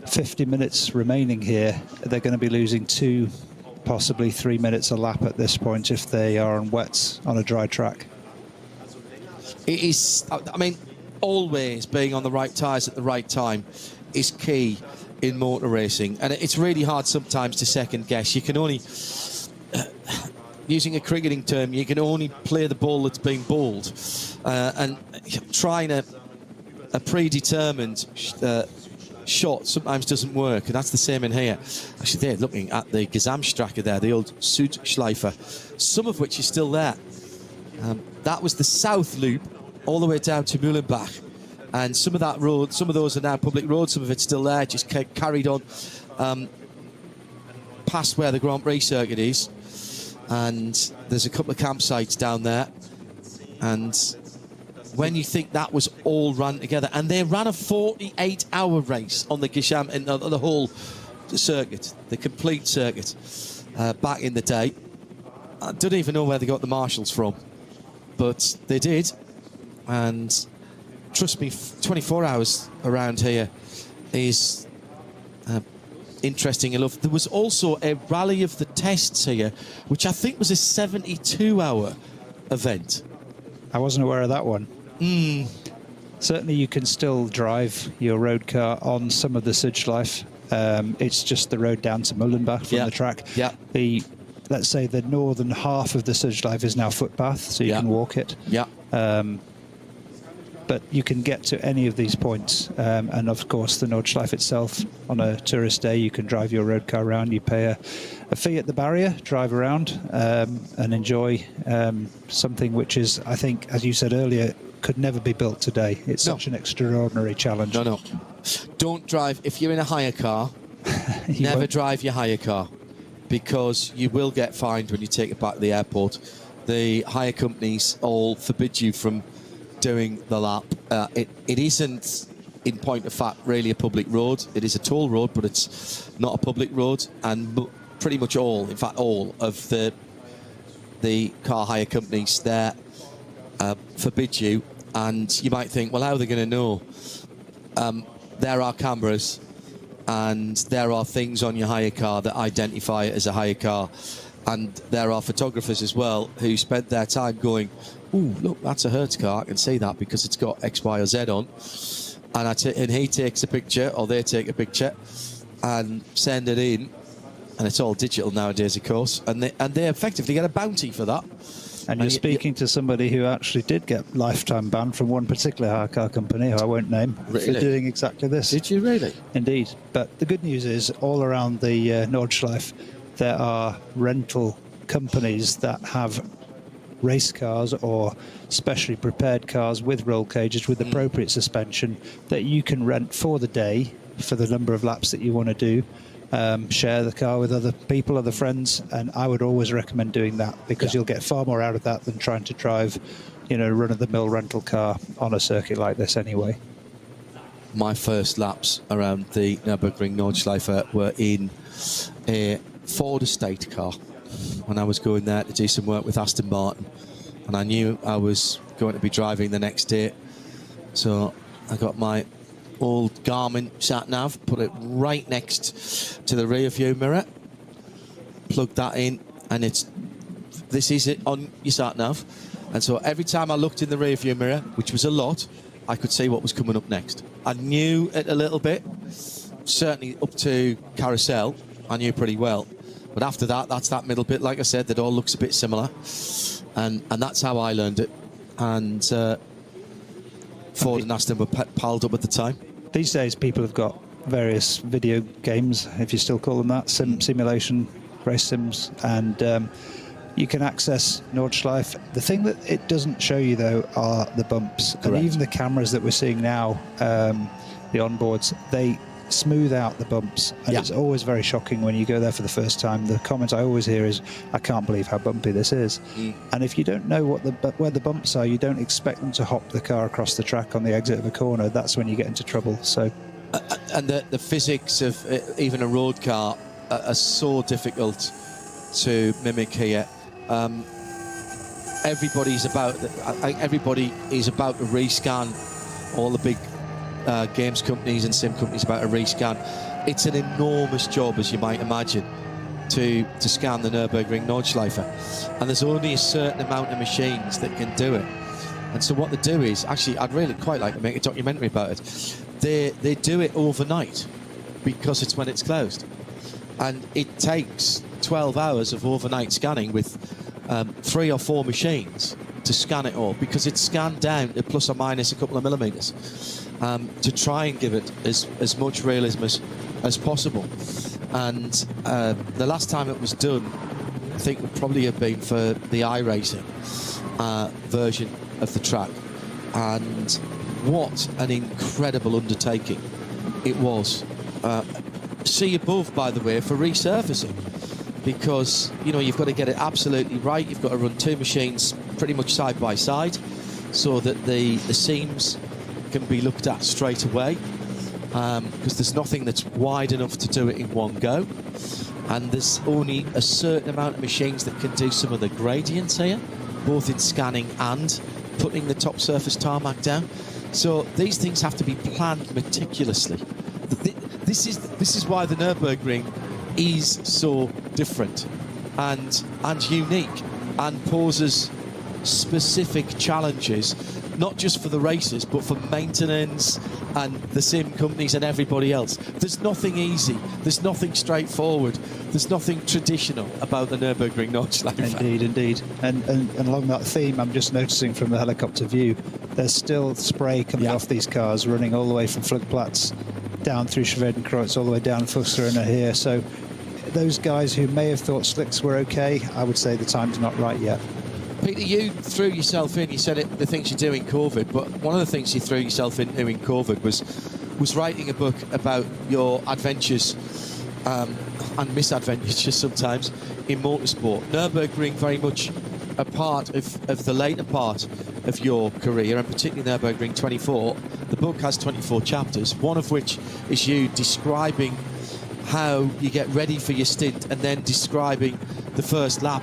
[SPEAKER 7] 50 minutes remaining here. They're going to be losing 2, possibly 3 minutes a lap at this point if they are on wets on a dry track.
[SPEAKER 6] It is, I mean, always being on the right tyres at the right time is key in motor racing, and it's really hard sometimes to second guess. You can only, using a cricketing term, you can only play the ball that's been bowled, and trying a predetermined shot sometimes doesn't work, and that's the same in here. Actually, they're looking at the Gesamtstrecke there, the old Nordschleife, some of which is still there. That was the south loop all the way down to Mühlenbach. And some of that road, some of those are now public roads, some of it's still there, just carried on past where the Grand Prix circuit is. And there's a couple of campsites down there. And when you think that was all run together, and they ran a 48-hour race on the Gisham, and the whole circuit, the complete circuit, back in the day. I don't even know where they got the marshals from, but they did. And trust me, 24 hours around here is interesting enough. There was also a rally of the tests here, which I think was a 72-hour event.
[SPEAKER 7] I wasn't aware of that one. Certainly you can still drive your road car on some of the Nordschleife. It's just the road down to Mühlenbach from the track.
[SPEAKER 6] Yeah.
[SPEAKER 7] Let's say the northern half of the Nordschleife is now footpath, so you can walk it.
[SPEAKER 6] Yeah.
[SPEAKER 7] But you can get to any of these points, and of course the Nordschleife itself, on a tourist day you can drive your road car around. You pay a fee at the barrier, drive around, and enjoy something which is, I think, as you said earlier, could never be built today. It's such an extraordinary challenge.
[SPEAKER 6] No. Don't drive, if you're in a hire car, never drive your hire car, because you will get fined when you take it back to the airport. the hire companies all forbid you from doing the lap. It isn't, in point of fact, really a public road. It is a toll road, but it's not a public road. And pretty much all, in fact, all of the car hire companies there forbid you. And you might think, well, how are they going to know? There are cameras and there are things on your hire car that identify it as a hire car. And there are photographers as well who spend their time going, ooh, look, that's a Hertz car. I can see that because it's got X, Y, or Z on. And he takes a picture, or they take a picture, and send it in. And it's all digital nowadays, of course. And they effectively get a bounty for that.
[SPEAKER 7] And you're speaking to somebody who actually did get lifetime ban from one particular hire car company, who I won't name, for doing exactly this.
[SPEAKER 6] Did you really?
[SPEAKER 7] Indeed. But the good news is, all around the Nordschleife, there are rental companies that have race cars or specially prepared cars with roll cages with appropriate suspension that you can rent for the day for the number of laps that you want to do. Share the car with other people, other friends, and I would always recommend doing that, because you'll get far more out of that than trying to drive, run-of-the-mill rental car on a circuit like this anyway.
[SPEAKER 6] My first laps around the Nürburgring Nordschleife were in a Ford estate car when I was going there to do some work with Aston Martin, and I knew I was going to be driving the next day, so I got my old Garmin sat-nav, put it right next to the rear view mirror, plugged that in, and this is it on your sat-nav. And so every time I looked in the rear view mirror, which was a lot, I could see what was coming up next. I knew it a little bit, certainly up to Carousel, I knew pretty well. But after that, that's that middle bit, like I said, that all looks a bit similar. And that's how I learned it. And Ford and Aston were piled up at the time.
[SPEAKER 7] These days, people have got various video games, if you still call them that, simulation, race sims, and you can access Nordschleife. The thing that it doesn't show you, though, are the bumps. Correct. And even the cameras that we're seeing now, the onboards, they smooth out the bumps, and it's always very shocking when you go there for the first time. The comment I always hear is, I can't believe how bumpy this is. And if you don't know where the bumps are, you don't expect them to hop the car across the track on the exit of a corner. That's when you get into trouble. So
[SPEAKER 6] and the physics of even a road car are so difficult to mimic here. Everybody is about to rescan. All the big games companies and sim companies about a rescan. It's an enormous job, as you might imagine, to scan the Nürburgring Nordschleife, and there's only a certain amount of machines that can do it. And so what they do is, actually, I'd really quite like to make a documentary about it. They do it overnight, because it's when it's closed, and it takes 12 hours of overnight scanning with 3 or 4 machines to scan it all, because it's scanned down to plus or minus a couple of millimeters. To try and give it as much realism as possible. And the last time it was done, I think, would probably have been for the iRacing version of the track. And what an incredible undertaking it was. See above, by the way, for resurfacing, because you've got to get it absolutely right. You've got to run 2 machines pretty much side by side, so that the seams can be looked at straight away, because there's nothing that's wide enough to do it in one go, and there's only a certain amount of machines that can do some of the gradients here, both in scanning and putting the top surface tarmac down. So these things have to be planned meticulously. This is why the Nürburgring is so different and unique, and poses specific challenges, not just for the racers, but for maintenance and the sim companies and everybody else. There's nothing easy, there's nothing straightforward, there's nothing traditional about the Nürburgring Nordschleife.
[SPEAKER 7] Indeed. And along that theme, I'm just noticing from the helicopter view, there's still spray coming off these cars, running all the way from Flugplatz down through Schwedenkreuz, all the way down Fuchsrunner here. So those guys who may have thought slicks were okay, I would say the time's not right yet.
[SPEAKER 6] Peter, you threw yourself in, you said it, the things you do in COVID, but one of the things you threw yourself into in COVID was writing a book about your adventures and misadventures sometimes in motorsport. Nürburgring very much a part of the later part of your career, and particularly Nürburgring 24. The book has 24 chapters, one of which is you describing how you get ready for your stint and then describing the first lap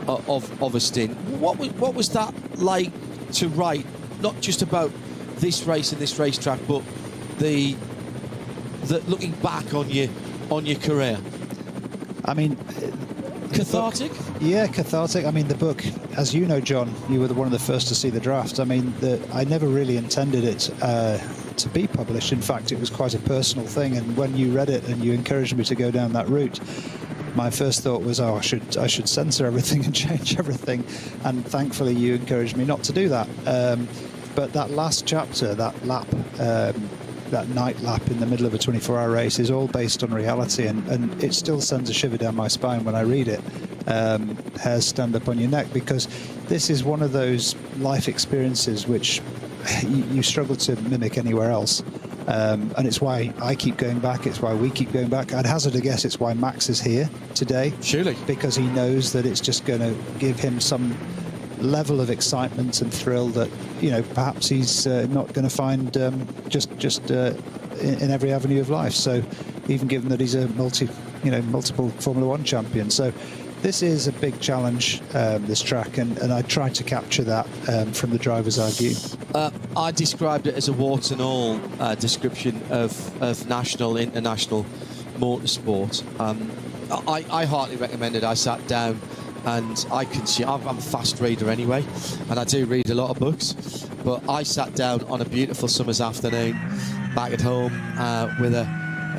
[SPEAKER 6] of a stint. What was that like to write, not just about this race and this racetrack, but the looking back on your career?
[SPEAKER 7] I mean,
[SPEAKER 6] cathartic?
[SPEAKER 7] Yeah, cathartic. I mean, the book, as you know, John, you were one of the first to see the draft. I mean, I never really intended it to be published. In fact, it was quite a personal thing. And when you read it and you encouraged me to go down that route, my first thought was, oh, I should censor everything and change everything. And thankfully, you encouraged me not to do that. But that last chapter, that lap, that night lap in the middle of a 24-hour race, is all based on reality, and it still sends a shiver down my spine when I read it. Hairs stand up on your neck, because this is one of those life experiences which you struggle to mimic anywhere else. And it's why I keep going back, it's why we keep going back. I'd hazard a guess it's why Max is here today. Surely. Because he knows that it's just going to give him some level of excitement and thrill that, you know, perhaps he's not going to find just in every avenue of life. So even given that he's a multiple Formula One champion. So this is a big challenge, this track, and I tried to capture that from the driver's eye view.
[SPEAKER 6] I described it as a warts and all description of national, international motorsport. I heartily recommend it. I sat down and I'm a fast reader anyway, and I do read a lot of books, but I sat down on a beautiful summer's afternoon back at home with a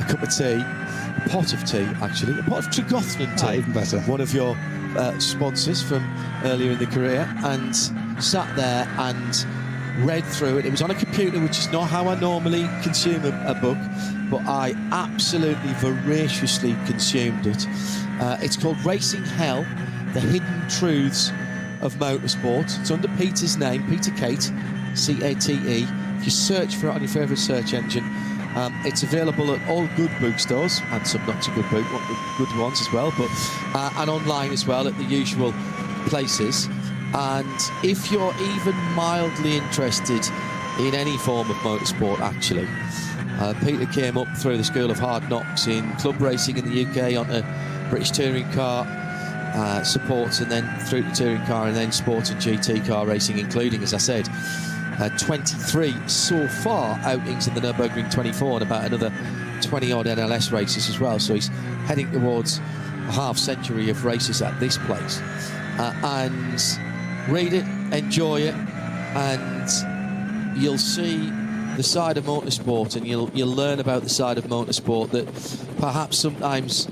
[SPEAKER 6] cup of tea, a pot of tea actually, a pot of Tregothian tea,
[SPEAKER 7] even better,
[SPEAKER 6] one of your sponsors from earlier in the career, and sat there and read through it. It was on a computer, which is not how I normally consume a book, but I absolutely voraciously consumed it. It's called Racing Hell: The Hidden Truths of Motorsport. It's under Peter's name, Peter Cate, C-A-T-E. If you search for it on your favourite search engine, it's available at all good bookstores, and some not so good good ones as well, but and online as well at the usual places. And if you're even mildly interested in any form of motorsport, actually, Peter came up through the School of Hard Knocks in club racing in the UK on a British touring car supports, and then through the touring car, and then sport and GT car racing, including, as I said, 23 so far outings in the Nürburgring 24 and about another 20-odd NLS races as well. So he's heading towards a half-century of races at this place. And read it, enjoy it, and you'll see the side of motorsport, and you'll learn about the side of motorsport that perhaps sometimes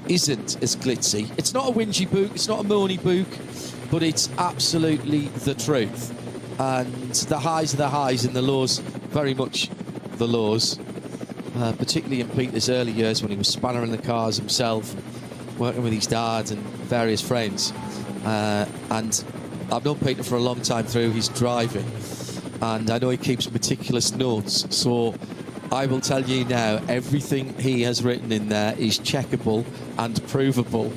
[SPEAKER 6] isn't as glitzy. It's not a whingy book, it's not a moany book, but it's absolutely the truth. And the highs are the highs and the lows very much the lows, particularly in Peter's early years when he was spannering the cars himself, working with his dad and various friends. And I've known Peter for a long time through his driving, and I know he keeps meticulous notes, so I will tell you now, everything he has written in there is checkable and provable,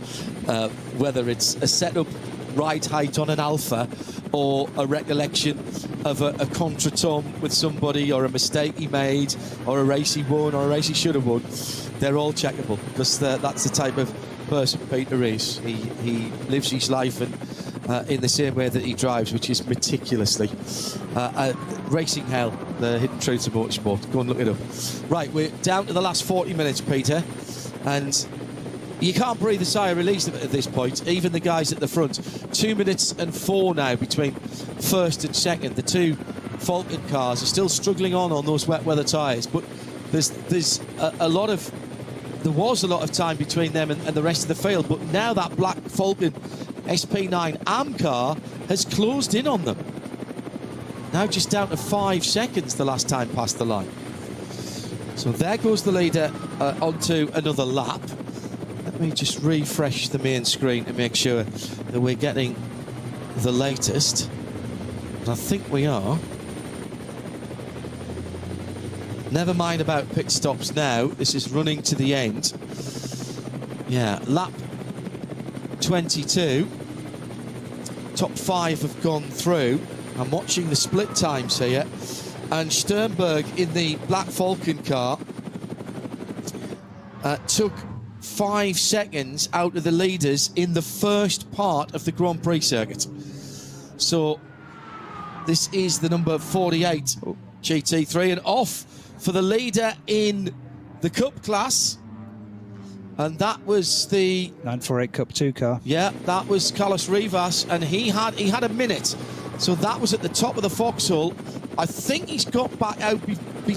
[SPEAKER 6] whether it's a setup ride height on an Alpha, or a recollection of a contretemps with somebody, or a mistake he made, or a race he won, or a race he should have won. They're all checkable, because that's the type of person Peter is. He lives his life and in the same way that he drives, which is meticulously. Racing Hell: The Hidden Truths of Motorsport. Go and look it up. Right, we're down to the last 40 minutes, Peter, and you can't breathe a sigh of relief at this point, even the guys at the front. 2 minutes and 4 now between first and second. The two Falcon cars are still struggling on those wet weather tyres, but there was a lot of time between them and the rest of the field, but now that black Falcon SP9 AM car has closed in on them. Now just down to 5 seconds the last time past the line. So there goes the leader onto another lap. Let me just refresh the main screen to make sure that we're getting the latest. And I think we are. Never mind about pit stops now. This is running to the end. Yeah, lap 22. top 5 have gone through. I'm watching the split times here, and Sternberg in the Black Falcon car took 5 seconds out of the leaders in the first part of the Grand Prix circuit. So this is the number 48 GT3, and off for the leader in the Cup class. And that was the
[SPEAKER 7] 948 Cup 2 car.
[SPEAKER 6] Yeah, that was Carlos Rivas, and he had a minute. So that was at the top of the foxhole. I think he's got back out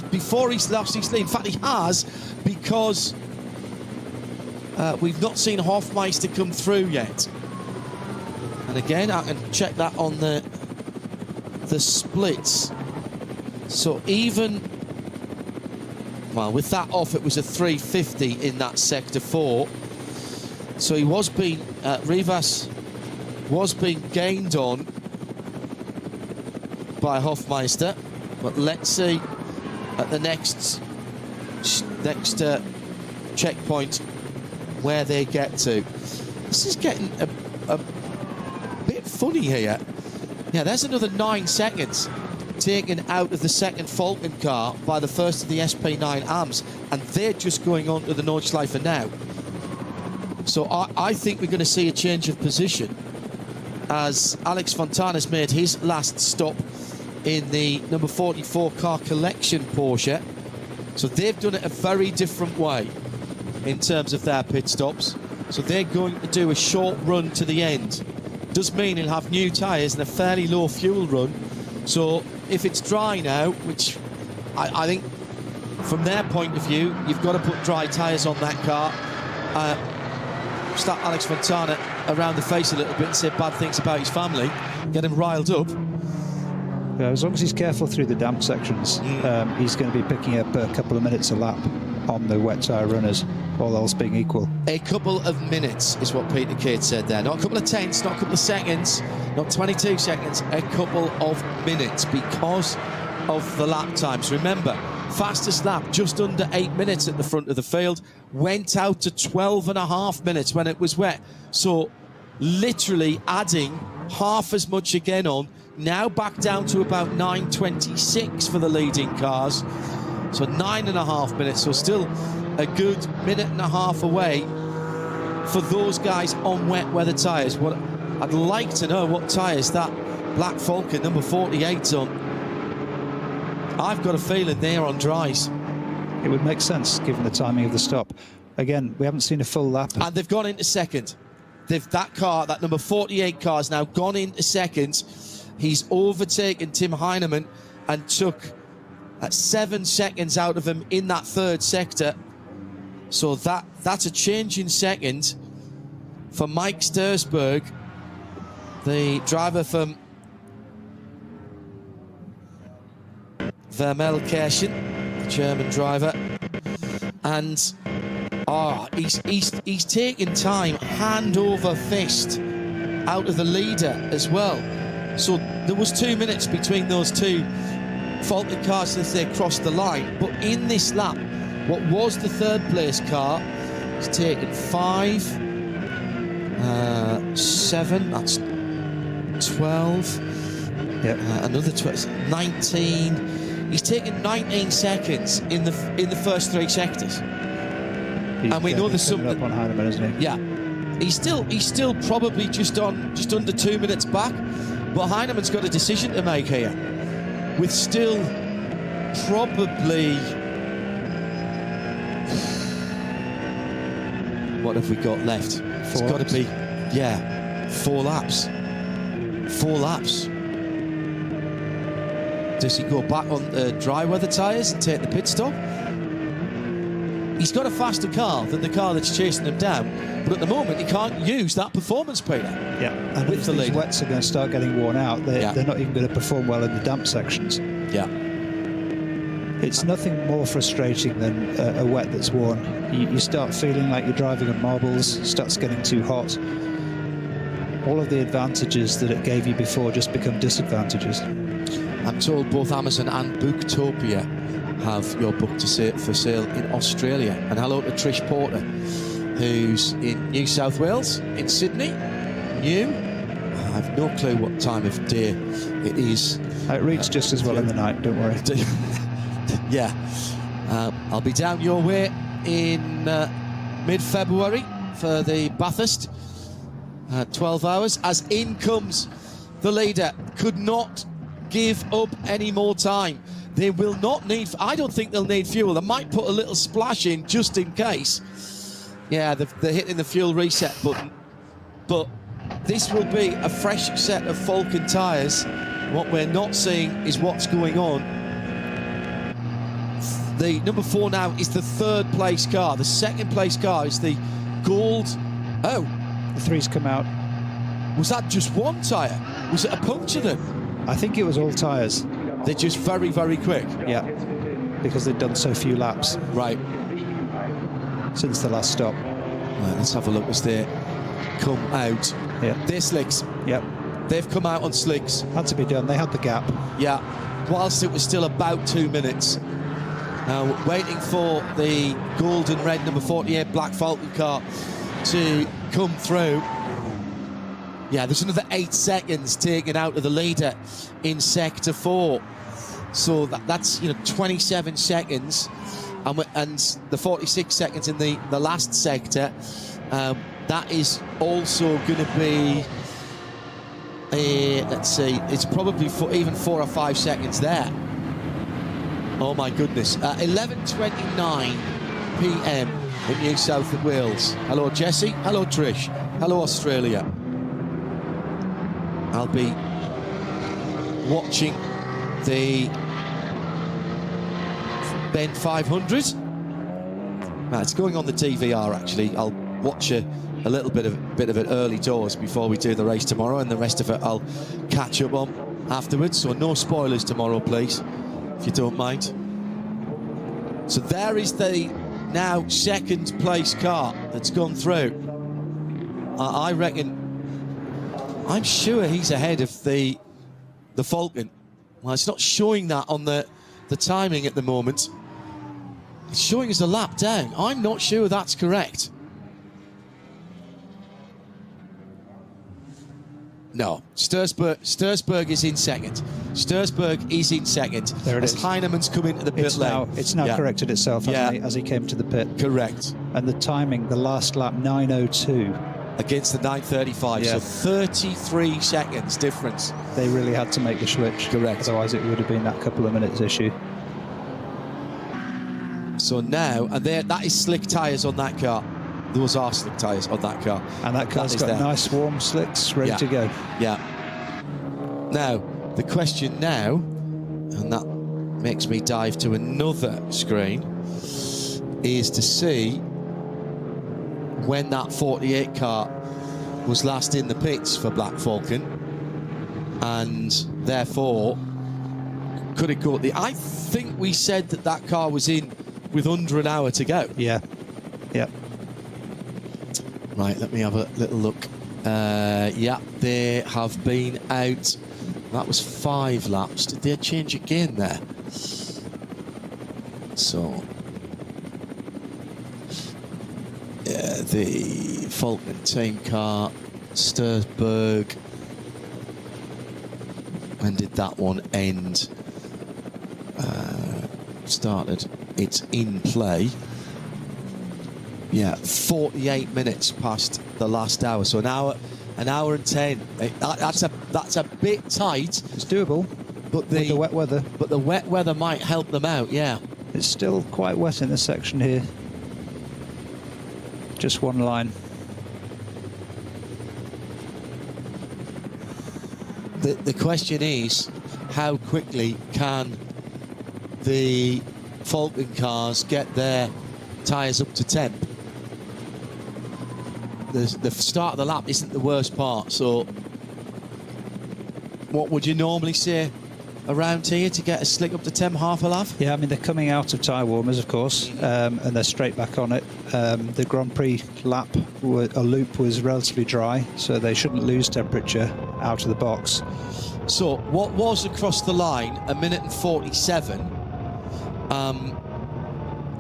[SPEAKER 6] before he's lost his lead. In fact, he has, because we've not seen Hofmeister come through yet. And again, I can check that on the splits. So even, well, with that off, it was a 350 in that sector 4. So he was being, Rivas was being gained on by Hofmeister. But let's see at the next checkpoint where they get to. This is getting a bit funny here. Yeah, there's another 9 seconds taken out of the second Falcon car by the first of the SP9 AMs, and they're just going on to the Nordschleife now. So I think we're going to see a change of position as Alex Fontana's made his last stop in the number 44 car collection Porsche. So they've done it a very different way in terms of their pit stops. So they're going to do a short run to the end. Does mean he'll have new tyres and a fairly low fuel run. So if it's dry now, which I think from their point of view, you've got to put dry tyres on that car. Slap Alex Fontana around the face a little bit and say bad things about his family, get him riled up.
[SPEAKER 7] Yeah, as long as he's careful through the damp sections, he's going to be picking up a couple of minutes a lap on the wet tyre runners, all else being equal. A
[SPEAKER 6] couple of minutes is what Peter Cade said there. Not a couple of tenths, not a couple of seconds, not 22 seconds, a couple of minutes because of the lap times. Remember, fastest lap, just under 8 minutes at the front of the field, went out to 12.5 minutes when it was wet. So literally adding half as much again on, now back down to about 9:26 for the leading cars. So 9.5 minutes, so still a good minute and a half away for those guys on wet weather tyres. What I'd like to know what tyres that Black Falcon number 48's on. I've got a feeling they're on dries.
[SPEAKER 7] It would make sense given the timing of the stop. Again, we haven't seen a full lap.
[SPEAKER 6] And they've gone into second. That number 48 car has now gone into second. He's overtaken Tim Heinemann and took 7 seconds out of him in that third sector. So that's a change in second for Mike Stursberg, the driver from Vermelkirchen, the German driver. And he's taking time hand over fist out of the leader as well. So there was 2 minutes between those two Falcon cars as they crossed the line. But in this lap, what was the third place car has taken 5, 7, that's 12,
[SPEAKER 7] yep.
[SPEAKER 6] Another 12, 19. He's taken 19 seconds in the first 3 sectors. And we know there's something
[SPEAKER 7] up on Heinemann, isn't he?
[SPEAKER 6] Yeah, he's still probably just under 2 minutes back. But Heinemann's got a decision to make here, with still probably, what have we got left? It's got to be, yeah, 4 laps. 4 laps. Does he go back on dry weather tyres and take the pit stop? He's got a faster car than the car that's chasing him down, but at the moment he can't use that performance, Peter.
[SPEAKER 7] Yeah, and if these wets are going to start getting worn out, they're not even going to perform well in the damp sections.
[SPEAKER 6] Yeah.
[SPEAKER 7] It's nothing more frustrating than a wet that's worn. You start feeling like you're driving on marbles, starts getting too hot. All of the advantages that it gave you before just become disadvantages.
[SPEAKER 6] I'm told both Amazon and Booktopia have your book for sale in Australia. And hello to Trish Porter, who's in New South Wales, in Sydney, new, I have no clue what time of day it is.
[SPEAKER 7] It reads just as well in the night, don't worry.
[SPEAKER 6] Yeah. I'll be down your way in mid-February for the Bathurst. 12 hours. As in comes the leader. Could not give up any more time. They will not need... I don't think they'll need fuel. They might put a little splash in just in case. Yeah, they're hitting the fuel reset button. But this will be a fresh set of Falken tyres. What we're not seeing is what's going on. The number 4 now is the 3rd place car. The 2nd place car is the gold... Oh.
[SPEAKER 7] The 3's come out.
[SPEAKER 6] Was that just one tyre? Was it a puncture then?
[SPEAKER 7] I think it was all tyres.
[SPEAKER 6] They're just very, very quick.
[SPEAKER 7] Yeah, because they've done so few laps.
[SPEAKER 6] Right.
[SPEAKER 7] Since the last stop.
[SPEAKER 6] Right, let's have a look as they come out.
[SPEAKER 7] Yeah.
[SPEAKER 6] They're slicks.
[SPEAKER 7] Yep.
[SPEAKER 6] They've come out on slicks.
[SPEAKER 7] Had to be done. They had the gap.
[SPEAKER 6] Yeah. Whilst it was still about 2 minutes. Now, waiting for the gold and red number 48 Black Falcon car to come through. Yeah, there's another 8 seconds taken out of the leader in Sector 4. So that's 27 seconds. And the 46 seconds in the last sector. That is also going to be, let's see, it's probably even 4 or 5 seconds there. Oh my goodness. 11:29 p.m. in New South Wales. Hello, Jesse. Hello, Trish. Hello, Australia. I'll be watching the Ben 500. It's going on the DVR, actually. I'll watch a little bit of it early doors before we do the race tomorrow, and the rest of it I'll catch up on afterwards. So no spoilers tomorrow, please, if you don't mind. So there is the now 2nd place car that's gone through. I reckon, I'm sure he's ahead of the Falcon. Well, it's not showing that on the timing at the moment. It's showing us a lap down. I'm not sure that's correct. No, Stursberg is in 2nd. Stursberg is in 2nd.
[SPEAKER 7] There it is.
[SPEAKER 6] Heinemann's come into the pit lane.
[SPEAKER 7] It's now corrected itself as he came to the pit.
[SPEAKER 6] Correct.
[SPEAKER 7] And the timing, the last lap, 9:02.
[SPEAKER 6] Against the 9:35,
[SPEAKER 7] yeah.
[SPEAKER 6] So 33 seconds difference.
[SPEAKER 7] They really had to make the switch.
[SPEAKER 6] Correct.
[SPEAKER 7] Otherwise it would have been that couple of minutes issue.
[SPEAKER 6] So now, and that is slick tyres on that car. Those are slick tyres on that car.
[SPEAKER 7] And that car's got nice warm slicks ready to go.
[SPEAKER 6] Yeah. Now, the question now, and that makes me dive to another screen, is to see when that 48 car was last in the pits for Black Falcon, and therefore could it go? I think we said that car was in with under an hour to go.
[SPEAKER 7] Yeah. Yeah.
[SPEAKER 6] Right, let me have a little look. Yeah, they have been out. That was 5 laps. Did they change again there? So, yeah, the Falcon team car, Stursberg. When did that one end? Started. It's in play. Yeah, 48 minutes past the last hour. So an hour and 10. That's a bit tight.
[SPEAKER 7] It's doable.
[SPEAKER 6] But
[SPEAKER 7] with the wet weather.
[SPEAKER 6] But the wet weather might help them out. Yeah.
[SPEAKER 7] It's still quite wet in this section here. Just one line.
[SPEAKER 6] The question is, how quickly can the Falcon cars get their tyres up to temp? The start of the lap isn't the worst part, so what would you normally say around here to get a slick up to temp, half a lap?
[SPEAKER 7] Yeah, I mean, they're coming out of tyre warmers, of course, and they're straight back on it. The Grand Prix lap, a loop, was relatively dry, so they shouldn't lose temperature out of the box.
[SPEAKER 6] So what was across the line, 1 minute and 47,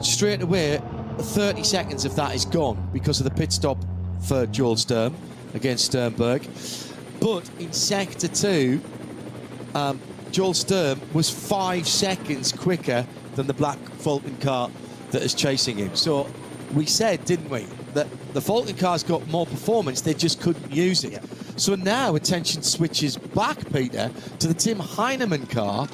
[SPEAKER 6] straight away 30 seconds of that is gone because of the pit stop for Joel Sturm against Sternberg. But in Sector 2, Joel Sturm was 5 seconds quicker than the black Falcon car that is chasing him. So we said, didn't we, that the Falcon car's got more performance, they just couldn't use it. So now attention switches back, Peter, to the Tim Heinemann car,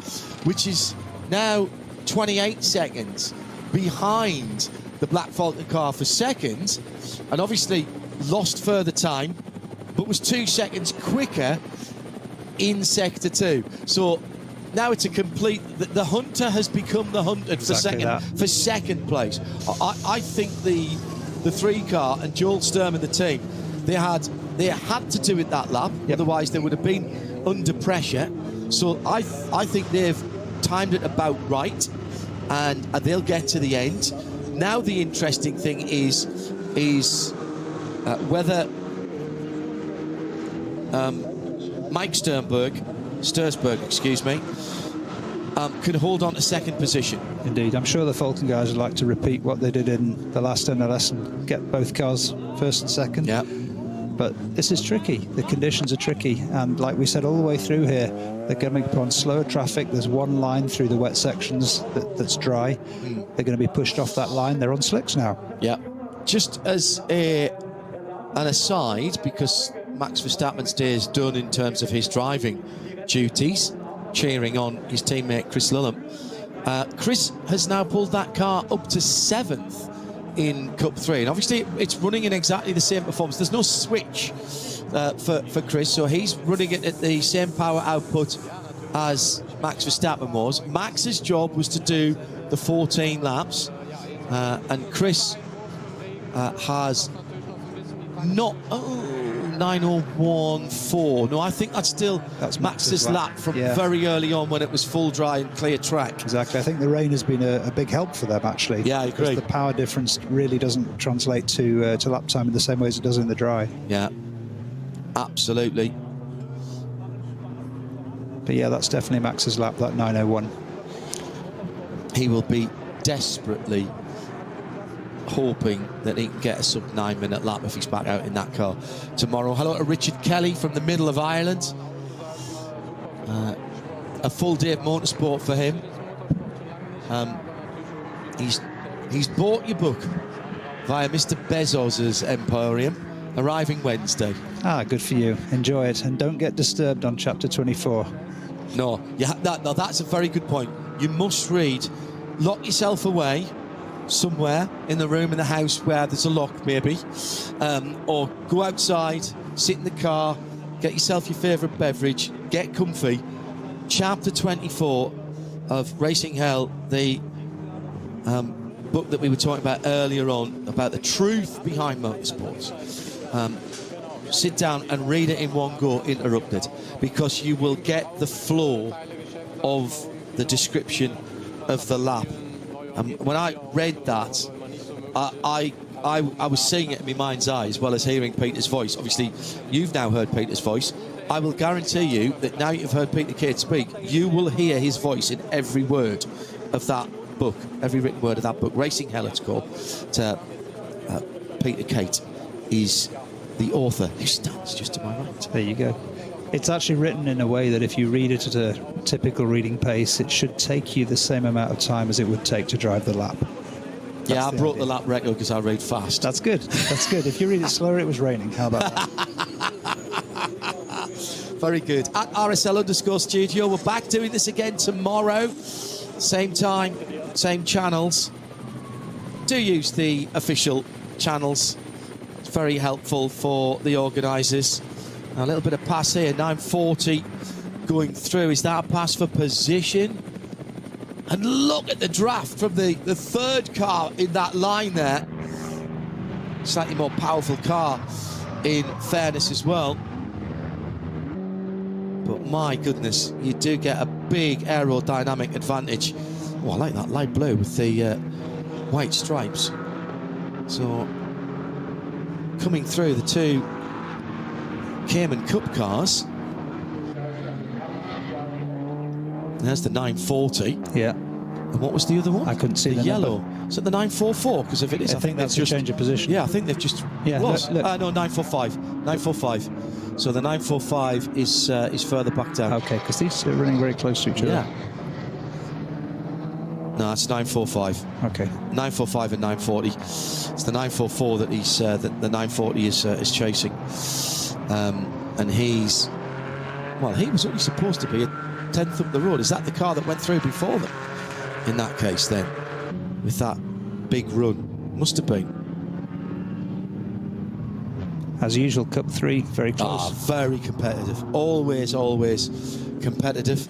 [SPEAKER 6] which is now 28 seconds behind the black Falcon car for second, and obviously lost further time, but was 2 seconds quicker in Sector 2. So now it's a complete... The hunter has become the hunted for second place. I think the 3 car and Joel Sturm and the team, they had to do it that lap, otherwise they would have been under pressure. So I think they've timed it about right, and they'll get to the end. Now the interesting thing is whether Mike Stursberg, excuse me, can hold on to second position.
[SPEAKER 7] Indeed, I'm sure the Falcon guys would like to repeat what they did in the last NLS and get both cars first and second.
[SPEAKER 6] Yeah.
[SPEAKER 7] But this is tricky. The conditions are tricky, and like we said all the way through here, they're coming upon slower traffic. There's one line through the wet sections that's dry. They're going to be pushed off that line. They're on slicks now. Yeah.
[SPEAKER 6] Just as an aside, because Max Verstappen's day is done in terms of his driving duties, cheering on his teammate Chris Lillum, Chris has now pulled that car up to 7th in Cup 3, and obviously it's running in exactly the same performance. There's no switch for Chris, so he's running it at the same power output as Max Verstappen was. Max's job was to do the 14 laps, and Chris has not 9:01.4. No, I think that's Max's lap from very early on when it was full dry and clear track.
[SPEAKER 7] Exactly. I think the rain has been a big help for them, actually.
[SPEAKER 6] Yeah, I agree.
[SPEAKER 7] The power difference really doesn't translate to lap time in the same way as it does in the dry.
[SPEAKER 6] Yeah, absolutely.
[SPEAKER 7] But yeah, that's definitely Max's lap, that 9:01.
[SPEAKER 6] He will be desperately hoping that he can get a sub 9-minute lap if he's back out in that car tomorrow. Hello to Richard Kelly from the middle of Ireland. A full day of motorsport for him. He's bought your book via Mr. Bezos's Emporium, arriving Wednesday.
[SPEAKER 7] Ah, good for you. Enjoy it, and don't get disturbed on chapter 24.
[SPEAKER 6] No, that's a very good point. You must read. Lock yourself away somewhere in the room in the house where there's a lock, maybe, or go outside, sit in the car, get yourself your favourite beverage, get comfy. Chapter 24 of Racing Hell, the book that we were talking about earlier on, about the truth behind motorsports. Sit down and read it in one go, interrupted, because you will get the flow of the description of the lap. When I read that, I was seeing it in my mind's eye as well as hearing Peter's voice. Obviously, you've now heard Peter's voice. I will guarantee you that now you've heard Peter Cate speak, you will hear his voice in every word of that book, every written word of that book. Racing Hell, it's called. Peter Cate is the author, who stands just to my right.
[SPEAKER 7] There you go. It's actually written in a way that if you read it at a typical reading pace, it should take you the same amount of time as it would take to drive the lap.
[SPEAKER 6] Yeah, I broke the lap record because I read fast.
[SPEAKER 7] That's good. That's good. If you read it slower, it was raining. How about that?
[SPEAKER 6] Very good. At RSL_studio, we're back doing this again tomorrow. Same time, same channels. Do use the official channels. It's very helpful for the organisers. A little bit of pass here, 9:40 going through. Is that a pass for position? And look at the draft from the third car in that line there. Slightly more powerful car in fairness as well. But my goodness, you do get a big aerodynamic advantage. Oh, I like that light blue with the white stripes. So coming through the two Cayman Cup cars. There's the 940.
[SPEAKER 7] Yeah.
[SPEAKER 6] And what was the other one?
[SPEAKER 7] I couldn't see the
[SPEAKER 6] yellow.
[SPEAKER 7] number.
[SPEAKER 6] Is it the 944? Because if it is,
[SPEAKER 7] I think that's
[SPEAKER 6] just
[SPEAKER 7] a change of position.
[SPEAKER 6] Yeah, I think they've just.
[SPEAKER 7] Yeah,
[SPEAKER 6] was.
[SPEAKER 7] look.
[SPEAKER 6] No, 945. 945. So the 945 is further back down.
[SPEAKER 7] Okay, because these are running very close to each other.
[SPEAKER 6] Yeah. No, it's 945.
[SPEAKER 7] Okay.
[SPEAKER 6] 945 and 940. It's the 944 that he's that the 940 is chasing, and he's, well, he was only supposed to be a 10th up the road. Is that the car that went through before them? In that case, then, with that big run, must have been.
[SPEAKER 7] As usual, Cup 3, very close.
[SPEAKER 6] Ah, very competitive. Always, always competitive.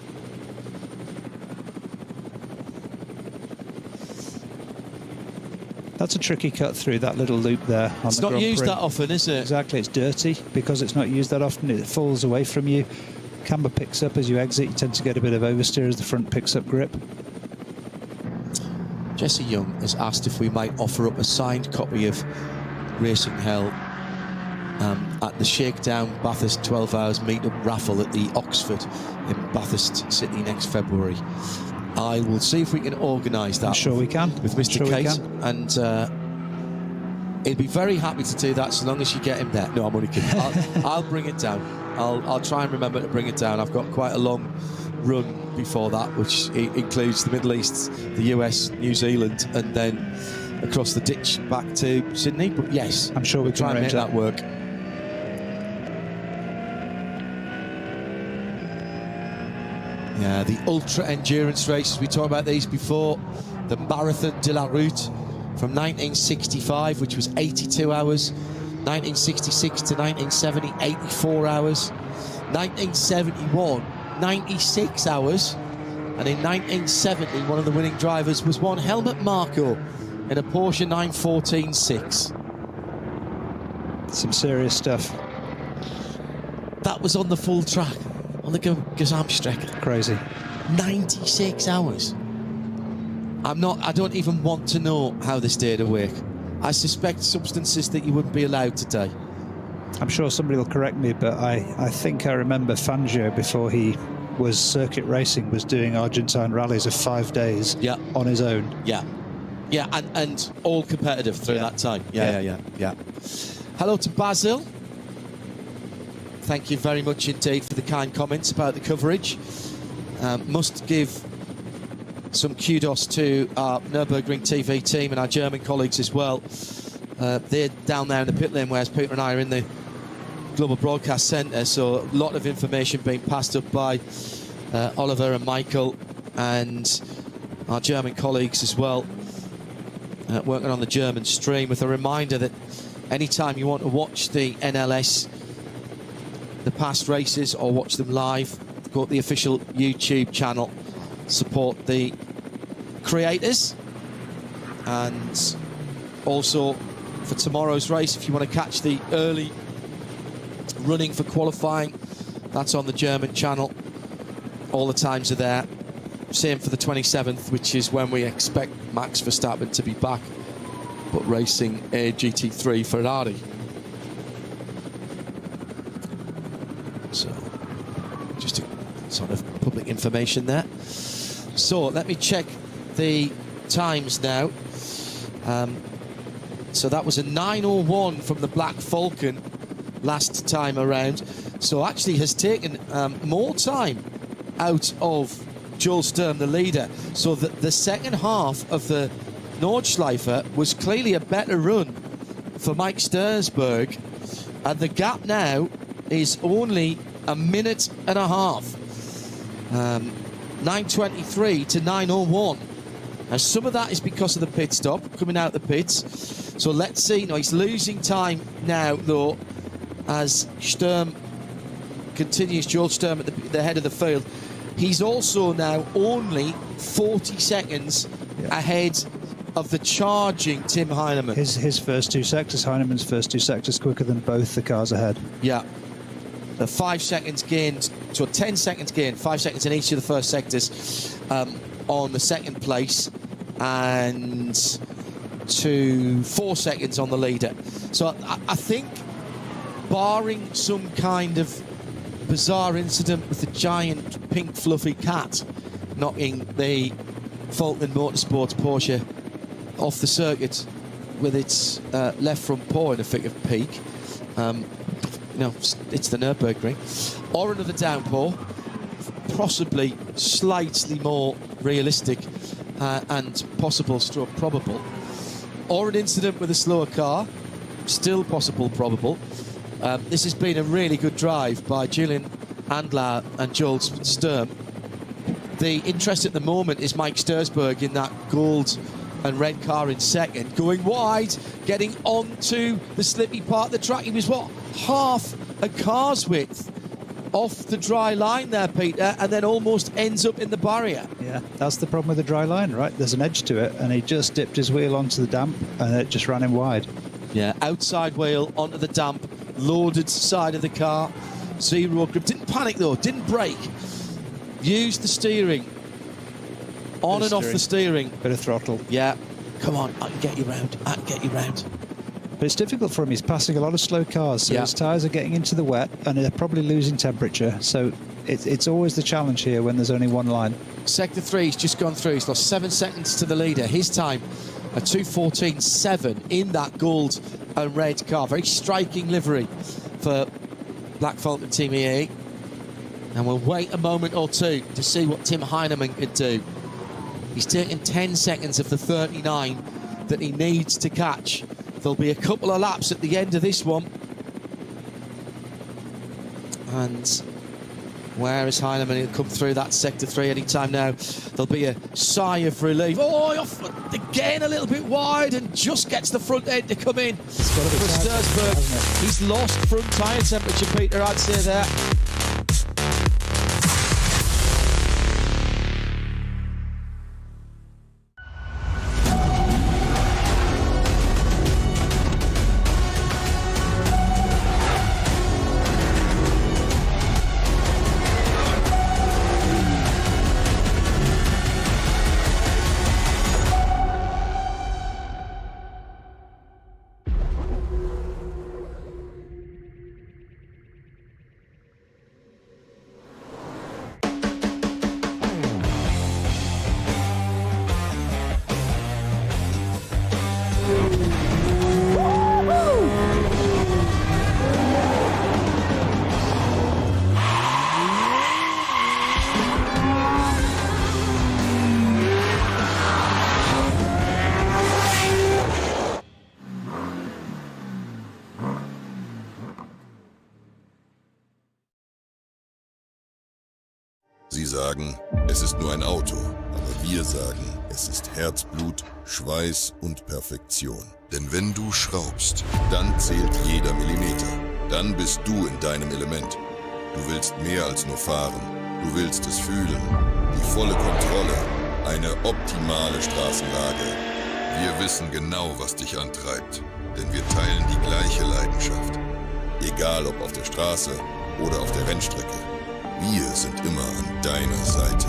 [SPEAKER 7] That's a tricky cut through, that little loop there.
[SPEAKER 6] It's not used that often, is it?
[SPEAKER 7] Exactly, it's dirty. Because it's not used that often, it falls away from you. Camber picks up as you exit. You tend to get a bit of oversteer as the front picks up grip.
[SPEAKER 6] Jesse Young has asked if we might offer up a signed copy of Racing Hell at the Shakedown Bathurst 12 Hours Meetup raffle at the Oxford in Bathurst City next February. I will see if we can organise that.
[SPEAKER 7] I'm sure we can.
[SPEAKER 6] With Mr. Case, and he'd be very happy to do that so long as you get him there. No, I'm only kidding. I'll bring it down. I'll try and remember to bring it down. I've got quite a long run before that, which includes the Middle East, the US, New Zealand, and then across the ditch back to Sydney. But yes,
[SPEAKER 7] I'm sure we'll
[SPEAKER 6] try and make that work. Yeah, the ultra endurance races, we talked about these before. The Marathon de la Route from 1965, which was 82 hours. 1966 to 1970, 84 hours. 1971, 96 hours. And in 1970, one of the winning drivers was one Helmut Marko in a Porsche 914-6.
[SPEAKER 7] Some serious stuff.
[SPEAKER 6] That was on the full track, on the Gesamtstrecke.
[SPEAKER 7] Crazy.
[SPEAKER 6] 96 hours. I don't even want to know how this day to work. I suspect substances that you wouldn't be allowed today.
[SPEAKER 7] I'm sure somebody will correct me, but I think I remember Fangio, before he was circuit racing, was doing Argentine rallies of 5 days on his own.
[SPEAKER 6] Yeah, and all competitive through that time. Yeah. Hello to Basil. Thank you very much indeed for the kind comments about the coverage. Must give some kudos to our Nürburgring TV team and our German colleagues as well. They're down there in the pit lane, whereas Peter and I are in the Global Broadcast Centre, so a lot of information being passed up by Oliver and Michael and our German colleagues as well, working on the German stream, with a reminder that anytime you want to watch the NLS, the past races, or watch them live, go to the official YouTube channel, support the creators. And also for tomorrow's race, if you want to catch the early running for qualifying, that's on the German channel. All the times are there. Same for the 27th, which is when we expect Max Verstappen to be back, but racing a GT3 Ferrari. So just a sort of public information there. So let me check the times now. So that was a 9:01 from the Black Falcon last time around. So actually has taken more time out of Joel Sturm, the leader. So the second half of the Nordschleife was clearly a better run for Mike Stursberg. And the gap now is only a minute and a half. 9:23 to 9:01. Now, some of that is because of the pit stop, coming out the pits. So let's see. No, he's losing time now, though, as Sturm continues, Joel Sturm at the head of the field. He's also now only 40 seconds ahead of the charging Tim Heinemann.
[SPEAKER 7] His first 2 sectors, Heinemann's first 2 sectors, quicker than both the cars ahead.
[SPEAKER 6] Yeah. The 5 seconds gained, so 10 seconds gained, 5 seconds in each of the first sectors on the second place, and to 4 seconds on the leader. So I think, barring some kind of bizarre incident with the giant pink fluffy cat knocking the Falcon Motorsports Porsche off the circuit with its left front paw in a thick of peak, no, it's the Nürburgring, or another downpour, possibly slightly more realistic and possible stroke probable, or an incident with a slower car, still possible probable. This has been a really good drive by Julian Andlau and Joel Sturm. The interest at the moment is Mike Stursberg in that gold and red car in second, going wide, getting onto the slippy part of the track. He was, what, half a car's width off the dry line there, Peter, and then almost ends up in the barrier.
[SPEAKER 7] Yeah, that's the problem with the dry line, right? There's an edge to it, and he just dipped his wheel onto the damp, and it just ran him wide.
[SPEAKER 6] Yeah, outside wheel onto the damp, loaded side of the car, zero grip. Didn't panic, though, didn't brake. Used the steering. On and off the steering.
[SPEAKER 7] Bit of throttle.
[SPEAKER 6] Yeah. Come on, I can get you round. I can get you round.
[SPEAKER 7] But it's difficult for him. He's passing a lot of slow cars, so his tyres are getting into the wet, and they're probably losing temperature. So it's always the challenge here when there's only one line.
[SPEAKER 6] Sector 3's just gone through. He's lost 7 seconds to the leader. His time, a 2:14.7 in that gold and red car. Very striking livery for Black Falcon Team EA. And we'll wait a moment or two to see what Tim Heinemann could do. He's taken 10 seconds of the 39 that he needs to catch. There'll be a couple of laps at the end of this one. And where is Heinemann? He'll come through that sector 3 anytime now. There'll be a sigh of relief. Oh, off again a little bit wide and just gets the front end to come in.
[SPEAKER 7] It's got to be
[SPEAKER 6] for Stursberg. He's lost front tyre temperature, Peter, I'd say there.
[SPEAKER 9] Sie sagen, es ist nur ein Auto, aber wir sagen, es ist Herzblut, Schweiß und Perfektion. Denn wenn du schraubst, dann zählt jeder Millimeter. Dann bist du in deinem Element. Du willst mehr als nur fahren. Du willst es fühlen. Die volle Kontrolle. Eine optimale Straßenlage. Wir wissen genau, was dich antreibt. Denn wir teilen die gleiche Leidenschaft. Egal ob auf der Straße oder auf der Rennstrecke. Wir sind immer an deiner Seite.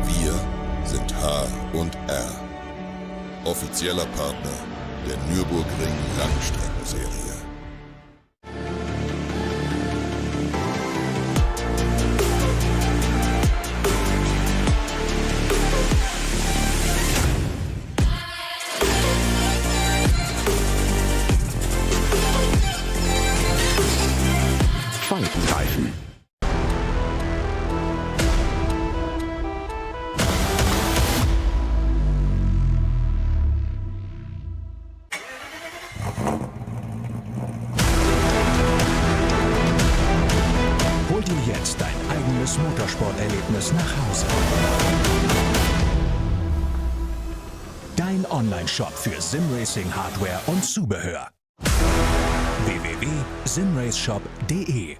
[SPEAKER 9] Wir sind H&R. Offizieller Partner der Nürburgring Langstrecken-Serie.
[SPEAKER 1] Falkenreifen.
[SPEAKER 11] Hol dir jetzt dein eigenes Motorsporterlebnis nach Hause. Dein Online-Shop für Simracing-Hardware und Zubehör. www.simraceshop.de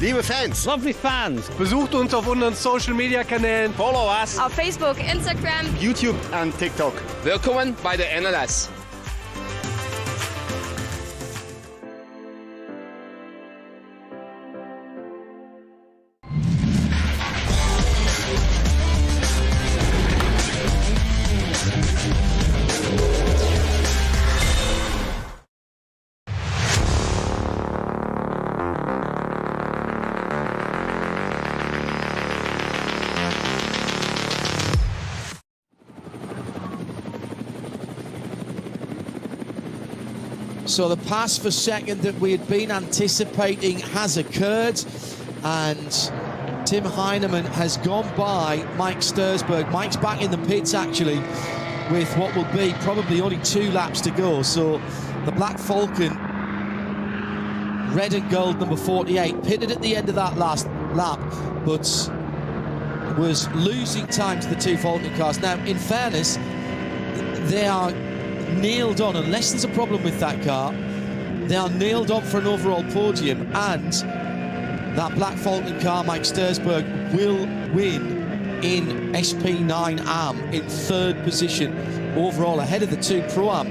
[SPEAKER 10] Liebe Fans,
[SPEAKER 2] Lovely fans.
[SPEAKER 10] besucht uns auf unseren Social Media Kanälen,
[SPEAKER 2] Follow us.
[SPEAKER 12] Auf Facebook, Instagram,
[SPEAKER 10] YouTube und TikTok.
[SPEAKER 5] Willkommen bei der NLS.
[SPEAKER 6] So the pass for second that we had been anticipating has occurred, and Tim Heinemann has gone by Mike Stursberg. Mike's back in the pits, actually, with what will be probably only 2 laps to go. So the Black Falcon, red and gold, number 48, pitted at the end of that last lap, but was losing time to the 2 Falcon cars. Now, in fairness, they are nailed on, unless there's a problem with that car, they are nailed on for an overall podium, and that Black Falcon car, Mike Stursberg, will win in SP9 AM in 3rd position overall, ahead of the 2 Pro-Am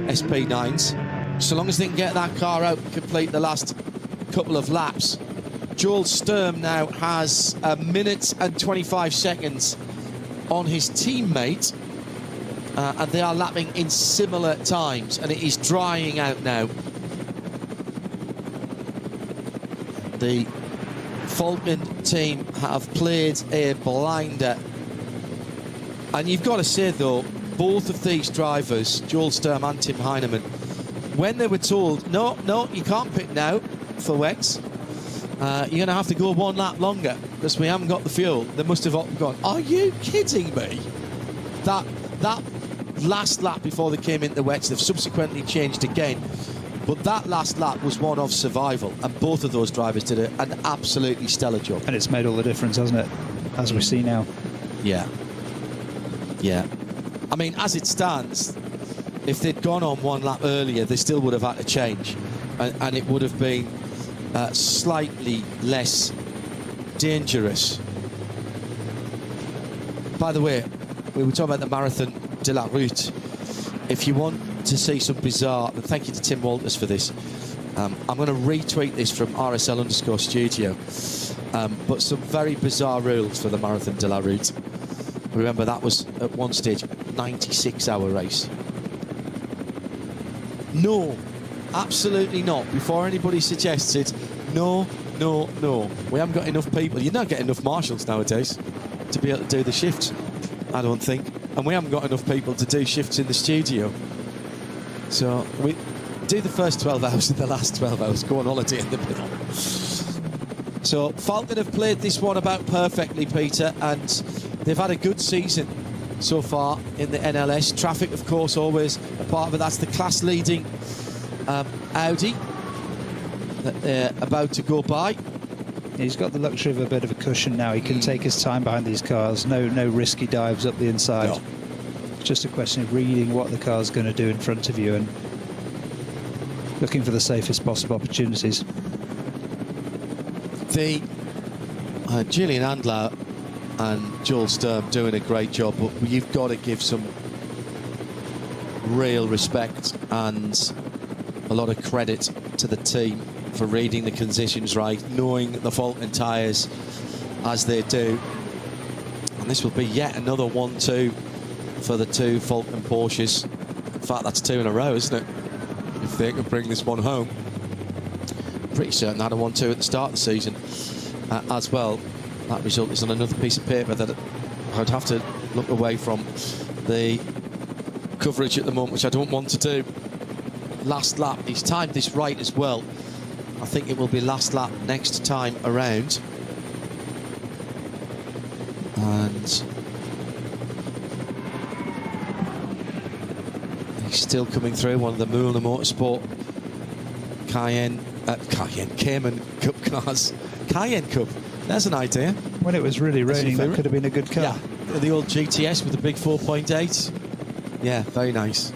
[SPEAKER 6] SP9s, so long as they can get that car out and complete the last couple of laps. Joel Sturm now has 1 minute and 25 seconds on his teammate, and they are lapping in similar times, and it is drying out now. The Falcon team have played a blinder, and you've got to say, though, both of these drivers, Joel Sturm and Tim Heinemann, when they were told, no, you can't pit now for wets, you're going to have to go 1 lap longer because we haven't got the fuel, they must have gone, are you kidding me? That last lap before they came into the wets, they've subsequently changed again, but that last lap was one of survival, and both of those drivers did an absolutely stellar job.
[SPEAKER 7] And it's made all the difference, hasn't it, as we see now?
[SPEAKER 6] Yeah. I mean, as it stands, if they'd gone on 1 lap earlier, they still would have had to change, and it would have been slightly less dangerous. By the way, we were talking about the Marathon de la Route. If you want to see some bizarre, and thank you to Tim Walters for this, I'm going to retweet this from RSL_studio, but some very bizarre rules for the Marathon de la Route. Remember, that was at one stage a 96-hour race. No, absolutely not. Before anybody suggests it, no. We haven't got enough people. You don't get enough marshals nowadays to be able to do the shifts, I don't think. And we haven't got enough people to do shifts in the studio. So we do the first 12 hours and the last 12 hours, go on holiday in the middle. So Falcon have played this one about perfectly, Peter, and they've had a good season so far in the NLS. Traffic, of course, always a part of it. That's the class-leading Audi that they're about to go by.
[SPEAKER 7] He's got the luxury of a bit of a cushion now. He can take his time behind these cars. No risky dives up the inside. No. It's just a question of reading what the car's going to do in front of you and looking for the safest possible opportunities.
[SPEAKER 6] The Julian Andlau and Joel Sturm doing a great job, but you've got to give some real respect and a lot of credit to the team for reading the conditions right, knowing the Falcon tyres as they do. And this will be yet another 1-2 for the 2 Falcon Porsches. In fact, that's 2 in a row, isn't it? If they can bring this one home. Pretty certain they had a 1-2 at the start of the season as well. That result is on another piece of paper that I'd have to look away from the coverage at the moment, which I don't want to do. Last lap, he's timed this right as well. I think it will be last lap next time around. And he's still coming through one of the Moulin Motorsport Cayman Cup cars. Cayenne Cup, there's an idea.
[SPEAKER 7] When it was really raining, that could have been a good car.
[SPEAKER 6] Yeah, the old GTS with the big 4.8. Yeah, very nice.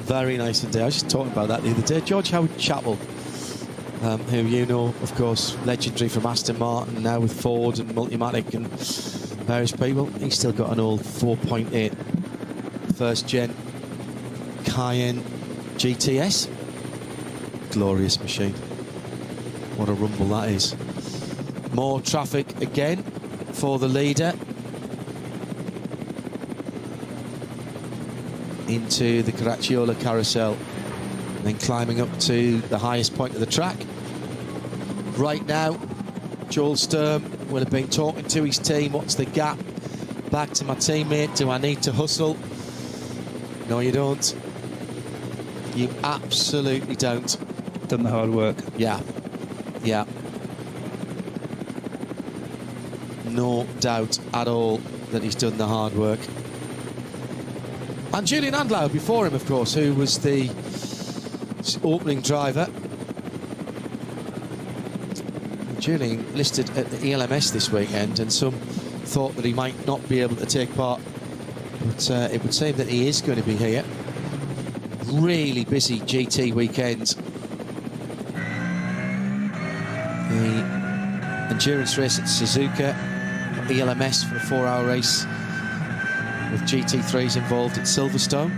[SPEAKER 6] Very nice indeed. I was just talking about that the other day. George Howard Chappell, who you know, of course, legendary from Aston Martin, now with Ford and Multimatic and various people. He's still got an old 4.8 first gen Cayenne GTS. Glorious machine. What a rumble that is. More traffic again for the leader. Into the Caracciola carousel, and then climbing up to the highest point of the track. Right now, Joel Sturm will have been talking to his team. What's the gap? Back to my teammate. Do I need to hustle? No, you don't. You absolutely don't.
[SPEAKER 7] Done the hard work.
[SPEAKER 6] Yeah. Yeah. No doubt at all that he's done the hard work. And Julian Andlau before him, of course, who was the opening driver. Julian listed at the ELMS this weekend, and some thought that he might not be able to take part, but it would seem that he is going to be here. Really busy GT weekend. The endurance race at Suzuka, ELMS for a 4-hour race with GT3s involved at Silverstone.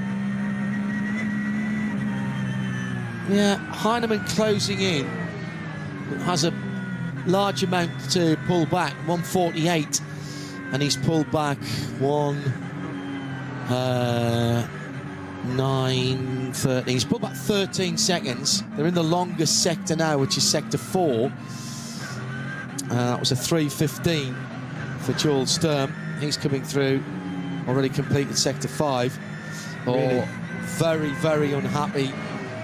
[SPEAKER 6] Yeah, Heinemann closing in, has a large amount to pull back, 148, and he's pulled back 9:30. He's pulled back 13 seconds. They're in the longest sector now, which is sector 4. That was a 3:15 for Joel Sturm. He's coming through, already completed sector 5.
[SPEAKER 7] Really?
[SPEAKER 6] Very, very unhappy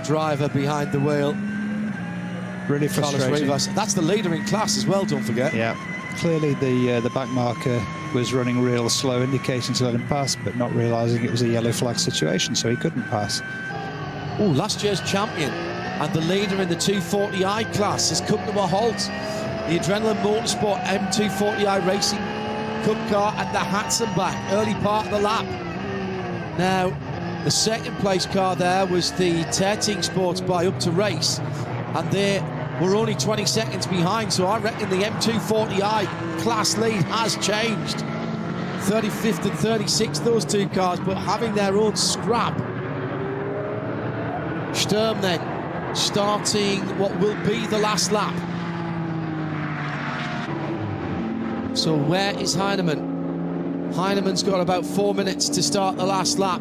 [SPEAKER 6] driver behind the wheel.
[SPEAKER 7] Really frustrating.
[SPEAKER 6] That's the leader in class as well, don't forget.
[SPEAKER 7] Yeah, clearly the back marker was running real slow, indicating to let him pass, but not realising it was a yellow flag situation, so he couldn't pass.
[SPEAKER 6] Oh, last year's champion and the leader in the 240i class has come to a halt. The Adrenaline Motorsport M240i Racing Cup car at the Hatzenbach, early part of the lap. Now, the second place car there was the Terting Sports by Up to Race, and they were only 20 seconds behind, so I reckon the M240i class lead has changed. 35th and 36th, those two cars, but having their own scrap. Sturm then starting what will be the last lap. So where is Heinemann? Heinemann's got about 4 minutes to start the last lap.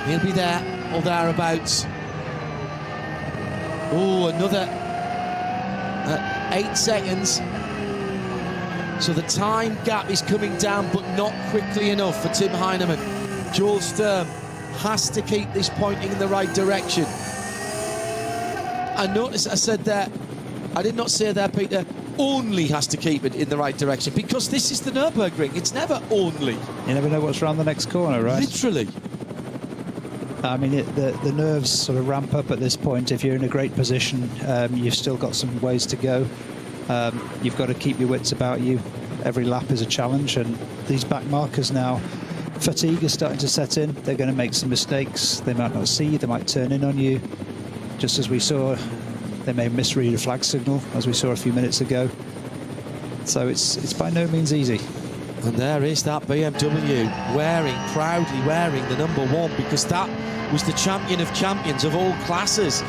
[SPEAKER 6] He'll be there or thereabouts. Oh, another 8 seconds. So the time gap is coming down, but not quickly enough for Tim Heinemann. Joel Sturm has to keep this pointing in the right direction. I noticed I said that, I did not say there, Peter, only has to keep it in the right direction, because this is the Nürburgring. It's never only.
[SPEAKER 7] You never know what's around the next corner, right?
[SPEAKER 6] Literally.
[SPEAKER 7] I mean, the nerves sort of ramp up at this point. If you're in a great position, you've still got some ways to go. You've got to keep your wits about you. Every lap is a challenge, and these back markers now, fatigue is starting to set in. They're going to make some mistakes. They might not see you, they might turn in on you. Just as we saw, they may misread a flag signal, as we saw a few minutes ago. So it's by no means easy.
[SPEAKER 6] And there is that BMW proudly wearing the number 1, because that was the champion of champions of all classes.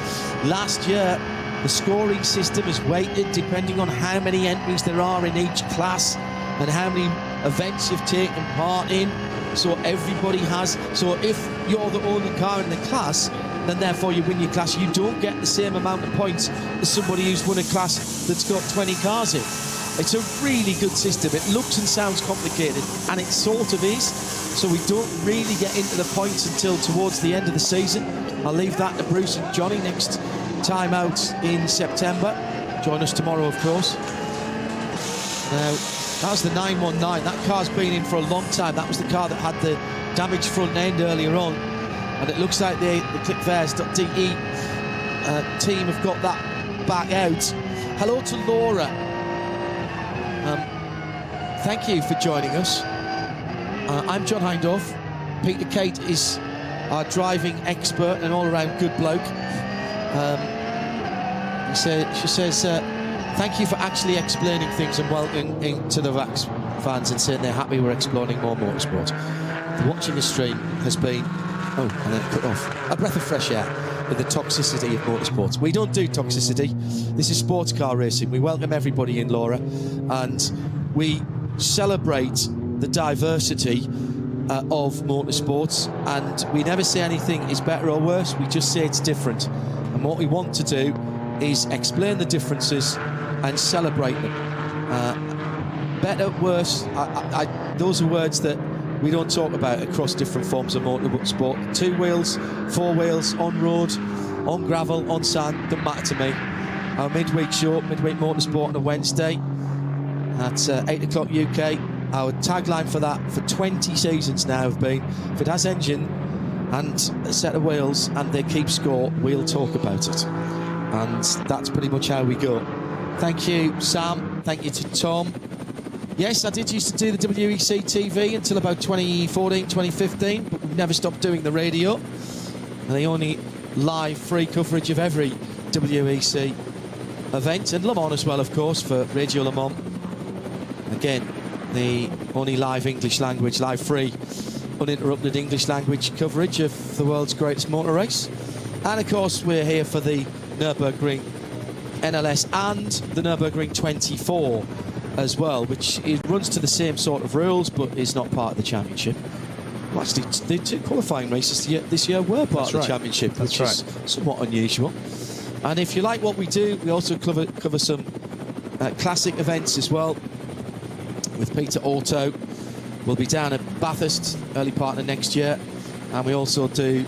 [SPEAKER 6] Last year, the scoring system is weighted depending on how many entries there are in each class and how many events you've taken part in. So everybody has. So if you're the only car in the class, then therefore you win your class. You don't get the same amount of points as somebody who's won a class that's got 20 cars in. It's a really good system. It looks and sounds complicated, and it sort of is. So we don't really get into the points until towards the end of the season. I'll leave that to Bruce and Johnny next time out in September. Join us tomorrow, of course. Now, that was the 919. That car's been in for a long time. That was the car that had the damaged front end earlier on. And it looks like the ClickVers.de team have got that back out. Hello to Laura. Thank you for joining us. I'm John Hindorf. Peter Kate is our driving expert and all-around good bloke. She says, thank you for actually explaining things and welcoming to the VAX fans and saying they're happy we're exploring more motorsport. Watching the stream has been, and then it cut off, a breath of fresh air with the toxicity of motorsports. We don't do toxicity. This is sports car racing. We welcome everybody in, Laura, and we celebrate the diversity of motorsports, and we never say anything is better or worse. We just say it's different, and what we want to do is explain the differences and celebrate them. Better, worse, those are words that we don't talk about across different forms of motorsport. 2 wheels, 4 wheels, on road, on gravel, on sand, doesn't matter to me. Our midweek show, Midweek Motorsport on a Wednesday at 8 o'clock UK. Our tagline for that for 20 seasons now have been, if it has engine and a set of wheels and they keep score, we'll talk about it. And that's pretty much how we go. Thank you, Sam. Thank you to Tom. Yes, I did used to do the WEC TV until about 2014, 2015, but we never stopped doing the radio. And the only live free coverage of every WEC event, and Le Mans as well, of course, for Radio Le Mans. Again, the only live English language, live free, uninterrupted English language coverage of the world's greatest motor race. And of course, we're here for the Nürburgring NLS and the Nürburgring 24 as well, which runs to the same sort of rules, but is not part of the championship. Well, actually, the 2 qualifying races this year were part of the championship, which is somewhat unusual. And if you like what we do, we also cover some classic events as well. With Peter Auto, we'll be down at Bathurst early part of next year, and we also do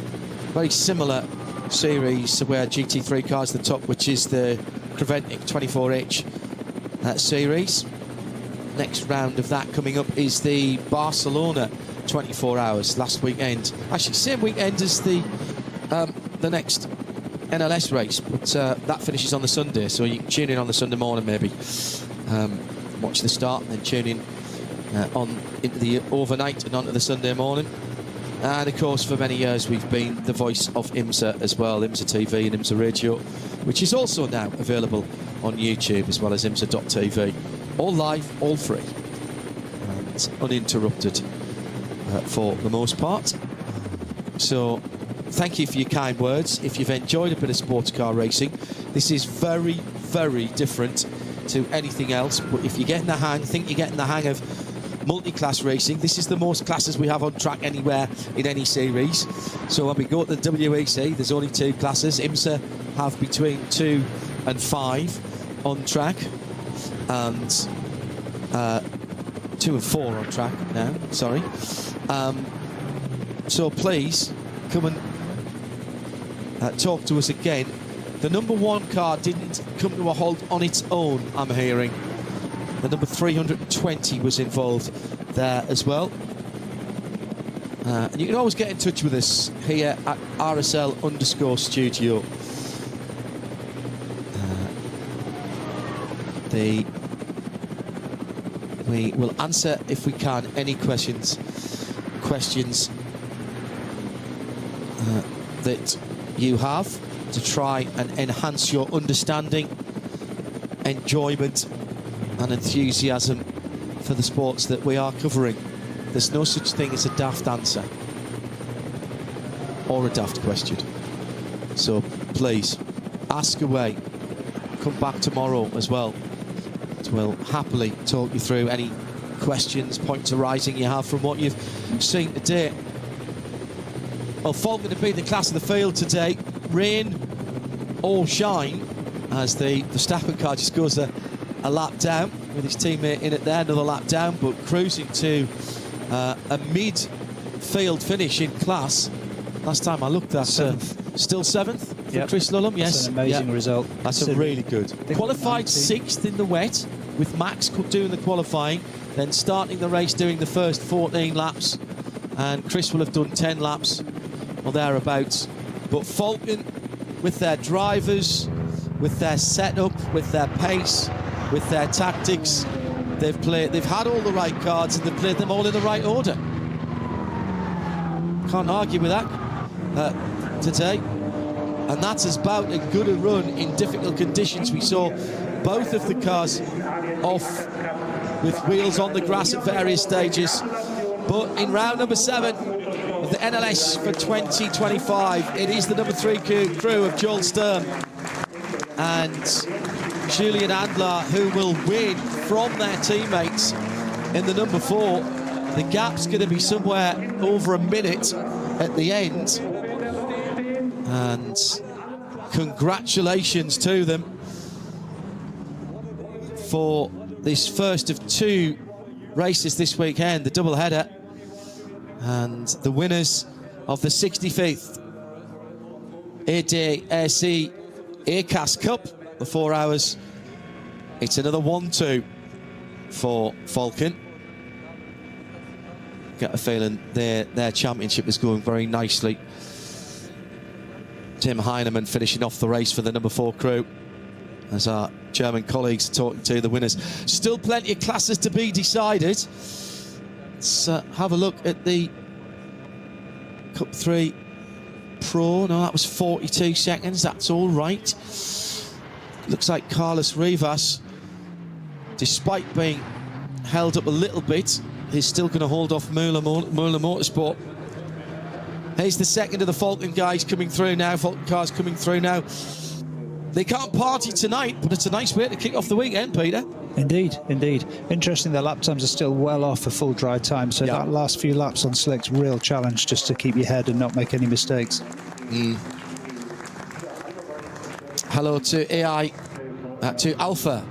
[SPEAKER 6] very similar series where GT3 cars the top, which is the Creventic 24H series. Next round of that coming up is the Barcelona 24 hours last weekend. Actually, same weekend as the next NLS race, but that finishes on the Sunday, so you can tune in on the Sunday morning maybe. Watch the start and then tune in on into the overnight and onto the Sunday morning. And of course, for many years we've been the voice of IMSA as well, IMSA TV and IMSA Radio, which is also now available on YouTube as well as IMSA.tv. All live, all free, and uninterrupted for the most part. So thank you for your kind words. If you've enjoyed a bit of sports car racing, this is very, very different to anything else. But if you're getting the hang, think you're getting the hang of multi-class racing, this is the most classes we have on track anywhere in any series. So when we go to the WEC, there's only 2 classes. IMSA have between 2 and 5 on track, and 2 and 4 on track now, sorry. So please come and talk to us again. The number 1 car didn't come to a halt on its own, I'm hearing. The number 320 was involved there as well. And you can always get in touch with us here at RSL_studio. We will answer, if we can, any questions that you have to try and enhance your understanding, enjoyment and enthusiasm for the sports that we are covering. There's no such thing as a daft answer or a daft question. So please, ask away. Come back tomorrow as well. We'll happily talk you through any questions, points arising you have from what you've seen today. Well, Falcon to be the class of the field today. Rain or shine, as the Verstappen car just goes a lap down with his teammate in it there, another lap down, but cruising to a mid-field finish in class. Last time I looked at still 7th for Chris Lullum. Yes,
[SPEAKER 7] that's an amazing result.
[SPEAKER 6] That's a really good. Qualified 6th in the wet, with Max doing the qualifying, then starting the race doing the first 14 laps, and Chris will have done 10 laps or thereabouts. But Falcon, with their drivers, with their setup, with their pace, with their tactics, they've had all the right cards and they've played them all in the right order. Can't argue with that today. And that's as about as good a run in difficult conditions. We saw both of the cars off with wheels on the grass at various stages. But in round number 7 of the NLS for 2025, it is the number 3 crew of Joel Sturm and Julian Andlar who will win from their teammates in the number 4. The gap's going to be somewhere over a minute at the end. And congratulations to them for this first of 2 races this weekend, the double-header. And the winners of the 65th ADAC ACAS Cup, the 4 hours. It's another 1-2 for Falcon. Get a feeling their championship is going very nicely. Tim Heinemann finishing off the race for the number 4 crew, as our German colleagues are talking to the winners. Still plenty of classes to be decided. Let's have a look at the Cup 3 Pro. No, that was 42 seconds. That's all right. Looks like Carlos Rivas, despite being held up a little bit, he's still going to hold off Müller Motorsport. Here's the second of the Falcon guys coming through now. Falcon cars coming through now. They can't party tonight, but it's a nice way to kick off the weekend, Peter.
[SPEAKER 7] Indeed, indeed. Interesting, their lap times are still well off a full dry time, so that last few laps on slick's real challenge, just to keep your head and not make any mistakes.
[SPEAKER 6] Hello to AI, to Alpha,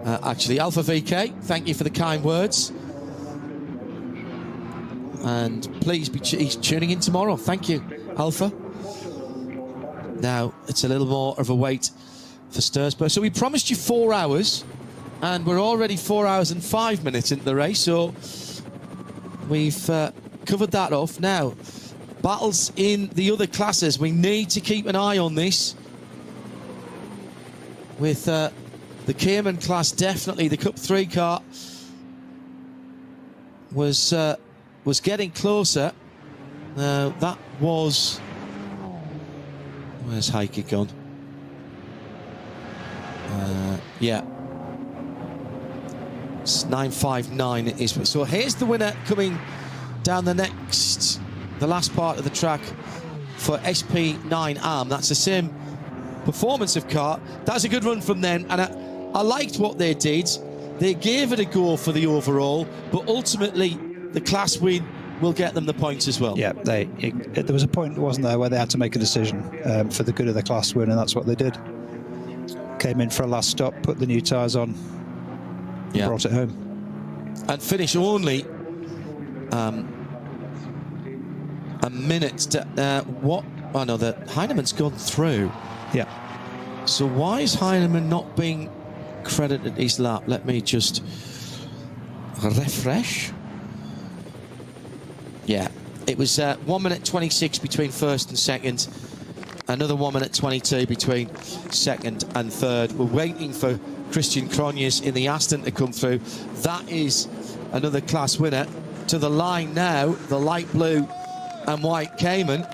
[SPEAKER 6] actually, Alpha VK. Thank you for the kind words. And please be he's tuning in tomorrow. Thank you, Alpha. Now it's a little more of a wait for Stursberg. So we promised you 4 hours, and we're already 4 hours and 5 minutes into the race. So we've covered that off. Now, battles in the other classes. We need to keep an eye on this. With the Cayman class, definitely the Cup 3 car was getting closer. That was... Where's Heike gone? Yeah. It's 959 it is. So here's the winner coming down the last part of the track for SP9 Arm. That's the same performance of car. That's a good run from them, and I liked what they did. They gave it a go for the overall, but ultimately the class win will get them the points as well. Yeah, there was a point, wasn't there, where they had to make a decision for the good of the class win, and that's what they did. Came in for a last stop, put the new tyres on, and brought it home. And finish only a minute to, what? Oh no, Heinemann's gone through. Yeah. So why is Heinemann not being credited his lap? Let me just refresh. Yeah, it was 1 minute 26 between first and second. Another 1 minute 22 between second and third. We're waiting for Christian Cronjes in the Aston to come through. That is another class winner. To the line now, the light blue and white Cayman,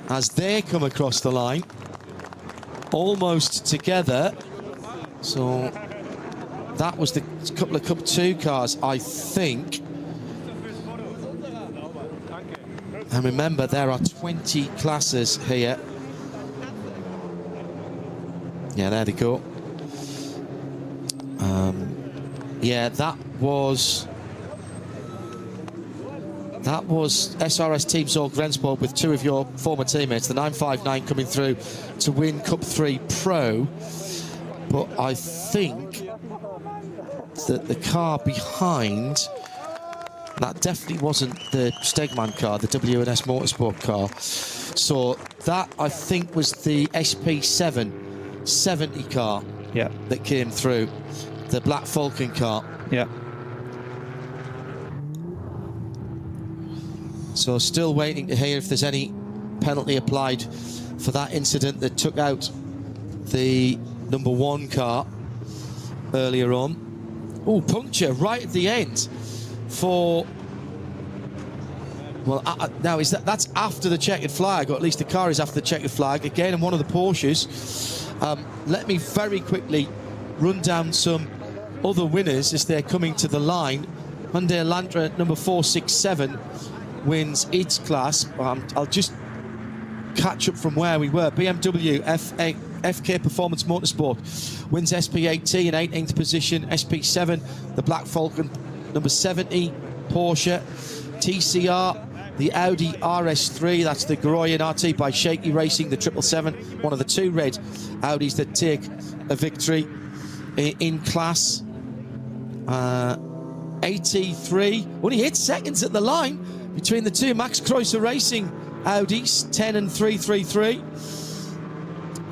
[SPEAKER 6] as they come across the line. Almost together. So that was the couple of Cup 2 cars, I think. And remember, there are 20 classes here. Yeah, there they go. Yeah, that was SRS Team Zorg Rensport with 2 of your former teammates, the 959 coming through to win Cup 3 Pro. But I think that the car behind, that definitely wasn't the Stegman car, the WNS Motorsport car. So that, I think, was the SP7 70 car that came through, the Black Falcon car. Yeah. So still waiting to hear if there's any penalty applied for that incident that took out the number 1 car earlier on. Oh, puncture right at the end for... Well, now that's after the checkered flag, or at least the car is after the checkered flag. Again, in one of the Porsches. Let me very quickly run down some other winners as they're coming to the line. Hyundai Elantra number 467 wins its class. I'll just catch up from where we were. BMW FK Performance Motorsport wins SP8T in 18th position. SP7, the Black Falcon number 70, Porsche. TCR, the Audi RS3, that's the Goroyan RT by Shaky Racing, the 777, one of the 2 red Audis that take a victory in class. AT3, only 8 seconds at the line between the two Max Kreuzer Racing Audis, 10 and 333.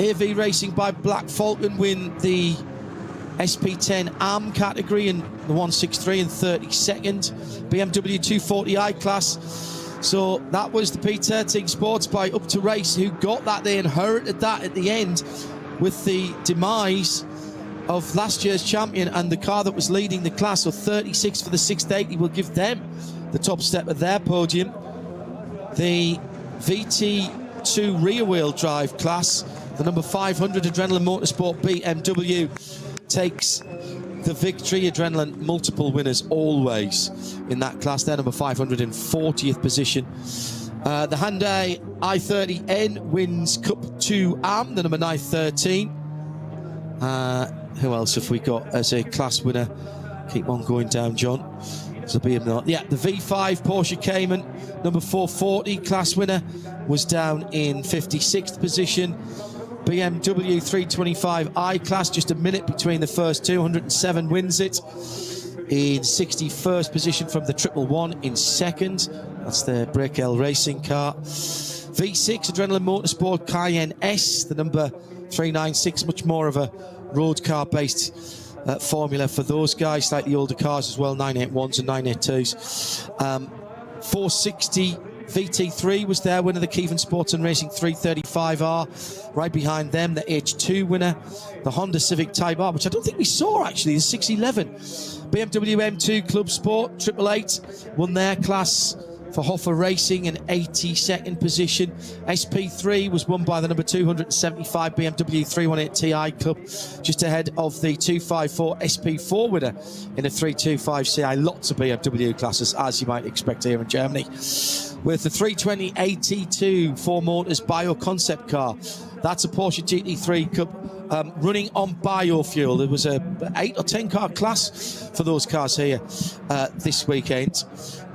[SPEAKER 6] AV Racing by Black Falcon win the SP10 ARM category in the 163 and 32nd. BMW 240i class. So that was the P13 Sports by Up to Race, who got that. They inherited that at the end with the demise of last year's champion and the car that was leading the class. So 36 for the 680 will give them the top step of their podium. The VT2 rear-wheel drive class, the number 500 Adrenaline Motorsport BMW takes the victory. Adrenaline multiple winners always in that class. They're number 540th position. The Hyundai i30N wins Cup 2 AM, the number 913. Who else have we got as a class winner? Keep on going down, John. So be him not. Yeah, the V5 Porsche Cayman, number 440, class winner, was down in 56th position. BMW 325i class, just a minute between the first 207, wins it in 61st position from the 111 in second. That's the Breakel Racing car. V6 Adrenaline Motorsport Cayenne S, the number 396, much more of a road car based formula for those guys, slightly older cars as well, 981s and 982s. 460 VT3 was there, winner, the Kevin Sports and Racing 335R. Right behind them, the H2 winner, the Honda Civic Type R, which I don't think we saw actually, the 611. BMW M2 Club Sport 888 won their class for Hoffer Racing in 82nd position. SP3 was won by the number 275 BMW 318 Ti Cup, just ahead of the 254 SP4 winner in a 325 Ci. Lots of BMW classes, as you might expect here in Germany. With the 320 AT2 Four Motors Bio Concept car, that's a Porsche GT3 Cup running on biofuel. There was a 8 or 10 car class for those cars here this weekend.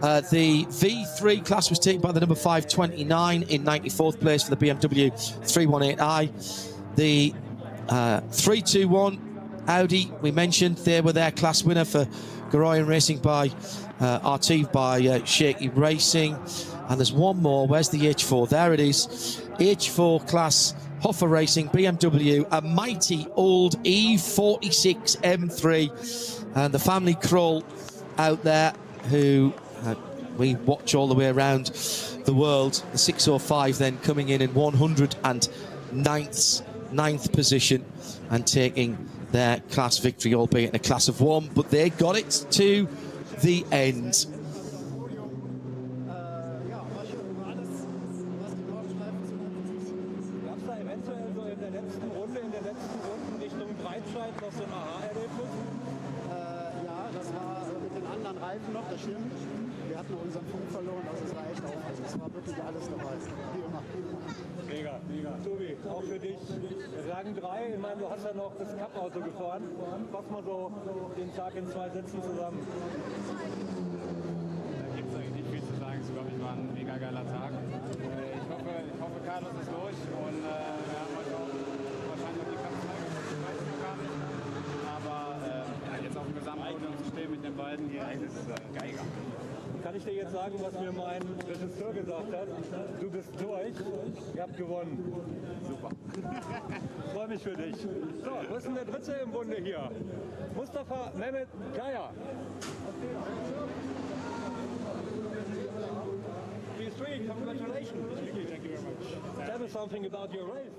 [SPEAKER 6] The V3 class was taken by the number 529 in 94th place for the BMW 318i. The 321 Audi, we mentioned, they were their class winner for Garoyan Racing by RT by Shaky Racing. And there's one more. Where's the H4? There it is. H4 class, Hoffer Racing, BMW, a mighty old E46 M3. And the family Kroll out there who we watch all the way around the world. The 605 then coming in 109th position and taking their class victory, albeit in a class of one, but they got it to the end.
[SPEAKER 2] Mega, mega. Tobi, auch für dich. Rang 3, ich meine, du hast ja noch das Cup-Auto gefahren. Fass mal so den Tag in 2 Sätzen zusammen.
[SPEAKER 12] Da gibt es eigentlich nicht viel zu sagen. Ich glaube, es war ein mega geiler Tag. Ich hoffe, Carlos ist durch und wir haben heute auch wahrscheinlich noch die Cup 2 gefahren. Aber jetzt auf dem Gesamtpodium zu stehen mit den beiden hier, das ist geiger.
[SPEAKER 2] Kann ich dir jetzt sagen, was mir mein Regisseur gesagt hat? Du bist durch, ihr habt gewonnen.
[SPEAKER 12] Super.
[SPEAKER 2] Freue mich für dich. So, wo ist denn der Dritte im Bunde hier? Mustafa Mehmet Geier. P3, congratulations.
[SPEAKER 12] Thank you very much.
[SPEAKER 2] Tell me something about your race.